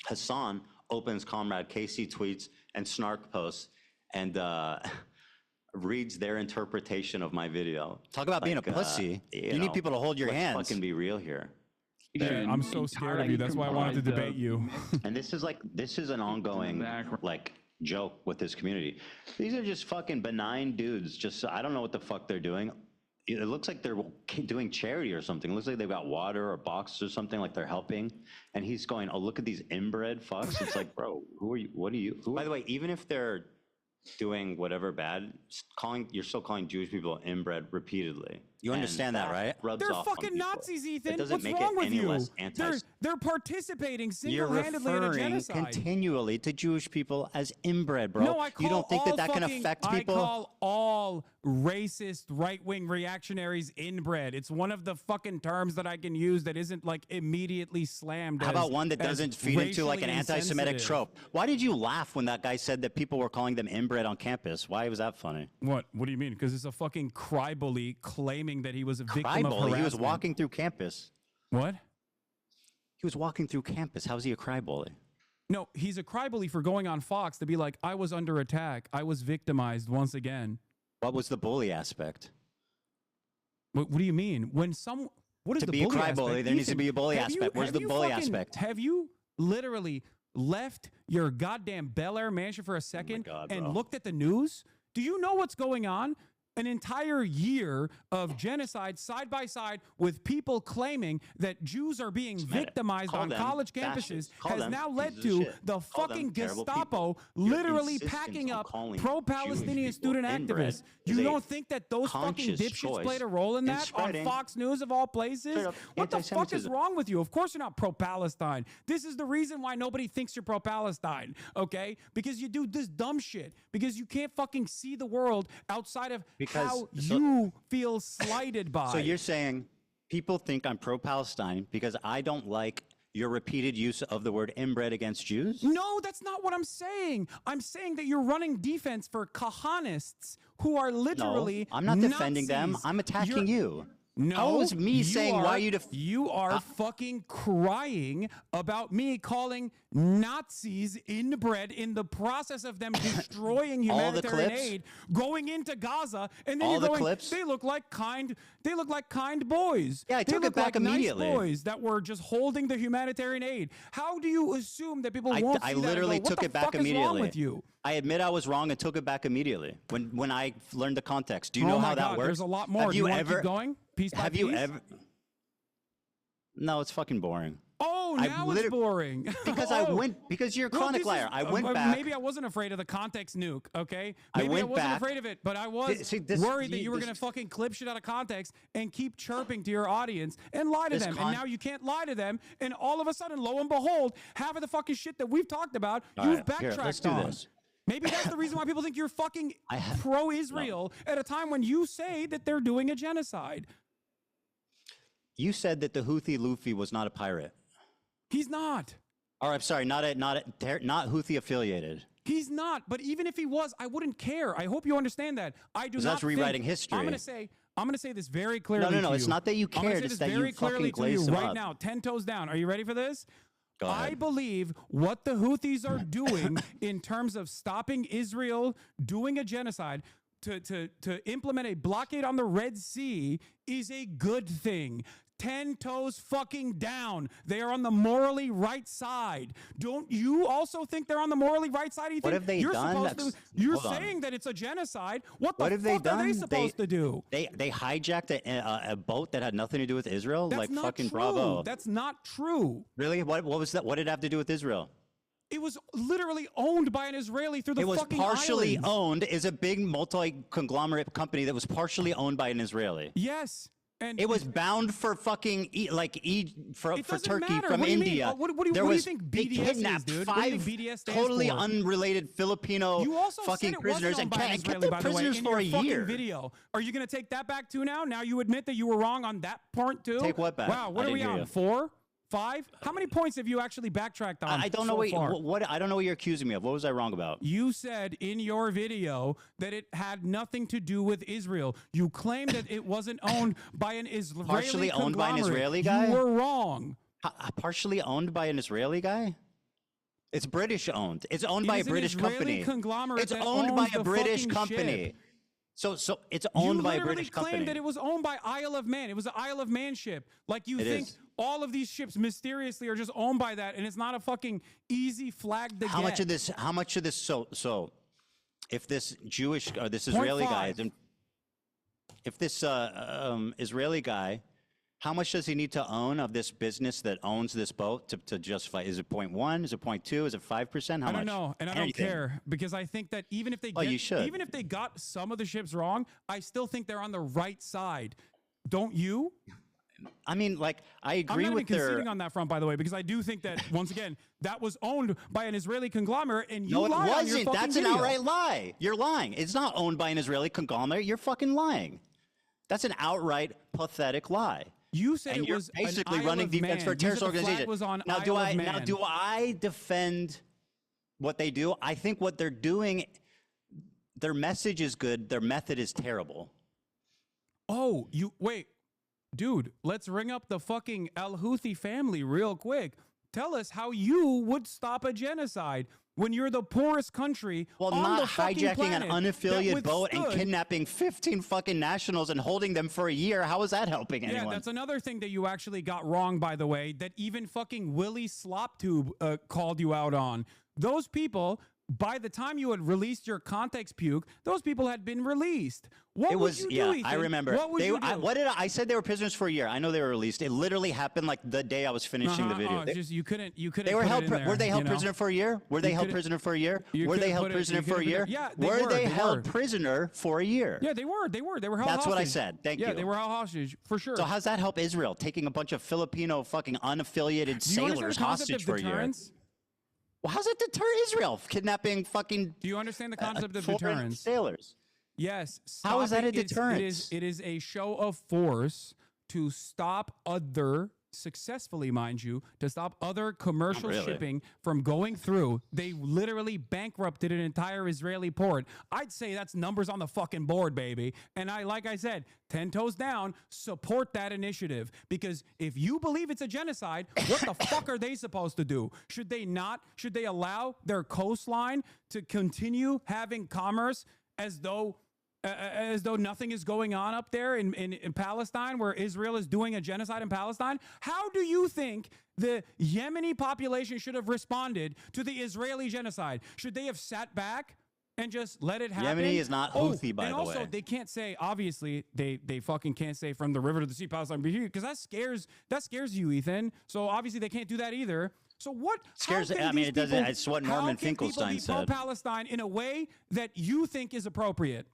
S2: Hasan opens Comrade KC tweets and snark posts and reads their interpretation of my video. Talk about being a pussy. You need people to hold your
S6: let's
S2: hands.
S6: fucking be real here.
S1: Yeah, I'm so scared of you. That's why I wanted to debate you.
S6: And this is an ongoing like joke with this community. These are just fucking benign dudes. Just I don't know what the fuck they're doing.
S2: it looks like they're doing charity or something. It looks like they've got water or boxes or something, like they're helping. And he's going, oh, look at these inbred fucks. It's like, bro, who are you? What are you? By the way, even if they're doing whatever bad, you're still calling Jewish people inbred repeatedly. You understand that, right?
S1: They're fucking Nazis, Ethan. What's
S2: make
S1: wrong
S2: it
S1: with
S2: any
S1: you?
S2: less anti-
S1: They're participating
S2: You're
S1: single-handedly in a
S2: referring
S1: genocide.
S2: continually to Jewish people as inbred, bro.
S1: No, I call
S2: you don't think
S1: all
S2: that can
S1: fucking-
S2: affect people?
S1: I call all racist right-wing reactionaries inbred. It's one of the fucking terms that I can use that isn't like immediately slammed.
S2: How about one that doesn't feed into like an
S1: racially
S2: anti-Semitic
S1: insensitive?
S2: trope? Why did you laugh when that guy said that people were calling them inbred on campus? Why was that funny?
S1: What do you mean? Because it's a fucking cry-bully claiming that he was a victim of
S2: Cry-bully?
S1: harassment.
S2: He was walking through campus.
S1: What?
S2: He was walking through campus. How is he a cry-bully?
S1: No, he's a cry-bully for going on Fox to be like, I was under attack. I was victimized once again.
S2: What was the bully aspect?
S1: What do you mean? What is
S2: To
S1: the
S2: be a
S1: bully
S2: cry-bully,
S1: aspect?
S2: there needs to
S1: Ethan,
S2: be a bully
S1: have you-
S2: aspect. Where's
S1: have
S2: the
S1: you
S2: bully
S1: fucking-
S2: aspect?
S1: Have you literally left your goddamn Bel Air mansion for a second and
S2: bro.
S1: looked at the news? Do you know what's going on? An entire year of genocide side by side with people claiming that Jews are being victimized
S2: Call
S1: on
S2: them
S1: college
S2: fascists.
S1: campuses
S2: Call
S1: has
S2: them
S1: now led
S2: pieces of
S1: to
S2: shit.
S1: the
S2: Call them
S1: fucking
S2: terrible
S1: Gestapo
S2: people. Your
S1: literally
S2: insistence
S1: packing
S2: on
S1: up
S2: calling
S1: pro-Palestinian
S2: Jewish
S1: student
S2: people inbred
S1: activists.
S2: is
S1: You
S2: a
S1: don't think that those fucking
S2: conscious
S1: dipshits
S2: choice
S1: played a role in
S2: in
S1: that on
S2: spreading
S1: Fox News of all places?
S2: straight up
S1: What the fuck is
S2: anti-Semitism.
S1: wrong with you? Of course you're not pro-Palestine. This is the reason why nobody thinks you're pro-Palestine, okay? Because you do this dumb shit. Because you can't fucking see the world outside of how you feel slighted by.
S2: So you're saying people think I'm pro-Palestine because I don't like your repeated use of the word inbred against Jews?
S1: No, that's not what I'm saying. I'm saying that you're running defense for Kahanists who are literally
S2: No, I'm not defending them.
S1: Nazis.
S2: I'm attacking you.
S1: No,
S2: How is me saying why you
S1: you are fucking crying about me calling Nazis inbred in the process of them destroying
S2: All the
S1: humanitarian
S2: clips?
S1: aid, going into Gaza, and then
S2: All
S1: you're
S2: the
S1: going,
S2: clips?
S1: they look like kind boys.
S2: Yeah, I
S1: they
S2: took
S1: look
S2: it back
S1: like
S2: immediately.
S1: Nice boys that were just holding the humanitarian aid. How do you assume that people won't
S2: I
S1: see that and
S2: literally
S1: go, what
S2: took
S1: the
S2: it back
S1: fuck is wrong
S2: immediately.
S1: with you?
S2: I admit I was wrong and took it back immediately when I learned the context. Do you know
S1: Oh
S2: how
S1: my
S2: that
S1: God,
S2: works?
S1: there's a lot more.
S2: Have
S1: Do
S2: you
S1: you wanna
S2: ever
S1: keep going? Piece by
S2: Have you
S1: piece?
S2: ever? No, it's fucking boring.
S1: Oh,
S2: I
S1: now it's boring.
S2: Because
S1: Oh.
S2: because you're a
S1: Well,
S2: chronic
S1: this
S2: liar.
S1: is-
S2: I went
S1: well,
S2: back.
S1: Maybe I wasn't afraid of the context nuke, okay?
S2: I
S1: Maybe I
S2: went
S1: wasn't
S2: back.
S1: afraid of it, but I was
S2: See, this-
S1: worried that
S2: you-
S1: you were
S2: this-
S1: going to fucking clip shit out of context and keep chirping to your audience and lie to
S2: This
S1: them.
S2: con-
S1: And now you can't lie to them. And all of a sudden, lo and behold, half of the fucking shit that we've talked about,
S2: All
S1: you've
S2: right,
S1: backtracked
S2: here, let's do
S1: on.
S2: this.
S1: Maybe that's the reason why people think you're fucking pro-Israel at a time when you say that they're doing a genocide.
S2: You said that the Houthi Luffy was not a pirate.
S1: He's not.
S2: Or I'm sorry, not Houthi affiliated.
S1: He's not, but even if he was, I wouldn't care. I hope you understand that. I do
S2: 'Cause
S1: not
S2: that's rewriting
S1: think,
S2: history.
S1: I'm gonna say this very clearly.
S2: No,
S1: to
S2: it's
S1: you.
S2: not that you
S1: I'm gonna
S2: cared,
S1: say
S2: it's
S1: this
S2: that you
S1: very clearly
S2: fucking
S1: to you
S2: glazed him
S1: right
S2: up.
S1: now. 10 toes down. Are you ready for this?
S2: Go ahead.
S1: I believe what the Houthis are doing in terms of stopping Israel doing a genocide to implement a blockade on the Red Sea is a good thing. 10 toes fucking down. They are on the morally right side. Don't you also think they're on the morally right side, Ethan?
S2: What have they
S1: You're
S2: done?
S1: supposed to, you're
S2: Hold on.
S1: saying that it's a genocide. What the
S2: What have they
S1: fuck are
S2: done?
S1: they supposed to do?
S2: They hijacked a boat that had nothing to do with Israel.
S1: That's
S2: like
S1: not
S2: fucking
S1: true.
S2: bravo.
S1: That's not true.
S2: Really? What was that? What did it have to do with Israel?
S1: It was literally owned by an Israeli through the
S2: It was
S1: fucking
S2: partially
S1: islands.
S2: owned. Is a big multi-conglomerate company that was partially owned by an Israeli.
S1: Yes. And
S2: it was bound for fucking for
S1: doesn't
S2: Turkey
S1: matter.
S2: from
S1: What do you mean?
S2: India.
S1: What do you
S2: There was-
S1: think
S2: they
S1: BDS is,
S2: kidnapped
S1: dude? What do you
S2: 5
S1: think BDS stands
S2: totally
S1: for?
S2: unrelated Filipino
S1: You also
S2: fucking
S1: said it
S2: prisoners
S1: wasn't
S2: and
S1: owned by an
S2: kept
S1: Israeli,
S2: them
S1: by the way,
S2: prisoners
S1: in
S2: for a
S1: your fucking
S2: year.
S1: video. Are you going to take that back too now? Now you admit that you were wrong on that part too?
S2: Take what back?
S1: Wow, what
S2: I
S1: are we
S2: didn't hear
S1: on?
S2: you.
S1: 4? 5? How many points have you actually backtracked on?
S2: I don't know
S1: so far?
S2: I don't know what you're accusing me of. What was I wrong about?
S1: You said in your video that it had nothing to do with Israel. You claimed that it wasn't owned by an Israeli
S2: Partially owned by an
S1: conglomerate.
S2: Israeli guy?
S1: You were wrong.
S2: Partially owned by an Israeli guy? It's British owned. It's owned
S1: It
S2: by a
S1: is an
S2: British
S1: Israeli
S2: company.
S1: conglomerate
S2: It's
S1: that
S2: owned by
S1: owns
S2: a
S1: the
S2: British
S1: fucking
S2: company.
S1: ship.
S2: So it's owned by a
S1: You literally
S2: British
S1: claimed
S2: company.
S1: that it was owned by Isle of Man. It was an Isle of Man ship. Like you
S2: It
S1: think
S2: is.
S1: all of these ships mysteriously are just owned by that, and it's not a fucking easy flag to
S2: How
S1: get.
S2: much of this? How much of this? So if this Jewish or this Israeli guy,
S1: 0.5.
S2: if this Israeli guy, how much does he need to own of this business that owns this boat to justify? Is it 0.1? Is it 0.2? Is it 5%? How much?
S1: I don't know, and I don't care, because I think that even if they even if they got some of the ships wrong, I still think they're on the right side. Don't you?
S2: I mean, like, I agree
S1: I'm not
S2: with
S1: even conceding on that front, by the way, because I do think that once again that was owned by an Israeli conglomerate, and you
S2: No, it
S1: lied on your
S2: wasn't.
S1: fucking
S2: That's
S1: video.
S2: an outright lie. You're lying. It's not owned by an Israeli conglomerate. You're fucking lying. That's an outright pathetic lie.
S1: You said
S2: and
S1: it
S2: you're
S1: was
S2: basically
S1: an
S2: running
S1: Isle of
S2: defense
S1: Man.
S2: for a
S1: You
S2: terrorist
S1: said the flag
S2: organization.
S1: was on
S2: now,
S1: Isle
S2: do
S1: of
S2: I
S1: Man.
S2: do I defend what they do? I think what they're doing, their message is good. Their method is terrible.
S1: Oh, you wait, dude. Let's ring up the fucking Al Houthi family real quick. Tell us how you would stop a genocide when you're the poorest country
S2: Well,
S1: on
S2: not
S1: the fucking
S2: hijacking an
S1: planet
S2: unaffiliated
S1: that
S2: boat and
S1: withstood-
S2: kidnapping 15 fucking nationals and holding them for a year. How is that helping anyone?
S1: Yeah, that's another thing that you actually got wrong, by the way, that even fucking Willie Sloptube called you out on. Those people, by the time you had released your context puke, those people had been released. What would you do, Ethan?
S2: I remember.
S1: What would you do?
S2: I said they were prisoners for a year. I know they were released. It literally happened like the day I was finishing the video.
S1: It's just you couldn't.
S2: They were
S1: put
S2: held.
S1: it in there,
S2: Were they held
S1: you know?
S2: prisoner for a year? Were they
S1: You
S2: held
S1: couldn't-
S2: prisoner for a year?
S1: you
S2: Were they
S1: couldn't
S2: held
S1: put it-
S2: prisoner
S1: you
S2: for a
S1: couldn't
S2: year?
S1: put it- yeah, they
S2: were
S1: were,
S2: they
S1: they
S2: held
S1: were.
S2: prisoner for a year?
S1: Yeah, they were. They were held
S2: That's what I
S1: hostage.
S2: said. Thank you.
S1: Yeah, they were held hostage for sure.
S2: So how's that help Israel taking a bunch of Filipino fucking unaffiliated
S1: Do you understand
S2: sailors
S1: the concept
S2: hostage
S1: of
S2: for a year?
S1: deterrence?
S2: Well, how's that deter Israel? Kidnapping fucking.
S1: Do you understand the concept of
S2: foreign
S1: deterrence?
S2: Sailors.
S1: Yes.
S2: How is that a
S1: stopping-
S2: deterrence?
S1: It is a show of force to stop other, successfully, mind you, to stop other commercial
S2: Really?
S1: shipping from going through. They literally bankrupted an entire Israeli port. I'd say that's numbers on the fucking board, baby. And like I said, 10 toes down, support that initiative. Because if you believe it's a genocide, what the fuck are they supposed to do? Should they not? Should they allow their coastline to continue having commerce as though nothing is going on up there in Palestine, where Israel is doing a genocide in Palestine? How do you think the Yemeni population should have responded to the Israeli genocide? Should they have sat back and just let it happen?
S2: Yemeni is not Houthi, by
S1: and
S2: the
S1: also,
S2: way.
S1: they can't say, obviously, they fucking can't say from the river to the sea, Palestine, because that scares you, Ethan. So obviously they can't do that either. So what
S2: Scares.
S1: how can
S2: I mean,
S1: these
S2: it doesn't.
S1: people-
S2: It's what
S1: how
S2: Norman
S1: can people
S2: Finkelstein
S1: be
S2: said.
S1: pro-Palestine in a way that you think is appropriate?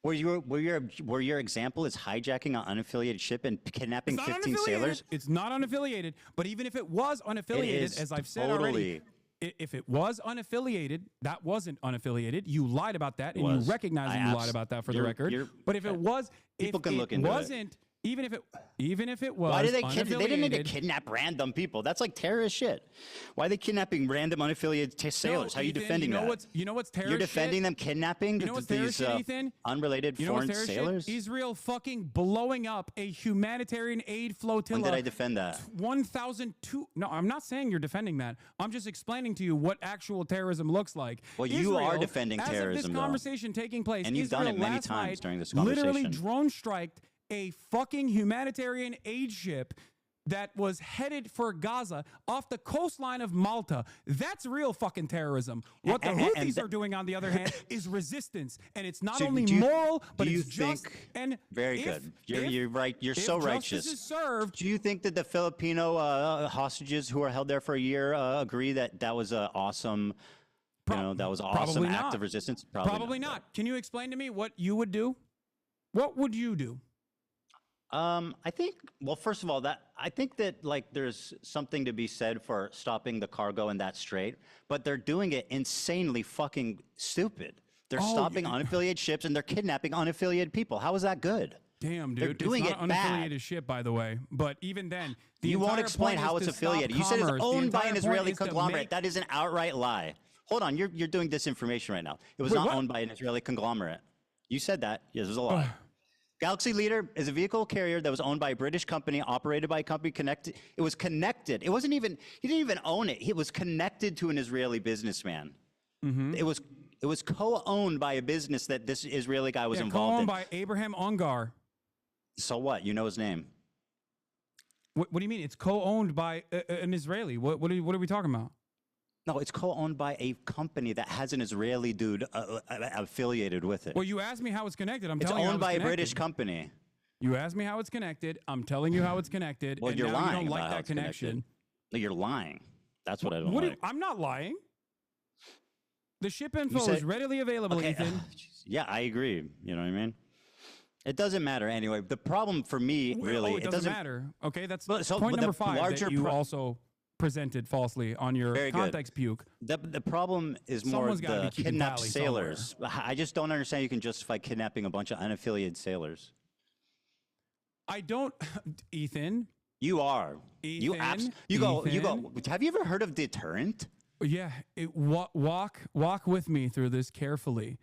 S2: Were your example is hijacking an unaffiliated ship and kidnapping
S1: It's not
S2: 15 sailors?
S1: It's not unaffiliated, but even if it was unaffiliated,
S2: is
S1: as I've said
S2: totally.
S1: already, if it was unaffiliated, that wasn't unaffiliated. You lied about that, and
S2: was.
S1: you recognize that you lied about that for the record. But if it was,
S2: people
S1: if
S2: can
S1: it
S2: look into it.
S1: wasn't, even if it was,
S2: Why did they kidnap? They didn't need to
S1: unaffiliated-
S2: kidnap random people. That's like terrorist shit. Why are they kidnapping random unaffiliated sailors?
S1: No,
S2: How are you
S1: Ethan,
S2: defending that?
S1: You know what's terrorist
S2: You're defending
S1: shit?
S2: them kidnapping
S1: You know what's
S2: these
S1: terrorist shit, Ethan?
S2: unrelated
S1: You know what's
S2: foreign
S1: terrorist shit?
S2: sailors?
S1: Israel fucking blowing up a humanitarian aid flotilla.
S2: When did I defend that?
S1: 1,002. No, I'm not saying you're defending that. I'm just explaining to you what actual terrorism looks like.
S2: Well, you are
S1: Israel,
S2: defending
S1: as
S2: terrorism,
S1: of this
S2: though.
S1: conversation taking place,
S2: And you've done
S1: Israel
S2: it many
S1: last
S2: times
S1: night
S2: during this
S1: literally
S2: conversation.
S1: drone striked a fucking humanitarian aid ship that was headed for Gaza off the coastline of Malta. That's real fucking terrorism. What the Houthis are doing, on the other hand, is resistance. And it's not
S2: So
S1: only
S2: do you-
S1: moral, but
S2: do you
S1: it's just.
S2: think-
S1: And
S2: Very
S1: if-
S2: good. You're
S1: if-
S2: right. You're
S1: if
S2: so
S1: justice
S2: righteous.
S1: is served,
S2: Do you think that the Filipino hostages who were held there for a year agree that that was an awesome, that was an awesome
S1: probably
S2: act
S1: not.
S2: of resistance?
S1: Probably not. Can you explain to me what you would do? What would you do?
S2: I think, well, first of all, I think that like there's something to be said for stopping the cargo in that strait, but they're doing it insanely fucking stupid. They're stopping unaffiliated ships and they're kidnapping unaffiliated people. How is that good?
S1: Damn, dude.
S2: They're doing
S1: it's
S2: it
S1: not
S2: bad.
S1: unaffiliated shit, by the way. But even then,
S2: You won't
S1: entire
S2: explain
S1: point
S2: how
S1: is
S2: it's
S1: to stop
S2: affiliated. You said it's
S1: commerce. The
S2: owned by
S1: entire
S2: an
S1: point
S2: Israeli
S1: is to
S2: conglomerate.
S1: make-
S2: That is an outright lie. Hold on, you're doing disinformation right now. It was
S1: Wait,
S2: not
S1: what?
S2: owned by an Israeli conglomerate. You said that. Yes, there's a lie. Galaxy Leader is a vehicle carrier that was owned by a British company, operated by a company connected. It was connected. It wasn't even, he didn't even own it. It was connected to an Israeli businessman.
S1: Mm-hmm.
S2: It was co-owned by a business that this Israeli guy was
S1: Yeah,
S2: involved
S1: co-owned
S2: in.
S1: by Abraham Ungar.
S2: So what? You know his name.
S1: What do you mean? It's co-owned by an Israeli. What are we talking about?
S2: No, it's co-owned by a company that has an Israeli dude affiliated with it.
S1: Well, you asked me how it's connected. I'm
S2: It's
S1: telling you how
S2: owned
S1: it's
S2: by a
S1: connected.
S2: British company.
S1: You asked me how it's connected. I'm telling you how it's connected.
S2: Well,
S1: and
S2: you're
S1: now
S2: lying
S1: you don't
S2: about
S1: like
S2: how
S1: that
S2: it's connected.
S1: connection.
S2: No, you're lying. That's what I don't
S1: What
S2: like.
S1: I'm not lying. The ship info
S2: said-
S1: is readily available,
S2: Okay,
S1: Ethan.
S2: Yeah, I agree. You know what I mean? It doesn't matter anyway. The problem for me, really,
S1: it doesn't matter. Okay, that's
S2: But so-
S1: point
S2: but
S1: number
S2: the
S1: 5
S2: larger
S1: that you
S2: pro-
S1: also presented falsely on your
S2: Very good.
S1: context puke.
S2: The problem is more
S1: Someone's gotta
S2: the
S1: be keeping
S2: kidnapped
S1: tally
S2: sailors. I just don't understand you can justify kidnapping a bunch of unaffiliated sailors.
S1: I don't, Ethan.
S2: You are. You go.
S1: Ethan.
S2: Have you ever heard of deterrent?
S1: Yeah, walk with me through this carefully.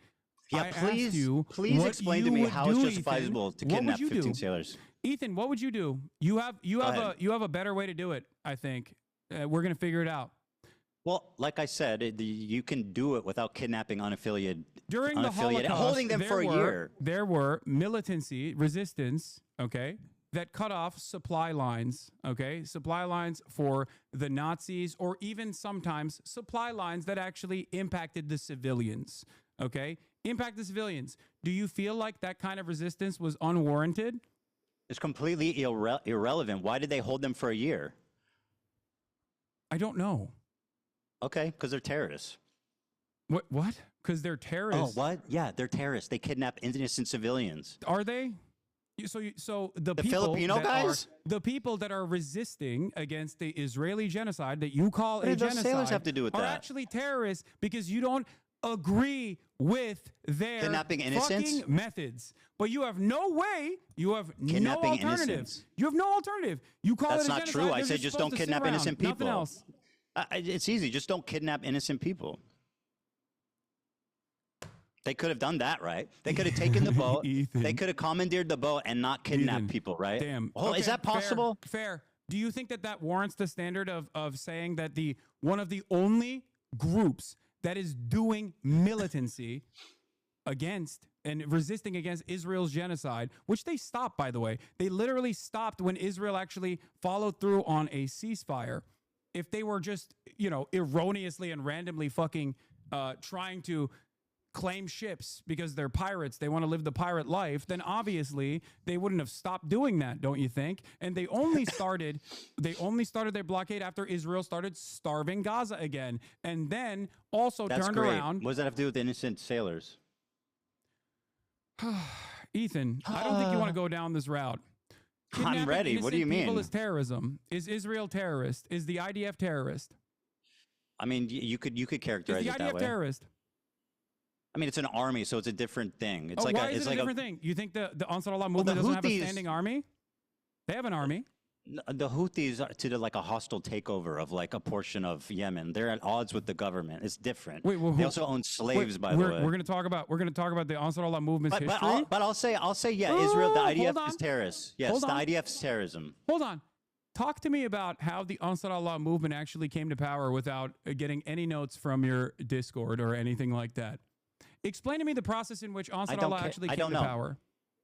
S2: Yeah,
S1: I
S2: please,
S1: asked you
S2: please
S1: what
S2: explain to
S1: you
S2: me
S1: would
S2: how it's
S1: do,
S2: justifiable to
S1: Ethan. What would
S2: kidnap
S1: you do?
S2: 15 sailors.
S1: Ethan, what would you do? You have a better way to do it. I think we're gonna figure it out.
S2: Well, like I said, you can do it without kidnapping unaffiliated.
S1: During the Holocaust,
S2: and holding them for a year.
S1: There were militancy, resistance, okay, that cut off supply lines, okay, supply lines for the Nazis, or even sometimes supply lines that actually impacted the civilians, okay, impact the civilians. Do you feel like that kind of resistance was unwarranted?
S2: It's completely irrelevant. Why did they hold them for a year?
S1: I don't know.
S2: Okay, because they're terrorists.
S1: What? Because they're terrorists.
S2: Oh, what? Yeah, they're terrorists. They kidnap innocent civilians.
S1: Are they? So the people
S2: Filipino
S1: that
S2: guys?
S1: the people that are resisting against the Israeli genocide that you call
S2: What
S1: a
S2: do those
S1: genocide
S2: sailors have to do with
S1: are
S2: that?
S1: actually terrorists because you don't agree with their
S2: Kidnapping innocents?
S1: fucking methods. But you have no way. You have
S2: Kidnapping
S1: no alternative.
S2: innocents.
S1: You have no alternative. You call
S2: That's
S1: it a
S2: not
S1: genocide.
S2: true. I
S1: They're
S2: said just
S1: supposed
S2: don't
S1: to sit
S2: kidnap
S1: around.
S2: innocent
S1: Nothing
S2: people.
S1: else.
S2: It's easy. Just don't kidnap innocent people. They could have done that, right? They could have taken the boat. They could have commandeered the boat and not kidnapped people, right?
S1: Damn.
S2: Oh,
S1: Okay,
S2: is that possible?
S1: Fair. Do you think that warrants the standard of saying that one of the only groups that is doing militancy against and resisting against Israel's genocide, which they stopped, by the way, they literally stopped when Israel actually followed through on a ceasefire. If they were just, erroneously and randomly fucking trying to claim ships because they're pirates, they want to live the pirate life, then obviously they wouldn't have stopped doing that, don't you think? And they only started their blockade after Israel started starving Gaza again, and then also
S2: That's
S1: turned
S2: great.
S1: around.
S2: What does that have to do with innocent sailors?
S1: Ethan, I don't think you want to go down this route. Kidnapping
S2: I'm ready. What do you
S1: innocent people
S2: mean?
S1: is terrorism. Is Israel terrorist? Is the IDF terrorist?
S2: I mean, you could
S1: Is
S2: characterize
S1: the
S2: it that
S1: IDF
S2: way.
S1: terrorist?
S2: I mean, it's an army, so it's a different thing. It's
S1: Why is it a different thing? You think the Ansar Allah movement doesn't have a standing army? They have an army.
S2: The Houthis are to a hostile takeover of a portion of Yemen. They're at odds with the government. It's different. They also own slaves, by the way.
S1: We're going to talk about the Ansar Allah movement's history.
S2: But I'll say, yeah, Israel, the
S1: hold
S2: IDF
S1: on.
S2: is terrorist. Yes,
S1: Hold
S2: the
S1: on.
S2: IDF's terrorism.
S1: Hold on. Talk to me about how the Ansar Allah movement actually came to power without getting any notes from your Discord or anything like that. Explain to me the process in which Ansar Allah actually came to power.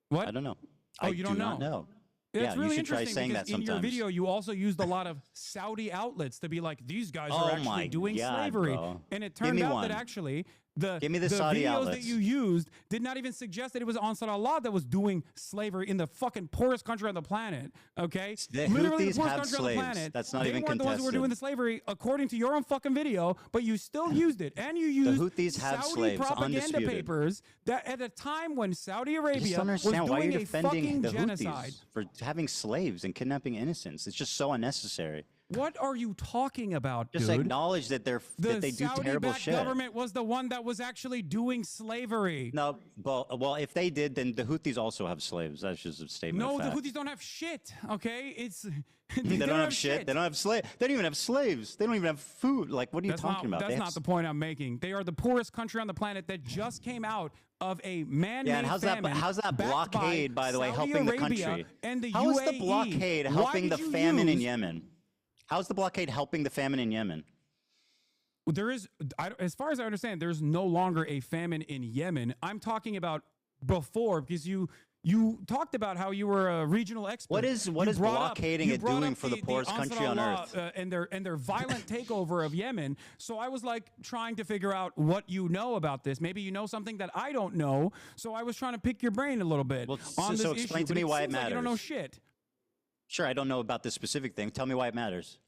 S1: What?
S2: I don't know.
S1: Oh, you don't
S2: do not know.
S1: That's
S2: Yeah,
S1: really
S2: you should try
S1: interesting
S2: saying
S1: because
S2: that
S1: in your
S2: sometimes.
S1: video you also used a lot of Saudi outlets to be like, these guys
S2: Oh
S1: are actually
S2: my
S1: doing
S2: God,
S1: slavery.
S2: bro.
S1: And it
S2: Give
S1: turned
S2: me
S1: out
S2: one.
S1: that actually the
S2: Give me the Saudi
S1: videos
S2: outlets.
S1: that you used did not even suggest that it was Ansar Allah that was doing slavery in the fucking poorest country on the planet. Okay?
S2: The
S1: Literally
S2: Houthis
S1: the poorest
S2: have
S1: country
S2: slaves.
S1: on the planet.
S2: That's not
S1: they
S2: even
S1: weren't the ones who were
S2: contested.
S1: doing the slavery according to your own fucking video, but you still used it. And you used
S2: Houthis have
S1: Saudi
S2: slaves,
S1: propaganda
S2: undisputed.
S1: papers that at a time when Saudi
S2: I just
S1: Arabia
S2: don't
S1: was
S2: understand why
S1: doing
S2: you're
S1: a
S2: defending
S1: fucking
S2: the
S1: genocide.
S2: Houthis for having slaves and kidnapping innocents. It's just so unnecessary.
S1: What are you talking about,
S2: Just
S1: dude?
S2: acknowledge that that they do terrible
S1: Saudi-backed
S2: shit.
S1: government was the one that was actually doing slavery.
S2: No, well, if they did, then the Houthis also have slaves. That's just a statement.
S1: No,
S2: of
S1: the
S2: fact.
S1: Houthis don't have shit. Okay, it's
S2: They don't have shit. They don't have slaves. They don't even have slaves. They don't even have food. What are you talking about?
S1: That's not the point I'm making. They are the poorest country on the planet that just came out of a man-made
S2: Yeah, and how's that
S1: famine backed
S2: blockade, by the way,
S1: Saudi
S2: helping the
S1: Arabia
S2: country?
S1: and the
S2: How is
S1: UAE.
S2: the blockade
S1: Why
S2: helping
S1: did
S2: the
S1: you
S2: famine in
S1: use-
S2: Yemen? How's the blockade helping the famine in Yemen?
S1: There is, as far as I understand, there's no longer a famine in Yemen. I'm talking about before, because you You talked about how you were a regional expert.
S2: What is blockading it doing for the poorest country on earth?
S1: And their violent takeover of Yemen. So I was like trying to figure out what you know about this. Maybe you know something that I don't know. So I was trying to pick your brain a little bit on this
S2: explain
S1: issue,
S2: to me why it
S1: seems like
S2: matters.
S1: you don't know shit.
S2: Sure, I don't know about this specific thing. Tell me why it matters.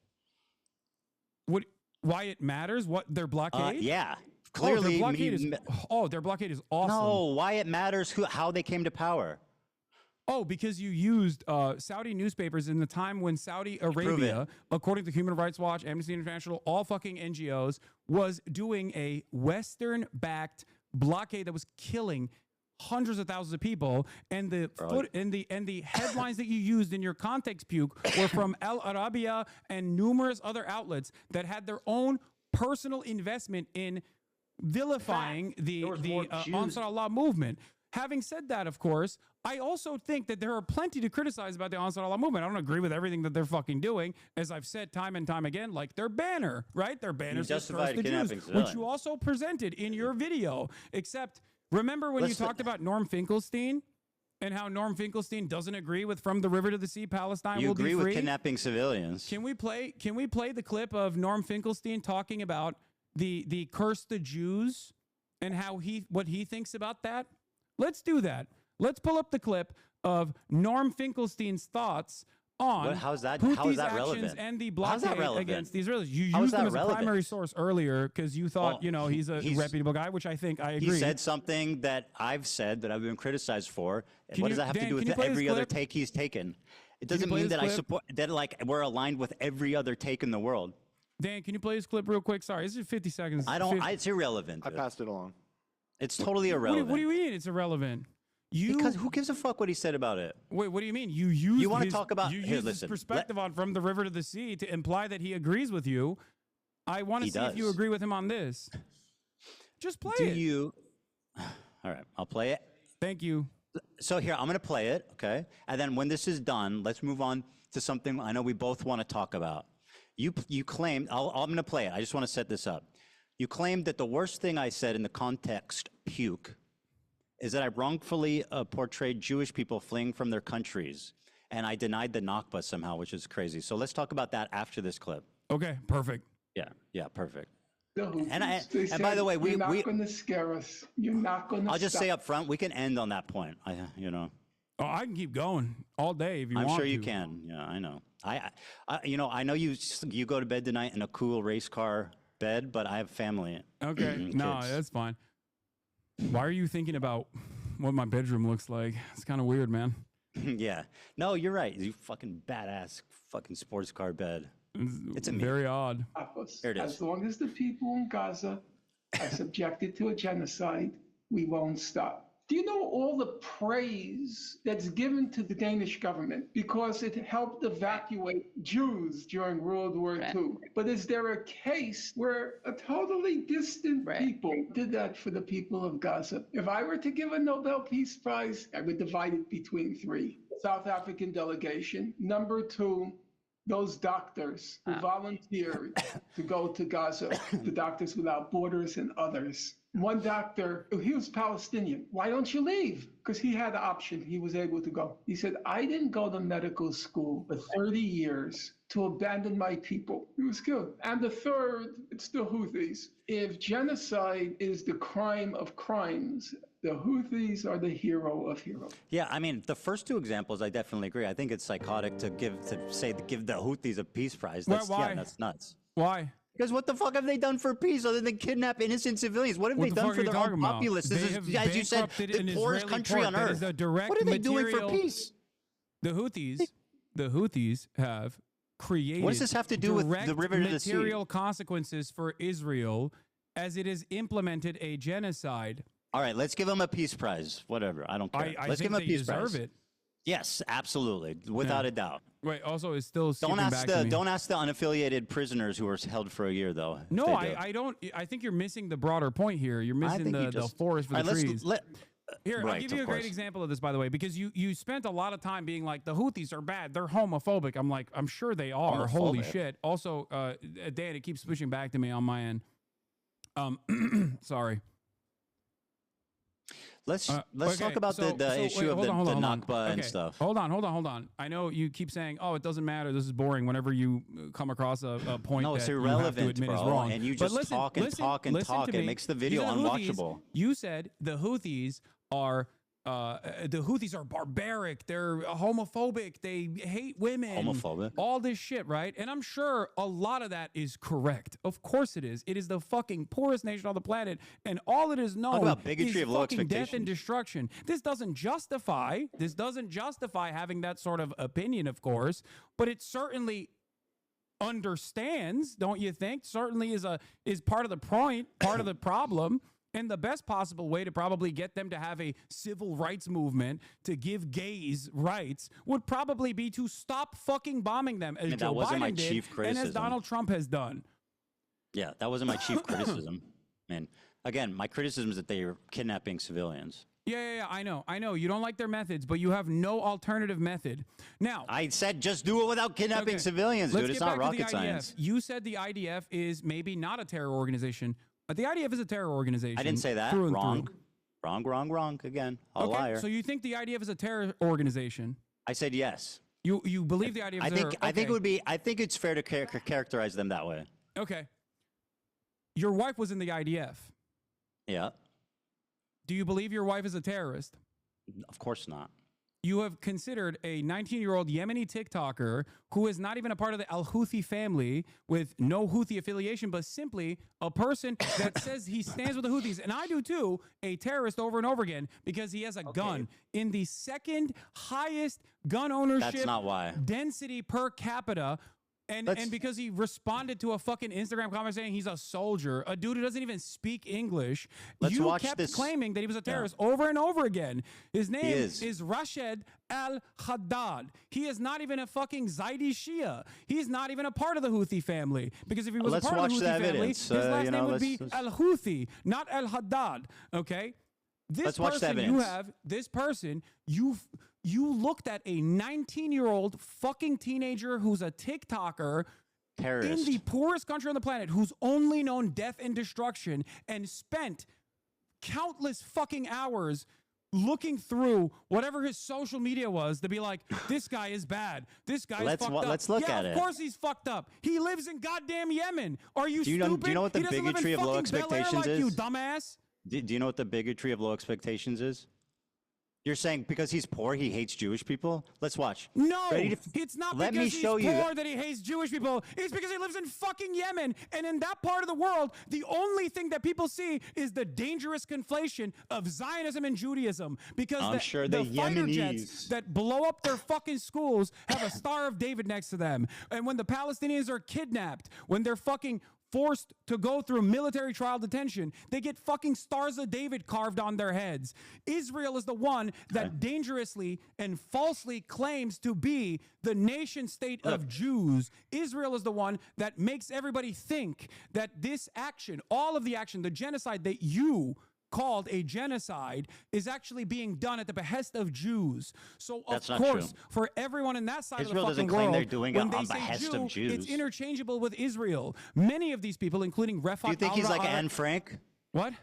S1: Why it matters? What their blockade?
S2: Yeah. Clearly,
S1: their blockade is awesome.
S2: No, why it matters how they came to power.
S1: Oh, because you used Saudi newspapers in the time when Saudi Arabia, according to Human Rights Watch, Amnesty International, all fucking NGOs, was doing a Western-backed blockade that was killing hundreds of thousands of people, and the headlines that you used in your context puke were from Al Arabiya and numerous other outlets that had their own personal investment in vilifying the Ansar Allah movement. Having said that, of course, I also think that there are plenty to criticize about the Ansar Allah movement. I don't agree with everything that they're fucking doing, as I've said time and time again, like their banner, right? Their banner says "Curse the Jews," which you also presented in your video. Except, remember when you talked about Norm Finkelstein and how Norm Finkelstein doesn't agree with "From the River to the Sea, Palestine will be free"?
S2: You agree with kidnapping civilians?
S1: Can we play the clip of Norm Finkelstein talking about the "Curse the Jews" and how what he thinks about that? Let's do that. Let's pull up the clip of Norm Finkelstein's thoughts on
S2: how's that
S1: actions
S2: relevant?
S1: And the blockade against the Israelis. You
S2: How is
S1: used
S2: that
S1: him as a
S2: relevant?
S1: primary source earlier because you thought, he's a reputable guy, which I think I agree.
S2: He said something that I've said that I've been criticized for. What does that have
S1: Dan,
S2: to do with
S1: can you play
S2: every
S1: this
S2: other
S1: clip?
S2: take he's taken? It
S1: Can you
S2: doesn't
S1: play
S2: mean
S1: this
S2: that I
S1: clip?
S2: support that we're aligned with every other take in the world.
S1: Dan, can you play this clip real quick? Sorry, this is 50 seconds.
S2: It's irrelevant.
S6: I passed it along.
S2: It's totally irrelevant.
S1: What do you mean it's irrelevant?
S2: Because who gives a fuck what he said about it?
S1: Wait, what do you mean? You
S2: want to talk about?
S1: You
S2: Here,
S1: use his
S2: listen.
S1: perspective on From the River to the Sea to imply that he agrees with you. I want to see if you agree with him on this. Just play it.
S2: Do you? All right, I'll play it.
S1: Thank you.
S2: So here, I'm going to play it, okay? And then when this is done, let's move on to something I know we both want to talk about. You claimed, I'm going to play it. I just want to set this up. You claimed that the worst thing I said in the context puke is that I wrongfully portrayed Jewish people fleeing from their countries, and I denied the Nakba somehow, which is crazy. So let's talk about that after this clip.
S1: Okay, perfect.
S2: Yeah, perfect.
S3: And
S2: by the way,
S3: you're not going to scare us. You're not going to.
S2: I'll just say up front, we can end on that point.
S1: Oh, I can keep going all day if you want to.
S2: I'm sure you can. Yeah, I know. I know you go to bed tonight in a cool race car bed, but I have family.
S1: Okay, no, that's fine. Why are you thinking about what my bedroom looks like? It's kind of weird, man.
S2: Yeah. No, you're right. You fucking badass fucking sports car bed. It's
S1: very odd.
S2: Here it is.
S3: As long as the people in Gaza are subjected to a genocide, we won't stop. Do you know all the praise that's given to the Danish government because it helped evacuate Jews during World War II? But is there a case where a totally distant people did that for the people of Gaza? If I were to give a Nobel Peace Prize, I would divide it between three. South African delegation. Number two, those doctors who volunteered to go to Gaza, the Doctors Without Borders and others. One doctor, he was Palestinian. Why don't you leave? Because he had the option. He was able to go. He said, I didn't go to medical school for 30 years to abandon my people. He was killed. And the third, it's the Houthis. If genocide is the crime of crimes, the Houthis are the hero of heroes.
S2: Yeah, I mean, the first two examples, I definitely agree. I think it's psychotic to give the Houthis a peace prize. That's,
S1: why?
S2: Yeah, that's nuts.
S1: Why?
S2: Because what the fuck have they done for peace other than kidnap innocent civilians? What have they done for their own populace? This is, as you said, the poorest country on earth. What are they doing for peace?
S1: The Houthis have created.
S2: What does this have to do with the river to the sea?
S1: Material consequences for Israel as it has implemented a genocide.
S2: All right, let's give them a peace prize. Whatever, I don't care. Let's give them a peace prize.
S1: Deserve it.
S2: Yes, absolutely, without a doubt.
S1: Wait, also, it's still
S2: don't ask the unaffiliated prisoners who were held for a year, though.
S1: No, I don't. I think you're missing the broader point here. You're missing the forest for the trees. Here, I'll give you a great example of this, by the way, because you spent a lot of time being like, the Houthis are bad. They're homophobic. I'm like, I'm sure they are. Holy shit. Also, Dan, it keeps switching back to me on my end. Sorry.
S2: Let's
S1: okay,
S2: talk about
S1: so-
S2: the
S1: so
S2: issue
S1: wait,
S2: of
S1: hold
S2: the
S1: on, hold on, hold on.
S2: Nakba and
S1: Okay,
S2: stuff.
S1: Hold on. I know you keep saying, "Oh, it doesn't matter. This is boring." Whenever you come across a point
S2: No,
S1: that
S2: it's
S1: you have to
S2: irrelevant,
S1: admit
S2: bro.
S1: is wrong,
S2: And you
S1: But
S2: just
S1: listen,
S2: talk and
S1: listen,
S2: talk and
S1: listen
S2: talk.
S1: to
S2: It
S1: me.
S2: makes the
S1: These
S2: video
S1: are the Houthis.
S2: unwatchable.
S1: You said the Houthis are. The Houthis are barbaric. They're homophobic. They hate women.
S2: Homophobic?
S1: All this shit, right? And I'm sure a lot of that is correct. Of course it is. It is the fucking poorest nation on the planet, and all it is known
S2: about bigotry
S1: is
S2: of low
S1: fucking death and
S2: expectations.
S1: destruction. This doesn't justify having that sort of opinion, of course, but it certainly understands, don't you think? Certainly is part of the point, part of the problem. And the best possible way to probably get them to have a civil rights movement to give gays rights would probably be to stop fucking bombing them, as
S2: that
S1: Joe
S2: wasn't my
S1: Biden did,
S2: chief
S1: and as
S2: criticism.
S1: Donald Trump has done.
S2: Yeah, that wasn't my chief criticism. Man, again, my criticism is that they are kidnapping civilians.
S1: Yeah, I know. You don't like their methods, but you have no alternative method. Now,
S2: I said just do it without kidnapping
S1: okay,
S2: civilians,
S1: let's
S2: dude. It's
S1: get
S2: not
S1: back to the
S2: rocket science.
S1: IDF. You said the IDF is maybe not a terror organization. But the IDF is a terror organization.
S2: I didn't say that.
S1: Through and
S2: Wrong.
S1: through.
S2: Wrong. Again, a
S1: Okay,
S2: liar.
S1: so you think the IDF is a terror organization?
S2: I said yes.
S1: You believe the IDF is
S2: I
S1: a
S2: think
S1: terror?
S2: I think it
S1: Okay.
S2: would be. I think it's fair to characterize them that way.
S1: Okay. Your wife was in the IDF.
S2: Yeah.
S1: Do you believe your wife is a terrorist?
S2: Of course not.
S1: You have considered a 19-year-old Yemeni TikToker who is not even a part of the Al-Houthi family with no Houthi affiliation, but simply a person that says he stands with the Houthis, and I do too, a terrorist over and over again because he has a gun in the second highest gun ownership
S2: That's not why.
S1: density per capita. And because he responded to a fucking Instagram comment saying he's a soldier, a dude who doesn't even speak English,
S2: Let's
S1: you
S2: watch
S1: kept
S2: this.
S1: claiming that he was a terrorist over and over again. His name
S2: is.
S1: Rashid al-Haddad. He is not even a fucking Zaidi Shia. He's not even a part of the Houthi family. Because if he was
S2: Let's
S1: a part of
S2: watch
S1: the Houthi
S2: the
S1: family,
S2: evidence.
S1: his last
S2: You
S1: name
S2: know,
S1: would be
S2: let's-
S1: al-Houthi, not al-Haddad. Okay?
S2: Let's watch the
S1: person you
S2: evidence.
S1: have, this person, you looked at a 19-year-old fucking teenager who's a TikToker
S2: Terrorist.
S1: in the poorest country on the planet who's only known death and destruction and spent countless fucking hours looking through whatever his social media was to be like, this guy is bad. This guy is fucked up.
S2: Let's look
S1: yeah,
S2: at it.
S1: Of course he's fucked up. He lives in goddamn Yemen. Are you
S2: Do you
S1: stupid?
S2: know what the
S1: He doesn't live in
S2: bigotry of low
S1: fucking Bel Air
S2: expectations
S1: like you,
S2: is?
S1: dumbass.
S2: Do you know what the bigotry of low expectations is? You're saying because he's poor, he hates Jewish people? Let's watch.
S1: No,
S2: Ready to-
S1: it's not
S2: Let
S1: because
S2: me
S1: he's
S2: show you.
S1: poor that he hates Jewish people. It's because he lives in fucking Yemen. And in that part of the world, the only thing that people see is the dangerous conflation of Zionism and Judaism. Because
S2: I'm sure
S1: the
S2: the
S1: fighter
S2: Yemenis-
S1: jets that blow up their fucking schools have a Star of David next to them. And when the Palestinians are kidnapped, when they're fucking forced to go through military trial detention, they get fucking Stars of David carved on their heads. Israel is the one that dangerously and falsely claims to be the nation state of Jews. Israel is the one that makes everybody think that this action, all of the action, the genocide that you called a genocide is actually being done at the behest of Jews. So
S2: That's
S1: of
S2: not
S1: course,
S2: true.
S1: for everyone in that side
S2: Israel
S1: of the
S2: doesn't
S1: fucking
S2: claim
S1: world,
S2: they're doing it
S1: when they
S2: on
S1: say
S2: behest
S1: Jew,
S2: of Jews.
S1: it's interchangeable with Israel. Many of these people, including Refat
S2: Do you think he's like
S1: al-Ra'ad-
S2: Anne Frank?
S1: What?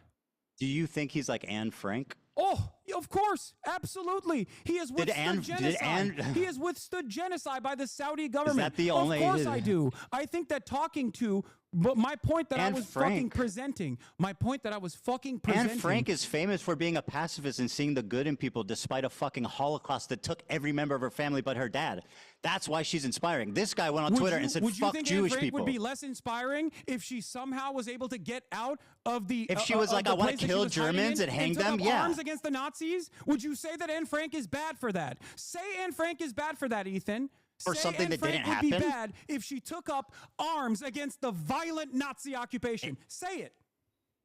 S2: Do you think he's like Anne Frank?
S1: Oh, of course, absolutely. He has withstood
S2: Anne- did
S1: genocide.
S2: Anne-
S1: He has withstood genocide by the Saudi government.
S2: the only-
S1: Of course I do. I think that talking to, but my point that I
S2: Anne
S1: was fucking
S2: Frank.
S1: presenting,
S2: Anne Frank is famous for being a pacifist and seeing the good in people despite a fucking Holocaust that took every member of her family but her dad. That's why she's inspiring. This guy went on Twitter and said,
S1: would you
S2: fuck
S1: think
S2: Jewish
S1: Anne Frank
S2: people.
S1: would be less inspiring if she somehow was able to get out of the
S2: If she was like, I wanna kill Germans and hang
S1: took
S2: them,
S1: up
S2: yeah.
S1: arms against the Nazis? Would you say that Anne Frank is bad for that? Say Anne Frank is bad for that, Ethan.
S2: For
S1: Say
S2: something
S1: Anne
S2: that
S1: Frank
S2: didn't
S1: would be
S2: happen?
S1: bad if she took up arms against the violent Nazi occupation. Say it.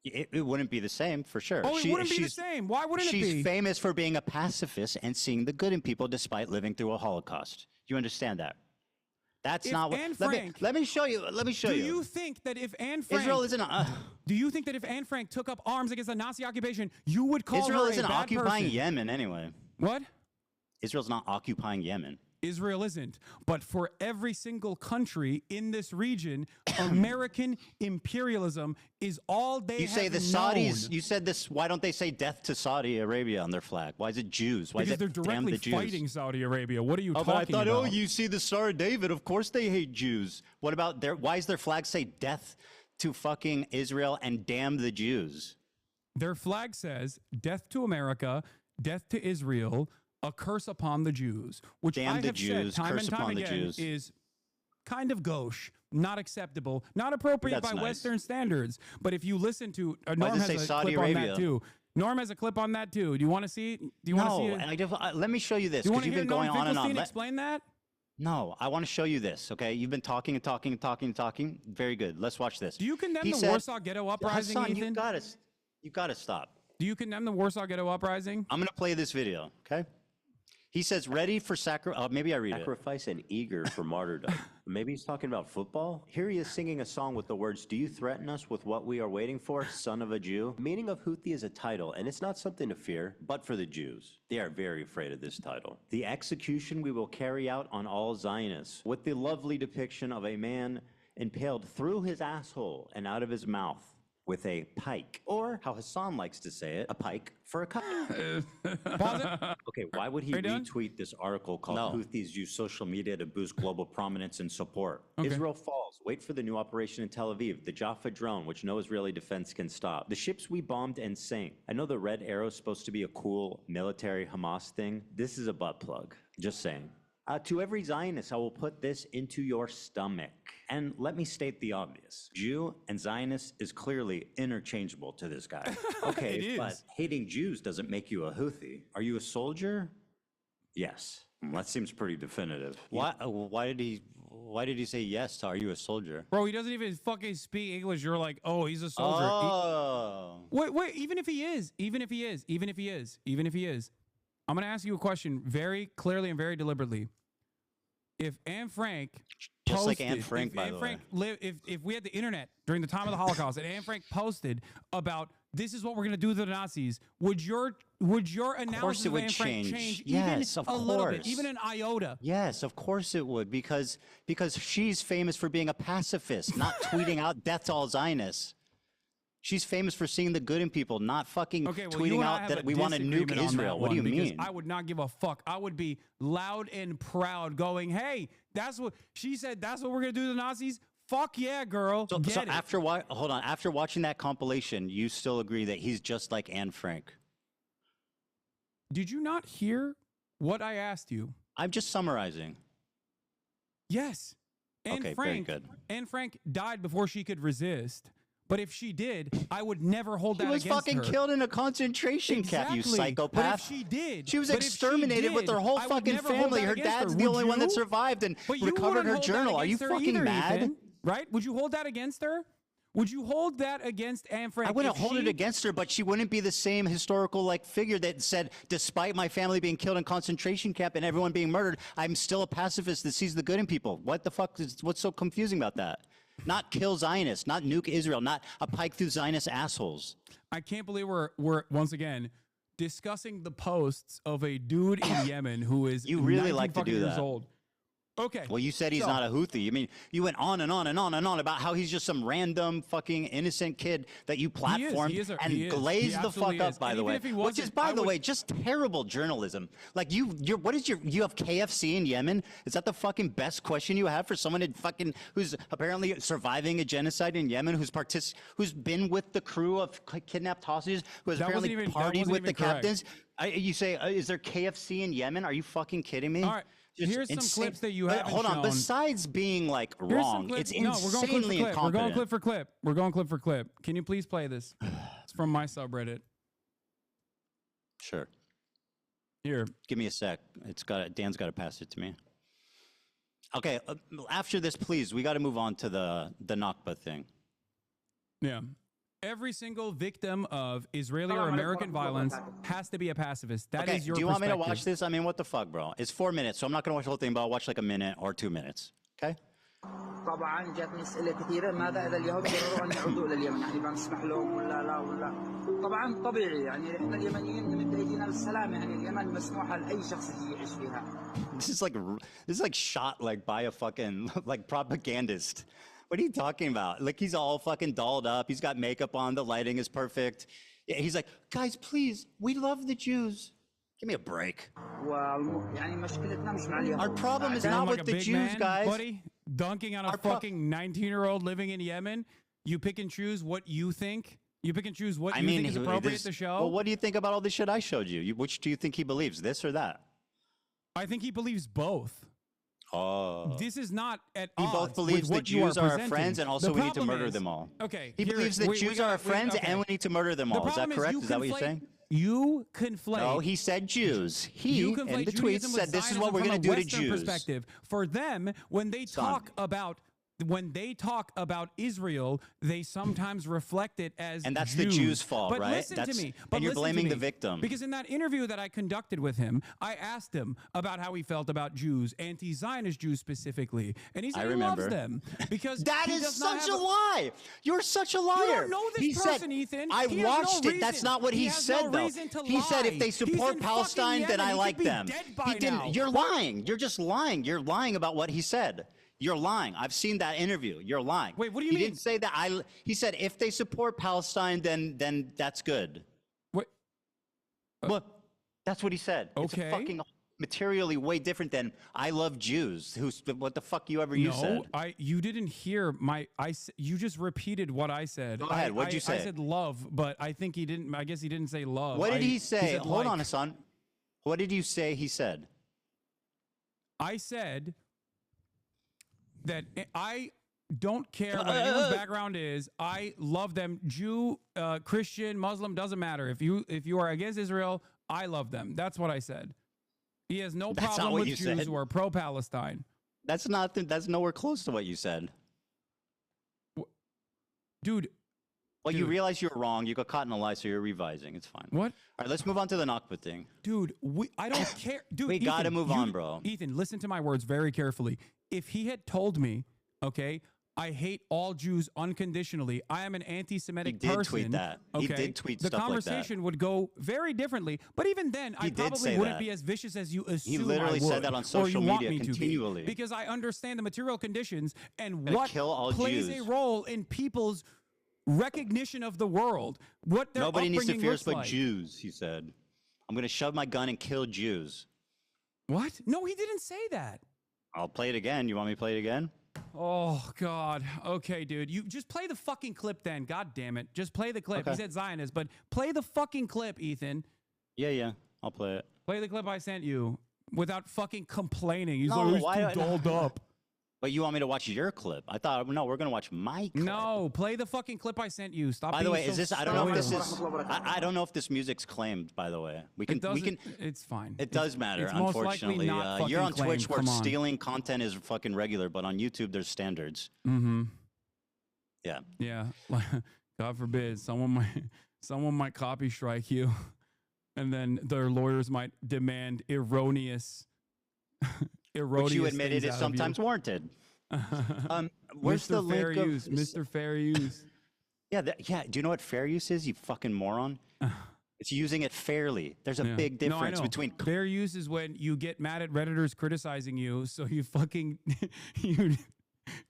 S2: It wouldn't be the same, for sure.
S1: Oh, it wouldn't be the same. Why wouldn't it be?
S2: She's famous for being a pacifist and seeing the good in people despite living through a Holocaust. You understand that? That's
S1: If
S2: not what.
S1: Anne
S2: Let me,
S1: Frank-
S2: let me show you. Let me show
S1: Do
S2: you.
S1: you think that if Anne Frank
S2: Israel isn't.
S1: Do you think that if Anne Frank took up arms against the Nazi occupation, you would call
S2: Israel
S1: her
S2: isn't
S1: a bad
S2: occupying
S1: person?
S2: Yemen anyway.
S1: What?
S2: Israel's not occupying Yemen.
S1: Israel isn't. But for every single country in this region, American imperialism is all they
S2: You
S1: have
S2: say the
S1: known.
S2: Saudis, you said this, why don't they say death to Saudi Arabia on their flag? Why is it Jews? Why
S1: Because
S2: is
S1: they're
S2: it damn
S1: directly
S2: the Jews?
S1: fighting Saudi Arabia. What are you
S2: Oh,
S1: talking
S2: but I thought,
S1: about?
S2: oh, you see the Star of David. Of course they hate Jews. What about why does their flag say death to fucking Israel and damn the Jews?
S1: Their flag says death to America, death to Israel, a curse upon the Jews, which
S2: Damn
S1: I
S2: the
S1: have
S2: Jews,
S1: said time
S2: curse
S1: and time
S2: upon the
S1: again
S2: Jews.
S1: is kind of gauche, not acceptable, not appropriate
S2: That's
S1: by
S2: nice.
S1: Western standards. But if you listen to
S2: Why
S1: Norm
S2: does it
S1: has
S2: say
S1: a
S2: Saudi
S1: clip on
S2: Arabia?
S1: that too. Norm has a clip on that too. Do you want to see it? Do you want to see it?
S2: No, let me show you this
S1: Do you
S2: because
S1: want to
S2: you've
S1: hear
S2: been going
S1: Norm
S2: on and on.
S1: Finkelstein explain that?
S2: No, I want to show you this, okay? You've been talking and talking and talking and talking. Very good. Let's watch this.
S1: Do you condemn
S2: He
S1: the
S2: said-
S1: Warsaw Ghetto Uprising,
S2: Hasan,
S1: Ethan?
S2: you gotta stop.
S1: Do you condemn the Warsaw Ghetto Uprising?
S2: I'm gonna play this video, okay? He says, ready for maybe I read it.
S10: Sacrifice and eager for martyrdom. Maybe he's talking about football. Here he is singing a song with the words, "Do you threaten us with what we are waiting for, son of a Jew?" Meaning of Houthi is a title, and it's not something to fear, but for the Jews. They are very afraid of this title. The execution we will carry out on all Zionists, with the lovely depiction of a man impaled through his asshole and out of his mouth with a pike, or how Hasan likes to say it, a pike for a cup. Okay, why would he retweet this article called Houthis use social media to boost global prominence and support?
S1: Okay.
S10: Israel falls. Wait for the new operation in Tel Aviv, the Jaffa drone, which no Israeli defense can stop. The ships we bombed and sank. I know the Red Arrow is supposed to be a cool military Hamas thing. This is a butt plug. Just saying. To every Zionist, I will put this into your stomach. And let me state the obvious. Jew and Zionist is clearly interchangeable to this guy. Okay,
S1: It
S10: but
S1: is.
S10: hating Jews doesn't make you a Houthi. Are you a soldier? Yes. That seems pretty definitive.
S2: Why did he say yes to "Are you a soldier"?
S1: Bro, he doesn't even fucking speak English. You're like, oh, he's a soldier.
S2: Oh.
S1: Wait, even if he is, I'm going to ask you a question very clearly and very deliberately. If Anne Frank
S2: Just like
S1: posted-
S2: Anne Frank,
S1: if
S2: by
S1: Anne
S2: the
S1: Frank
S2: way.
S1: if we had the internet during the time of the Holocaust and Anne Frank posted about this is what we're going to do to the Nazis, would your analysis
S2: it
S1: of
S2: would
S1: Anne Frank
S2: change.
S1: change
S2: Yes,
S1: even
S2: of
S1: a little bit,
S2: course.
S1: even an iota?
S2: Yes, of course it would, because she's famous for being a pacifist, not tweeting out death to all Zionists. She's famous for seeing the good in people, not fucking
S1: Okay, well,
S2: tweeting
S1: you and I
S2: out
S1: have
S2: that
S1: a
S2: we want to nuke
S1: disagreement on that
S2: Israel. What do you
S1: one, because
S2: mean?
S1: I would not give a fuck. I would be loud and proud going, hey, that's what she said. That's what we're going to do to the Nazis. Fuck yeah, girl.
S2: So
S1: Get it.
S2: after watching that compilation, you still agree that he's just like Anne Frank?
S1: Did you not hear what I asked you?
S2: I'm just summarizing.
S1: Yes.
S2: Okay, very good.
S1: Anne Frank died before she could resist. But if she did, I would never hold that
S2: She was
S1: against her.
S2: fucking killed in a concentration camp, you
S1: Exactly.
S2: psychopath.
S1: But if she did,
S2: She was
S1: but if she
S2: exterminated with
S1: did,
S2: her whole
S1: I would
S2: fucking
S1: never hold
S2: family.
S1: that
S2: Her
S1: against
S2: dad's
S1: her.
S2: the
S1: Would
S2: only one that
S1: you?
S2: survived and
S1: But you
S2: recovered
S1: wouldn't
S2: her
S1: hold that
S2: journal. Are you
S1: against her
S2: fucking
S1: either,
S2: mad?
S1: Ethan, right? Would you hold that against her? Would you hold that against Anne Frank?
S2: I wouldn't
S1: if
S2: hold it
S1: she-
S2: against her, but she wouldn't be the same historical figure that said, despite my family being killed in concentration camp and everyone being murdered, I'm still a pacifist that sees the good in people. What the fuck what's so confusing about that? Not kill Zionists, not nuke Israel, not a pike through Zionist assholes.
S1: I can't believe we're once again discussing the posts of a dude in Yemen who is
S2: You really
S1: 19
S2: like to
S1: fucking
S2: do
S1: years
S2: that.
S1: old. Okay.
S2: Well, you said he's not a Houthi. I mean, you went on and on and on and on about how he's just some random fucking innocent kid that you platformed
S1: He is.
S2: and
S1: He
S2: glazed the fuck
S1: absolutely
S2: up,
S1: is.
S2: by
S1: And
S2: the
S1: even
S2: way.
S1: if he
S2: Which is,
S1: wasn't,
S2: by
S1: I
S2: the
S1: would-
S2: way, just terrible journalism. Like you have KFC in Yemen? Is that the fucking best question you have for someone who's apparently surviving a genocide in Yemen, who's been with the crew of kidnapped hostages, who has
S1: That wasn't
S2: apparently
S1: even- that
S2: partied
S1: wasn't
S2: with the
S1: even correct.
S2: captains? You say, is there KFC in Yemen? Are you fucking kidding me?
S1: All right.
S2: Just
S1: Here's some
S2: insane.
S1: clips that you
S2: But
S1: haven't
S2: hold on.
S1: shown.
S2: Besides being
S1: Here's some
S2: wrong,
S1: clips.
S2: it's
S1: No, we're going clip
S2: insanely
S1: for clip. We're going
S2: incompetent.
S1: clip for clip. We're going clip for clip. Can you please play this? It's from my subreddit.
S2: Sure.
S1: Here.
S2: Give me a sec. Dan's got to pass it to me. Okay. After this, please, we got to move on to the Nakba thing.
S1: Yeah. Every single victim of Israeli or American violence has to be a pacifist. That is
S2: Okay.
S1: your
S2: Do you want me to
S1: perspective.
S2: watch this? I mean, what the fuck, bro? It's 4 minutes, so I'm not going to watch the whole thing, but I'll watch like a minute or 2 minutes. Okay?
S19: طبعا جاتني اسئله كثيره ماذا اذا اليهود قرروا ان يعودوا الى اليمن يعني بنسمح لهم ولا لا ولا طبعا طبيعي يعني احنا اليمنيين نمد ايدينا للسلام يعني اليمن مسموحه لاي شخص يعيش فيها.
S2: This is like shot like by a fucking like propagandist. What are you talking about? Like he's all fucking dolled up. He's got makeup on. The lighting is perfect. Yeah, he's like, guys, please, we love the Jews. Give me a break.
S19: يعني مشكلتنا مش مع اليهود.
S2: Our problem is not with the Jews,
S1: man,
S2: guys.
S1: buddy, dunking on a fucking 19-year-old living in Yemen. You pick and choose what you think. You pick and choose what you think is appropriate to show.
S2: Well, what do you think about all the shit I showed you? Which do you think he believes, this or that?
S1: I think he believes both.
S2: Oh.
S1: This is not at
S2: He
S1: odds
S2: both believes
S1: with
S2: the
S1: what you
S2: Jews are our
S1: presenting.
S2: friends and also
S1: The
S2: we need to
S1: problem
S2: murder
S1: is-
S2: them all.
S1: Okay.
S2: He believes that Jews are our friends and we need to murder them all. Is that correct? Is that what you're saying?
S1: You conflate.
S2: No, he said Jews. He,
S1: You
S2: in
S1: conflate
S2: the tweets,
S1: Judaism with
S2: said this is
S1: Zionism
S2: what we're
S1: from
S2: going
S1: a
S2: to do to
S1: Western
S2: Jews.
S1: perspective. For them, when they talk about Israel, they sometimes reflect it as
S2: And that's
S1: Jews.
S2: the Jews' fault,
S1: but
S2: right?
S1: Listen
S2: That's-
S1: to me.
S2: and
S1: But
S2: you're
S1: listen
S2: blaming
S1: to
S2: the
S1: me.
S2: victim.
S1: Because in that interview that I conducted with him, I asked him about how he felt about Jews, anti-Zionist Jews specifically, and he said he loves them because
S2: That
S1: he
S2: is
S1: does not
S2: such
S1: have
S2: a lie. You're such a liar.
S1: You don't know this
S2: He
S1: person,
S2: said,
S1: Ethan.
S2: I
S1: He has no
S2: watched it. That's
S1: reason.
S2: not what he
S1: has
S2: said,
S1: no
S2: though.
S1: reason to
S2: He said if
S1: lie.
S2: they
S1: He's
S2: support
S1: in
S2: Palestine,
S1: fucking
S2: then I
S1: Yemen. He
S2: like
S1: could be
S2: them.
S1: dead by
S2: He didn't.
S1: now.
S2: You're lying. You're just lying. You're lying about what he said. You're lying. I've seen that interview. You're lying.
S1: Wait, what do you
S2: mean?
S1: mean?
S2: He didn't say that. He said if they support Palestine, then that's good.
S1: What?
S2: Well, that's what he said. It's
S1: Okay.
S2: a fucking materially way different than I love Jews. What the fuck you ever you said?
S1: You didn't hear you just repeated what I said.
S2: Go ahead. What'd you say?
S1: I said love, but I think he didn't. I guess he didn't say love.
S2: What did he say?
S1: said
S2: Hold
S1: like.
S2: on, Hasan. What did you say he said?
S1: I said that I don't care what anyone's background is. I love them. Jew, Christian, Muslim, doesn't matter. If you are against Israel, I love them. That's what I said. He has no
S2: That's not
S1: problem
S2: what
S1: with
S2: you
S1: Jews
S2: said.
S1: who are pro-Palestine.
S2: That's nowhere close to what you said.
S1: Dude.
S2: Well, you realize you're wrong. You got caught in a lie, so you're revising. It's fine.
S1: What?
S2: All right, let's move on to the Nakba thing.
S1: Dude, I don't care. Dude,
S2: We gotta
S1: Ethan,
S2: move on, bro.
S1: Ethan, listen to my words very carefully. If he had told me, okay, I hate all Jews unconditionally, I am an anti-Semitic
S2: He did
S1: person.
S2: tweet that.
S1: Okay,
S2: He did tweet
S1: the
S2: stuff like that.
S1: conversation would go very differently. But even then, I
S2: He did
S1: probably
S2: say
S1: wouldn't
S2: that.
S1: be as vicious as you assume.
S2: He literally
S1: I would,
S2: said that on
S1: or
S2: social
S1: you want
S2: media
S1: me to be,
S2: continually.
S1: because I understand the material conditions and
S2: Gonna
S1: what
S2: kill all
S1: plays
S2: Jews.
S1: a role in people's recognition of the world. What their
S2: Nobody needs to
S1: upbringing
S2: fear us
S1: looks
S2: but
S1: like.
S2: Jews, he said. I'm going to shove my gun and kill Jews.
S1: What? No, he didn't say that.
S2: I'll play it again. You want me to play it again?
S1: Oh, God. Okay, dude. You just play the fucking clip then. God damn it. Just play the clip.
S2: Okay.
S1: He said Zionist, but play the fucking clip, Ethan.
S2: Yeah. I'll play it.
S1: Play the clip I sent you without fucking complaining. He's
S2: No,
S1: like,
S2: why-
S1: he's too dolled up.
S2: But you want me to watch your clip? I thought, no, we're going to watch my clip.
S1: No, play the fucking clip I sent you. Stop
S2: By the
S1: being
S2: way,
S1: so
S2: is this, I don't know if this
S1: spoiled.
S2: is, I don't know if this music's claimed, by the way. We can,
S1: It's fine.
S2: It does matter,
S1: it's most likely
S2: unfortunately.
S1: not
S2: You're on
S1: fucking
S2: Twitch
S1: claimed.
S2: where
S1: Come on.
S2: stealing content is fucking regular, but on YouTube, there's standards.
S1: Mm-hmm.
S2: Yeah.
S1: Yeah. God forbid someone might copy strike you, and then their lawyers might demand erroneous.
S2: Which you admitted
S1: things
S2: is
S1: out of
S2: sometimes
S1: you.
S2: warranted. Where's the
S1: Mr. Fair
S2: link of
S1: Use? Mr. Fair Use.
S2: Yeah, yeah. Do you know what fair use is? You fucking moron. It's using it fairly. There's a
S1: Yeah.
S2: big
S1: No, I
S2: difference
S1: know.
S2: between.
S1: Fair use is when you get mad at Redditors criticizing you, so you fucking you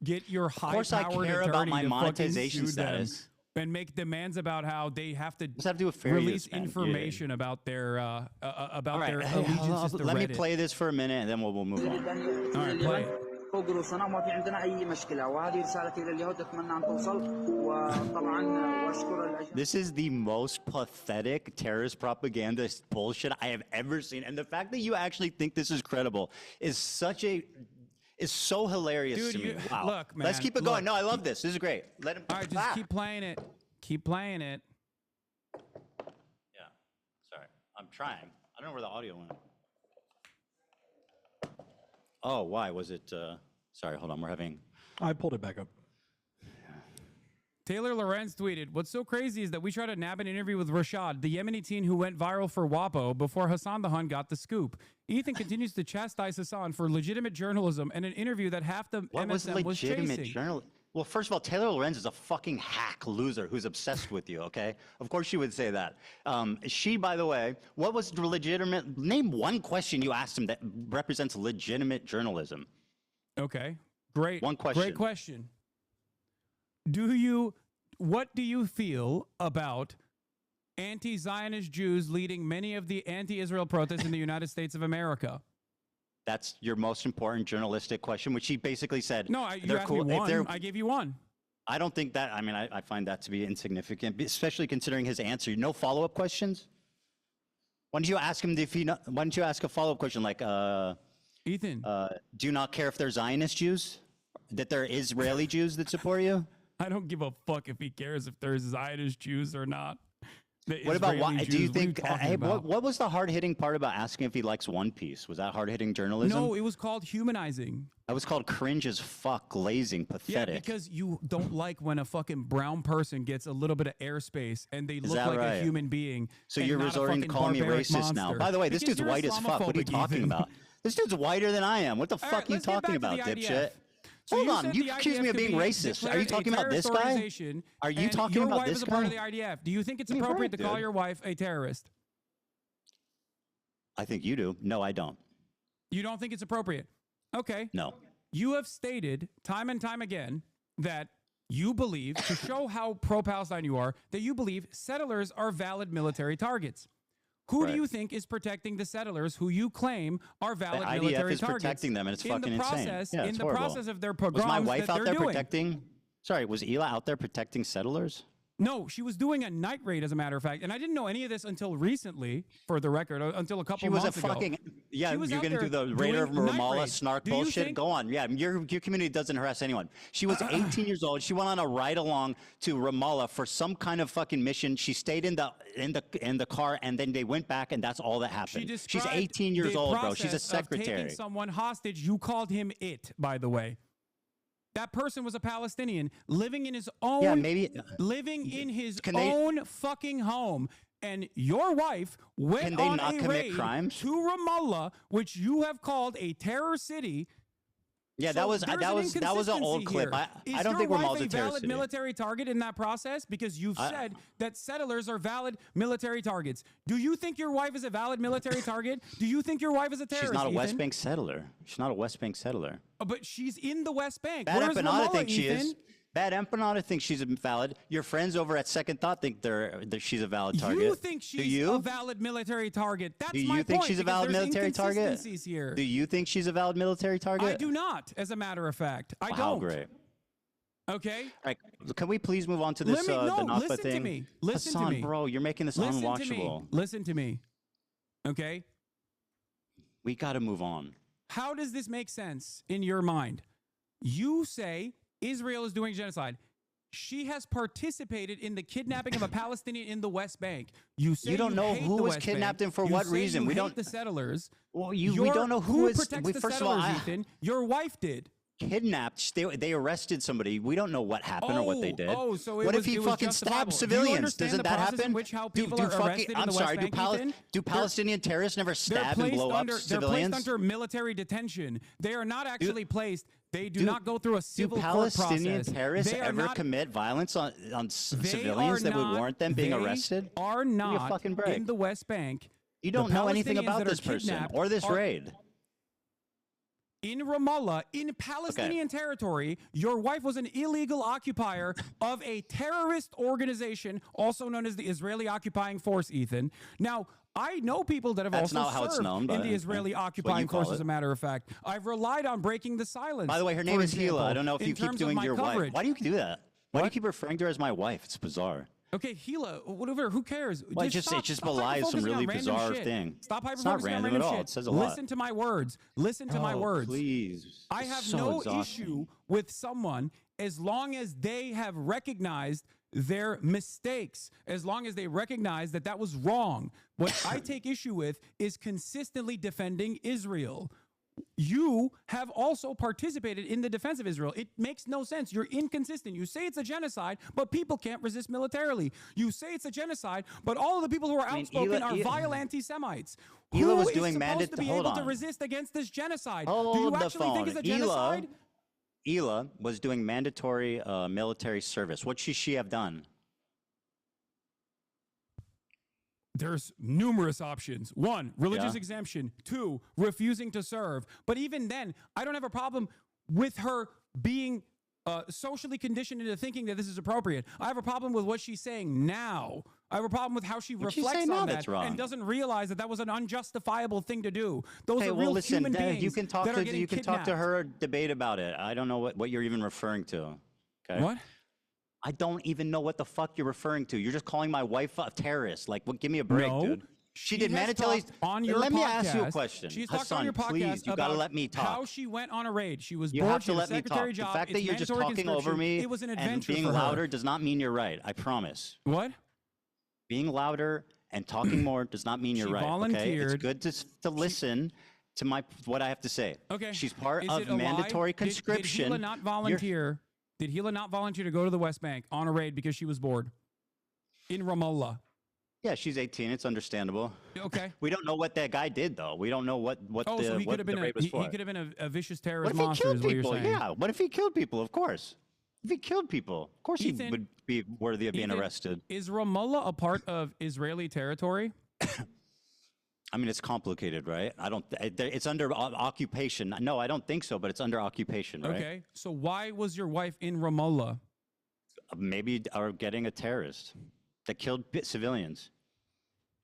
S1: get your high-powered
S2: course I care about
S1: attorney
S2: my
S1: to fucking
S2: monetization
S1: sue them
S2: status.
S1: and make demands about how they have to
S2: Does that have to do with fair
S1: release
S2: use, man?
S1: information about their about
S2: All right,
S1: their
S2: hey,
S1: allegiances to
S2: let me
S1: Reddit.
S2: play this for a minute, and then we'll move on.
S1: All right, play it.
S19: فوق رؤوسنا وما في عندنا اي مشكله وهذه رسالتي لليهود اتمنى ان توصل وطبعا واشكر
S2: This is the most pathetic terrorist propaganda bullshit I have ever seen, and the fact that you actually think this is credible is so hilarious
S1: Dude,
S2: to me.
S1: you-
S2: Wow.
S1: look,
S2: Let's
S1: man,
S2: keep it going.
S1: look.
S2: No, I love this. This is great. Let him.
S1: All right, just keep playing it. Keep playing it.
S2: Yeah. Sorry, I'm trying. I don't know where the audio went. Oh, why was it? Sorry, hold on. We're having.
S17: I pulled it back up.
S1: Taylor Lorenz tweeted, "What's so crazy is that we tried to nab an interview with Rashad, the Yemeni teen who went viral for WAPO before Hasan the Hun got the scoop. Ethan continues to chastise Hasan for legitimate journalism and an interview that half the
S2: What was
S1: MSM was
S2: legitimate
S1: chasing."
S2: journalism? Well, first of all, Taylor Lorenz is a fucking hack loser who's obsessed with you, okay? Of course she would say that. She, by the way, what was the legitimate, name one question you asked him that represents legitimate journalism.
S1: Okay, great.
S2: One question.
S1: Great question. What do you feel about anti-Zionist Jews leading many of the anti-Israel protests in the United States of America?
S2: That's your most important journalistic question, which he basically said.
S1: No, you asked me one. I gave you one.
S2: I don't think that, I mean, I find that to be insignificant, especially considering his answer. No follow-up questions? Why don't you ask him why don't you ask a follow-up question like,
S1: Ethan,
S2: do you not care if they're Zionist Jews? That they're Israeli Jews that support you?
S1: I don't give a fuck if he cares if there's Zionist Jews or not.
S2: What about why? Do you think? Hey, what was the hard-hitting part about asking if he likes One Piece? Was that hard-hitting journalism?
S1: No, it was called humanizing.
S2: That was called cringe as fuck, glazing, pathetic.
S1: Yeah, because you don't like when a fucking brown person gets a little bit of airspace and they look like
S2: right?
S1: a human being.
S2: So you're resorting to calling me racist now. By the way, this dude's white as fuck. What are you talking about? This dude's whiter than I am. What the fuck are you talking about, dipshit?
S1: So
S2: hold on, you accuse me of being racist. Are you talking about this guy? Are you talking about this guy?
S1: Your wife is a part of the IDF. Do you think it's appropriate to call your wife a terrorist?
S2: I think you do. No, I don't.
S1: You don't think it's appropriate? Okay.
S2: No.
S1: You have stated time and time again that you believe, to show how pro-Palestine you are, that you believe settlers are valid military targets. Who do you think is protecting the settlers who you claim are valid military targets?
S2: The IDF is protecting them, and it's fucking insane. Yeah,
S1: in the process of their pogroms
S2: was my wife
S1: that
S2: out there
S1: doing.
S2: protecting? Sorry, was Ela out there protecting settlers?
S1: No, she was doing a night raid, as a matter of fact, and I didn't know any of this until recently. For the record, until a couple months ago.
S2: Yeah. You're gonna do the Raider of Ramallah snark bullshit. Go on. Yeah, your community doesn't harass anyone. She was 18 years old. She went on a ride along to Ramallah for some kind of fucking mission. She stayed in the car, and then they went back, and that's all that happened. She's 18 years old, bro. She's a secretary.
S1: Taking someone hostage. You called him it, by the way. That person was a Palestinian living in his own, living in his own fucking home. And your wife went on a raid to Ramallah, which you have called a terror city.
S2: Yeah, that was an old clip. I don't think Ramallah's a terror city. Is your wife a valid military target in that process? Because you've said that settlers are valid military targets. Do you think your wife is a valid military target? Do you think your wife is a terrorist? She's not a West Bank settler. She's not a West Bank settler.
S1: But she's in the West Bank.
S2: Bad Empanada thinks she is. Bad Empanada thinks she's valid. Your friends over at Second Thought think she's a valid target.
S1: You think she's a valid military target? That's my point.
S2: Do you think she's a valid military target?
S1: Here.
S2: Do you think she's a valid military target?
S1: I do not, as a matter of fact. I don't.
S2: How great.
S1: Okay.
S2: All right. Can we please move on to this the Nakba thing?
S1: Listen to me. Listen to me.
S2: Bro, you're making this unwatchable.
S1: Listen to me. Okay?
S2: We got to move on.
S1: How does this make sense in your mind? You say Israel is doing genocide. She has participated in the kidnapping of a Palestinian in the West Bank. You say
S2: you don't know who was kidnapped and for what reason.
S1: We don't the settlers.
S2: Well, we don't know who is.
S1: First of all, Ethan, your wife did.
S2: Kidnapped. They arrested somebody. We don't know what happened or what they did.
S1: Oh, so
S2: what if he fucking stabbed civilians? Doesn't that happen? Do Palestinian terrorists never stab and blow up civilians?
S1: They're placed under military detention. They are not actually placed. They do not go through a civil court process.
S2: Do Palestinian terrorists ever commit violence on civilians that would warrant them being arrested?
S1: They are not in the West Bank.
S2: You don't know anything about this person or this raid.
S1: In Ramallah, in Palestinian territory, your wife was an illegal occupier of a terrorist organization, also known as the Israeli Occupying Force, Ethan. Now, I know people that have also served in the Israeli Occupying Force, as a matter of fact. I've relied on breaking the silence.
S2: By the way, her name is Hila. I don't know if you keep doing your wife. Why do you do that? Why do you keep referring to her as my wife? It's bizarre.
S1: Okay, Hila, whatever, who cares?
S2: Well, it just belies some really bizarre thing.
S1: Stop hyper-focusing
S2: It's not random at all.
S1: Shit.
S2: It says a lot.
S1: Listen to my words. Listen to my words.
S2: Please.
S1: I have no issue with someone as long as they have recognized their mistakes, as long as they recognize that that was wrong. What I take issue with is consistently defending Israel. You have also participated in the defense of Israel. It makes no sense. You're inconsistent. You say it's a genocide, but people can't resist militarily. You say it's a genocide, but all of the people who are outspoken are vile anti-Semites. Who is supposed to be able to resist against this genocide? Do you actually think it's a genocide?
S2: Hila was doing mandatory military service. What should she have done?
S1: There's numerous options. One, religious
S2: Yeah.
S1: exemption. Two, refusing to serve. But even then, I don't have a problem with her being socially conditioned into thinking that this is appropriate. I have a problem with what she's saying now. I have a problem with how she
S2: What'd she
S1: reflects
S2: say now
S1: on
S2: that's
S1: that
S2: wrong?
S1: and doesn't realize that that was an unjustifiable thing to do. Those
S2: Hey,
S1: are
S2: well,
S1: real
S2: listen,
S1: human beings
S2: you can talk
S1: that are
S2: to
S1: getting
S2: you can talk to
S1: kidnapped.
S2: her, debate about it. I don't know what you're even referring to. Okay.
S1: What?
S2: I don't even know what the fuck you're referring to. You're just calling my wife a terrorist. Like, what? Give me a break,
S1: No.
S2: dude. She did
S1: has
S2: mandatory.
S1: talked on your
S2: Let me ask you a
S1: podcast-
S2: question.
S1: She's talked
S2: Hasan,
S1: on your podcast
S2: please, you gotta
S1: about
S2: let me talk.
S1: how she went on a raid. She was
S2: You
S1: bored.
S2: have
S1: She
S2: to
S1: had a
S2: let me
S1: secretary
S2: talk.
S1: job.
S2: The fact that
S1: It's
S2: you're just
S1: mandatory
S2: talking over
S1: conscription.
S2: me
S1: It was an
S2: and
S1: adventure
S2: being
S1: for her.
S2: louder does not mean you're right. I promise.
S1: What?
S2: Being louder and talking more does not mean you're
S1: She
S2: right. Okay?
S1: volunteered.
S2: It's good to listen to what I have to say.
S1: Okay.
S2: She's part
S1: Is
S2: of
S1: it a lie?
S2: mandatory conscription.
S1: Did Hila not volunteer? Did Hila not volunteer to go to the West Bank on a raid because she was bored? In Ramallah.
S2: Yeah, she's 18. It's understandable.
S1: Okay.
S2: We don't know what that guy did, though. We don't know what
S1: Oh, so he
S2: what
S1: could have been
S2: the raid was
S1: he
S2: for.
S1: could have been a vicious terrorist
S2: What if he
S1: monster.
S2: killed
S1: Is what
S2: people?
S1: you're saying?
S2: Yeah. What if he killed people? Of course. If he killed people, of course
S1: Ethan,
S2: he would be worthy of being
S1: Ethan,
S2: arrested.
S1: Is Ramallah a part of Israeli territory?
S2: I mean, it's complicated, right? I don't. It's under occupation. No, I don't think so. But it's under occupation, right?
S1: Okay. So why was your wife in Ramallah?
S2: Maybe are getting a terrorist that killed civilians.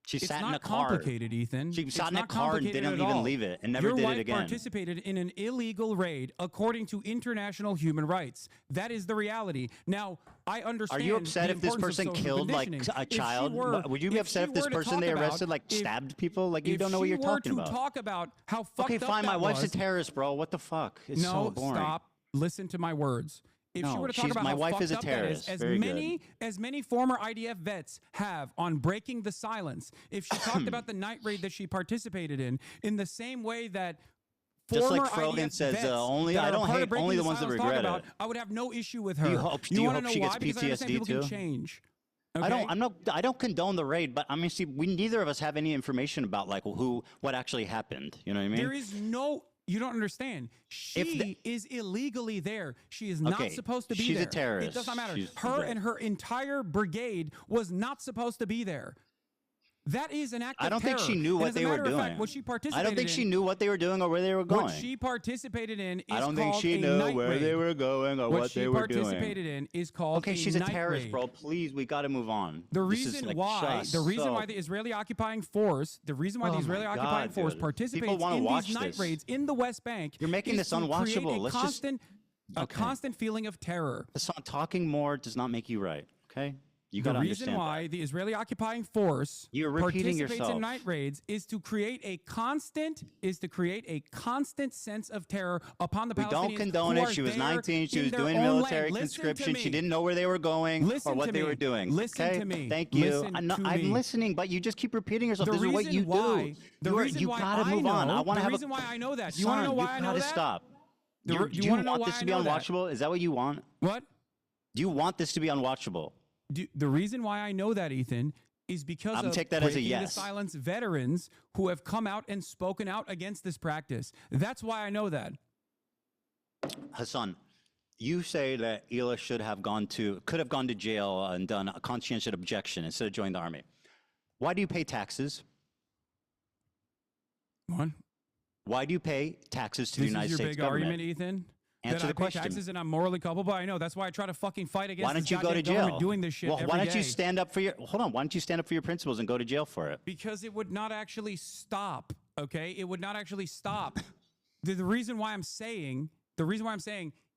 S2: She
S1: It's
S2: sat in
S1: not
S2: a car.
S1: complicated, Ethan.
S2: She
S1: It's
S2: sat in a
S1: not
S2: car and
S1: complicated
S2: didn't
S1: at
S2: even
S1: all.
S2: leave it and never
S1: Your
S2: did
S1: wife
S2: it again.
S1: participated in an illegal raid according to international human rights. That is the reality. Now, I understand.
S2: Are you upset
S1: the
S2: if this
S1: importance of
S2: person
S1: social
S2: killed like
S1: conditioning.
S2: a
S1: If she
S2: child?
S1: were-
S2: Would you be upset
S1: she
S2: if this
S1: were to
S2: person
S1: talk
S2: they
S1: about-
S2: arrested like
S1: if-
S2: stabbed people? Like you
S1: if
S2: don't know what
S1: she
S2: you're
S1: were
S2: talking
S1: to
S2: about.
S1: talk about how fucked
S2: Okay,
S1: up
S2: fine. My
S1: that
S2: wife's a
S1: was-
S2: terrorist, bro. What the fuck? It's
S1: no,
S2: so boring.
S1: stop. Listen to my words. If she
S2: No,
S1: were to talk
S2: she's-
S1: about
S2: my
S1: how
S2: wife
S1: fucked
S2: is a
S1: up that
S2: terrorist.
S1: as
S2: Very
S1: many former IDF vets have on breaking the silence, if she talked about the night raid that she participated in the same way that
S2: Just
S1: former
S2: like Frogan
S1: IDF
S2: says,
S1: vets
S2: only-
S1: that
S2: I
S1: are
S2: don't
S1: part of
S2: hate
S1: breaking
S2: only the ones that
S1: silence talk
S2: regret
S1: about,
S2: it.
S1: I would have no issue with
S2: Do
S1: her.
S2: you hope- do you
S1: want to
S2: hope
S1: know
S2: she
S1: why?
S2: gets
S1: Because I understand
S2: PTSD
S1: people can
S2: too?
S1: change.
S2: I don't condone the raid, but I mean, see, we neither of us have any information about like what actually happened. You know what I mean?
S1: There is no. You don't understand. She is illegally there. She is not
S2: Okay,
S1: supposed to be
S2: she's a
S1: there.
S2: terrorist.
S1: It does not matter.
S2: She's-
S1: Her
S2: yeah.
S1: and her entire brigade was not supposed to be there. That is an act of
S2: I don't think
S1: terror.
S2: she knew
S1: And
S2: what
S1: as a
S2: they were
S1: matter of
S2: doing.
S1: fact, what she participated
S2: I don't think she
S1: in-
S2: knew what they were doing or where they were going.
S1: What she participated in is
S2: I don't think
S1: called
S2: she
S1: a
S2: knew
S1: night
S2: where
S1: raid.
S2: they were going or what
S1: she
S2: they were doing.
S1: participated in is called
S2: Okay, she's a
S1: night
S2: terrorist,
S1: raid.
S2: bro. Please, we got to move on.
S1: The
S2: This is,
S1: reason
S2: like,
S1: why
S2: just
S1: the reason
S2: so-
S1: why the Israeli occupying force, the reason why
S2: Oh
S1: the Israeli
S2: my
S1: occupying
S2: God,
S1: force
S2: dude.
S1: participates
S2: People wanna
S1: in
S2: watch
S1: these night
S2: this.
S1: raids in the West Bank.
S2: You're making
S1: is
S2: this
S1: to create
S2: unwatchable.
S1: A
S2: Let's just-
S1: constant, a
S2: Okay.
S1: constant feeling of terror.
S2: Hasan, talking more does not make you right. Okay, you got
S1: The
S2: to
S1: reason
S2: understand.
S1: why the Israeli occupying force
S2: You're repeating
S1: participates
S2: yourself.
S1: in night raids is to create a constant sense of terror upon the
S2: We
S1: Palestinians.
S2: don't condone
S1: who
S2: it.
S1: are
S2: She was
S1: there
S2: 19. She
S1: in
S2: was
S1: their
S2: doing
S1: own
S2: military
S1: land. Listen to
S2: conscription. She
S1: me.
S2: didn't know where they were going
S1: Listen
S2: or what
S1: to
S2: they
S1: me.
S2: were doing.
S1: Listen
S2: okay?
S1: to me.
S2: Thank you.
S1: Listen
S2: I'm
S1: to me.
S2: listening, but you just keep repeating yourself.
S1: The
S2: This is what
S1: reason
S2: you
S1: why-
S2: do.
S1: the reason
S2: you
S1: why
S2: gotta
S1: I
S2: move on.
S1: know-
S2: I want to
S1: the
S2: have
S1: reason
S2: a,
S1: why I know that. You
S2: Son,
S1: wanna know why I know
S2: gotta
S1: that?
S2: stop.
S1: Do
S2: Do
S1: you
S2: you
S1: wanna know
S2: want
S1: why
S2: this
S1: I
S2: to be
S1: know that?
S2: unwatchable? Is that what you want?
S1: What?
S2: Do you want this to be unwatchable?
S1: The reason why I know that, Ethan, is because
S2: I'm
S1: of
S2: take that as a
S1: Breaking
S2: yes.
S1: the Silence veterans who have come out and spoken out against this practice. That's why I know that.
S2: Hasan, you say that Hila could have gone to jail and done a conscientious objection instead of joining the army. Why do you pay taxes?
S1: What?
S2: Why do you pay taxes to
S1: This
S2: the United
S1: is your
S2: States
S1: big
S2: government?
S1: argument, Ethan?
S2: Answer
S1: that
S2: the
S1: I pay
S2: question.
S1: taxes and I'm morally culpable. I know. That's why I try to fucking fight against
S2: Why don't
S1: this
S2: you go to
S1: goddamn government
S2: jail?
S1: doing this shit
S2: Well,
S1: every
S2: why don't you
S1: day.
S2: stand up for your? Hold on. Why don't you stand up for your principles and go to jail for it?
S1: Because it would not actually stop. Okay, it would not actually stop. The reason why I'm saying,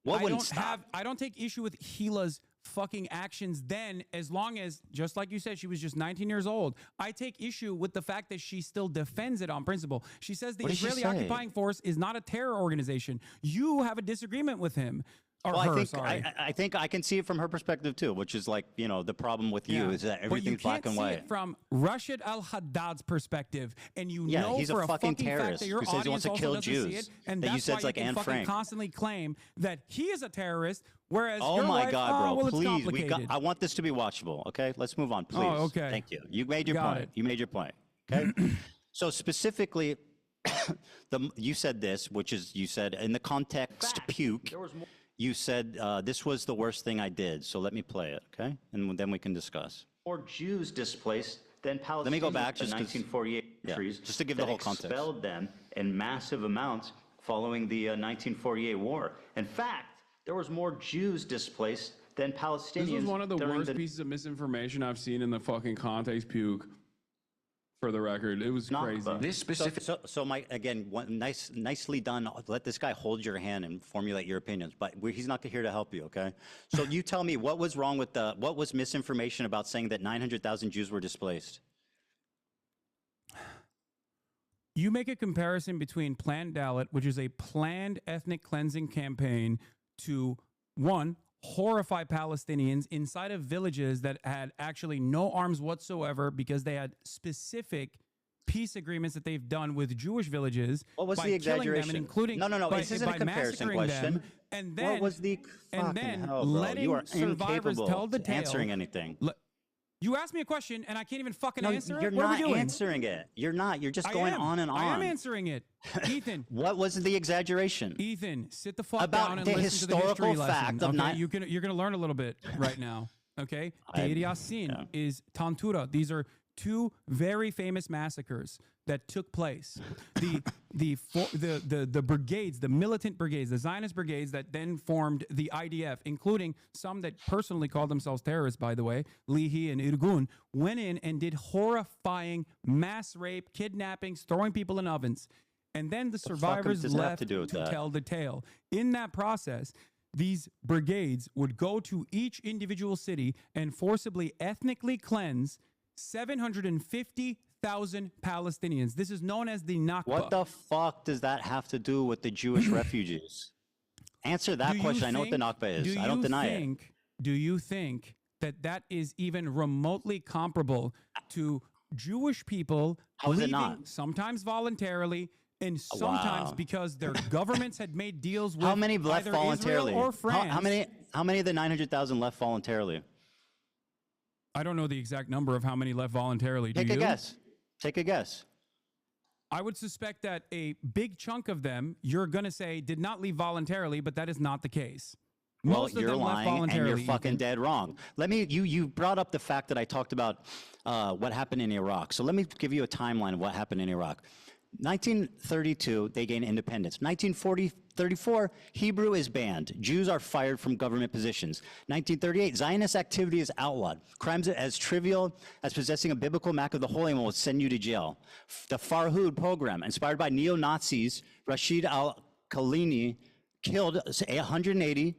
S2: What wouldn't stop?
S1: I don't take issue with Hila's fucking actions then, as long as, just like you said, she was just 19 years old. I take issue with the fact that she still defends it on principle. She says the
S2: What did she
S1: Israeli
S2: say?
S1: occupying force is not a terror organization. You have a disagreement with him. Or
S2: Well,
S1: her,
S2: I
S1: sorry.
S2: think I can see it from her perspective too, which is like, the problem with you
S1: Yeah.
S2: is that
S1: But you
S2: everything's black
S1: can't
S2: and
S1: see
S2: white.
S1: it from Rashid al-Haddad's perspective, and you
S2: Yeah,
S1: know
S2: he's a
S1: for a
S2: fucking
S1: fucking fact
S2: terrorist
S1: that your
S2: who says he
S1: audience
S2: wants to
S1: also
S2: kill
S1: doesn't see
S2: Jews,
S1: it, and
S2: that you
S1: that's
S2: said
S1: why
S2: it's like
S1: you can
S2: Anne
S1: fucking
S2: Frank.
S1: constantly claim that he is a terrorist, whereas
S2: Oh
S1: your
S2: my
S1: wife,
S2: God, bro!
S1: well, it's
S2: Please,
S1: complicated.
S2: I want this to be watchable. Okay, let's move on, please.
S1: Oh, okay.
S2: Thank you. You made your
S1: Got
S2: point.
S1: it.
S2: You made your point. Okay. So specifically, you said this, which is you said in the context puke. You said this was the worst thing I did, so let me play it, okay? And then we can discuss.
S10: More Jews displaced than Palestinians.
S2: Let me go back
S10: in the
S2: just
S10: 1948 countries
S2: just to give the whole context.
S10: Expelled them in massive amounts following the 1948 war. In fact, there was more Jews displaced than Palestinians.
S1: This was one of the
S10: during
S1: worst pieces of misinformation I've seen in the fucking context puke. For the record, it was crazy.
S2: This specific. So Mike, again, nicely done. Let this guy hold your hand and formulate your opinions, but he's not here to help you, okay? So you tell me what was wrong with what was misinformation about saying that 900,000 Jews were displaced?
S1: You make a comparison between Planned Dalit, which is a planned ethnic cleansing campaign, to one, horrify Palestinians inside of villages that had actually no arms whatsoever because they had specific peace agreements that they've done with Jewish villages.
S2: What was
S1: by
S2: the
S1: killing them
S2: exaggeration?
S1: and including
S2: No.
S1: by,
S2: This isn't a
S1: by
S2: comparison
S1: massacring
S2: question.
S1: them, and then
S2: What was the
S1: and then
S2: hell, bro?
S1: letting
S2: You are
S1: survivors
S2: incapable
S1: tell the
S2: of
S1: tale.
S2: answering anything.
S1: You asked me a question and I can't even fucking
S2: No,
S1: answer
S2: you're
S1: it. What are we
S2: not
S1: doing?
S2: answering it. You're not. You're just
S1: I
S2: going
S1: am.
S2: on and on.
S1: I am answering it, Ethan.
S2: What was the exaggeration?
S1: Ethan, sit the fuck
S2: About
S1: down and
S2: the
S1: listen to the history
S2: historical
S1: lesson.
S2: fact of
S1: Okay? You're gonna learn a little bit right now. Okay, Deir Yassin is Tantura. These are two very famous massacres that took place. The brigades, the militant brigades, the Zionist brigades that then formed the IDF, including some that personally called themselves terrorists, by the way, Lihi and Irgun, went in and did horrifying mass rape, kidnappings, throwing people in ovens. And then the survivors left to tell the tale. In that process, these brigades would go to each individual city and forcibly ethnically cleanse 750,000 Palestinians. This is known as the Nakba.
S2: What the fuck does that have to do with the Jewish refugees? Answer that question. I know what the Nakba is. I don't deny it.
S1: Do you think that that is even remotely comparable to Jewish people
S2: How is it
S1: leaving
S2: not?
S1: sometimes voluntarily and sometimes because their governments had made deals with
S2: How many left
S1: either
S2: voluntarily?
S1: Israel or France?
S2: How many of the 900,000 left voluntarily?
S1: I don't know the exact number of how many left voluntarily. Do
S2: Take a
S1: you?
S2: guess. Take a guess.
S1: I would suspect that a big chunk of them, you're going to say, did not leave voluntarily, but that is not the case.
S2: Well,
S1: Most of
S2: you're
S1: them left
S2: lying and
S1: voluntarily.
S2: you're fucking dead wrong. You brought up the fact that I talked about what happened in Iraq. So let me give you a timeline of what happened in Iraq. 1932, they gain independence. 1934, Hebrew is banned. Jews are fired from government positions. 1938, Zionist activity is outlawed. Crimes as trivial as possessing a biblical map of the Holy Land will send you to jail. The Farhud program, inspired by neo-Nazis, Rashid al-Khalini killed 180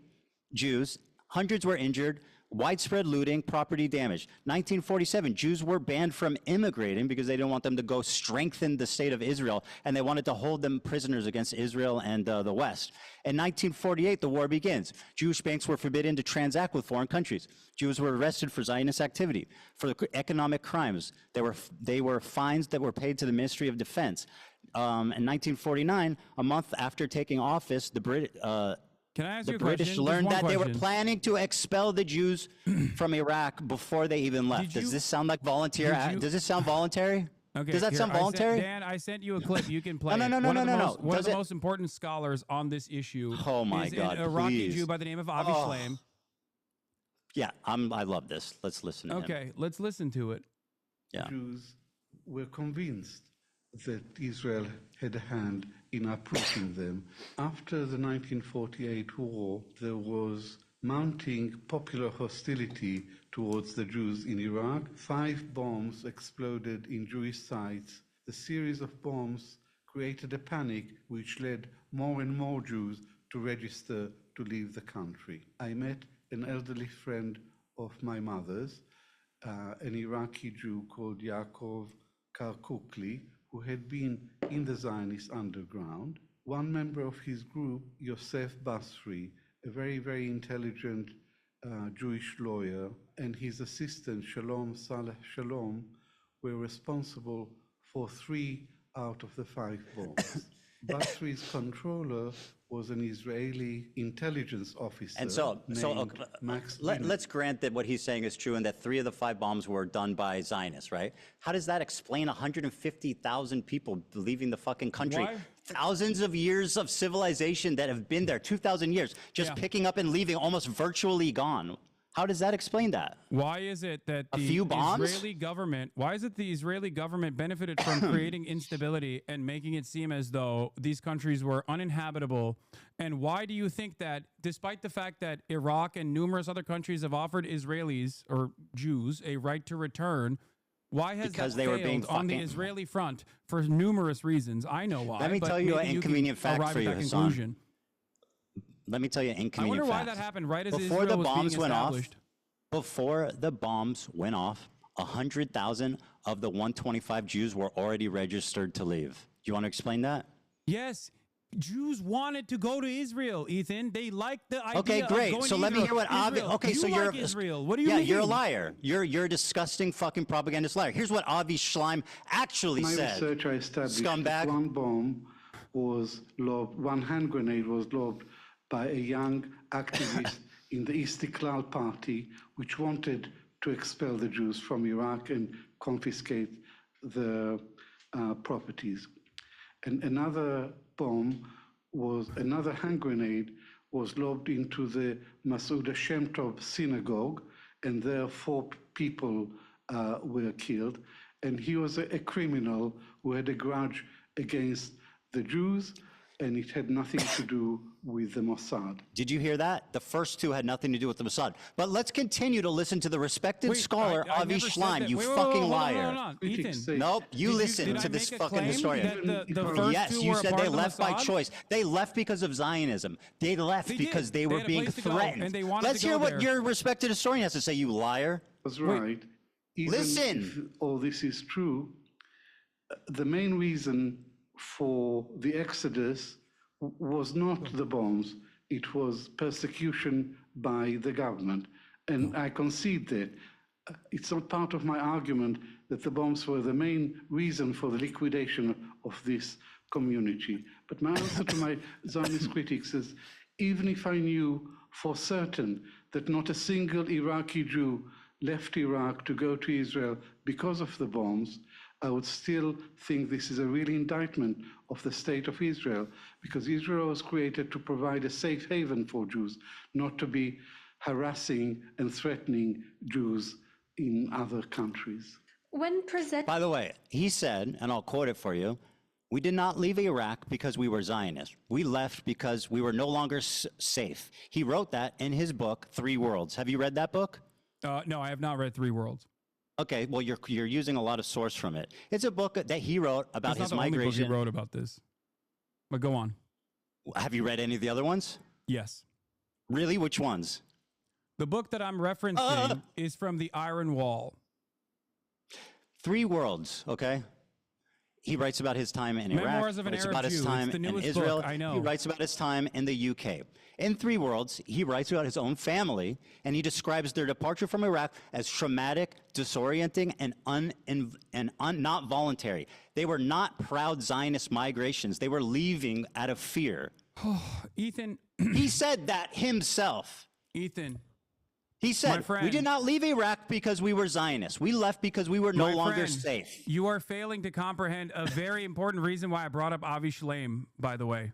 S2: Jews. Hundreds were injured. Widespread looting, property damage. 1947, Jews were banned from immigrating because they didn't want them to go strengthen the state of Israel, and they wanted to hold them prisoners against Israel and the West. In 1948, the war begins. Jewish banks were forbidden to transact with foreign countries. Jews were arrested for Zionist activity, for economic crimes. They were fines that were paid to the Ministry of Defense. In 1949, a month after taking office, the
S1: Can I ask
S2: the
S1: you a
S2: British
S1: question?
S2: learned
S1: Just
S2: that
S1: one
S2: they were
S1: question.
S2: planning to expel the Jews from Iraq before they even left. Does this sound like volunteer? Does this sound voluntary?
S1: Okay,
S2: Does that
S1: here,
S2: sound voluntary?
S1: Dan, I sent you a clip. You can play.
S2: No.
S1: One of
S2: Does
S1: the
S2: it-
S1: most important scholars on this issue
S2: Oh my
S1: is
S2: God,
S1: an Iraqi
S2: please.
S1: Jew by the name of Avi
S2: Oh.
S1: Shlaim.
S2: Yeah, I love this. Let's listen to him.
S1: Okay, let's listen to it.
S2: Yeah.
S20: Jews were convinced that Israel had a hand in uprooting them. After the 1948 war, there was mounting popular hostility towards the Jews in Iraq. 5 bombs exploded in Jewish sites. The series of bombs created a panic which led more and more Jews to register to leave the country. I met an elderly friend of my mother's, an Iraqi Jew called Yaakov Karkukli, who had been in the Zionist underground. One member of his group, Yosef Basri, a very, very intelligent Jewish lawyer, and his assistant, Shalom Saleh Shalom, were responsible for 3 out of the 5 bombs. Basri's controller was an Israeli intelligence officer.
S2: And so
S20: named Max
S2: let's grant that what he's saying is true and that 3 of the 5 bombs were done by Zionists, right? How does that explain 150,000 people leaving the fucking country?
S1: Why?
S2: Thousands of years of civilization that have been there, 2,000 years, just picking up and leaving, almost virtually gone. How does that explain that?
S1: Why is it that
S2: A
S1: the
S2: few bombs?
S1: Israeli government, why is it the Israeli government benefited from creating instability and making it seem as though these countries were uninhabitable? And why do you think that, despite the fact that Iraq and numerous other countries have offered Israelis or Jews a right to return, why has
S2: Because
S1: that
S2: they were
S1: failed
S2: being
S1: on the
S2: fucking-
S1: Israeli front for numerous reasons? I know why.
S2: Let me
S1: but
S2: tell you an
S1: maybe
S2: inconvenient
S1: can
S2: fact
S1: arrive
S2: for
S1: at
S2: you,
S1: that
S2: Hasan.
S1: conclusion.
S2: Let me tell you an
S1: I
S2: inconvenient
S1: wonder
S2: fact.
S1: why that happened right as
S2: Before
S1: Israel
S2: the
S1: was
S2: bombs
S1: being
S2: went off,
S1: established.
S2: before the bombs went off, 100,000 of the 125 Jews were already registered to leave. Do you want to explain that?
S1: Yes, Jews wanted to go to Israel, Ethan. They liked the idea
S2: Okay,
S1: of
S2: great.
S1: going
S2: So
S1: to
S2: let me
S1: Israel.
S2: hear what Avi.
S1: Israel.
S2: Okay,
S1: you
S2: so
S1: like
S2: you're
S1: Israel. What do you
S2: Yeah,
S1: mean?
S2: you're a liar. You're a disgusting fucking propagandist liar. Here's what Avi Schleim actually
S20: My
S2: said.
S20: research, I established
S2: Scumbag.
S20: that one bomb was lobbed, one hand grenade was lobbed by a young activist in the Istiklal party, which wanted to expel the Jews from Iraq and confiscate the properties. And another bomb was, another hand grenade was lobbed into the Masuda Shem Tov synagogue, and there 4 people were killed. And he was a criminal who had a grudge against the Jews, and it had nothing to do with the Mossad.
S2: Did you hear that? The first 2 had nothing to do with the Mossad. But let's continue to listen to the respected scholar,
S1: I
S2: Avi
S1: never said
S2: Schleim,
S1: that.
S2: you
S1: Wait,
S2: fucking
S1: hold on,
S2: liar.
S1: hold on. Ethan,
S2: Nope, you listen
S1: did I
S2: to this
S1: make a
S2: fucking
S1: claim
S2: historian.
S1: that the first
S2: Yes,
S1: 2
S2: you
S1: were a
S2: said
S1: part
S2: they
S1: of the
S2: left by
S1: Mossad?
S2: choice. They left because of Zionism. They left
S1: They
S2: because
S1: did.
S2: they
S1: They
S2: were
S1: had a
S2: being
S1: place to go,
S2: threatened.
S1: and they wanted
S2: Let's
S1: to
S2: hear
S1: go
S2: what
S1: there.
S2: your respected historian has to say, you liar.
S20: That's right. Even
S2: Listen.
S20: if all this is true, the main reason for the exodus was not the bombs, it was persecution by the government. And I concede that. It's not part of my argument that the bombs were the main reason for the liquidation of this community. But my answer to my Zionist critics is, even if I knew for certain that not a single Iraqi Jew left Iraq to go to Israel because of the bombs, I would still think this is a real indictment of the state of Israel, because Israel was created to provide a safe haven for Jews, not to be harassing and threatening Jews in other countries.
S2: By the way, he said, and I'll quote it for you, we did not leave Iraq because we were Zionists. We left because we were no longer safe. He wrote that in his book, 3 Worlds. Have you read that book?
S1: No, I have not read 3 Worlds.
S2: Okay, well, you're using a lot of source from it. It's a book that he wrote about
S1: That's
S2: his
S1: not the only book
S2: migration.
S1: he wrote about this. But go on.
S2: Have you read any of the other ones?
S1: Yes.
S2: Really? Which ones?
S1: The book that I'm referencing is from the Iron Wall.
S2: 3 Worlds, okay? He writes about his time in Iraq.
S1: Memoirs of an
S2: He writes
S1: Arab
S2: about his
S1: Jew.
S2: time
S1: It's the
S2: in
S1: newest
S2: Israel.
S1: book, I know.
S2: He writes about his time in the UK. In 3 Worlds, he writes about his own family, and he describes their departure from Iraq as traumatic, disorienting, and not voluntary. They were not proud Zionist migrations. They were leaving out of fear.
S1: Ethan.
S2: He said that himself.
S1: Ethan.
S2: He
S1: My
S2: said,
S1: friend.
S2: we did not leave Iraq because we were Zionists. We left because we were no
S1: My
S2: longer
S1: friend,
S2: safe.
S1: You are failing to comprehend a very important reason why I brought up Avi Schleim, by the way.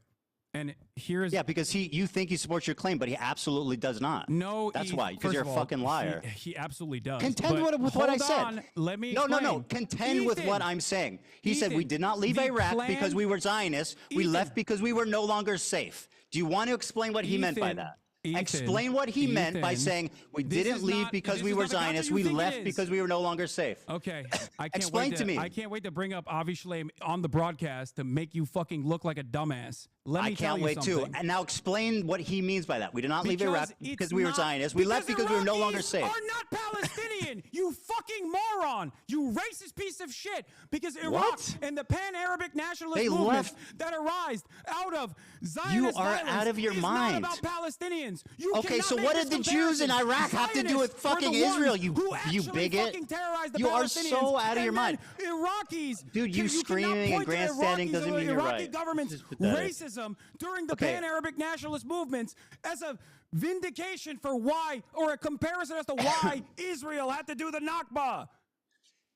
S1: And here's
S2: because you think he supports your claim, but he absolutely does not.
S1: No,
S2: that's
S1: he-
S2: why, because
S1: first
S2: you're
S1: of
S2: a
S1: all,
S2: fucking liar.
S1: He absolutely does.
S2: Contend
S1: But
S2: with what I
S1: hold
S2: said.
S1: on, let me
S2: No.
S1: explain.
S2: Contend with what I'm saying. He said we
S1: Ethan,
S2: did not leave
S1: the
S2: Iraq
S1: plan-
S2: because we were Zionists. We
S1: Ethan.
S2: left because we were no longer safe. Do you want to explain what he meant by
S1: Ethan,
S2: that?
S1: Ethan,
S2: Explain what he meant by
S1: Ethan,
S2: saying we
S1: this
S2: didn't
S1: is
S2: leave
S1: not-
S2: because
S1: this
S2: we
S1: is
S2: were
S1: not the concept
S2: Zionists.
S1: you
S2: We
S1: think it
S2: left
S1: is.
S2: because we were no longer safe.
S1: Okay, I can't
S2: Explain
S1: wait
S2: to me.
S1: I can't wait to bring up Avi Schleim on the broadcast to make you fucking look like a dumbass. Let me
S2: I
S1: tell
S2: can't
S1: you
S2: wait
S1: something.
S2: too. And now explain what he means by that. We did not leave Iraq
S1: it's
S2: because we were
S1: not-
S2: Zionists. We left because we were no longer
S1: Iraqis
S2: safe.
S1: are not Palestinian. You fucking moron. You racist piece of of shit because Iraq
S2: What?
S1: and the pan-Arabic nationalist
S2: They
S1: movements
S2: left-
S1: that arise out of Zionist
S2: You are
S1: violence
S2: out of your
S1: is
S2: mind.
S1: not about Palestinians. You
S2: Okay,
S1: cannot
S2: so
S1: make
S2: what
S1: this
S2: did the Jews in
S1: comparison.
S2: Iraq have to do with
S1: Zionists were
S2: fucking
S1: the ones
S2: Israel,
S1: who
S2: you
S1: actually
S2: bigot?
S1: fucking terrorized the
S2: You are
S1: Palestinians.
S2: so out of your
S1: And
S2: mind.
S1: then Iraqis.
S2: Dude, you
S1: cannot
S2: screaming and
S1: point to
S2: grandstanding
S1: Iraqis
S2: doesn't
S1: or
S2: mean you're
S1: Iraqi
S2: right.
S1: government's
S2: This is pathetic.
S1: racism during the
S2: Okay.
S1: pan-Arabic nationalist movements as a vindication for why, or a comparison as to why Israel had to do the Nakba.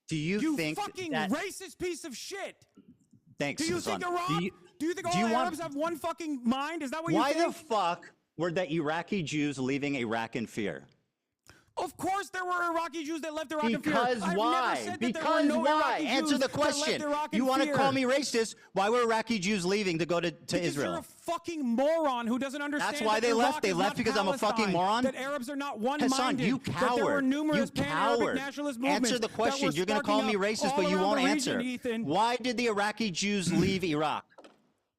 S2: Do you think
S1: fucking
S2: that...
S1: racist piece of shit?
S2: Thanks,
S1: Do you
S2: Hasan.
S1: think Iraq? Do you think all
S2: do you want-
S1: Arabs have one fucking mind? Is that what
S2: Why
S1: you think?
S2: the fuck were the Iraqi Jews leaving Iraq in fear?
S1: Of course there were Iraqi Jews that left Iraq in fear.
S2: Because
S1: I've
S2: why?
S1: Never said that there were
S2: Because
S1: no
S2: why?
S1: Iraqi
S2: Answer
S1: Jews
S2: the
S1: that left
S2: question.
S1: Iraq in
S2: You want to
S1: fear.
S2: call me racist? Why were Iraqi Jews leaving to go to
S1: Because
S2: Israel?
S1: You're a fucking moron who doesn't understand.
S2: That's why
S1: that
S2: they
S1: Iraq
S2: left. They
S1: is
S2: left
S1: not
S2: because I'm a fucking
S1: Palestine,
S2: moron?
S1: That Arabs are not one-minded.
S2: Hasan, you
S1: That there were
S2: coward.
S1: numerous
S2: You
S1: pan-Arabic
S2: coward.
S1: nationalist movements.
S2: Answer the
S1: that
S2: question.
S1: were
S2: You're going to call me
S1: sparking up
S2: racist,
S1: all
S2: but you
S1: around
S2: won't
S1: the
S2: answer.
S1: region, Ethan.
S2: Why did the Iraqi Jews leave Iraq?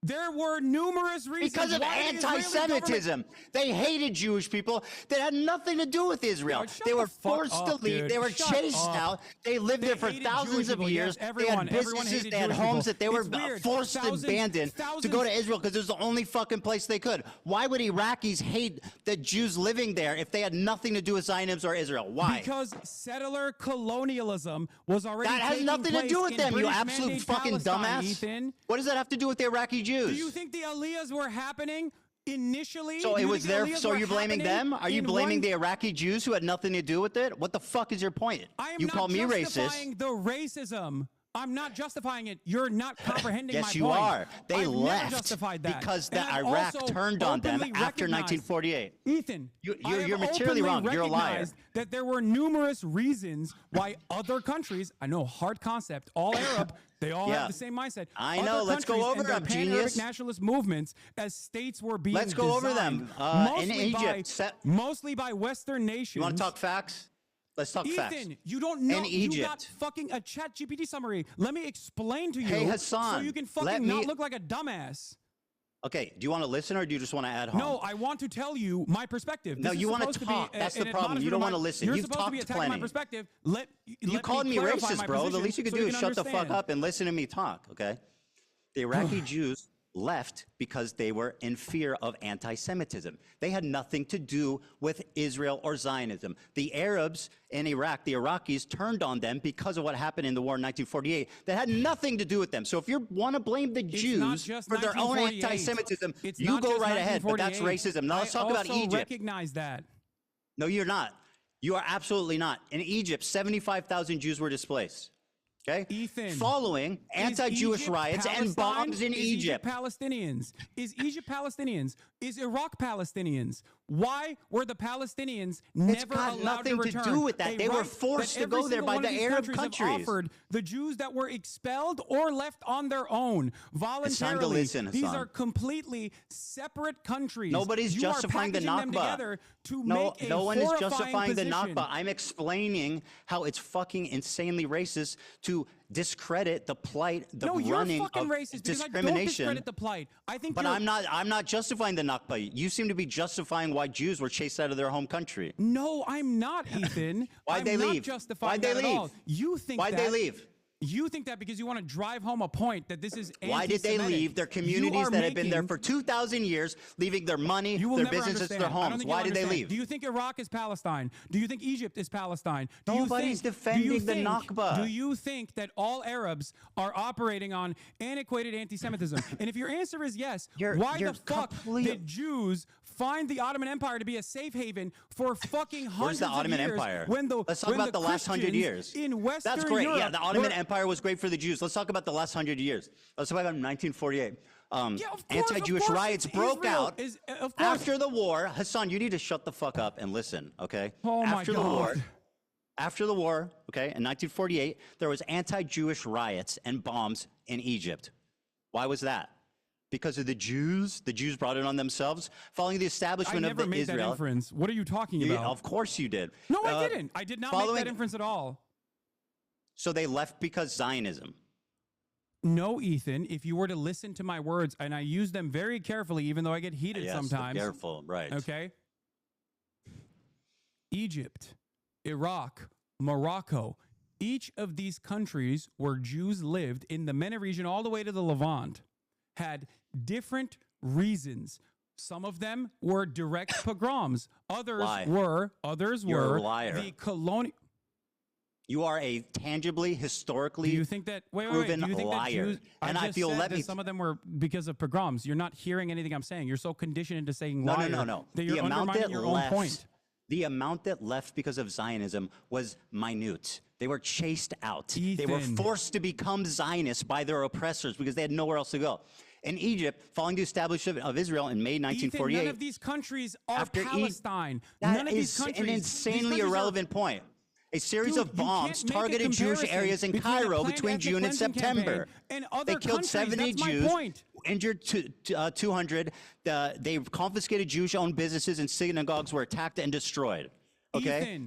S1: There were numerous reasons.
S2: Because of
S1: why the Israeli
S2: anti-Semitism. They hated Jewish people that had nothing to do with Israel.
S1: Shut
S2: They were
S1: the fuck
S2: forced
S1: up,
S2: to leave.
S1: dude.
S2: They were
S1: Shut
S2: chased
S1: up.
S2: out. They lived there for
S1: hated
S2: thousands
S1: Jewish
S2: of
S1: people.
S2: years.
S1: Yes,
S2: They had
S1: everyone
S2: businesses,
S1: hated
S2: they had
S1: Jewish
S2: homes
S1: people.
S2: that they were
S1: It's weird.
S2: forced to abandon to go to Israel because it was the only fucking place they could. Why would Iraqis hate the Jews living there if they had nothing to do with Zionism or Israel? Why?
S1: Because settler colonialism was already
S2: That has
S1: taking
S2: nothing to
S1: place
S2: do with
S1: in
S2: them, you
S1: British
S2: absolute
S1: Mandate
S2: fucking
S1: Palestine,
S2: dumbass.
S1: Ethan.
S2: What does that have to do with the Iraqi Jews?
S1: Do you think the Aliyahs were happening initially?
S2: So
S1: Do
S2: it
S1: you
S2: was
S1: think the
S2: there.
S1: Aliyahs
S2: So
S1: were
S2: you're blaming
S1: happening
S2: them? Are you
S1: in
S2: blaming
S1: one-
S2: the Iraqi Jews who had nothing to do with it? What the fuck is your point?
S1: I am
S2: You
S1: not
S2: call me
S1: justifying
S2: racist.
S1: the racism. I'm not justifying it. You're not comprehending my
S2: Yes,
S1: point.
S2: you are. They
S1: I've
S2: left
S1: never justified that.
S2: because
S1: And
S2: the
S1: I've
S2: Iraq
S1: also
S2: turned on them
S1: openly
S2: after
S1: recognized-
S2: 1948.
S1: Ethan, I have
S2: You're materially
S1: openly
S2: wrong. You're a liar.
S1: recognized that there were numerous reasons why other countries, I know, hard concept, all Arab, they all
S2: Yeah.
S1: have the same mindset.
S2: I
S1: Other
S2: know. Let's go
S1: countries
S2: over
S1: and their
S2: them,
S1: pan-Arabic
S2: genius.
S1: nationalist movements as states were being
S2: Let's go over them.
S1: designed,
S2: In
S1: mostly
S2: Egypt,
S1: mostly by Western nations.
S2: You want to talk facts? Let's talk facts.
S1: Ethan, you don't know.
S2: In
S1: You got
S2: Egypt.
S1: fucking a chat GPT summary. Let me explain to you
S2: Hey,
S1: so
S2: Hasan,
S1: you can
S2: let
S1: fucking
S2: me-
S1: not look like a dumbass.
S2: Okay. Do you want to listen or do you just want to add home?
S1: No, I want to tell you my perspective.
S2: No,
S1: This is
S2: you wanna
S1: supposed to
S2: talk.
S1: be
S2: That's
S1: an
S2: the problem. You
S1: admonishment
S2: don't
S1: of
S2: wanna
S1: my-
S2: listen.
S1: You're
S2: You've
S1: supposed to be
S2: talked
S1: attacking my
S2: plenty.
S1: perspective.
S2: You called me
S1: clarify
S2: racist,
S1: my
S2: bro. The
S1: position
S2: least you could
S1: so
S2: do
S1: you
S2: is
S1: can
S2: shut the fuck
S1: understand.
S2: up and listen to me talk, okay? The Iraqi Jews left because they were in fear of anti-Semitism. They had nothing to do with Israel or Zionism. The Arabs in Iraq, the Iraqis, turned on them because of what happened in the war in 1948. That had nothing to do with them. So if you want to blame the
S1: not
S2: Jews
S1: just
S2: for their own
S1: 1948.
S2: anti-Semitism,
S1: It's
S2: you
S1: not
S2: go
S1: just
S2: right ahead, but that's
S1: 1948.
S2: racism. Now let's talk about
S1: I also
S2: Egypt.
S1: recognize that.
S2: No, you're not. You are absolutely not. In Egypt, 75,000 Jews were displaced. Okay?
S1: Ethan,
S2: following anti-Jewish
S1: Egypt
S2: riots and
S1: Palestine?
S2: bombs in
S1: Is
S2: Egypt.
S1: Palestinians? Is Egypt Palestinians? Is Iraq Palestinians? Why were the Palestinians never
S2: got
S1: allowed
S2: nothing to
S1: return?
S2: do with that.
S1: A
S2: They were
S1: right
S2: forced
S1: that
S2: to
S1: every
S2: go there
S1: single
S2: by
S1: one
S2: the
S1: of these
S2: Arab
S1: have
S2: countries.
S1: offered the Jews that were expelled or left on their own voluntarily.
S2: listen,
S1: These
S2: Hasan.
S1: are completely separate countries.
S2: Nobody's
S1: You
S2: justifying the
S1: are packaging them
S2: Nakba.
S1: together to
S2: No,
S1: make a
S2: no one is
S1: horrifying
S2: justifying the
S1: position.
S2: Nakba. I'm explaining how it's fucking insanely racist to discredit the plight, the
S1: No, you're
S2: running
S1: fucking
S2: of
S1: racist because I don't
S2: discrimination.
S1: discredit the plight. I think
S2: But
S1: you're,
S2: I'm not justifying the Nakba. You seem to be justifying why Jews were chased out of their home country.
S1: No, I'm not, Ethan.
S2: Why'd
S1: I'm
S2: they
S1: not
S2: leave?
S1: justifying
S2: Why'd they
S1: that at all.
S2: leave?
S1: You think
S2: Why'd
S1: that,
S2: they leave?
S1: You think that because you want to drive home a point that this is
S2: Why did they
S1: anti-Semitic.
S2: leave their
S1: You
S2: communities
S1: are
S2: that have been there
S1: making-
S2: for 2,000 years, leaving their money,
S1: You will
S2: their
S1: never
S2: businesses,
S1: understand.
S2: their
S1: I don't
S2: homes?
S1: think
S2: Why
S1: you'll
S2: did they
S1: understand.
S2: leave?
S1: Do you think Iraq is Palestine? Do you think Egypt is Palestine? Do
S2: Nobody's
S1: you think,
S2: defending
S1: do you
S2: the
S1: think,
S2: Nakba.
S1: Do you think that all Arabs are operating on antiquated anti-Semitism? And if your answer is yes, why
S2: you're
S1: the fuck did Jews find the Ottoman Empire to be a safe haven for fucking hundreds
S2: Where's the Ottoman
S1: of years
S2: Empire?
S1: when the
S2: Let's talk
S1: when
S2: about the last 100 years.
S1: in Western
S2: That's great.
S1: Europe
S2: Yeah, the Ottoman
S1: were-
S2: Empire was great for the Jews. Let's talk about the last 100 years. Let's talk about 1948. Anti-Jewish
S1: course,
S2: riots
S1: it's
S2: broke
S1: Israel
S2: out
S1: is- of course.
S2: after the war. Hassan, you need to shut the fuck up and listen, okay?
S1: Oh my
S2: after
S1: God.
S2: the war, after the war, okay, in 1948, there was anti-Jewish riots and bombs in Egypt. Why was that? Because of the Jews? The Jews brought it on themselves following the
S1: I
S2: establishment
S1: never
S2: of
S1: made
S2: Israel.
S1: that inference. What are you talking about?
S2: Of course you did.
S1: No, I didn't. I did not make that inference at all.
S2: So they left because Zionism.
S1: No, Ethan, if you were to listen to my words, and I use them very carefully, even though I get heated
S2: Yes,
S1: sometimes.
S2: careful, right.
S1: Okay. Egypt, Iraq, Morocco, Each of these countries where Jews lived in the MENA region all the way to the Levant had different reasons. Some of them were direct pogroms. Others were
S2: You're a liar.
S1: the colonial.
S2: You are a tangibly, historically
S1: Do you think that
S2: proven
S1: do you think
S2: liar.
S1: That Jews,
S2: And I
S1: just
S2: feel
S1: said
S2: let
S1: that
S2: me
S1: some of them were because of pogroms. You're not hearing anything I'm saying. You're so conditioned into saying
S2: No,
S1: liar
S2: no.
S1: that you're undermining your own point.
S2: The amount that left because of Zionism was minute. They were chased out. They were
S1: Ethan.
S2: forced to become Zionists by their oppressors because they had nowhere else to go. In Egypt, following the establishment of Israel in May 1948,
S1: Ethan, none of these countries are
S2: after
S1: Palestine.
S2: that
S1: None of these
S2: is
S1: countries.
S2: an
S1: these
S2: insanely
S1: countries are-
S2: irrelevant point. A series
S1: Dude,
S2: of
S1: you
S2: bombs
S1: can't make a
S2: targeted Jewish
S1: comparison
S2: areas in
S1: between a
S2: Cairo
S1: planned
S2: between
S1: ethnic
S2: June and
S1: cleansing
S2: September.
S1: campaign and other
S2: They killed
S1: countries.
S2: 70
S1: That's my
S2: Jews,
S1: point.
S2: injured 200. They confiscated Jewish-owned businesses and synagogues were attacked and destroyed. Okay?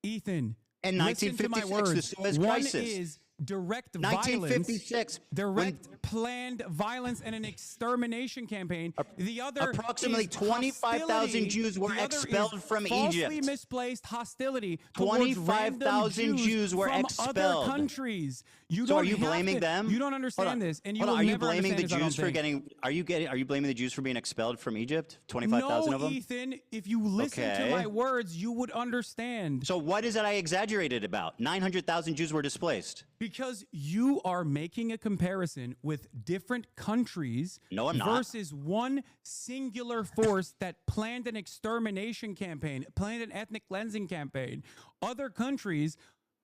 S1: Ethan.
S2: In
S1: listen to my
S2: 1956,
S1: words.
S2: the Suez
S1: One
S2: Crisis.
S1: is direct
S2: 1956,
S1: violence, direct planned violence and an extermination campaign. The other
S2: approximately
S1: is
S2: 25,000
S1: hostility.
S2: Jews were
S1: The other
S2: expelled
S1: is
S2: from
S1: falsely
S2: Egypt.
S1: misplaced hostility towards
S2: 25,000
S1: random
S2: Jews were
S1: from
S2: expelled.
S1: other countries. You
S2: So
S1: don't
S2: are you
S1: have
S2: blaming
S1: to-
S2: them?
S1: You don't understand
S2: Hold on.
S1: this, and you
S2: Hold on.
S1: will
S2: Are you
S1: never
S2: blaming the
S1: understand this, I don't
S2: Jews for
S1: think.
S2: getting? Are you blaming the Jews for being expelled from Egypt? 25,000 of them.
S1: Ethan, if you listen to
S2: Okay.
S1: my words, you would understand.
S2: So what is it I exaggerated about? 900,000 Jews were displaced.
S1: Because you are making a comparison with different countries
S2: No, I'm not.
S1: versus one singular force that planned an extermination campaign, planned an ethnic cleansing campaign. Other countries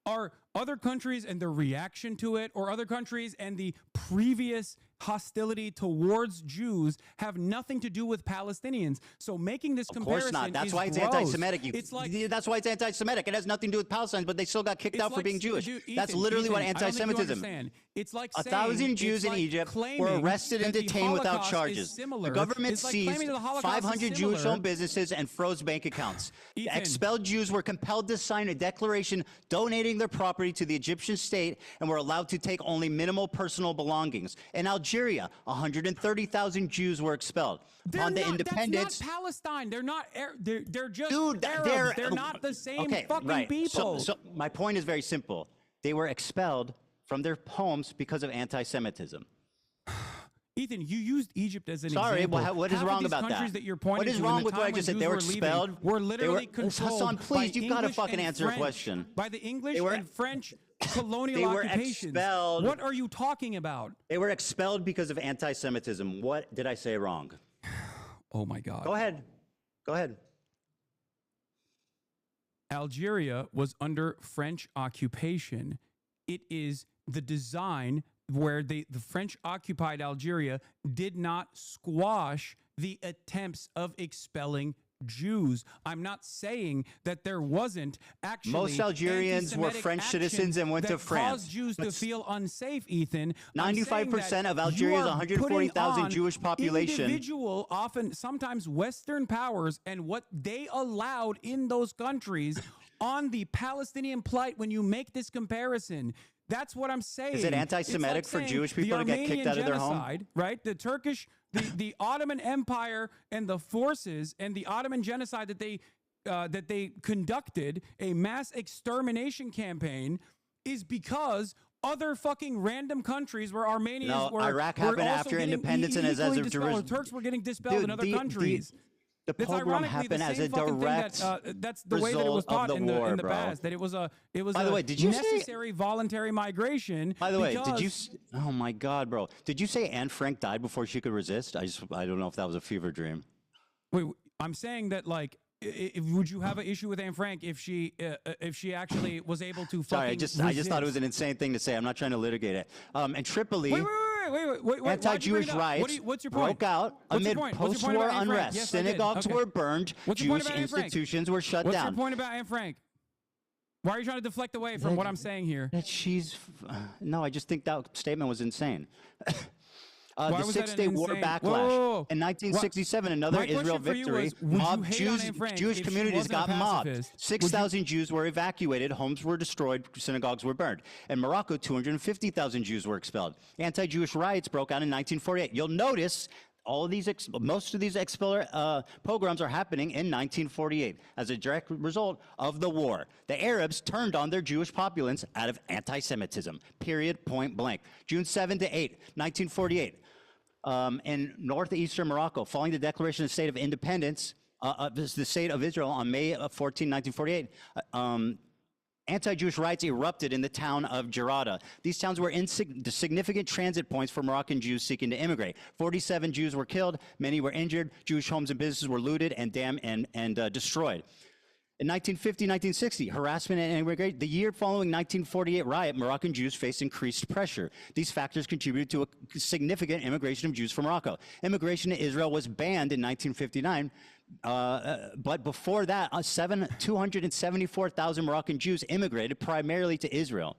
S1: and the reaction to it, or other countries and the previous hostility towards Jews have nothing to do with Palestinians. So making this
S2: Of
S1: comparison
S2: course not. That's
S1: is
S2: why it's
S1: gross.
S2: anti-Semitic.
S1: It's like
S2: That's why it's anti-Semitic. It has nothing to do with Palestine, but they still got kicked out for being Jewish.
S1: Dude,
S2: That's
S1: Ethan,
S2: literally what
S1: I don't think you
S2: anti-Semitism.
S1: understand. It's like
S2: 1,000
S1: saying-
S2: Jews
S1: it's
S2: in
S1: like
S2: Egypt were
S1: claiming
S2: arrested and
S1: that the
S2: detained without
S1: Holocaust is
S2: charges.
S1: similar.
S2: The government
S1: It's like
S2: seized
S1: claiming the Holocaust is
S2: 500
S1: similar.
S2: Jewish-owned businesses and froze bank accounts.
S1: Ethan.
S2: Expelled Jews were compelled to sign a declaration donating their property to the Egyptian state and were allowed to take only minimal personal belongings. In Algeria, 130,000 Jews were expelled. On the independence,
S1: That's not Palestine. They're not. They're just
S2: Dude,
S1: Arabs. They're not the same fucking
S2: right.
S1: people.
S2: So my point is very simple. They were expelled from their homes because of anti-Semitism.
S1: Ethan, you used Egypt as an
S2: Sorry,
S1: example.
S2: what is
S1: Half of
S2: wrong
S1: these
S2: about
S1: countries
S2: that?
S1: You're pointing
S2: What is
S1: to in
S2: wrong
S1: the
S2: with what I
S1: time
S2: just
S1: when
S2: said? They were
S1: Jews
S2: expelled.
S1: Were literally
S2: Hassan,
S1: controlled
S2: please,
S1: by
S2: you've got to
S1: English
S2: fucking
S1: and
S2: answer a
S1: French-
S2: question.
S1: By the English
S2: They were-
S1: and French colonial
S2: They were
S1: occupations.
S2: expelled.
S1: What are you talking about?
S2: They were expelled because of anti-Semitism. What did I say wrong?
S1: Oh my God.
S2: Go ahead. Go ahead.
S1: Algeria was under French occupation. It is the design where the French occupied Algeria did not squash the attempts of expelling Jews. I'm not saying that there wasn't actually
S2: Most Algerians were
S1: anti-Semitic
S2: French citizens and went
S1: that
S2: to France.
S1: caused Jews to feel unsafe, Ethan.
S2: 95% of Algeria's 140,000 Jewish population.
S1: Individual, sometimes Western powers and what they allowed in those countries on the Palestinian plight when you make this comparison. That's what I'm saying.
S2: Is it anti-Semitic
S1: It's
S2: for
S1: saying
S2: Jewish people
S1: the
S2: to get kicked
S1: Armenian
S2: out of their home?
S1: genocide, right? The Turkish, the Ottoman Empire and the forces and the Ottoman genocide that they conducted, a mass extermination campaign, is because other fucking random countries where Armenians were
S2: Iraq
S1: were
S2: happened
S1: also
S2: after
S1: getting
S2: independence and as
S1: equally
S2: of
S1: dispelled, or
S2: Jerusalem.
S1: Turks were getting dispelled in other countries.
S2: The
S1: That's
S2: pogrom
S1: ironically
S2: happened
S1: the
S2: as
S1: same
S2: a
S1: fucking
S2: direct
S1: thing that, that's the way that it was
S2: result of
S1: taught in the
S2: war, bro.
S1: past. That it was a
S2: By the way, did you say-
S1: necessary voluntary migration.
S2: By the way,
S1: because-
S2: did you? Oh my God, bro! Did you say Anne Frank died before she could resist? I don't know if that was a fever dream.
S1: Wait, I'm saying that like, would you have an issue with Anne Frank if she actually was able to?
S2: Sorry, I
S1: fucking
S2: just thought it was an insane thing to say. I'm not trying to litigate it. In Tripoli,
S1: Wait,
S2: anti-Jewish riots
S1: what's your point?
S2: broke out
S1: What's your
S2: amid
S1: point? What's your point
S2: post-war
S1: about Anne Frank?
S2: unrest.
S1: Yes, I did.
S2: Synagogues
S1: Okay.
S2: were burned.
S1: What's your point
S2: Jewish
S1: about Anne Frank?
S2: institutions were shut
S1: What's
S2: down.
S1: your point about Anne Frank? Why are you trying to deflect away from what I'm saying here?
S2: That no, I just think that statement was insane.
S1: Why
S2: The
S1: was that
S2: Six-Day War
S1: insane?
S2: backlash.
S1: Whoa.
S2: In 1967, another
S1: My question
S2: Israel
S1: for you
S2: victory,
S1: was, would you
S2: mob
S1: hate on Anne Frank
S2: Jewish
S1: if she
S2: communities
S1: wasn't a
S2: got mobbed.
S1: pacifist?
S2: 6,000 Jews were evacuated, homes were destroyed, synagogues were burned. In Morocco, 250,000 Jews were expelled. Anti-Jewish riots broke out in 1948. You'll notice all of these, most of these pogroms are happening in 1948 as a direct result of the war. The Arabs turned on their Jewish populace out of anti-Semitism, period, point blank. June 7 to 8, 1948, in northeastern Morocco, following the declaration of the state of independence, the state of Israel on May 14, 1948, anti-Jewish riots erupted in the town of Jarada. These towns were significant transit points for Moroccan Jews seeking to immigrate. 47 Jews were killed, many were injured. Jewish homes and businesses were looted and damaged and destroyed. In 1950, 1960, harassment and immigration. The year following 1948 riot, Moroccan Jews faced increased pressure. These factors contributed to a significant immigration of Jews from Morocco. Immigration to Israel was banned in 1959, but before that, 274,000 Moroccan Jews immigrated primarily to Israel.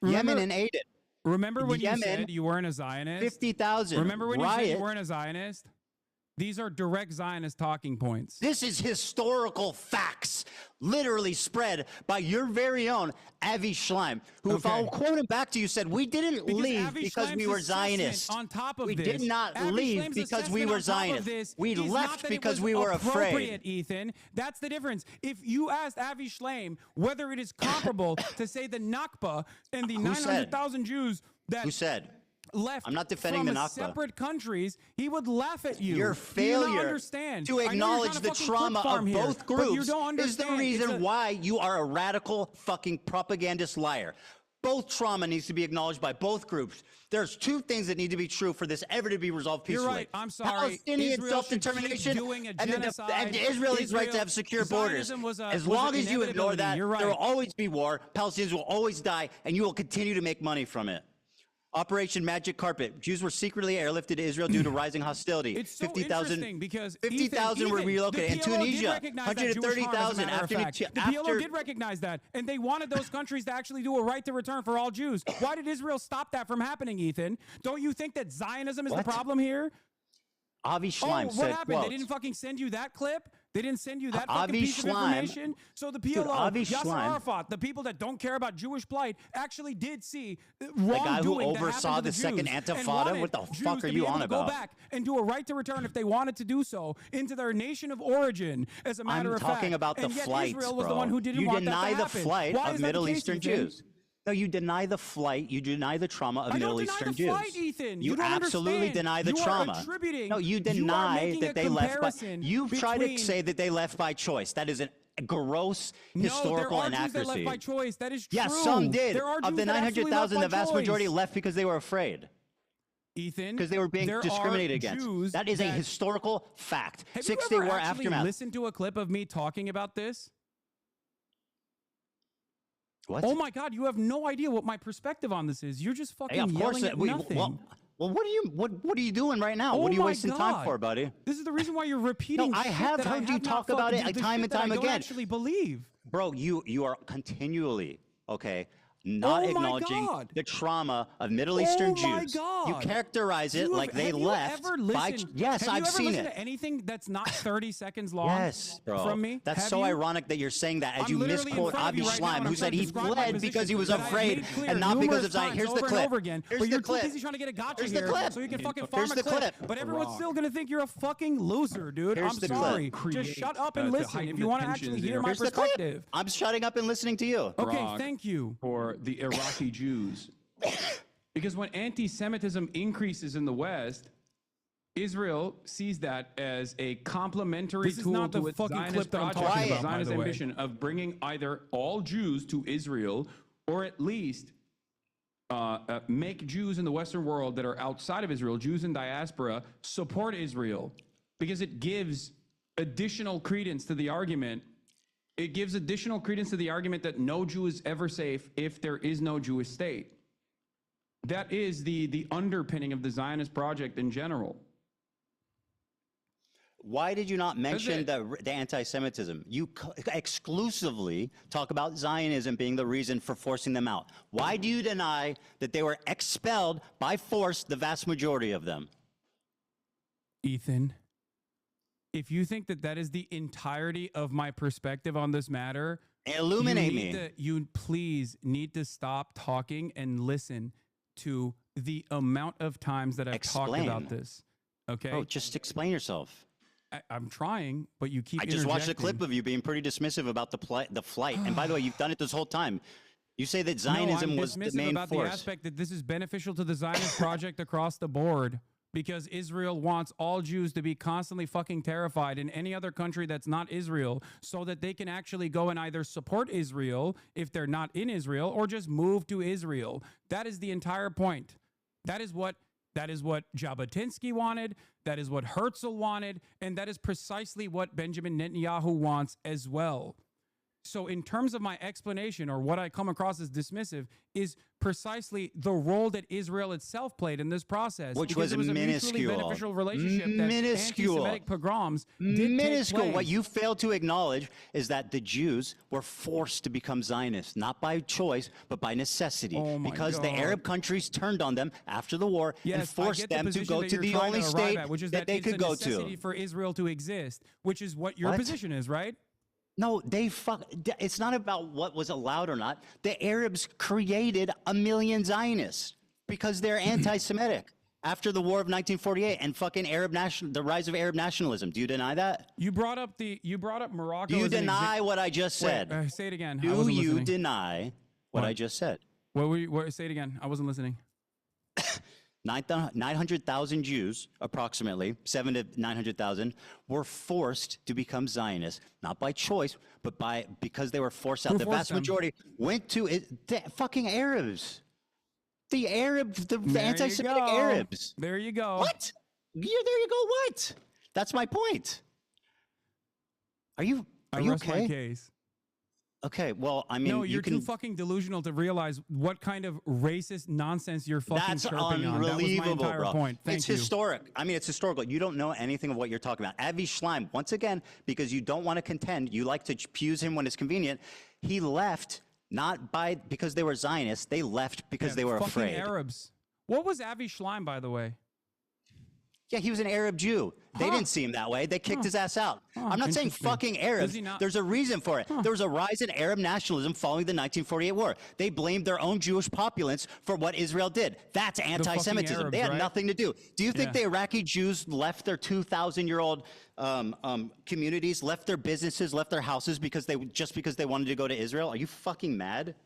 S2: Yemen and Aden.
S1: Remember when you said you weren't a Zionist?
S2: 50,000.
S1: Remember when you said you weren't a Zionist? These are direct Zionist talking points.
S2: This is historical facts, literally spread by your very own Avi Schleim, who, if I'll quote him back to you, said, we didn't leave because we were Zionists.
S1: On top of
S2: we
S1: this,
S2: did not leave because we were Zionists. We left because we were afraid.
S1: Ethan, that's the difference. If you asked Avi Schleim whether it is comparable to say the Nakba and the 900,000 Jews that left
S2: I'm not defending
S1: from
S2: the Nakba.
S1: Separate countries, he would laugh at you.
S2: Your failure
S1: to
S2: acknowledge the trauma of both groups is the reason why you are a radical fucking propagandist liar. Both trauma needs to be acknowledged by both groups. There's two things that need to be true for this ever to be resolved peacefully.
S1: You're right. I'm sorry.
S2: Palestinian self-determination and the Israelis' right to have secure borders. As long as you ignore that, there will always be war. Palestinians will always die, and you will continue to make money from it. Operation Magic Carpet. Jews were secretly airlifted to Israel due to rising hostility.
S1: It's so interesting because
S2: 50,000 were relocated. In Tunisia, 130,000 after
S1: the PLO did recognize that, and they wanted those countries to actually do a right to return for all Jews. Why did Israel stop that from happening, Ethan? Don't you think that Zionism is the problem here?
S2: Avi Schleim said,
S1: what happened? They didn't fucking send you that clip? They didn't send you that fucking piece of information? So the PLO, Yasser Arafat, the people that don't care about Jewish plight, actually did see wrongdoing.
S2: The guy who oversaw the second Intifada? What the fuck are you on about?
S1: Go back and do a right to return if they wanted to do so into their nation of origin. As a matter of fact,
S2: I'm talking about the flights,
S1: Israel was the one who didn't want that to happen.
S2: You deny the flight of Middle Eastern Jews. No, you deny the flight. You deny the trauma of Middle Eastern Jews.
S1: Flight, Ethan.
S2: You absolutely deny the trauma.
S1: No,
S2: you deny that they left by. You try to say that they left by choice. That is a gross historical inaccuracy.
S1: Jews that left by choice. That is true.
S2: Yes, some did. Of the 900,000, the vast majority left because they were afraid.
S1: Ethan,
S2: because they were being discriminated against.
S1: Jews
S2: that is a historical fact.
S1: Have
S2: 6 Day
S1: you ever
S2: War
S1: actually
S2: aftermath.
S1: Listen to a clip of me talking about this.
S2: What?
S1: Oh my God! You have no idea what my perspective on this is. You're just fucking yelling at nothing.
S2: Well, what are you doing right now? What are you wasting time for, buddy?
S1: This is the reason why you're repeating.
S2: No, I have heard you talk about it time and time again.
S1: I don't actually believe,
S2: bro. You are continually not acknowledging the trauma of Middle Eastern Jews. You characterize it like they left by. Yes, I've seen it.
S1: To anything that's not 30 seconds long?
S2: Yes, bro.
S1: From me?
S2: That's so ironic that you're saying that as you misquote Avi Schleim, who said he fled because he was afraid and not because of Zion. Here's the clip.
S1: Here's the clip. You're too busy trying to get a gotcha here, so you can fucking farm a clip. But everyone's still gonna think you're a fucking loser, dude. I'm sorry. Just shut up and listen if you want to actually hear my perspective.
S2: I'm shutting up and listening to you.
S1: Okay, thank you.
S4: For the Iraqi Jews. Because when anti-Semitism increases in the West, Israel sees that as a complementary tool to its Zionist project, Zionist ambition of bringing either all Jews to Israel or at least make Jews in the Western world that are outside of Israel, Jews in diaspora, support Israel, because it gives additional credence to the argument. It gives additional credence to the argument that no Jew is ever safe if there is no Jewish state. That is the underpinning of the Zionist project in general.
S2: Why did you not mention the anti-Semitism? You exclusively talk about Zionism being the reason for forcing them out. Why do you deny that they were expelled by force, the vast majority of them?
S1: Ethan, if you think that that is the entirety of my perspective on this matter,
S2: illuminate me.
S1: You please need to stop talking and listen to the amount of times that I've talked about this. Okay.
S2: Bro, just explain yourself.
S1: I'm trying, but you keep.
S2: I just watched a
S1: interjecting.
S2: clip of you being pretty dismissive about the flight. And by the way, you've done it this whole time. You say that Zionism
S1: no, I'm
S2: was the
S1: dismissive
S2: main
S1: about
S2: force.
S1: the aspect that this is beneficial to the Zionist project across the board because Israel wants all Jews to be constantly fucking terrified in any other country that's not Israel so that they can actually go and either support Israel if they're not in Israel or just move to Israel. That is the entire point. That is what Jabotinsky wanted. That is what Herzl wanted. And that is precisely what Benjamin Netanyahu wants as well. So in terms of my explanation or what I come across as dismissive is precisely the role that Israel itself played in this process.
S2: Which
S1: because
S2: was
S1: it was a
S2: minuscule.
S1: mutually beneficial relationship that anti-Semitic pogroms did
S2: minuscule.
S1: take place.
S2: What you fail to acknowledge is that the Jews were forced to become Zionists, not by choice, but by necessity. Because the Arab countries turned on them after the war and forced them to go to the only state that they could go to.
S1: Which is that it's a necessity for Israel to exist, which is what your position is, right?
S2: No, it's not about what was allowed or not. The Arabs created 1 million Zionists because they're anti-Semitic after the War of 1948 and fucking the rise of Arab nationalism. Do you deny that?
S1: You brought up Morocco.
S2: Do you deny what I just said?
S1: Wait, say it again.
S2: Do you deny what I just said?
S1: Say it again. I wasn't listening.
S2: 900,000 Jews, approximately 700 to 900,000, were forced to become Zionists, not by choice, but because they were forced out. The vast majority went to the fucking Arabs, the anti-Semitic Arabs.
S1: There you go.
S2: What? There you go. What? That's my point. Are you
S1: rest
S2: okay?
S1: my case.
S2: Okay, well, I mean,
S1: no, you're too fucking delusional to realize what kind of racist nonsense you're fucking chirping on. That was my entire
S2: bro.
S1: point.
S2: It's historic. I mean, it's historical. You don't know anything of what you're talking about. Avi Schleim, once again, because you don't want to contend, you like to use him when it's convenient. He left not because they were Zionists. They left because they were afraid.
S1: Arabs. What was Avi Schleim, by the way?
S2: Yeah, he was an Arab Jew. They didn't see him that way. They kicked his ass out. I'm not saying fucking Arabs. There's a reason for it. There was a rise in Arab nationalism following the 1948 war. They blamed their own Jewish populace for what Israel did. That's anti-Semitism. They had nothing to do. Do you think the Iraqi Jews left their 2,000-year-old communities, left their businesses, left their houses because they wanted to go to Israel? Are you fucking mad?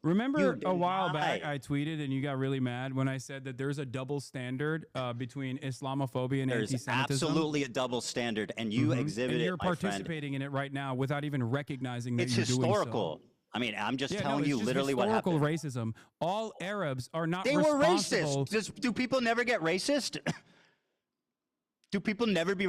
S1: Remember a while back I tweeted and you got really mad when I said that there's a double standard between Islamophobia and
S2: There's
S1: anti-Semitism?
S2: absolutely a double standard, and you exhibit
S1: and
S2: it,
S1: you're
S2: my friend.
S1: participating in it right now without even recognizing that
S2: It's
S1: you're
S2: historical.
S1: doing so.
S2: I mean, I'm just telling you literally what happened.
S1: Historical racism. All Arabs are not
S2: They were
S1: responsible.
S2: racist. Do people never get racist? Do people never be?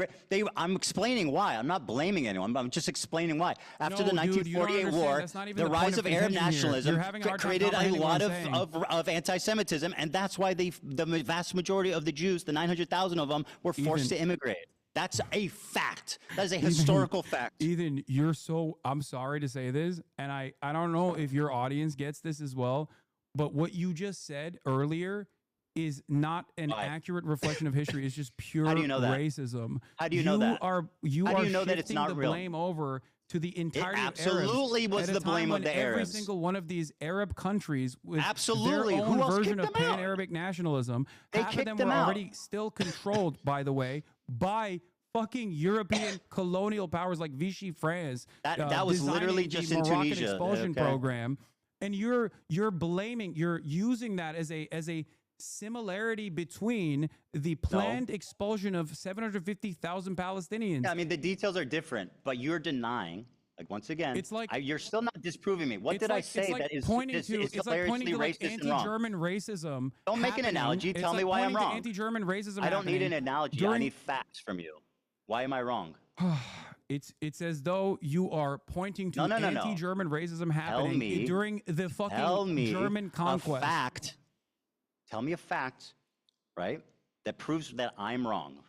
S2: I'm explaining why. I'm not blaming anyone. I'm just explaining why. After the 1948 war, the rise of Arab nationalism created a lot of anti-Semitism, and that's why the vast majority of the Jews, the 900,000 of them, were forced to immigrate. That's a fact. That is a historical fact.
S1: Ethan, I'm sorry to say this, and I don't know if your audience gets this as well, but what you just said earlier is not an accurate reflection of history. It's just pure racism.
S2: How do you know that?
S1: You
S2: How
S1: are
S2: do you know that it's
S1: shifting
S2: not
S1: the
S2: real?
S1: blame over to the entirety
S2: It
S1: of Arabs.
S2: absolutely was
S1: at a
S2: the
S1: time
S2: blame of
S1: when
S2: the
S1: every
S2: Arabs.
S1: single one of these Arab countries with
S2: Absolutely.
S1: their
S2: Who
S1: own
S2: else
S1: version
S2: kicked
S1: of
S2: them out?
S1: pan-Arabic nationalism,
S2: They
S1: half of
S2: kicked
S1: them
S2: them
S1: were
S2: out.
S1: already still controlled, by the way, by fucking European colonial powers like Vichy France.
S2: That was literally
S1: designing
S2: just
S1: the
S2: in
S1: Moroccan
S2: Tunisia.
S1: expulsion
S2: Okay.
S1: program, and you're using that as a similarity between the planned expulsion of 750,000 Palestinians.
S2: Yeah, I mean, the details are different, but you're denying. Like, once again,
S1: It's like-
S2: you're still not disproving me. What
S1: It's
S2: did I
S1: like-
S2: say
S1: it's like
S2: that is
S1: pointing
S2: is
S1: to, it's like
S2: hilariously
S1: pointing to like
S2: racist and wrong?
S1: anti-German racism.
S2: Don't make an
S1: happening.
S2: analogy.
S1: It's
S2: Tell me
S1: like
S2: why I'm
S1: pointing to
S2: wrong.
S1: Anti-German racism.
S2: I don't need an
S1: happening
S2: analogy. I
S1: during-
S2: need facts from you. Why am I wrong?
S1: It's as though you are pointing to
S2: No.
S1: anti-German racism happening
S2: me-
S1: during the
S2: Tell
S1: fucking
S2: me
S1: German conquest.
S2: a fact. Tell me a fact, right, that proves that I'm wrong.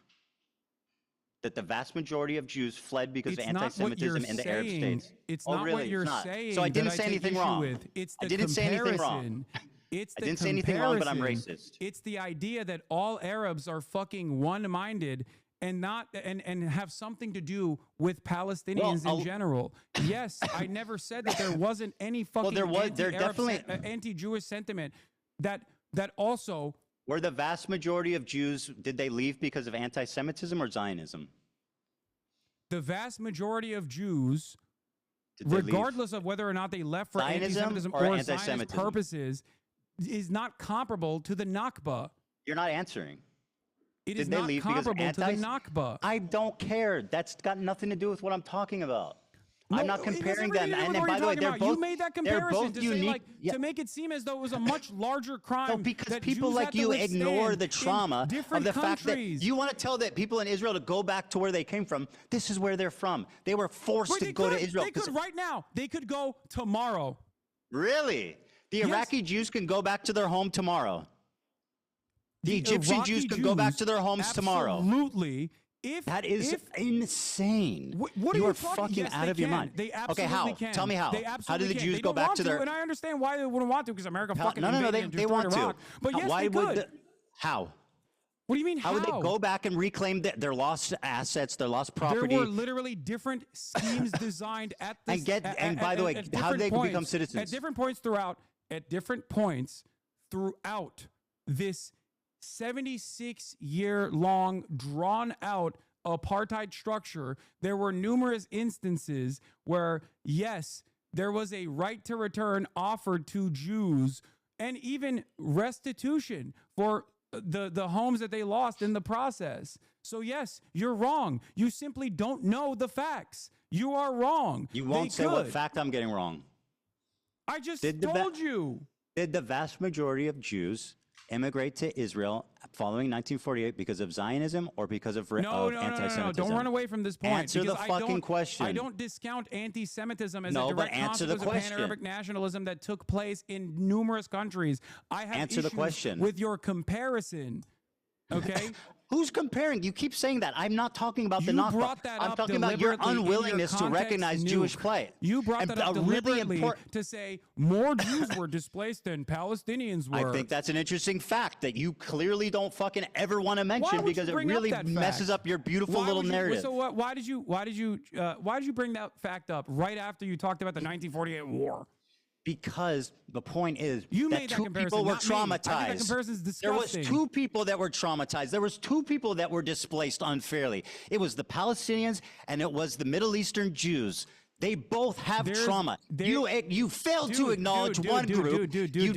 S2: That the vast majority of Jews fled because
S1: It's
S2: of
S1: not what you're
S2: anti-Semitism in the Arab
S1: saying.
S2: states.
S1: It's
S2: Oh,
S1: not
S2: really?
S1: what you're
S2: It's not.
S1: saying.
S2: So I didn't
S1: that
S2: say
S1: take
S2: anything
S1: issue
S2: wrong.
S1: with. It's the
S2: I didn't say anything wrong.
S1: comparison. It's
S2: I
S1: the
S2: didn't say anything wrong, but I'm
S1: comparison.
S2: racist.
S1: It's the idea that all Arabs are fucking one-minded and not and have something to do with Palestinians in general. Yes, I never said that there wasn't any fucking
S2: there
S1: anti-Arab
S2: definitely-
S1: anti-Jewish sentiment that also
S2: Were the vast majority of Jews, did they leave because of anti-Semitism or Zionism?
S1: The vast majority of Jews,
S2: Did they leave?
S1: regardless of whether or not they left for
S2: Zionism
S1: anti-Semitism
S2: or
S1: or Zionist
S2: anti-Semitism?
S1: purposes, is not comparable to the Nakba.
S2: You're not answering.
S1: It
S2: Did
S1: is
S2: they
S1: not
S2: leave because of
S1: comparable to the Nakba.
S2: I don't care. That's got nothing to do with what I'm talking about. I'm not
S1: it has
S2: comparing
S1: everything
S2: them.
S1: to do with
S2: And
S1: what
S2: by
S1: you're
S2: the way,
S1: talking
S2: they're
S1: about.
S2: both.
S1: You made that
S2: they're
S1: comparison
S2: both
S1: to
S2: unique.
S1: say, like,
S2: Yeah.
S1: to make it seem as though it was a much larger crime.
S2: No, because
S1: that
S2: people
S1: Jews
S2: like
S1: had to
S2: you ignore
S1: withstand
S2: the
S1: in
S2: trauma of
S1: different
S2: the fact that
S1: countries.
S2: you want to tell that people in Israel to go back to where they came from. This is where they're from. They were forced
S1: Wait,
S2: to
S1: they
S2: go
S1: could,
S2: to Israel.
S1: They could right now. They could go tomorrow.
S2: Really? The
S1: Yes.
S2: Iraqi Jews can go back to their home tomorrow. The Egyptian
S1: Iraqi
S2: Jews can go back to their homes tomorrow.
S1: Absolutely.
S2: That is insane.
S1: What
S2: you
S1: are
S2: are
S1: you talking?
S2: fucking
S1: Yes,
S2: out
S1: they
S2: of your
S1: can.
S2: mind.
S1: They absolutely
S2: okay, how?
S1: can.
S2: Tell me how.
S1: They
S2: How
S1: absolutely
S2: did the
S1: can.
S2: Jews
S1: They
S2: go
S1: don't
S2: back
S1: want
S2: to their?
S1: And I understand why they wouldn't want to, because America fucking
S2: No,
S1: invaded
S2: they
S1: and destroyed
S2: want
S1: Iraq.
S2: to.
S1: But yes,
S2: Why
S1: they
S2: would
S1: could.
S2: how?
S1: What do you mean?
S2: How would they go back and reclaim their lost assets, their lost property?
S1: There were literally different schemes designed at this.
S2: And by the way, how did they become citizens?
S1: At different points throughout. At different points throughout this 76-year-long, drawn-out apartheid structure, there were numerous instances where, yes, there was a right to return offered to Jews, and even restitution for the homes that they lost in the process. So yes, you're wrong. You simply don't know the facts. You are wrong.
S2: You won't say what fact I'm getting wrong.
S1: I just told you.
S2: Did the vast majority of Jews immigrate to Israel following 1948 because of Zionism or because of anti-Semitism?
S1: No. Don't run away from this point.
S2: Answer the
S1: because
S2: fucking question.
S1: I don't discount anti-Semitism as
S2: No,
S1: a
S2: but
S1: direct
S2: answer the
S1: consequence of
S2: question.
S1: Pan-Arabic nationalism that took place in numerous countries. I have
S2: Answer the
S1: issues
S2: question.
S1: with your comparison. Okay?
S2: Who's comparing? You keep saying that. I'm not talking about the
S1: You
S2: Nakba.
S1: brought that
S2: I'm
S1: up
S2: talking about your
S1: deliberately in your
S2: unwillingness to
S1: context
S2: recognize
S1: nuke.
S2: Jewish plight.
S1: You brought
S2: And
S1: that up
S2: a really
S1: deliberately
S2: important-
S1: to say more Jews were displaced than Palestinians were.
S2: I think that's an interesting fact that you clearly don't fucking ever want to
S1: Why
S2: mention
S1: would
S2: because
S1: you
S2: it
S1: bring up
S2: really
S1: that
S2: messes
S1: fact?
S2: up your beautiful
S1: Why
S2: little
S1: would you-
S2: narrative.
S1: So why did you bring that fact up right after you talked about the 1948 war?
S2: Because the point is
S1: You
S2: that
S1: made that
S2: two
S1: comparison,
S2: people were
S1: not me. I think that
S2: traumatized.
S1: comparison's
S2: There was
S1: disgusting.
S2: two people that were traumatized. There was two people that were displaced unfairly. It was the Palestinians and it was the Middle Eastern Jews. They both have trauma. You failed to acknowledge one group. You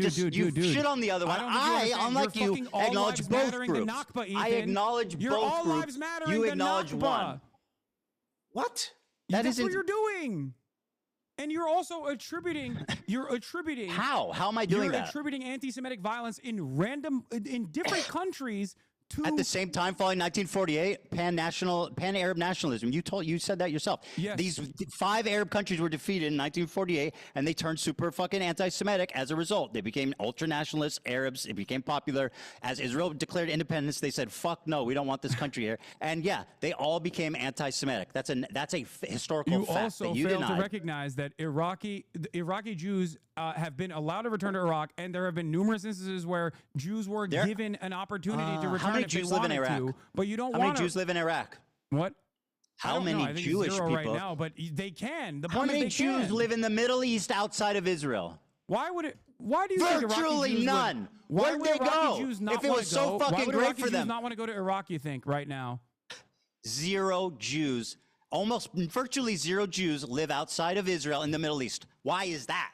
S2: shit on the other one. I, unlike you, acknowledge both groups. I acknowledge
S1: You're
S2: both
S1: all
S2: groups.
S1: lives mattering
S2: You
S1: the
S2: acknowledge
S1: Nakba.
S2: one. What?
S1: That's
S2: isn't-
S1: what you're doing. And you're also attributing.
S2: How? How am I doing
S1: You're
S2: that?
S1: attributing anti-Semitic violence in different countries to.
S2: At the same time, following 1948, pan-Arab nationalism. You said that yourself.
S1: Yes.
S2: These 5 Arab countries were defeated in 1948, and they turned super fucking anti-Semitic as a result. They became ultra-nationalist Arabs. It became popular. As Israel declared independence, they said, "Fuck no, we don't want this country here." And yeah, they all became anti-Semitic. That's a historical
S1: You
S2: fact
S1: also
S2: that you
S1: failed to
S2: denied.
S1: recognize that Iraqi Jews have been allowed to return to Iraq, and there have been numerous instances where Jews were given an opportunity to return
S2: how many
S1: if
S2: Jews
S1: they
S2: live in
S1: wanted
S2: Iraq?
S1: to. But you don't
S2: How
S1: want
S2: many Jews live in Iraq?
S1: What?
S2: How many
S1: I think
S2: Jewish
S1: it's 0
S2: people?
S1: right now, but they can. The
S2: How
S1: point is
S2: many
S1: they
S2: Jews
S1: can.
S2: live in the Middle East outside of Israel?
S1: Why would it? Why do you think Iraqi
S2: Virtually
S1: Jews
S2: none.
S1: Would, why
S2: Where'd
S1: would
S2: they
S1: Iraqi
S2: go?
S1: Jews not
S2: If it
S1: wanna
S2: was so
S1: go?
S2: fucking
S1: Why would
S2: great
S1: Iraqi
S2: for
S1: Jews
S2: them?
S1: not want to go to Iraq? You think right now?
S2: 0 Jews, virtually 0 Jews live outside of Israel in the Middle East. Why is that?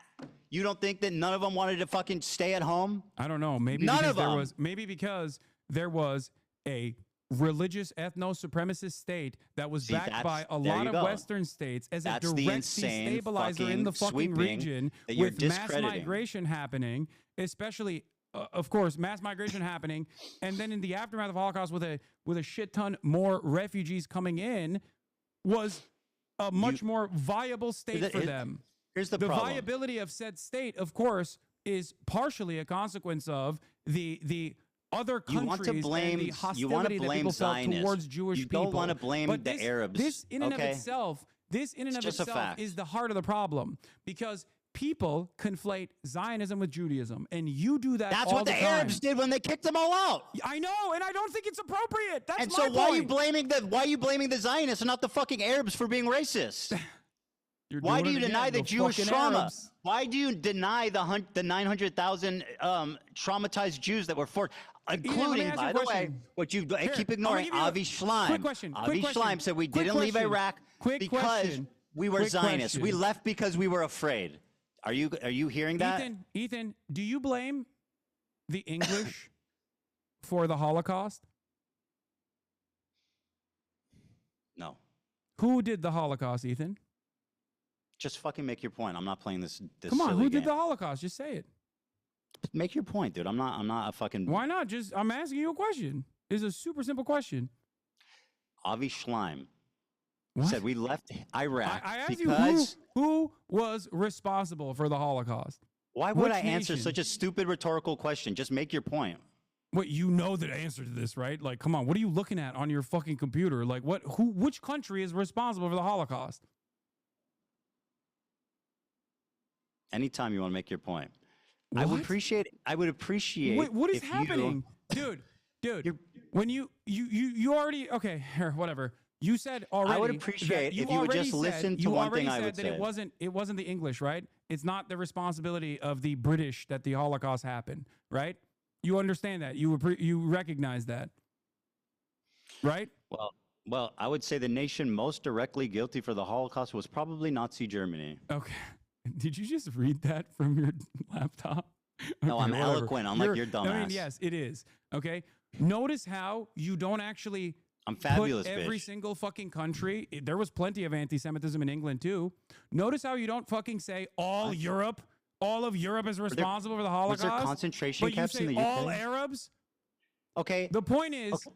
S2: You don't think that none of them wanted to fucking stay at home?
S1: I don't know. Maybe
S2: None
S1: because
S2: of them.
S1: because there was a religious ethno-supremacist state that was backed by a
S2: there
S1: lot
S2: you
S1: of
S2: go.
S1: Western states as
S2: That's
S1: a
S2: the
S1: direct
S2: insane
S1: destabilizer in the fucking
S2: sweeping
S1: region
S2: that you're
S1: with mass
S2: discrediting.
S1: migration happening, especially, of course, mass migration happening, and then in the aftermath of Holocaust with a shit ton more refugees coming in, was a much more viable state for them.
S2: Here's the
S1: The
S2: problem.
S1: viability of said state, of course, is partially a consequence of the other
S2: You want
S1: countries
S2: to blame,
S1: and the
S2: you want
S1: hostility
S2: to
S1: that
S2: blame
S1: people felt
S2: Zionists.
S1: towards Jewish
S2: you
S1: people.
S2: don't want to blame
S1: But
S2: the
S1: this,
S2: Arabs.
S1: This in and
S2: okay?
S1: of itself,
S2: just a fact.
S1: is the heart of the problem, because people conflate Zionism with Judaism, and you do that.
S2: That's
S1: all
S2: what the
S1: time.
S2: Arabs did when they kicked them all out.
S1: I know, and I don't think it's appropriate. That's
S2: And
S1: my
S2: so why are you
S1: point.
S2: blaming the Zionists and not the fucking Arabs for being racist?
S1: You're
S2: Why do
S1: doing
S2: you
S1: it
S2: deny
S1: again,
S2: the Jewish
S1: fucking
S2: trauma?
S1: Arabs.
S2: Why do you deny the 900,000 traumatized Jews that were forced? Including, by the way, what you keep ignoring, Avi Schleim.
S1: Quick question.
S2: Avi Schleim said we didn't leave Iraq because we were Zionists. We left because we were afraid. Are you hearing that?
S1: Ethan, do you blame the English for the Holocaust?
S2: No.
S1: Who did the Holocaust, Ethan?
S2: Just fucking make your point. I'm not playing this
S1: Come on,
S2: silly
S1: who
S2: game.
S1: did the Holocaust? Just say it.
S2: Make your point, dude. I'm not a fucking.
S1: Why not? Just I'm asking you a question. It's a super simple question.
S2: Avi Schleim said we left Iraq
S1: I asked
S2: because.
S1: you who was responsible for the Holocaust.
S2: Why would
S1: Which
S2: I answer
S1: nation?
S2: such a stupid rhetorical question? Just make your point.
S1: What, you know the answer to this, right? Like, come on, what are you looking at on your fucking computer? Like, which country is responsible for the Holocaust?
S2: Anytime you want to make your point.
S1: What?
S2: I would appreciate.
S1: Wait, what is
S2: if you-
S1: happening? Dude, when you already, okay, here, whatever. You said already.
S2: I would appreciate if you would just listen to one thing I would say.
S1: It wasn't the English, right? It's not the responsibility of the British that the Holocaust happened, right? You understand that. You recognize that, right?
S2: Well, I would say the nation most directly guilty for the Holocaust was probably Nazi Germany.
S1: Okay. Did you just read that from your laptop?
S2: No,
S1: Okay,
S2: I'm
S1: whatever.
S2: eloquent, unlike your dumbass.
S1: I mean, yes, it is. Okay. Notice how you don't actually.
S2: I'm fabulous,
S1: put every
S2: bitch.
S1: single fucking country. There was plenty of anti-Semitism in England too. Notice how you don't fucking say all Europe. All of Europe is responsible for the Holocaust.
S2: Was there concentration
S1: but
S2: camps
S1: you say
S2: in the UK?
S1: all Arabs.
S2: Okay.
S1: The point is,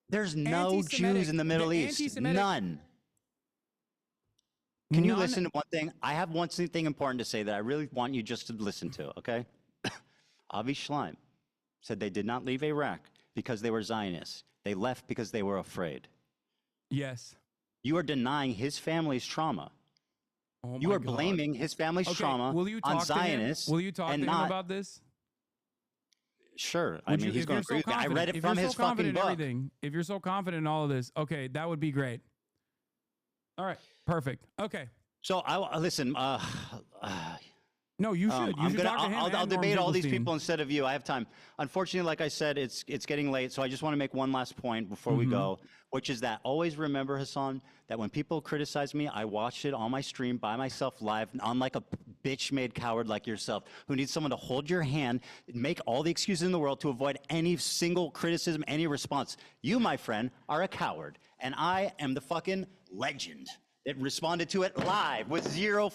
S2: there's no Jews in the Middle East. None. Can you listen to one thing? I have one thing important to say that I really want you just to listen to, okay? Avi Schleim said they did not leave Iraq because they were Zionists. They left because they were afraid.
S1: Yes.
S2: You are denying his family's trauma.
S1: Oh
S2: You
S1: my
S2: are
S1: God.
S2: blaming his family's trauma
S1: Will you
S2: on
S1: talk to him?
S2: Zionists.
S1: Will you talk to
S2: and
S1: him
S2: not,
S1: about this?
S2: Sure. I
S1: Would
S2: mean,
S1: you-
S2: he's
S1: if
S2: going
S1: you're
S2: to agree
S1: so
S2: with that. I read
S1: confident-
S2: it
S1: if
S2: from
S1: you're
S2: his
S1: so confident
S2: fucking
S1: in
S2: book.
S1: everything, if you're so confident in all of this, okay, that would be great. All right, perfect. Okay.
S2: So I listen.
S1: No, you should. You should talk to him
S2: I'll
S1: and Norm
S2: debate all these
S1: Finkelstein.
S2: people instead of you. I have time. Unfortunately, like I said, it's getting late, so I just want to make one last point before we go, which is that always remember, Hasan, that when people criticize me, I watch it on my stream by myself live, unlike a bitch-made coward like yourself, who needs someone to hold your hand, make all the excuses in the world to avoid any single criticism, any response. You, my friend, are a coward, and I am the fucking legend that responded to it live with zero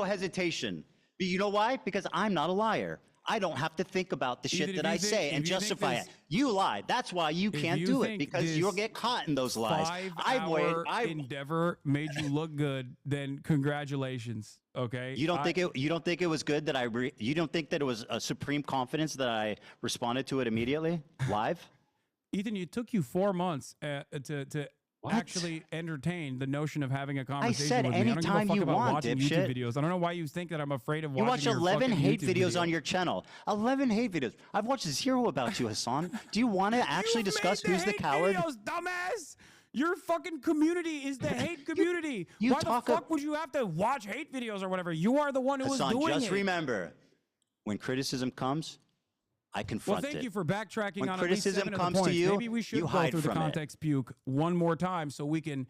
S2: hesitation. But you know why? Because I'm not a liar. I don't have to think about the shit
S1: Ethan,
S2: that
S1: if
S2: I
S1: you think-
S2: say
S1: if
S2: and
S1: you think
S2: justify
S1: this-
S2: it. You lied. That's why you
S1: If
S2: can't
S1: you
S2: do it,
S1: think
S2: because you'll
S1: this
S2: get caught in those lies.
S1: Five-hour endeavor made you look good, then congratulations. Okay.
S2: You don't think it was good that you don't think that it was a supreme confidence that I responded to it immediately live?
S1: Ethan, it took you 4 months to actually entertain the notion of having a conversation
S2: said
S1: with me. I don't give a
S2: anytime
S1: fuck
S2: you
S1: about
S2: want,
S1: watching
S2: dipshit.
S1: YouTube videos. I don't know why you think that I'm afraid of
S2: You
S1: watching
S2: watch
S1: your
S2: 11
S1: fucking
S2: hate
S1: YouTube
S2: videos
S1: video.
S2: on your channel. 11 hate videos. I've watched 0 about you, Hasan. Do you want to actually discuss who's the coward?
S1: Videos, dumbass! Your fucking community is the hate community.
S2: You
S1: Why
S2: talk
S1: the fuck would you have to watch hate videos or whatever? You are the one who was
S2: Hasan,
S1: doing
S2: just
S1: it.
S2: remember, when criticism comes, I
S1: Well,
S2: confront
S1: thank
S2: it.
S1: you for backtracking
S2: When
S1: on at least
S2: criticism
S1: 7
S2: comes
S1: of the
S2: to
S1: points.
S2: you,
S1: Maybe we should
S2: you
S1: go
S2: hide
S1: through the
S2: from it.
S1: context puke one more time so we can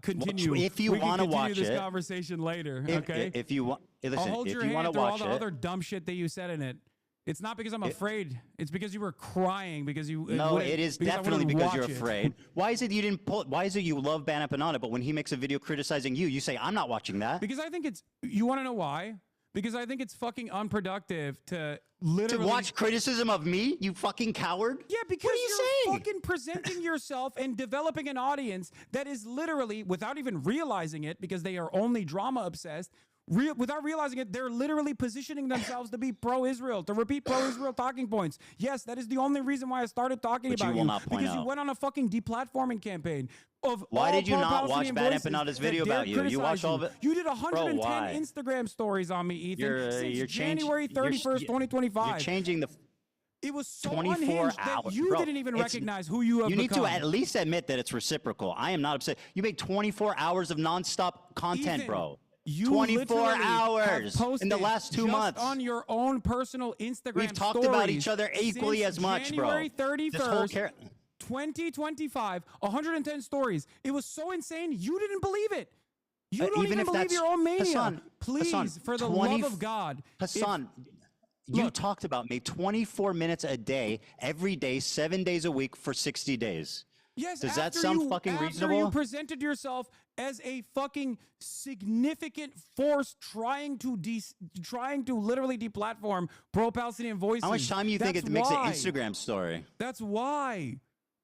S1: continue.
S2: If you
S1: we can
S2: wanna
S1: continue
S2: watch
S1: this
S2: it-
S1: conversation later.
S2: If-
S1: Okay.
S2: if you want- listen,
S1: I'll hold
S2: if
S1: your
S2: you wanna
S1: hand through all
S2: watch
S1: the
S2: it-
S1: other dumb shit that you said in it. It's not because I'm afraid. It's because you were crying because you.
S2: No,
S1: wouldn't-
S2: it is
S1: because I
S2: definitely
S1: wouldn't
S2: because you're
S1: watch it.
S2: afraid. Why is it you didn't pull? Why is it you love Ban Empanada, but when he makes a video criticizing you, you say I'm not watching that?
S1: Because I think it's. You want to know why? Because I think it's fucking unproductive to
S2: To
S1: literally
S2: watch criticism of me, you fucking coward.
S1: Yeah, because
S2: what are you
S1: you're
S2: saying?
S1: fucking presenting yourself and developing an audience that is literally, without even realizing it, because they are only drama obsessed. Without realizing it, they're literally positioning themselves to be pro-Israel, to repeat pro-Israel talking points. Yes, that is the only reason why I started talking
S2: Which you
S1: about
S2: will not point
S1: because you
S2: out.
S1: went on a fucking deplatforming campaign of
S2: Why
S1: all
S2: did you not
S1: pro-Palestinian
S2: watch Bad
S1: voices
S2: Empanada's
S1: that
S2: video
S1: dare
S2: about you? You
S1: criticize
S2: watched all of it?
S1: You did
S2: Bro,
S1: 110
S2: why?
S1: Instagram stories on me, Ethan, since
S2: You're
S1: January
S2: changing-
S1: 31st, 2025.
S2: You're changing the.
S1: It was so
S2: 24
S1: unhinged
S2: hours.
S1: that you
S2: Bro,
S1: didn't even
S2: it's-
S1: recognize who you have
S2: You need
S1: become.
S2: to at least admit that it's reciprocal. I am not upset. You made 24 hours of nonstop content,
S1: Ethan,
S2: bro.
S1: You
S2: 24
S1: literally
S2: hours
S1: have
S2: in the last 2
S1: just
S2: months.
S1: on your own personal Instagram
S2: We've talked about each
S1: stories
S2: other equally
S1: since
S2: as much, bro.
S1: January
S2: This whole
S1: 31st, 2025, 110 stories. It was so insane, you didn't believe it. You don't even believe
S2: that's-
S1: your own mania.
S2: Hassan,
S1: Please,
S2: Hassan,
S1: for the love of God.
S2: Hassan, you talked about me 24 minutes a day, every day, 7 days a week for 60 days.
S1: Yes,
S2: Does that
S1: after
S2: sound
S1: you-
S2: fucking
S1: after
S2: reasonable?
S1: you presented yourself as a fucking significant force trying to literally deplatform pro-Palestinian voices.
S2: How much time do you think
S1: That's
S2: it makes an
S1: why.
S2: Instagram story?
S1: That's why.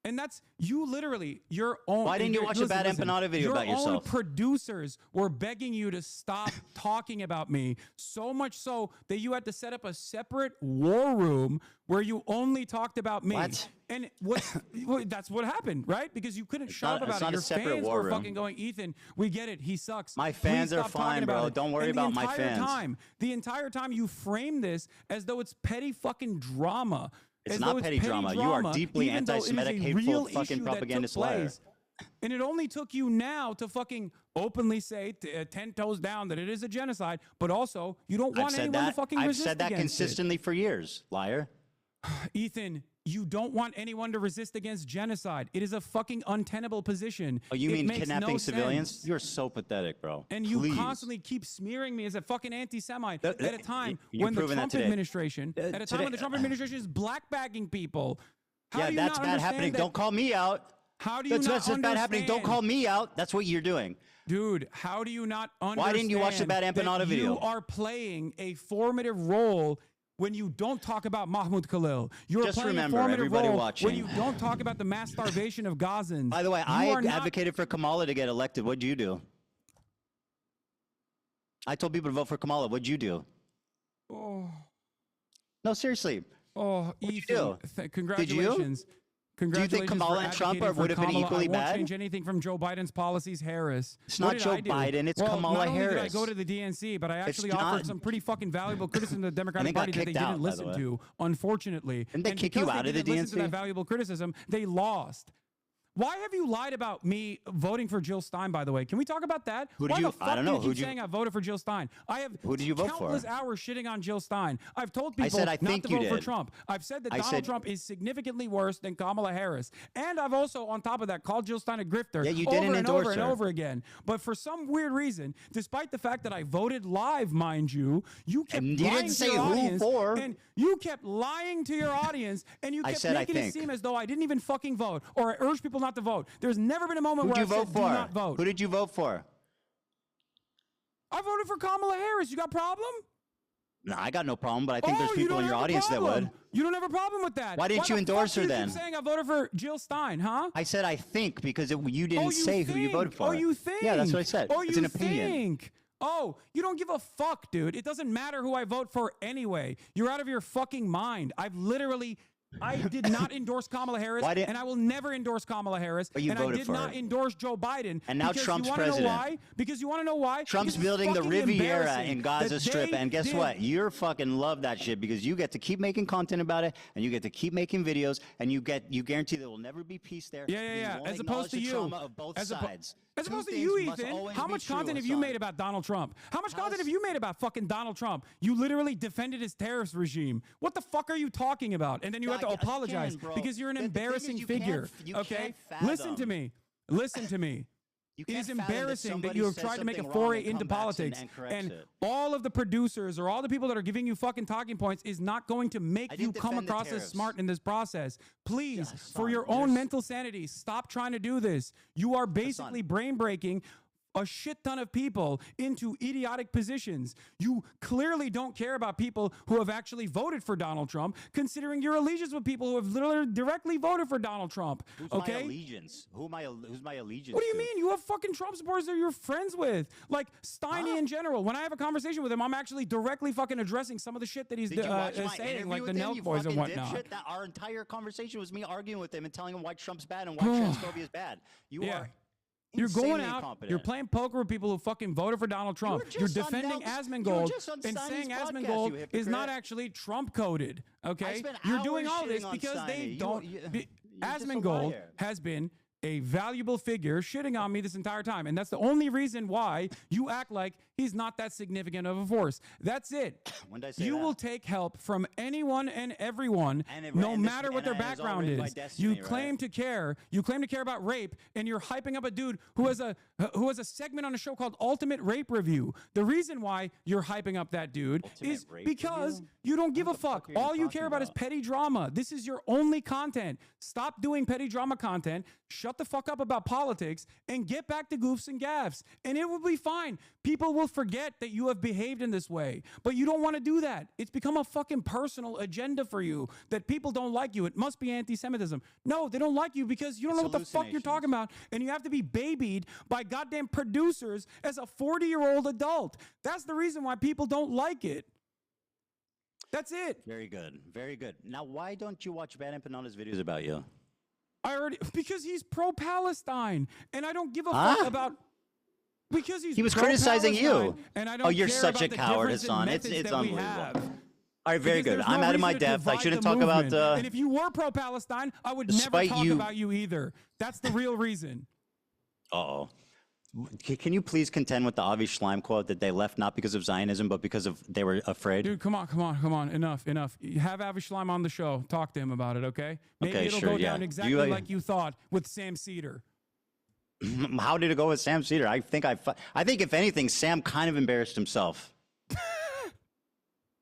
S1: And that's you literally, your own.
S2: Why didn't you watch the Bad Empanada video about
S1: Your own
S2: yourself?
S1: producers were begging you to stop talking about me, so much so that you had to set up a separate war room where you only talked about me.
S2: What?
S1: And that's what happened, right? Because you couldn't shut up
S2: it's
S1: about
S2: not
S1: it.
S2: a
S1: Your
S2: separate
S1: fans
S2: war
S1: were
S2: room.
S1: fucking going, Ethan, we get it. He sucks.
S2: My
S1: Please
S2: fans are
S1: stop talking
S2: fine,
S1: about
S2: bro.
S1: it."
S2: Don't worry
S1: And
S2: about my
S1: the entire
S2: fans.
S1: time, the entire time you frame this as though it's petty fucking drama.
S2: It's
S1: as
S2: not
S1: though
S2: petty drama. You are deeply
S1: even though it is a
S2: anti-Semitic, hateful,
S1: real
S2: fucking
S1: issue that took
S2: propagandist liar.
S1: place. And it only took you now to fucking openly say 10 toes down that it is a genocide, but also you don't want anyone to fucking resist
S2: I've said that
S1: against
S2: consistently for years, liar.
S1: it. Ethan, you don't want anyone to resist against genocide. It is a fucking untenable position.
S2: Oh, you
S1: It
S2: mean
S1: makes
S2: kidnapping
S1: no
S2: civilians?
S1: sense.
S2: You're so pathetic, bro.
S1: And you
S2: Please.
S1: constantly keep smearing me as a fucking anti-Semite at a time
S2: you're
S1: when the
S2: proving that
S1: Trump
S2: today.
S1: administration, at a time
S2: Today-
S1: when the Trump administration is blackbagging people. How
S2: Yeah,
S1: do you
S2: that's
S1: not
S2: bad
S1: understand
S2: happening.
S1: that-
S2: Don't call me out.
S1: How do you
S2: That's
S1: not
S2: bad happening. Don't
S1: understand?
S2: call me out. That's what you're doing.
S1: Dude, how do you not understand?
S2: Why didn't you watch the Bad Empanada
S1: that
S2: video?
S1: You are playing a formative role when you don't talk about Mahmoud Khalil. You're
S2: Just
S1: playing
S2: remember,
S1: a formative
S2: everybody
S1: role
S2: watching.
S1: when you don't talk about the mass starvation of Gazans.
S2: By the way,
S1: You
S2: I
S1: are not-
S2: advocated for Kamala to get elected. What'd you do? I told people to vote for Kamala. What'd you do?
S1: Oh,
S2: No, seriously.
S1: oh,
S2: What'd you
S1: Ethan,
S2: do?
S1: congratulations. Congratulations.
S2: Do you think Kamala
S1: for
S2: and Trump
S1: advocating for
S2: would have been
S1: Kamala.
S2: equally
S1: I won't
S2: bad?
S1: change anything from Joe Biden's policies, Harris.
S2: It's
S1: What
S2: not
S1: did
S2: Joe
S1: I do?
S2: Biden, it's
S1: well,
S2: Kamala
S1: not only did I
S2: Harris.
S1: go to the DNC, but I actually
S2: It's
S1: offered
S2: not-
S1: some pretty fucking valuable criticism to the Democratic
S2: And they got
S1: Party that they
S2: kicked
S1: didn't
S2: out, by the
S1: listen
S2: way.
S1: to, unfortunately.
S2: Didn't they
S1: And
S2: kick you
S1: because
S2: out
S1: they
S2: of the
S1: didn't listen to
S2: DNC?
S1: that valuable criticism, they lost. Why have you lied about me voting for Jill Stein, by the way? Can we talk about that?
S2: Who did
S1: Why
S2: you-
S1: the fuck
S2: I don't
S1: do
S2: know.
S1: you
S2: Who'd
S1: keep
S2: you-
S1: saying I voted for Jill Stein? I have
S2: Who did you vote for?
S1: countless hours shitting on Jill Stein. I've told people
S2: said I
S1: not
S2: think
S1: to
S2: you
S1: vote for
S2: did.
S1: Trump. I've said that
S2: I
S1: Donald
S2: said-
S1: Trump is significantly worse than Kamala Harris. And I've also, on top of that, called Jill Stein a grifter
S2: Yeah, you
S1: over
S2: didn't
S1: and
S2: endorse
S1: over and
S2: her.
S1: over again. But for some weird reason, despite the fact that I voted live, mind you, you kept
S2: And you
S1: lying
S2: didn't
S1: to
S2: say
S1: your
S2: who
S1: audience.
S2: for.
S1: And you kept lying to your audience, and you
S2: I
S1: kept
S2: said I
S1: making it
S2: think.
S1: seem as though I didn't even fucking vote, or I urged people not to vote. There's never been a moment
S2: Who'd
S1: where
S2: you
S1: I
S2: vote
S1: said,
S2: for?
S1: do not vote.
S2: Who did you vote for?
S1: I voted for Kamala Harris. You got a problem?
S2: No, I got no problem, but I think there's
S1: you
S2: people
S1: don't
S2: in your
S1: have a
S2: audience that
S1: problem.
S2: would.
S1: You don't have a problem with that.
S2: Why didn't you
S1: the
S2: endorse
S1: fuck
S2: her
S1: do you
S2: then?
S1: keep saying I voted for Jill Stein, huh?
S2: I said I think because you didn't
S1: you
S2: say who you voted
S1: think?
S2: for.
S1: Oh, you think?
S2: Yeah, that's what I said.
S1: Oh,
S2: it's
S1: you
S2: an opinion.
S1: think? Oh, you don't give a fuck, dude. It doesn't matter who I vote for anyway. You're out of your fucking mind. I did not endorse Kamala Harris, and I will never endorse Kamala Harris.
S2: But you
S1: and I
S2: voted
S1: did
S2: for
S1: not
S2: her.
S1: endorse Joe Biden.
S2: And now
S1: because
S2: Trump's
S1: you wanna know
S2: president.
S1: why? Because you want to know why?
S2: Trump's
S1: Because it's
S2: building the
S1: fucking
S2: Riviera
S1: embarrassing
S2: in Gaza
S1: that
S2: Strip,
S1: they
S2: and guess
S1: did-
S2: what? You're fucking love that shit because you get to keep making content about it, and you get to keep making videos, and you guarantee there will never be peace there.
S1: Yeah, yeah,
S2: because
S1: yeah.
S2: you won't
S1: As opposed
S2: acknowledge
S1: to
S2: the
S1: you.
S2: trauma of both
S1: As oppo-
S2: sides.
S1: As
S2: Two
S1: opposed to
S2: things
S1: you,
S2: must
S1: Ethan,
S2: always
S1: how
S2: be
S1: much
S2: true,
S1: content have you
S2: Hasan.
S1: made about Donald Trump? How much content have you made about fucking Donald Trump? You literally defended his terrorist regime. What the fuck are you talking about? And then you have to
S2: Again,
S1: apologize
S2: bro.
S1: because you're an
S2: The thing is
S1: embarrassing
S2: you can't-
S1: figure.
S2: you
S1: Okay?
S2: can't
S1: Listen to
S2: fathom.
S1: me. Listen to me.
S2: You
S1: It
S2: can't
S1: is
S2: fathom that
S1: embarrassing that
S2: somebody
S1: you have
S2: says
S1: tried to make a
S2: something wrong
S1: foray
S2: and
S1: into
S2: come back
S1: politics,
S2: and corrects
S1: and
S2: it.
S1: all of the producers or all the people that are giving you fucking talking points is not going to make
S2: I
S1: you
S2: didn't
S1: come
S2: defend the
S1: across as
S2: tariffs.
S1: smart in this process. Please, for
S2: Hasan,
S1: your own mental sanity, stop trying to do this. You are basically brain breaking a shit ton of people into idiotic positions. You clearly don't care about people who have actually voted for Donald Trump, considering your allegiance with people who have literally directly voted for Donald Trump.
S2: Who's my
S1: okay?
S2: allegiance? Who's my allegiance?
S1: What do you
S2: to?
S1: mean? You have fucking Trump supporters that you're friends with. Like Steiny in general. When I have a conversation with him, I'm actually directly fucking addressing some of the shit that he's
S2: Did you watch my
S1: saying,
S2: interview
S1: like the
S2: with him,
S1: Nelk
S2: you
S1: boys and
S2: fucking
S1: whatnot.
S2: dipshit? That our entire conversation was me arguing with him and telling him why Trump's bad and why transphobia is bad. You
S1: Yeah.
S2: are
S1: You're going
S2: insanely
S1: out,
S2: incompetent.
S1: you're playing poker with people who fucking voted for Donald Trump.
S2: You
S1: You're
S2: were just on
S1: defending
S2: Nelk's- you were
S1: Asmongold
S2: just on
S1: and
S2: Steiny's
S1: saying
S2: podcast,
S1: Asmongold
S2: you
S1: is
S2: hypocrite.
S1: not actually Trump coded. Okay?
S2: spent
S1: You're doing
S2: hours
S1: all this
S2: shitting on
S1: because they
S2: Steiny.
S1: don't.
S2: You're just a
S1: Asmongold
S2: liar.
S1: has been a valuable figure shitting on me this entire time. And that's the only reason why you act like He's not that significant of a force. That's it.
S2: When did I say
S1: You
S2: that?
S1: will take help from anyone and everyone,
S2: And
S1: no
S2: and this-
S1: matter what
S2: and
S1: their
S2: it is all
S1: background
S2: written by
S1: is.
S2: destiny,
S1: You claim
S2: right?
S1: to care. You claim to care about rape, and you're hyping up a dude who has a segment on a show called Ultimate Rape Review. The reason why you're hyping up that dude is because you don't give a fuck. All you care about is petty drama. This is your only content. Stop doing petty drama content. Shut the fuck up about politics and get back to goofs and gaffs, and it will be fine. People will forget that you have behaved in this way, but you don't want to do that. It's become a fucking personal agenda for you that people don't like you. It must be anti-Semitism. No, they don't like you because you don't know what the fuck you're talking about, and you have to be babied by goddamn producers as a 40-year-old adult. That's the reason why people don't like it. That's it.
S2: Very good. Very good. Now, why don't you watch Bad Empanadas videos about you?
S1: Because he's pro-Palestine, and I don't give a fuck about. Because he
S2: was criticizing you.
S1: pro-Palestine, and I don't
S2: Oh, you're
S1: care
S2: such a
S1: about the
S2: coward,
S1: difference in
S2: Hasan.
S1: methods
S2: It's
S1: that we
S2: unbelievable.
S1: have.
S2: All right, very
S1: Because
S2: good.
S1: there's no
S2: I'm out of my
S1: reason to
S2: depth. I
S1: divide
S2: shouldn't
S1: the
S2: talk
S1: movement.
S2: about.
S1: And if you were pro-Palestine, I would never
S2: Despite
S1: talk
S2: you-
S1: about you either. That's the real reason.
S2: Uh-oh. Can you please contend with the Avi Schleim quote that they left not because of Zionism, but because of they were afraid?
S1: Dude, come on. Enough. You have Avi Schleim on the show. Talk to him about it, okay? Maybe
S2: Okay,
S1: it'll
S2: sure,
S1: go
S2: yeah.
S1: down exactly like you thought with Sam Cedar.
S2: How did it go with Sam Cedar? I think if anything, Sam kind of embarrassed himself.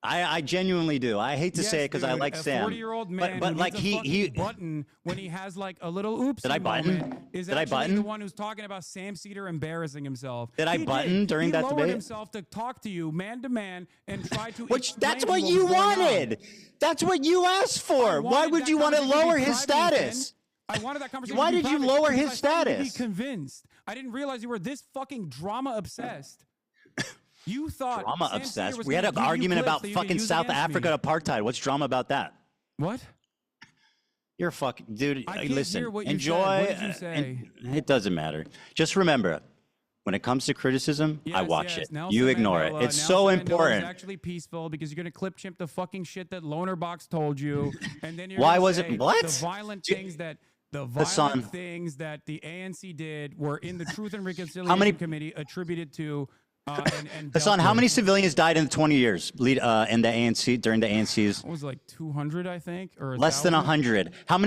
S2: I genuinely do. I hate to say it because I like Sam.
S1: A 40-year-old man
S2: but
S1: who
S2: like
S1: needs a fucking
S2: he
S1: button when he has like a little oops
S2: Did I button?
S1: moment is
S2: Did I
S1: actually
S2: button?
S1: the one who's talking about Sam Cedar embarrassing himself.
S2: Did I button during that
S1: He lowered
S2: debate?
S1: himself to talk to you man to man and try to
S2: That's
S1: explain
S2: what you
S1: was going on.
S2: wanted. That's what you asked for. Why
S1: wanted
S2: would
S1: that
S2: you want to
S1: conversation to
S2: lower
S1: be
S2: his
S1: private,
S2: status?
S1: I wanted that conversation.
S2: Why
S1: to be
S2: did you
S1: private
S2: lower
S1: because
S2: his
S1: I thought you'd be
S2: status?
S1: convinced. I didn't realize you were this fucking drama obsessed. You thought
S2: Drama
S1: Sam Cedar
S2: obsessed.
S1: was
S2: We had
S1: gonna
S2: an
S1: give you
S2: argument
S1: clips
S2: about
S1: that you could
S2: fucking
S1: use
S2: South
S1: against
S2: Africa
S1: me.
S2: apartheid. What's drama about that?
S1: What?
S2: You're fucking dude.
S1: I can't
S2: Listen,
S1: hear what you
S2: enjoy.
S1: said. What did you say?
S2: It doesn't matter. Just remember, when it comes to criticism, I watch it. You ignore it. It's so important.
S1: It's actually peaceful because you're gonna clip chimp the fucking shit that Loner Box told you, and then you're
S2: Why
S1: gonna
S2: was
S1: say
S2: it what?
S1: the violent things that
S2: Hasan.
S1: the ANC did were in the Truth and Reconciliation
S2: How many-
S1: Committee attributed to. And
S2: Hassan, how many civilians died in the 20 years in the ANC during the ANC's?
S1: What was it, like 200, I think, or
S2: Less than
S1: 1,000?
S2: 100. How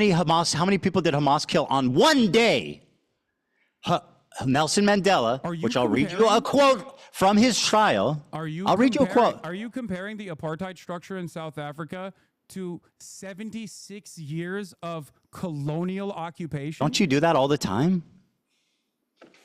S2: many people did Hamas kill on one day? Nelson Mandela, which I'll read you a quote from his trial. I'll read you a quote.
S1: Are you comparing the apartheid structure in South Africa to 76 years of colonial occupation?
S2: Don't you do that all the time?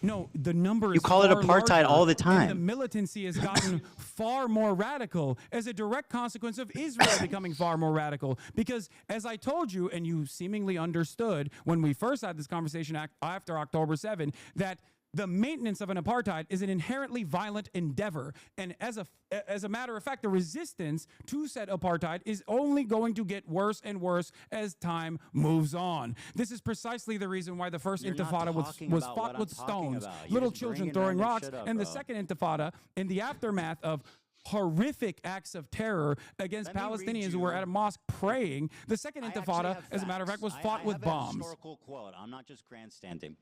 S1: No, the number is
S2: You call it
S1: far
S2: apartheid
S1: larger,
S2: all the
S1: and
S2: time.
S1: the militancy has gotten far more radical as a direct consequence of Israel becoming far more radical. Because as I told you, and you seemingly understood when we first had this conversation after October 7, that the maintenance of an apartheid is an inherently violent endeavor. And as a matter of fact, the resistance to said apartheid is only going to get worse and worse as time moves on. This is precisely the reason why the first
S2: You're not
S1: intifada
S2: talking
S1: was
S2: about
S1: fought
S2: what
S1: with
S2: I'm talking
S1: stones,
S2: about. You're
S1: little
S2: just
S1: children
S2: bringing
S1: throwing
S2: random
S1: rocks,
S2: shit up,
S1: and the
S2: bro.
S1: second intifada in the aftermath of horrific acts of terror against Palestinians who were at a mosque praying. The second intifada, as a matter of fact, was fought with bombs.
S2: Historical quote. I'm not just grandstanding.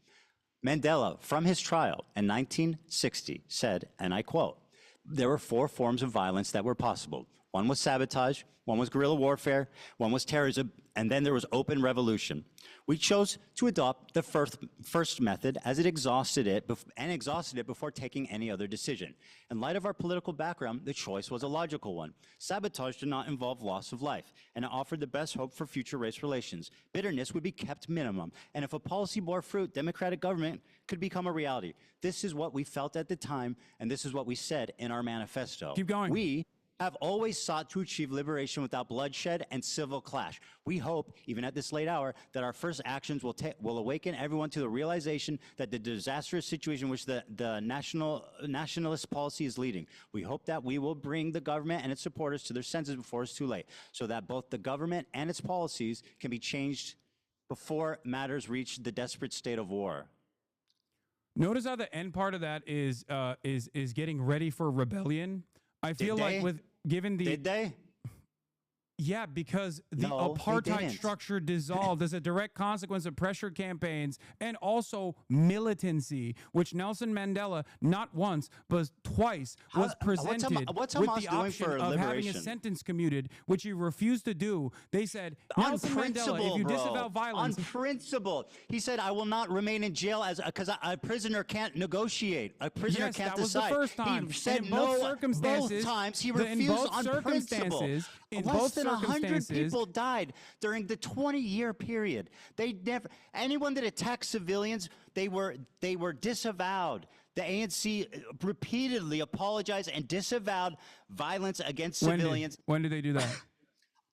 S2: Mandela, from his trial in 1960, said, and I quote, "There were 4 forms of violence that were possible. One was sabotage, one was guerrilla warfare, one was terrorism, and then there was open revolution. We chose to adopt the first method as it exhausted it before taking any other decision. In light of our political background, the choice was a logical one. Sabotage did not involve loss of life, and it offered the best hope for future race relations. Bitterness would be kept minimum, and if a policy bore fruit, democratic government could become a reality. This is what we felt at the time, and this is what we said in our manifesto.
S1: Keep going.
S2: We have always sought to achieve liberation without bloodshed and civil clash. We hope, even at this late hour, that our first actions will awaken everyone to the realization that the disastrous situation which the nationalist policy is leading. We hope that we will bring the government and its supporters to their senses before it's too late, so that both the government and its policies can be changed before matters reach the desperate state of war."
S1: Notice how the end part of that is getting ready for rebellion. I feel like
S2: they?
S1: with given the
S2: Did they?
S1: Yeah, because the
S2: No, they
S1: apartheid
S2: didn't.
S1: structure dissolved as a direct consequence of pressure campaigns and also militancy, which Nelson Mandela not once but twice was presented
S2: what's
S1: with
S2: Hamas
S1: the
S2: doing
S1: option
S2: for
S1: of having a
S2: liberation?
S1: sentence commuted, which he refused to do. They said,
S2: On
S1: Nelson
S2: principle,
S1: Mandela, if you
S2: bro.
S1: disavow violence,
S2: On principle. He said, I will not remain in jail because a prisoner can't negotiate. A prisoner
S1: yes,
S2: can't
S1: that was
S2: decide.
S1: the first time.
S2: He said
S1: and in both
S2: no
S1: circumstances,
S2: both times. He
S1: in
S2: refused
S1: both
S2: on principle.
S1: circumstances, in
S2: Less
S1: both
S2: than 100
S1: circumstances,
S2: people died during the 20-year period. They never, anyone that attacked civilians, they were disavowed. The ANC repeatedly apologized and disavowed violence against civilians.
S1: When did they do that?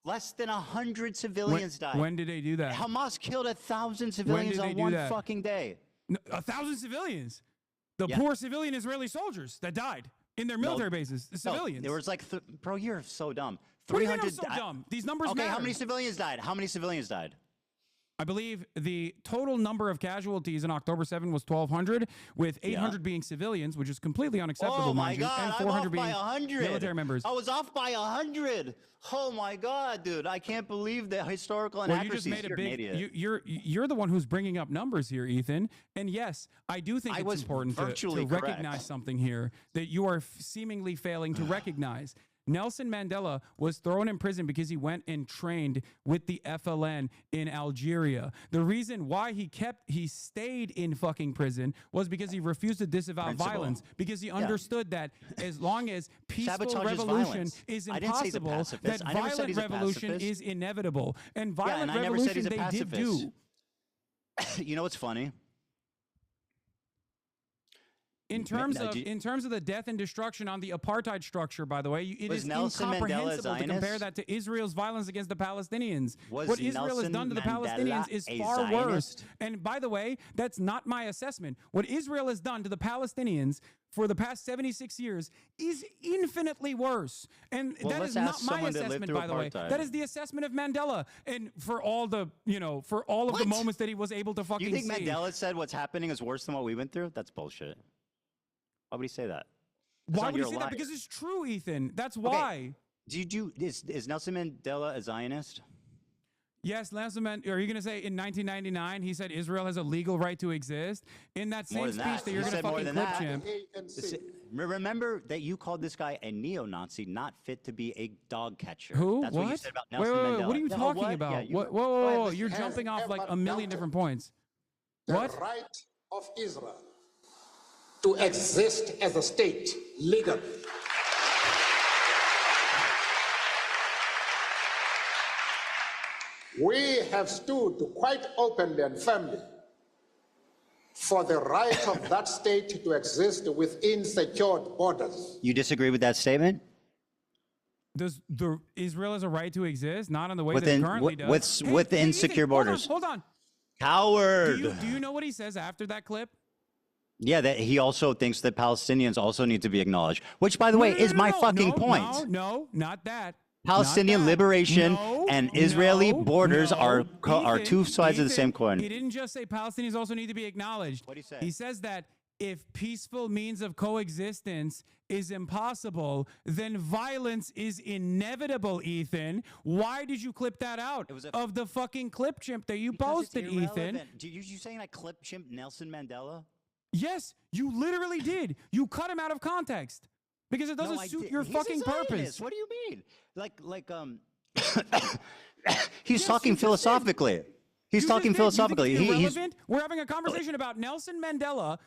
S2: Less than 100 civilians died.
S1: When did they do that?
S2: Hamas killed 1,000 civilians
S1: did they
S2: on
S1: do
S2: one
S1: that?
S2: fucking day.
S1: No, 1,000 civilians. The
S2: Yeah.
S1: poor civilian Israeli soldiers that died in their military bases. The civilians.
S2: There was like, bro, you're so dumb.
S1: What do you mean I'm so dumb? These numbers
S2: Okay,
S1: matter.
S2: how many civilians died? How many civilians died?
S1: I believe the total number of casualties in October 7 was 1,200, with 800 being civilians, which is completely unacceptable,
S2: Oh my
S1: mind you,
S2: God,
S1: and
S2: I'm
S1: 400
S2: off
S1: being
S2: by 100.
S1: military members.
S2: I was off by 100. Oh my God, dude. I can't believe the historical
S1: Well, you
S2: inaccuracies.
S1: just made a
S2: You're an
S1: big.
S2: idiot.
S1: You're the one who's bringing up numbers here, Ethan. And yes, I do think
S2: I
S1: it's
S2: was
S1: important to
S2: virtually
S1: recognize
S2: correct.
S1: something here that you are seemingly failing to recognize. Nelson Mandela was thrown in prison because he went and trained with the FLN in Algeria. The reason why he stayed in fucking prison was because he refused to disavow
S2: Principle.
S1: violence, because he understood that as long as peaceful
S2: Sabotage is
S1: revolution
S2: violence.
S1: is
S2: I didn't say he's a
S1: impossible,
S2: pacifist.
S1: that
S2: I never said
S1: violent
S2: he's a
S1: revolution
S2: pacifist.
S1: is inevitable. And
S2: Yeah,
S1: violent
S2: and I never said
S1: revolution
S2: he's a
S1: they did
S2: pacifist.
S1: do.
S2: You know what's funny?
S1: In terms of the death and destruction on the apartheid structure, by the way, it
S2: Was
S1: is
S2: Nelson Mandela a
S1: incomprehensible to compare
S2: Zionist?
S1: that to Israel's violence against the Palestinians.
S2: Was
S1: What Israel has
S2: Nelson
S1: done to the
S2: Mandela
S1: Palestinians is
S2: a
S1: far worse.
S2: Zionist?
S1: And by the way, that's not my assessment. What Israel has done to the Palestinians for the past 76 years is infinitely worse. And
S2: Well,
S1: that
S2: let's
S1: is not
S2: ask
S1: my
S2: someone that lived
S1: assessment,
S2: through
S1: by the way.
S2: apartheid.
S1: That is the assessment of Mandela. And for all the, for all of the moments that he was able to fucking
S2: You think
S1: see.
S2: Mandela said what's happening is worse than what we went through? That's bullshit. Why would he say that? That's
S1: Why
S2: not
S1: would he
S2: your
S1: say that?
S2: life.
S1: Because it's true, Ethan. That's
S2: Okay.
S1: why.
S2: Is Nelson Mandela a Zionist?
S1: Yes, Nelson Mandela. Are you going to say in 1999 he said Israel has a legal right to exist? In that
S2: More
S1: same
S2: than
S1: speech
S2: that.
S1: that you're
S2: He
S1: going to
S2: said more
S1: fucking
S2: than
S1: clip
S2: that.
S1: him.
S2: Remember that you called this guy a neo-Nazi, not fit to be a dog catcher.
S1: Who?
S2: That's
S1: what?
S2: what you said about
S1: Wait,
S2: Nelson
S1: wait,
S2: Mandela.
S1: wait. What are you
S2: Yeah,
S1: talking
S2: what?
S1: about?
S2: Yeah, you-
S1: Whoa, whoa, whoa. You're jumping off like a million different points. What?
S21: The right of Israel to exist as a state legally. We have stood quite openly and firmly for the right of that state to exist within secured borders.
S2: You disagree with that statement?
S1: Does Israel has a right to exist? Not in the way
S2: Within-
S1: that it currently
S2: wi-
S1: does.
S2: with- within secure borders.
S1: Hold on.
S2: Coward.
S1: Do you know what he says after that clip?
S2: Yeah, that he also thinks that Palestinians also need to be acknowledged, which, by the way, is my fucking point.
S1: No, not that.
S2: Palestinian liberation and Israeli borders are
S1: Ethan,
S2: two sides of the same coin.
S1: He didn't just say Palestinians also need to be acknowledged.
S2: What did he say?
S1: He says that if peaceful means of coexistence is impossible, then violence is inevitable, Ethan. Why did you clip that out of the fucking clip chimp that you posted, Ethan?
S2: You saying I clip chimp Nelson Mandela?
S1: Yes, you literally did. You cut him out of context because it doesn't
S2: No, I
S1: suit
S2: did-
S1: your
S2: he's a
S1: fucking
S2: Zionist.
S1: purpose.
S2: What do you mean? He's talking philosophically. He's talking philosophically.
S1: You think it's irrelevant? We're having a conversation about Nelson Mandela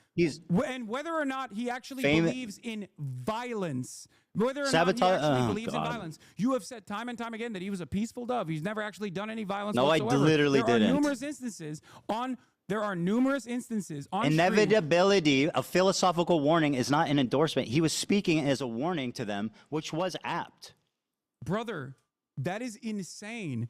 S1: and whether or not he actually believes in violence. Whether or not he
S2: Sabotage-
S1: actually
S2: oh,
S1: believes in
S2: God.
S1: violence. You have said time and time again that he was a peaceful dove. He's never actually done any violence
S2: No, I
S1: whatsoever.
S2: literally
S1: There are
S2: didn't.
S1: numerous instances on stream.
S2: Inevitability, a philosophical warning, is not an endorsement. He was speaking as a warning to them, which was apt.
S1: Brother, that is insane.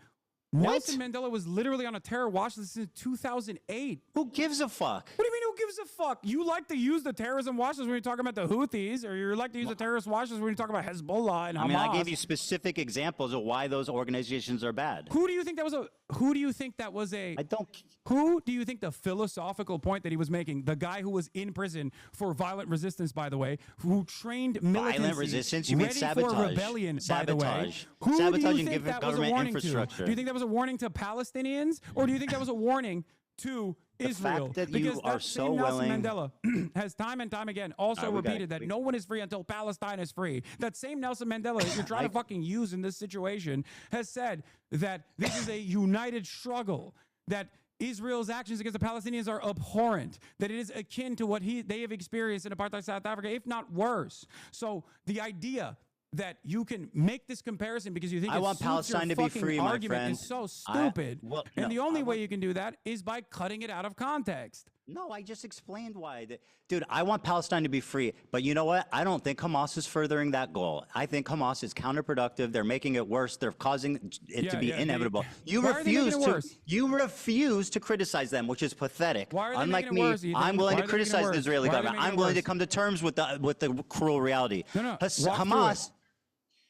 S1: Nelson Mandela was literally on a terror watch list since 2008.
S2: Who gives a fuck?
S1: What do you mean who Who gives a fuck? You like to use the terrorism watch list when you're talking about the Houthis, or you like to use the terrorist watch list when you talk about Hezbollah and Hamas.
S2: I mean, I gave you specific examples of why those organizations are bad.
S1: Who do you think that was a? Who do you think that was a?
S2: I don't.
S1: Who do you think the philosophical point that he was making? The guy who was in prison for violent resistance, by the way, who trained militancy,
S2: Violent resistance? You mean
S1: ready
S2: sabotage?
S1: for rebellion, by the way.
S2: Sabotage.
S1: Who
S2: Sabotage
S1: do
S2: and
S1: you think
S2: giving
S1: that was a
S2: government
S1: warning
S2: infrastructure.
S1: to? Do you think that was a warning to Palestinians, or do you think that was a warning to Israel?
S2: fact that
S1: because
S2: you are
S1: that
S2: so
S1: same Nelson
S2: willing-
S1: Mandela has time and time again also
S2: we gotta-
S1: repeated that no one is free until Palestine is free. That same Nelson Mandela that you're trying to fucking use in this situation has said that this is a united struggle, that Israel's actions against the Palestinians are abhorrent, that it is akin to what they have experienced in apartheid South Africa, if not worse. So the idea that you can make this comparison because you think
S2: I
S1: it
S2: want
S1: suits your
S2: Palestine to be
S1: fucking
S2: free, my
S1: argument
S2: friend.
S1: is so stupid. And
S2: no,
S1: the only way you can do that is by cutting it out of context.
S2: No, I just explained why. Dude, I want Palestine to be free. But you know what? I don't think Hamas is furthering that goal. I think Hamas is counterproductive. They're making it worse. They're causing it to be inevitable. You
S1: Why are they making it worse?
S2: You refuse to criticize them, which is pathetic.
S1: Why are they
S2: Unlike
S1: making it
S2: me,
S1: worse, Ethan?
S2: I'm willing
S1: Why
S2: to
S1: are they making it
S2: criticize the
S1: worse?
S2: Israeli
S1: Why are they
S2: government.
S1: making
S2: I'm
S1: it
S2: willing to
S1: worse?
S2: come to terms with the cruel reality.
S1: No, walk through
S2: Hamas.
S1: it.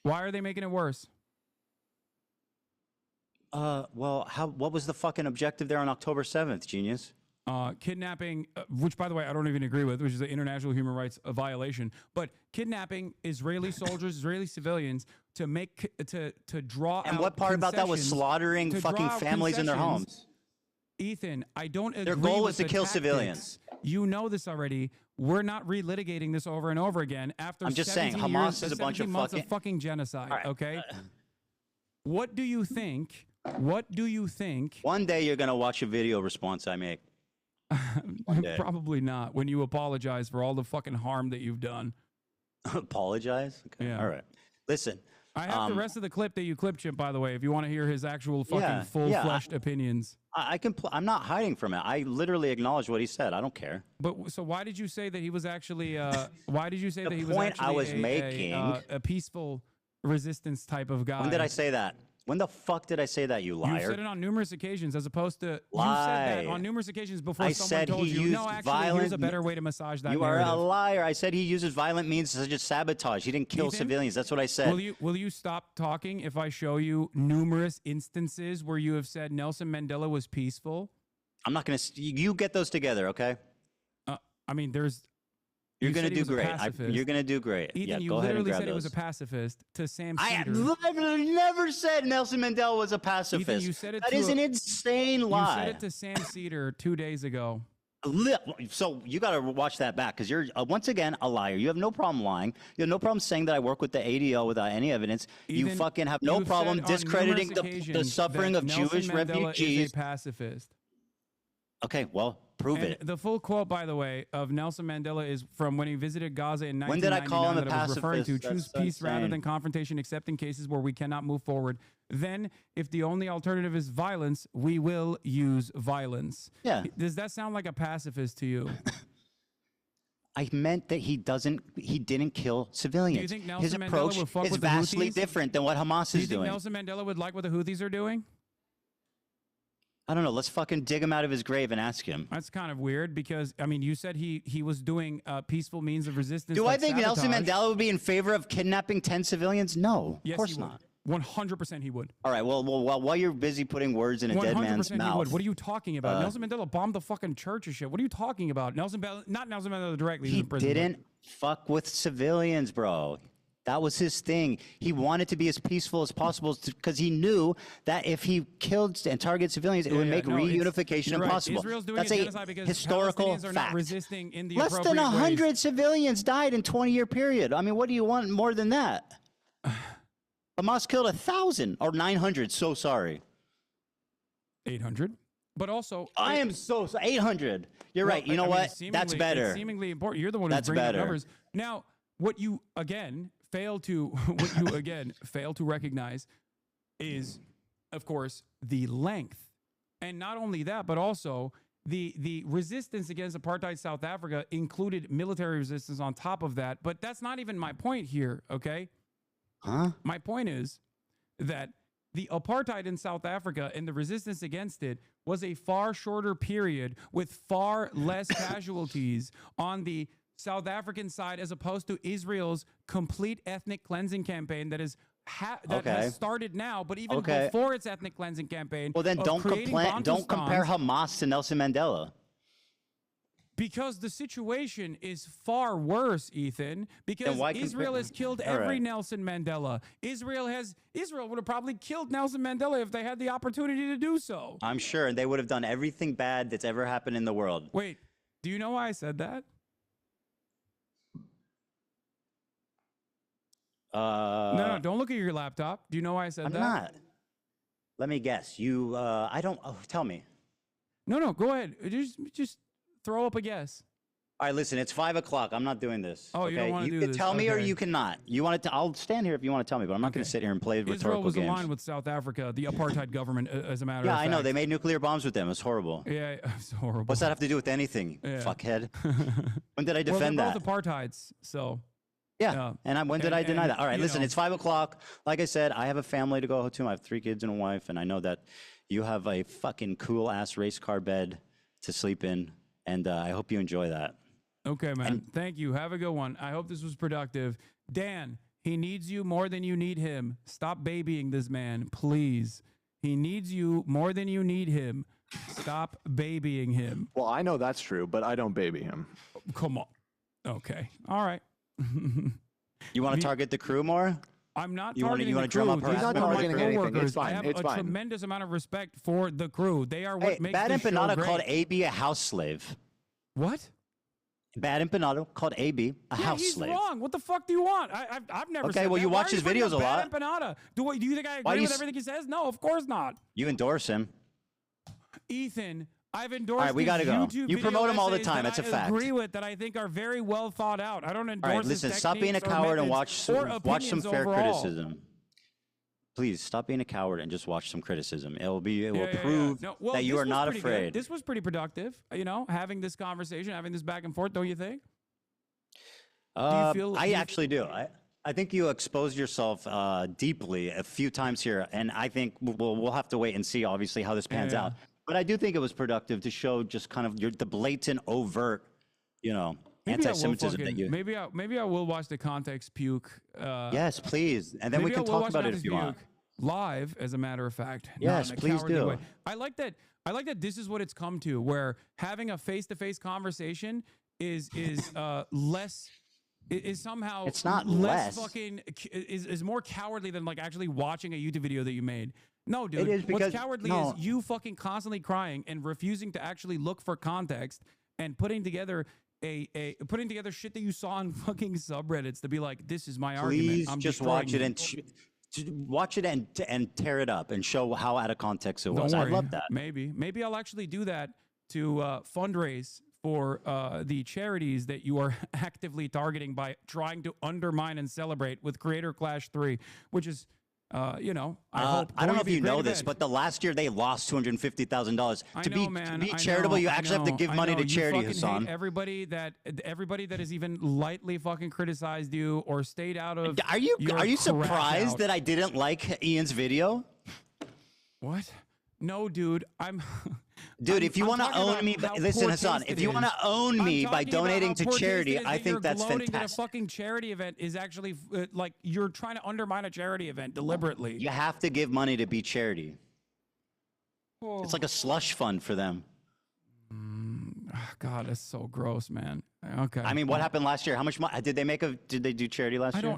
S1: Why are they making it worse?
S2: Well, what was the fucking objective there on October 7th, genius?
S1: Kidnapping, which by the way I don't even agree with, which is an international human rights violation. But kidnapping Israeli soldiers, Israeli civilians to draw out.
S2: And what part about that was
S1: concessions-
S2: slaughtering
S1: to
S2: fucking
S1: draw out
S2: families in their
S1: concessions.
S2: homes?
S1: Ethan, I don't agree.
S2: Their goal
S1: with
S2: was to
S1: the
S2: kill
S1: tactics.
S2: civilians.
S1: You know this already. We're not relitigating this over and over again. After
S2: I'm just saying,
S1: 17
S2: Hamas
S1: years,
S2: is a bunch of
S1: 17 months
S2: fucking-
S1: fucking genocide.
S2: All right.
S1: Okay. What do you think? What do you think?
S2: One day you're gonna watch a video response I make. day.
S1: Probably not. When you apologize for all the fucking harm that you've done.
S2: Apologize? Okay.
S1: Yeah.
S2: All right. Listen.
S1: I have the rest of the clip that you clipped, Chip, by the way, if you want to hear his actual fucking full-fleshed opinions.
S2: I can. I'm not hiding from it. I literally acknowledge what he said. I don't care.
S1: But so why did you say that he was actually? Why did you say that he was
S2: point
S1: actually
S2: I was making-
S1: a peaceful resistance type of guy?
S2: When did I say that? When the fuck did I say that, you liar?
S1: You said it on numerous occasions, as opposed to you said
S2: Lie.
S1: that on numerous occasions before
S2: I
S1: someone
S2: said
S1: told
S2: he
S1: you.
S2: used
S1: No, actually,
S2: violent.
S1: here's a better way to massage that.
S2: You are a
S1: narrative.
S2: liar. I said he uses violent means such as sabotage. He didn't kill
S1: Ethan,
S2: civilians. That's what I said.
S1: Will you stop talking if I show you numerous instances where you have said Nelson Mandela was peaceful?
S2: I'm not gonna. You get those together, okay?
S1: I mean, there's.
S2: You're
S1: you
S2: gonna
S1: said he
S2: do
S1: was a
S2: great.
S1: pacifist.
S2: You're gonna do great.
S1: Ethan,
S2: yeah,
S1: you
S2: go ahead and
S1: literally
S2: grab
S1: said he was a
S2: those.
S1: pacifist to Sam
S2: I
S1: Cedar.
S2: never said Nelson Mandela was a pacifist.
S1: Ethan, you said it
S2: That
S1: to
S2: is
S1: a-
S2: an insane lie.
S1: You said it to Sam Cedar 2 days ago.
S2: So you got to watch that back because you're once again a liar. You have no problem lying. You have no problem saying that I work with the ADL without any evidence. You
S1: Ethan,
S2: fucking have no
S1: you've
S2: problem
S1: said on
S2: discrediting
S1: numerous
S2: the
S1: occasions
S2: suffering
S1: that
S2: of
S1: Nelson
S2: Jewish
S1: Mandela
S2: refugees.
S1: Is a pacifist.
S2: Okay, well, prove
S1: And
S2: it.
S1: the full quote, by the way, of Nelson Mandela is from when he visited Gaza in 1999
S2: When did I call him a
S1: that I was referring to.
S2: pacifist?
S1: Choose
S2: That's
S1: peace rather
S2: insane.
S1: than confrontation, except in cases where we cannot move forward. Then, if the only alternative is violence, we will use violence.
S2: Yeah.
S1: Does that sound like a pacifist to you?
S2: I meant that he didn't kill civilians.
S1: Do you think Nelson
S2: His
S1: Mandela
S2: approach
S1: would fuck
S2: is
S1: with the
S2: vastly
S1: Houthis?
S2: different than what Hamas
S1: Do you
S2: is
S1: think
S2: doing.
S1: Nelson Mandela would like what the Houthis are doing?
S2: I don't know. Let's fucking dig him out of his grave and ask him.
S1: That's kind of weird because, I mean, you said he was doing peaceful means of resistance.
S2: Do
S1: like
S2: I think Nelson
S1: sabotage.
S2: Mandela would be in favor of kidnapping 10 civilians? No,
S1: Yes,
S2: of course
S1: he would.
S2: not.
S1: 100% he would.
S2: All right. Well, while you're busy putting words in a dead man's
S1: 100% he
S2: mouth,
S1: would. What are you talking about? Nelson Mandela bombed the fucking church and shit. What are you talking about? Not Nelson Mandela directly.
S2: he
S1: was in prison,
S2: didn't fuck with civilians, bro. That was his thing. He wanted to be as peaceful as possible because he knew that if he killed and targeted civilians, it would make reunification
S1: you're right.
S2: impossible.
S1: Israel's doing
S2: That's
S1: a
S2: a
S1: genocide because
S2: historical
S1: Palestinians are not
S2: fact.
S1: resisting in the
S2: Less than
S1: appropriate
S2: 100
S1: ways.
S2: civilians died in 20-year period. I mean, what do you want more than that? Hamas killed 1,000 or 900. So sorry.
S1: 800. But also,
S2: I am so 800. You're right. You know
S1: I mean,
S2: what?
S1: it's
S2: That's
S1: seemingly-
S2: better.
S1: It's seemingly important. You're the one who's
S2: That's
S1: bringing up
S2: better.
S1: numbers. Now, what you again fail to recognize is, of course, the length, and not only that, but also the resistance against apartheid South Africa included military resistance on top of that. But that's not even my point here. Okay.
S2: Huh?
S1: My point is that the apartheid in South Africa and the resistance against it was a far shorter period with far less casualties on the South African side as opposed to Israel's complete ethnic cleansing campaign that is has started now, but even before its ethnic cleansing campaign.
S2: Well, then don't compare Hamas to Nelson Mandela.
S1: Because the situation is far worse, Ethan. Because Israel has killed every Nelson Mandela. Israel would have probably killed Nelson Mandela if they had the opportunity to do so.
S2: I'm sure, and they would have done everything bad that's ever happened in the world.
S1: Wait, do you know why I said that? No, don't look at your laptop. Do you know why I said that?
S2: I'm not. Let me guess. You, I don't. Oh, tell me.
S1: No, go ahead. Just throw up a guess.
S2: All right, listen. It's 5 o'clock. I'm not doing this.
S1: Oh, you don't want to do this?
S2: You can tell me, or you cannot. You want to? I'll stand here if you want to tell me, but I'm not going to sit here and play rhetorical
S1: Israel was
S2: games.
S1: aligned with South Africa, the apartheid government, as a matter of fact.
S2: Yeah, I know. They made nuclear bombs with them. It's horrible.
S1: Yeah, it's horrible.
S2: What's that have to do with anything, fuckhead? When did I defend
S1: well,
S2: that?
S1: Both apartheids. So.
S2: Yeah, when did I deny that? All right, listen, it's 5 o'clock. Like I said, I have a family to go to. I have 3 kids and a wife, and I know that you have a fucking cool-ass race car bed to sleep in, and I hope you enjoy that.
S1: Okay, man. Thank you. Have a good one. I hope this was productive. Dan, he needs you more than you need him. Stop babying this man, please. He needs you more than you need him. Stop babying him.
S7: Well, I know that's true, but I don't baby him.
S1: Come on. Okay. All right.
S2: You want to target the crew more?
S1: I'm not
S2: you
S1: targeting
S2: want to
S1: the
S2: drum
S1: crew.
S2: up
S1: These are
S2: harassment?
S1: my coworkers.
S7: It's fine.
S1: I have
S7: It's
S1: a
S7: fine.
S1: tremendous amount of respect for the crew. They are what makes
S2: Bad
S1: this show
S2: Empanada
S1: great.
S2: called AB a house slave.
S1: What?
S2: Bad Empanada called AB a house
S1: he's
S2: slave.
S1: wrong. What the fuck do you want? I've never said
S2: Okay, well,
S1: that.
S2: you
S1: Why
S2: watch
S1: are
S2: his
S1: bringing
S2: videos
S1: up
S2: a lot.
S1: Bad Empanada. Do you think I agree with everything he says? No, of course not.
S2: You endorse him.
S1: Ethan, I've endorsed
S2: All right, we gotta go.
S1: YouTube
S2: You promote him all the
S1: essays
S2: time.
S1: that
S2: That's a
S1: I
S2: fact.
S1: agree with that I think are very well thought out. I don't endorse
S2: All right, listen,
S1: his
S2: stop being a
S1: techniques or
S2: coward and
S1: methods
S2: watch
S1: or
S2: some fair
S1: opinions overall.
S2: criticism. Please stop being a coward and just watch some criticism. It will
S1: Yeah.
S2: prove
S1: No, well,
S2: that you
S1: this
S2: are
S1: was
S2: not
S1: pretty good.
S2: afraid.
S1: This was pretty productive, having this conversation, having this back and forth, don't you think?
S2: I actually do. I think you exposed yourself deeply a few times here, and I think we'll have to wait and see, obviously, how this pans out. But I do think it was productive to show just kind of the blatant, overt, anti-Semitism that you.
S1: Maybe I will watch the Context Puke.
S2: Yes, please, and then we can talk about it if you want.
S1: Live, as a matter of fact.
S2: Yes,
S1: not in a
S2: please
S1: cowardly
S2: do.
S1: way. I like that this is what it's come to, where having a face-to-face conversation is less. Is somehow
S2: it's not
S1: less
S2: less.
S1: fucking is more cowardly than like actually watching a YouTube video that you made. No, dude.
S2: It is because-
S1: what's cowardly is you fucking constantly crying and refusing to actually look for context and putting together putting together shit that you saw on fucking subreddits to be like, this is my argument.
S2: Please
S1: I'm
S2: just
S1: destroying
S2: watch it
S1: you.
S2: watch it and tear it up and show how out of context it was.
S1: Don't
S2: I
S1: worry.
S2: love that.
S1: Maybe I'll actually do that to fundraise for the charities that you are actively targeting by trying to undermine and celebrate with Creator Clash 3, which is, I hope.
S2: I don't know if you know this, but the last year they lost $250,000. To be charitable, you actually have to give money to charity, Hasan.
S1: Everybody that has even lightly fucking criticized you or stayed out of.
S2: Are you surprised that I didn't like Ian's video?
S1: What? No, dude.
S2: Dude, if you want to own me, listen, Hasan. If you want to own me by donating to charity, I think that's fantastic.
S1: That a fucking charity event is actually like you're trying to undermine a charity event deliberately.
S2: You have to give money to be charity. It's like a slush fund for them.
S1: God, that's so gross, man. Okay.
S2: I mean, what happened last year? How much money did they do charity last year?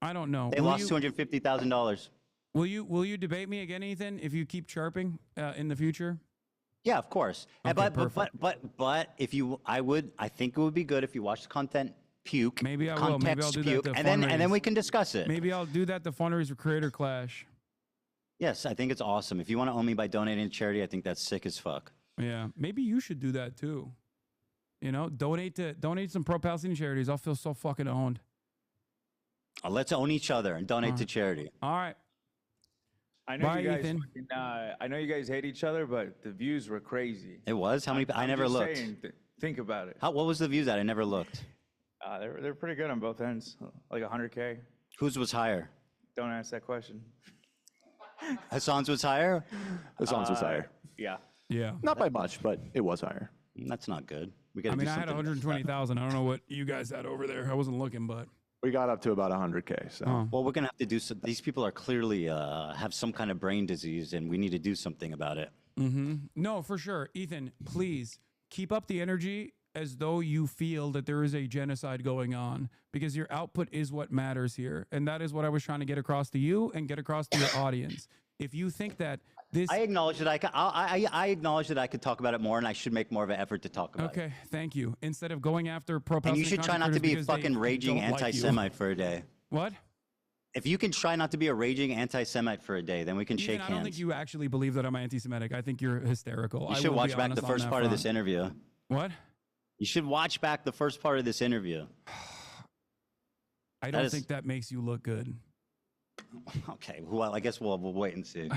S1: I don't know.
S2: They lost $250,000.
S1: Will you debate me again, Ethan, if you keep chirping in the future?
S2: Yeah, of course.
S1: Okay,
S2: but I think it would be good if you watch the content puke.
S1: Maybe I will. Maybe I'll do that. To
S2: and then we can discuss it.
S1: Maybe I'll do that. The fundraiser for Creator Clash.
S2: Yes, I think it's awesome. If you want to own me by donating to charity, I think that's sick as fuck.
S1: Yeah, maybe you should do that too. Donate some pro-Palestinian charities. I'll feel so fucking owned.
S2: Let's own each other and donate to charity.
S1: All right.
S22: I know
S1: Bye,
S22: you guys.
S1: Ethan.
S22: I know you guys hate each other, but the views were crazy.
S2: It was? How many? I never
S22: just
S2: looked.
S22: saying, think about it.
S2: What was the views at? I never looked.
S22: They're pretty good on both ends, like 100K.
S2: Whose was higher?
S22: Don't ask that question.
S2: Hasan's was higher?
S7: Hasan's was higher.
S10: Yeah.
S1: Yeah.
S7: Not by much, but it was higher.
S2: That's not good. We got
S1: I
S2: to
S1: mean,
S2: do
S1: I had
S2: something.
S1: 120,000. I don't know what you guys had over there. I wasn't looking, but
S7: We got up to about 100K. So
S2: Well, we're gonna have to do some. These people are clearly have some kind of brain disease, and we need to do something about it.
S1: no, for sure. Ethan, please keep up the energy as though you feel that there is a genocide going on, because your output is what matters here. And that is what I was trying to get across to you and get across to your audience. If you think that this...
S2: I acknowledge that I acknowledge that I could talk about it more, and I should make more of an effort to talk about it.
S1: Okay, thank you. Instead of going after
S2: And
S1: pro-Palestinian
S2: you should try not to be a
S1: because they
S2: fucking raging
S1: don't like you.
S2: anti-Semite for a day.
S1: What?
S2: If you can try not to be a raging anti-Semite for a day, then we can
S1: Ethan,
S2: shake
S1: I don't think
S2: hands.
S1: you actually believe that I'm anti-Semitic. I think you're hysterical.
S2: You
S1: I
S2: should
S1: will
S2: watch
S1: be
S2: back
S1: honest
S2: the
S1: on
S2: first
S1: that
S2: part of this
S1: front.
S2: interview.
S1: What?
S2: You should watch back the first part of this interview.
S1: I don't think that makes you look good.
S2: Okay, well, I guess we'll wait and see.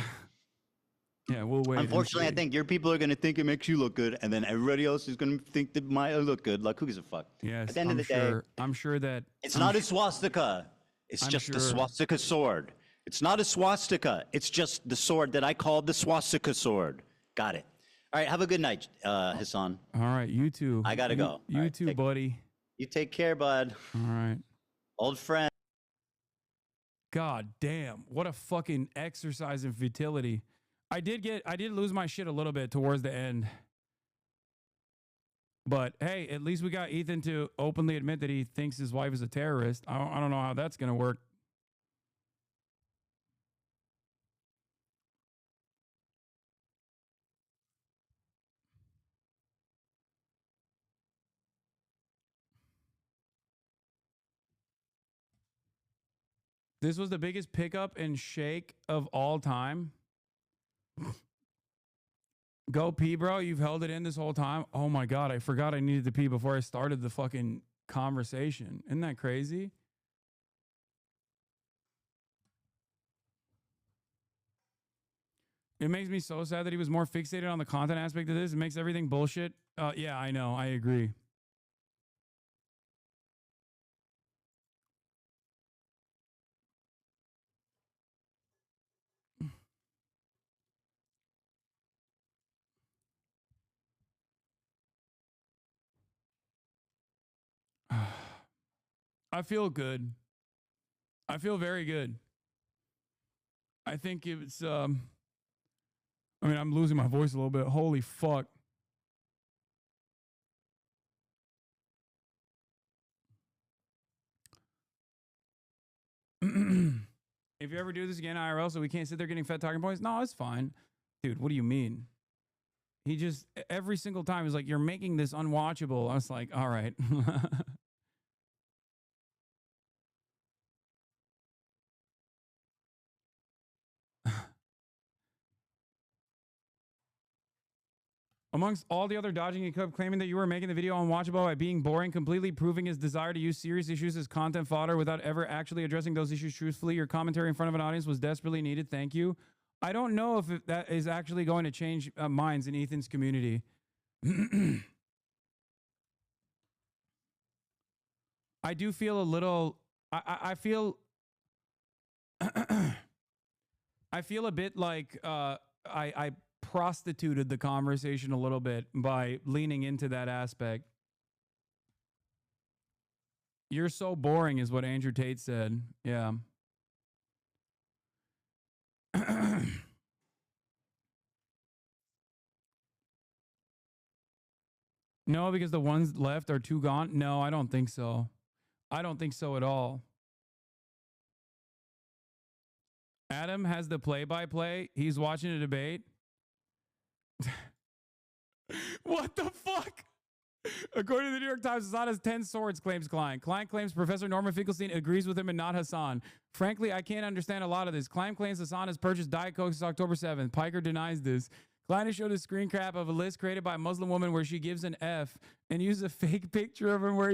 S1: Yeah, we'll wait.
S2: Unfortunately, I think your people are going to think it makes you look good, and then everybody else is going to think that might look good. Like, who gives a fuck?
S1: Yes,
S2: At the end
S1: I'm
S2: of the
S1: sure.
S2: day,
S1: I'm sure that
S2: it's not a swastika. It's
S1: I'm
S2: just the
S1: sure-
S2: swastika sword. It's not a swastika. It's just the sword that I called the swastika sword. Got it. All right, have a good night, Hasan.
S1: All right, you too.
S2: I gotta go.
S1: You
S2: All right,
S1: too, buddy.
S2: You take care, bud.
S1: All right.
S2: Old friend.
S1: God damn, what a fucking exercise in futility. I did lose my shit a little bit towards the end. But hey, at least we got Ethan to openly admit that he thinks his wife is a terrorist. I don't know how that's going to work. This was the biggest pickup and shake of all time. Go pee, bro. You've held it in this whole time. Oh my God. I forgot I needed to pee before I started the fucking conversation. Isn't that crazy? It makes me so sad that he was more fixated on the content aspect of this. It makes everything bullshit. Yeah, I know. I agree. I feel good. I feel very good. I think it's I mean, I'm losing my voice a little bit. Holy fuck. If you ever do this again IRL, so we can't sit there getting fed talking points, no, it's fine. Dude, what do you mean? He just every single time is like, you're making this unwatchable. I was like, all right. Amongst all the other dodging he kept claiming that you were making the video unwatchable by being boring, completely proving his desire to use serious issues as content fodder without ever actually addressing those issues truthfully. Your commentary in front of an audience was desperately needed. Thank you. I don't know if that is actually going to change minds in Ethan's community. I do feel a little, I feel, I feel a bit like I prostituted the conversation a little bit by leaning into that aspect. You're so boring is what Andrew Tate said. Yeah. No, because the ones left are too gone. No, I don't think so. I don't think so at all. Adam has the play-by-play. He's watching a debate. What the fuck? According to the New York Times, Hasan has 10 swords, claims Klein. Klein claims Professor Norman Finkelstein agrees with him and not Hasan. Frankly, I can't understand a lot of this. Klein claims Hasan has purchased Diet Coke since October 7th. Piker denies this. Klein has showed a screen cap of a list created by a Muslim woman where she gives an F and uses a fake picture of him where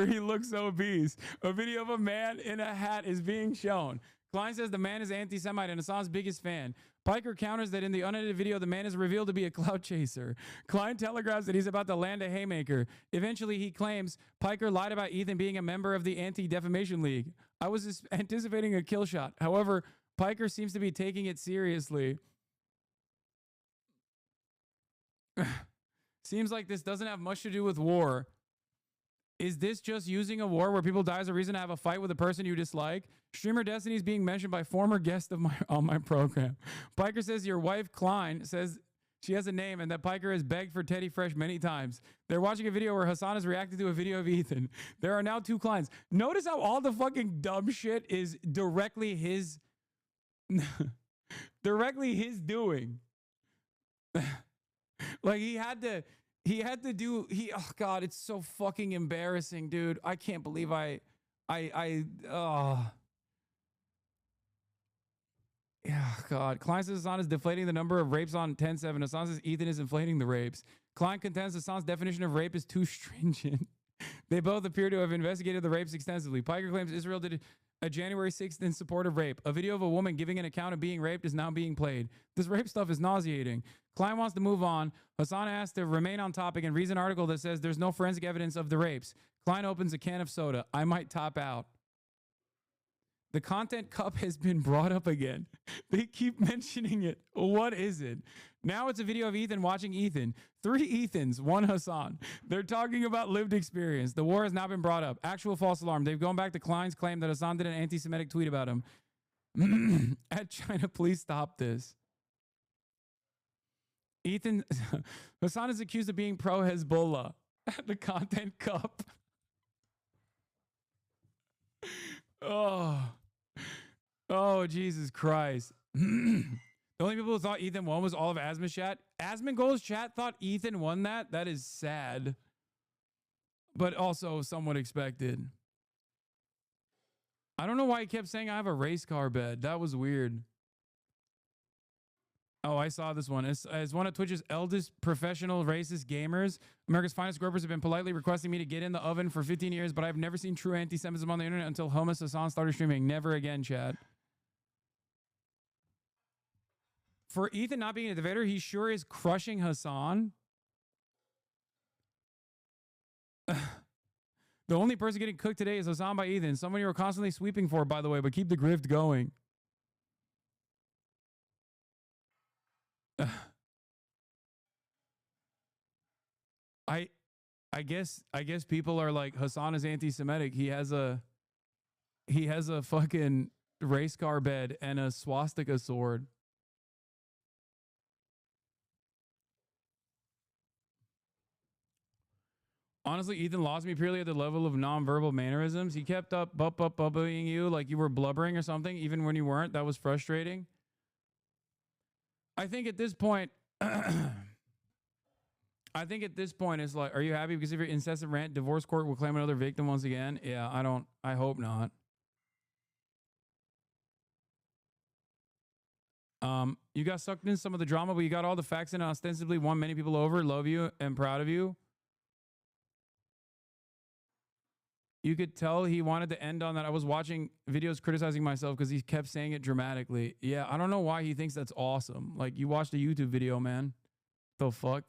S1: he looks obese. A video of a man in a hat is being shown. Klein says the man is anti-Semite and Hasan's biggest fan. Piker counters that in the unedited video, the man is revealed to be a clout chaser. Klein telegraphs that he's about to land a haymaker. Eventually, he claims Piker lied about Ethan being a member of the Anti-Defamation League. I was anticipating a kill shot. However, Piker seems to be taking it seriously. Seems like this doesn't have much to do with war. Is this just using a war where people die as a reason to have a fight with a person you dislike? Streamer Destiny is being mentioned by former guest of on my program. Piker says your wife Klein says she has a name and that Piker has begged for Teddy Fresh many times. They're watching a video where Hasan is reacting to a video of Ethan. There are now 2 Kleins. Notice how all the fucking dumb shit is directly his doing. Like he had to do, oh God, it's so fucking embarrassing, dude. I can't believe yeah, God. Klein says Hasan is deflating the number of rapes on 10-7. Hasan says Ethan is inflating the rapes. Klein contends Hasan's definition of rape is too stringent. They both appear to have investigated the rapes extensively. Piker claims Israel did a January 6th in support of rape. A video of a woman giving an account of being raped is now being played. This rape stuff is nauseating. Klein wants to move on. Hasan asked to remain on topic and reads an article that says there's no forensic evidence of the rapes. Klein opens a can of soda. I might top out. The content cup has been brought up again. They keep mentioning it. What is it? Now it's a video of Ethan watching Ethan. 3 Ethans, 1 Hasan. They're talking about lived experience. The war has now been brought up. Actual false alarm. They've gone back to Klein's claim that Hasan did an anti-Semitic tweet about him. At China, please stop this. Hasan is accused of being pro-Hezbollah. At the content cup. Oh, Jesus Christ. The only people who thought Ethan won was all of Asmon's chat. Asmongold's chat thought Ethan won that? That is sad. But also somewhat expected. I don't know why he kept saying I have a race car bed. That was weird. Oh, I saw this one. As one of Twitch's eldest professional racist gamers, America's finest gropers have been politely requesting me to get in the oven for 15 years, but I've never seen true anti-Semitism on the internet until Hummus Hasan started streaming. Never again, chat. For Ethan not being a debater, he sure is crushing Hasan. The only person getting cooked today is Hasan by Ethan. Someone you were constantly sweeping for, by the way, but keep the grift going. I guess people are like, Hasan is anti-Semitic. He has a fucking race car bed and a swastika sword. Honestly, Ethan lost me purely at the level of nonverbal mannerisms. He kept up bubbling you like you were blubbering or something, even when you weren't. That was frustrating. I think at this point, it's like, are you happy because of your incessant rant? Divorce court will claim another victim once again. Yeah, I hope not. You got sucked in some of the drama, but you got all the facts and ostensibly won many people over. Love you and proud of you. You could tell he wanted to end on that. I was watching videos criticizing myself because he kept saying it dramatically. Yeah, I don't know why he thinks that's awesome. Like, you watched a YouTube video, man. The fuck?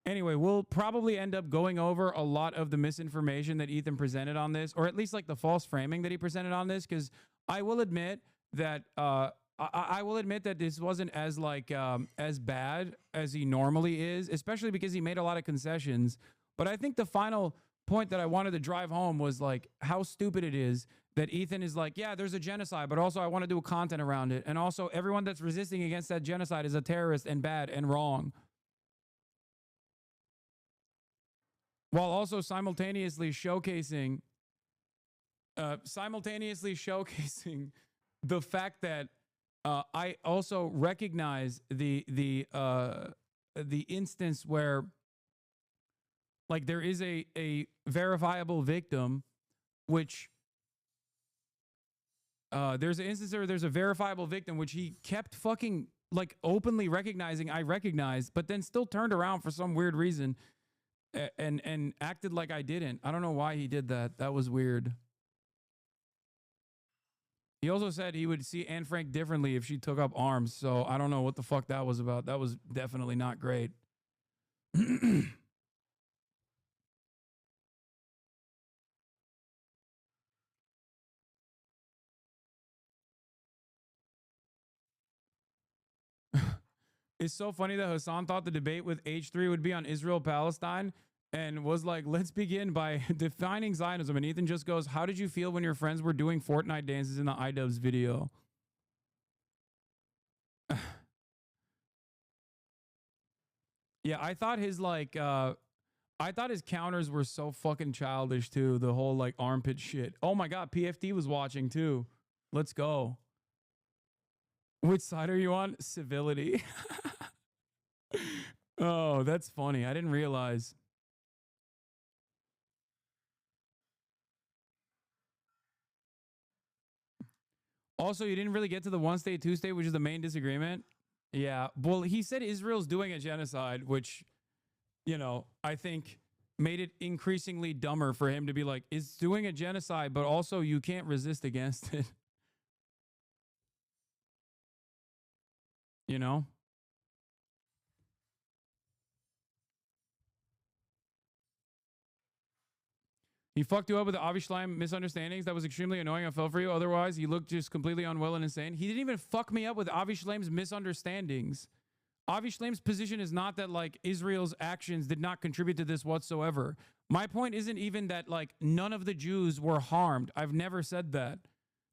S1: Anyway, we'll probably end up going over a lot of the misinformation that Ethan presented on this, or at least like the false framing that he presented on this, because I will admit that I will admit that this wasn't as like as bad as he normally is, especially because he made a lot of concessions. But I think the final point that I wanted to drive home was like how stupid it is that Ethan is like, yeah, there's a genocide, but also I want to do content around it. And also everyone that's resisting against that genocide is a terrorist and bad and wrong. While also simultaneously showcasing the fact that I also recognize the instance where like there is a verifiable victim, which there's an instance where there's a verifiable victim, which he kept fucking like openly recognizing I recognized, but then still turned around for some weird reason and acted like I didn't. I don't know why he did that. That was weird. He also said he would see Anne Frank differently if she took up arms. So I don't know what the fuck that was about. That was definitely not great. It's so funny that Hasan thought the debate with H3 would be on Israel-Palestine and was like, let's begin by defining Zionism. And Ethan just goes, how did you feel when your friends were doing Fortnite dances in the iDubbbz video? Yeah, I thought his like I thought his counters were so fucking childish too. The whole like armpit shit. Oh my god, PFD was watching too. Let's go. Which side are you on? Civility. Oh, that's funny. I didn't realize. Also, you didn't really get to the one state, two state, which is the main disagreement. Yeah. Well, he said Israel's doing a genocide, which, you know, I think made it increasingly dumber for him to be like, it's doing a genocide, but also you can't resist against it. You know? He fucked you up with the Avi Schleim misunderstandings. That was extremely annoying. I felt for you. Otherwise, he looked just completely unwell and insane. He didn't even fuck me up with Avi Schleim's misunderstandings. Avi Schleim's position is not that, like, Israel's actions did not contribute to this whatsoever. My point isn't even that, like, none of the Jews were harmed. I've never said that.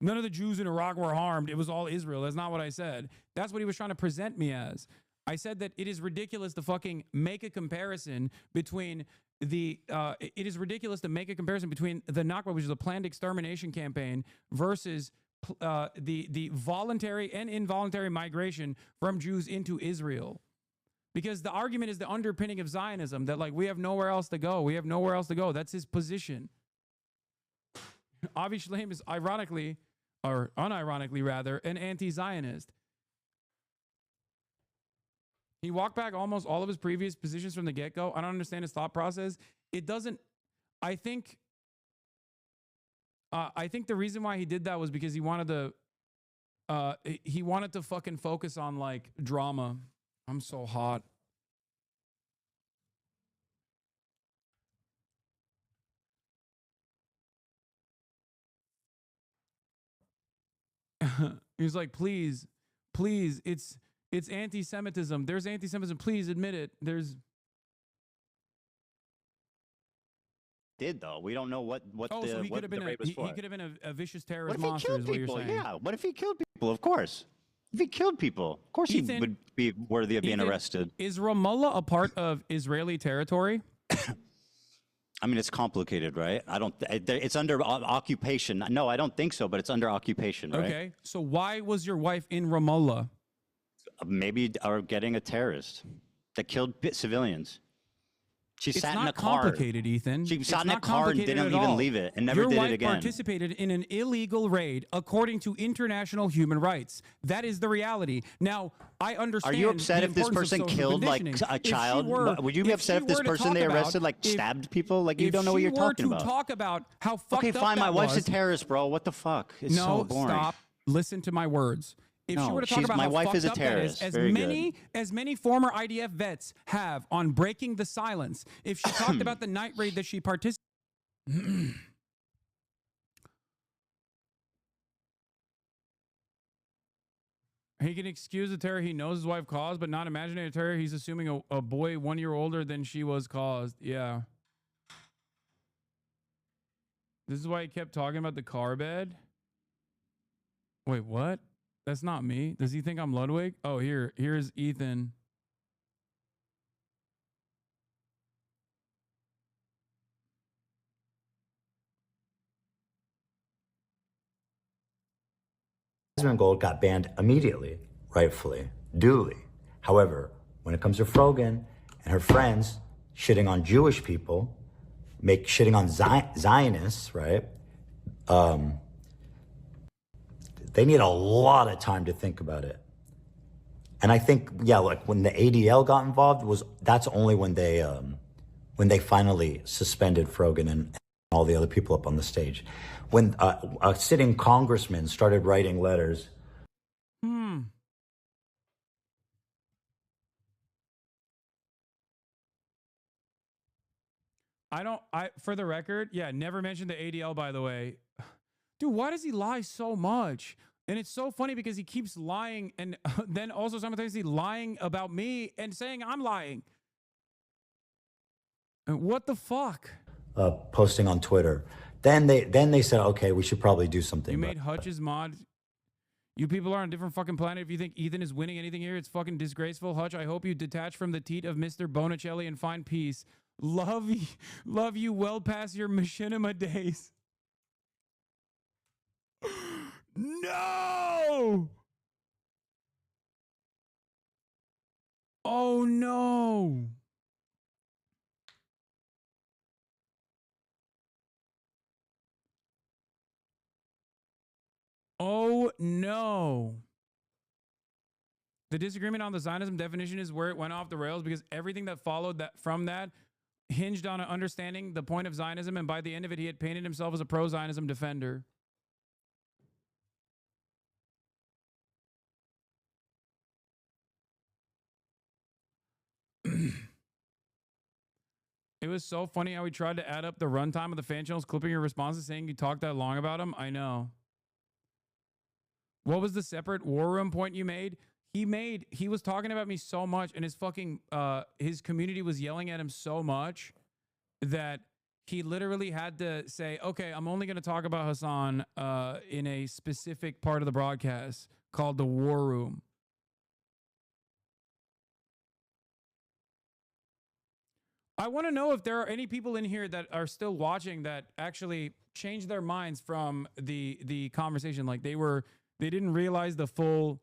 S1: None of the Jews in Iraq were harmed. It was all Israel. That's not what I said. That's what he was trying to present me as. I said that it is ridiculous to fucking make a comparison between the it is ridiculous to make a comparison between the Nakba, which is a planned extermination campaign, versus the voluntary and involuntary migration from Jews into Israel. Because the argument is the underpinning of Zionism, that like we have nowhere else to go. We have nowhere else to go. That's his position. Avi Schleim is ironically, or unironically rather, an anti-Zionist. He walked back almost all of his previous positions from the get-go. I don't understand his thought process. It doesn't, I think the reason why he did that was because he wanted to fucking focus on like drama. I'm so hot. He was like, please, it's anti-Semitism. There's anti-Semitism. Please admit it. There's.
S2: Did though? We don't know what
S1: Oh, so he could have been he could have been a vicious terrorist monster. Is what you're saying?
S2: Yeah. What if he killed people? Of course. If he killed people, of course he would be worthy of being arrested.
S1: Is Ramallah a part of Israeli territory?
S2: I mean, it's complicated, right? It's under occupation. No, I don't think so, but it's under occupation, right?
S1: Okay. So why was your wife in Ramallah?
S2: Maybe are getting a terrorist that killed civilians. She sat in a car.
S1: It's not complicated, Ethan.
S2: She sat in a car and didn't even leave it and never did it again.
S1: Your wife participated in an illegal raid according to international human rights. That is the reality. Now, I understand.
S2: Are you upset if this person killed like a child? Would you be upset if this person they arrested like stabbed people? Like you don't know what you're talking about.
S1: If she were to talk about how fucked up
S2: okay, fine. My wife's a terrorist, bro. What the fuck? It's so boring.
S1: No, stop. Listen to my words. If she were to talk about
S2: my
S1: how
S2: wife
S1: fucked
S2: is a
S1: up
S2: terrorist.
S1: that is, as many former IDF vets have on breaking the silence, if she talked about the night raid that she participated, he can excuse the terror he knows his wife caused, but not imaginary terror. He's assuming a boy 1 year older than she was caused. Yeah. This is why he kept talking about the car bed. Wait, what? That's not me. Does he think I'm Ludwig? Oh, here's Ethan.
S5: Gold got banned immediately, rightfully, duly. However, when it comes to Frogan and her friends shitting on Jewish people, shitting on Zionists, right? They need a lot of time to think about it. And I think, yeah, like when the ADL got involved, that's only when they finally suspended Frogan and all the other people up on the stage. When a sitting congressman started writing letters.
S1: For the record, yeah, never mentioned the ADL, by the way. Dude, why does he lie so much? And it's so funny because he keeps lying and then also simultaneously lying about me and saying I'm lying. And what the fuck?
S5: Posting on Twitter. Then they said, okay, we should probably do something.
S1: You made Hutch's mod. You people are on a different fucking planet. If you think Ethan is winning anything here, it's fucking disgraceful. Hutch, I hope you detach from the teat of Mr. Bonicelli and find peace. Love you well past your machinima days. No! Oh no! Oh no! The disagreement on the Zionism definition is where it went off the rails because everything that followed that from that hinged on understanding the point of Zionism, and by the end of it, he had painted himself as a pro-Zionism defender. It was so funny how he tried to add up the runtime of the fan channels, clipping your responses, saying you talked that long about him. I know. What was the separate war room point you made? He was talking about me so much, and his fucking his community was yelling at him so much that he literally had to say, okay, I'm only going to talk about Hasan in a specific part of the broadcast called the war room. I want to know if there are any people in here that are still watching that actually changed their minds from the conversation. Like they didn't realize the full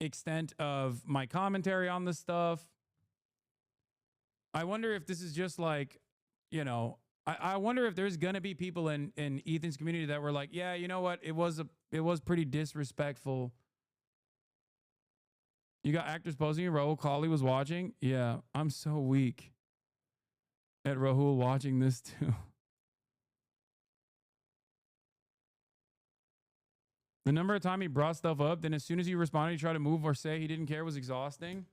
S1: extent of my commentary on this stuff. I wonder if this is just like, you know, I wonder if there's gonna be people in Ethan's community that were like, yeah, you know what, it was pretty disrespectful. You got actors posing. Rahul Kali was watching. Yeah, I'm so weak at Rahul watching this too. The number of time he brought stuff up, then as soon as he responded, he tried to move or say he didn't care was exhausting.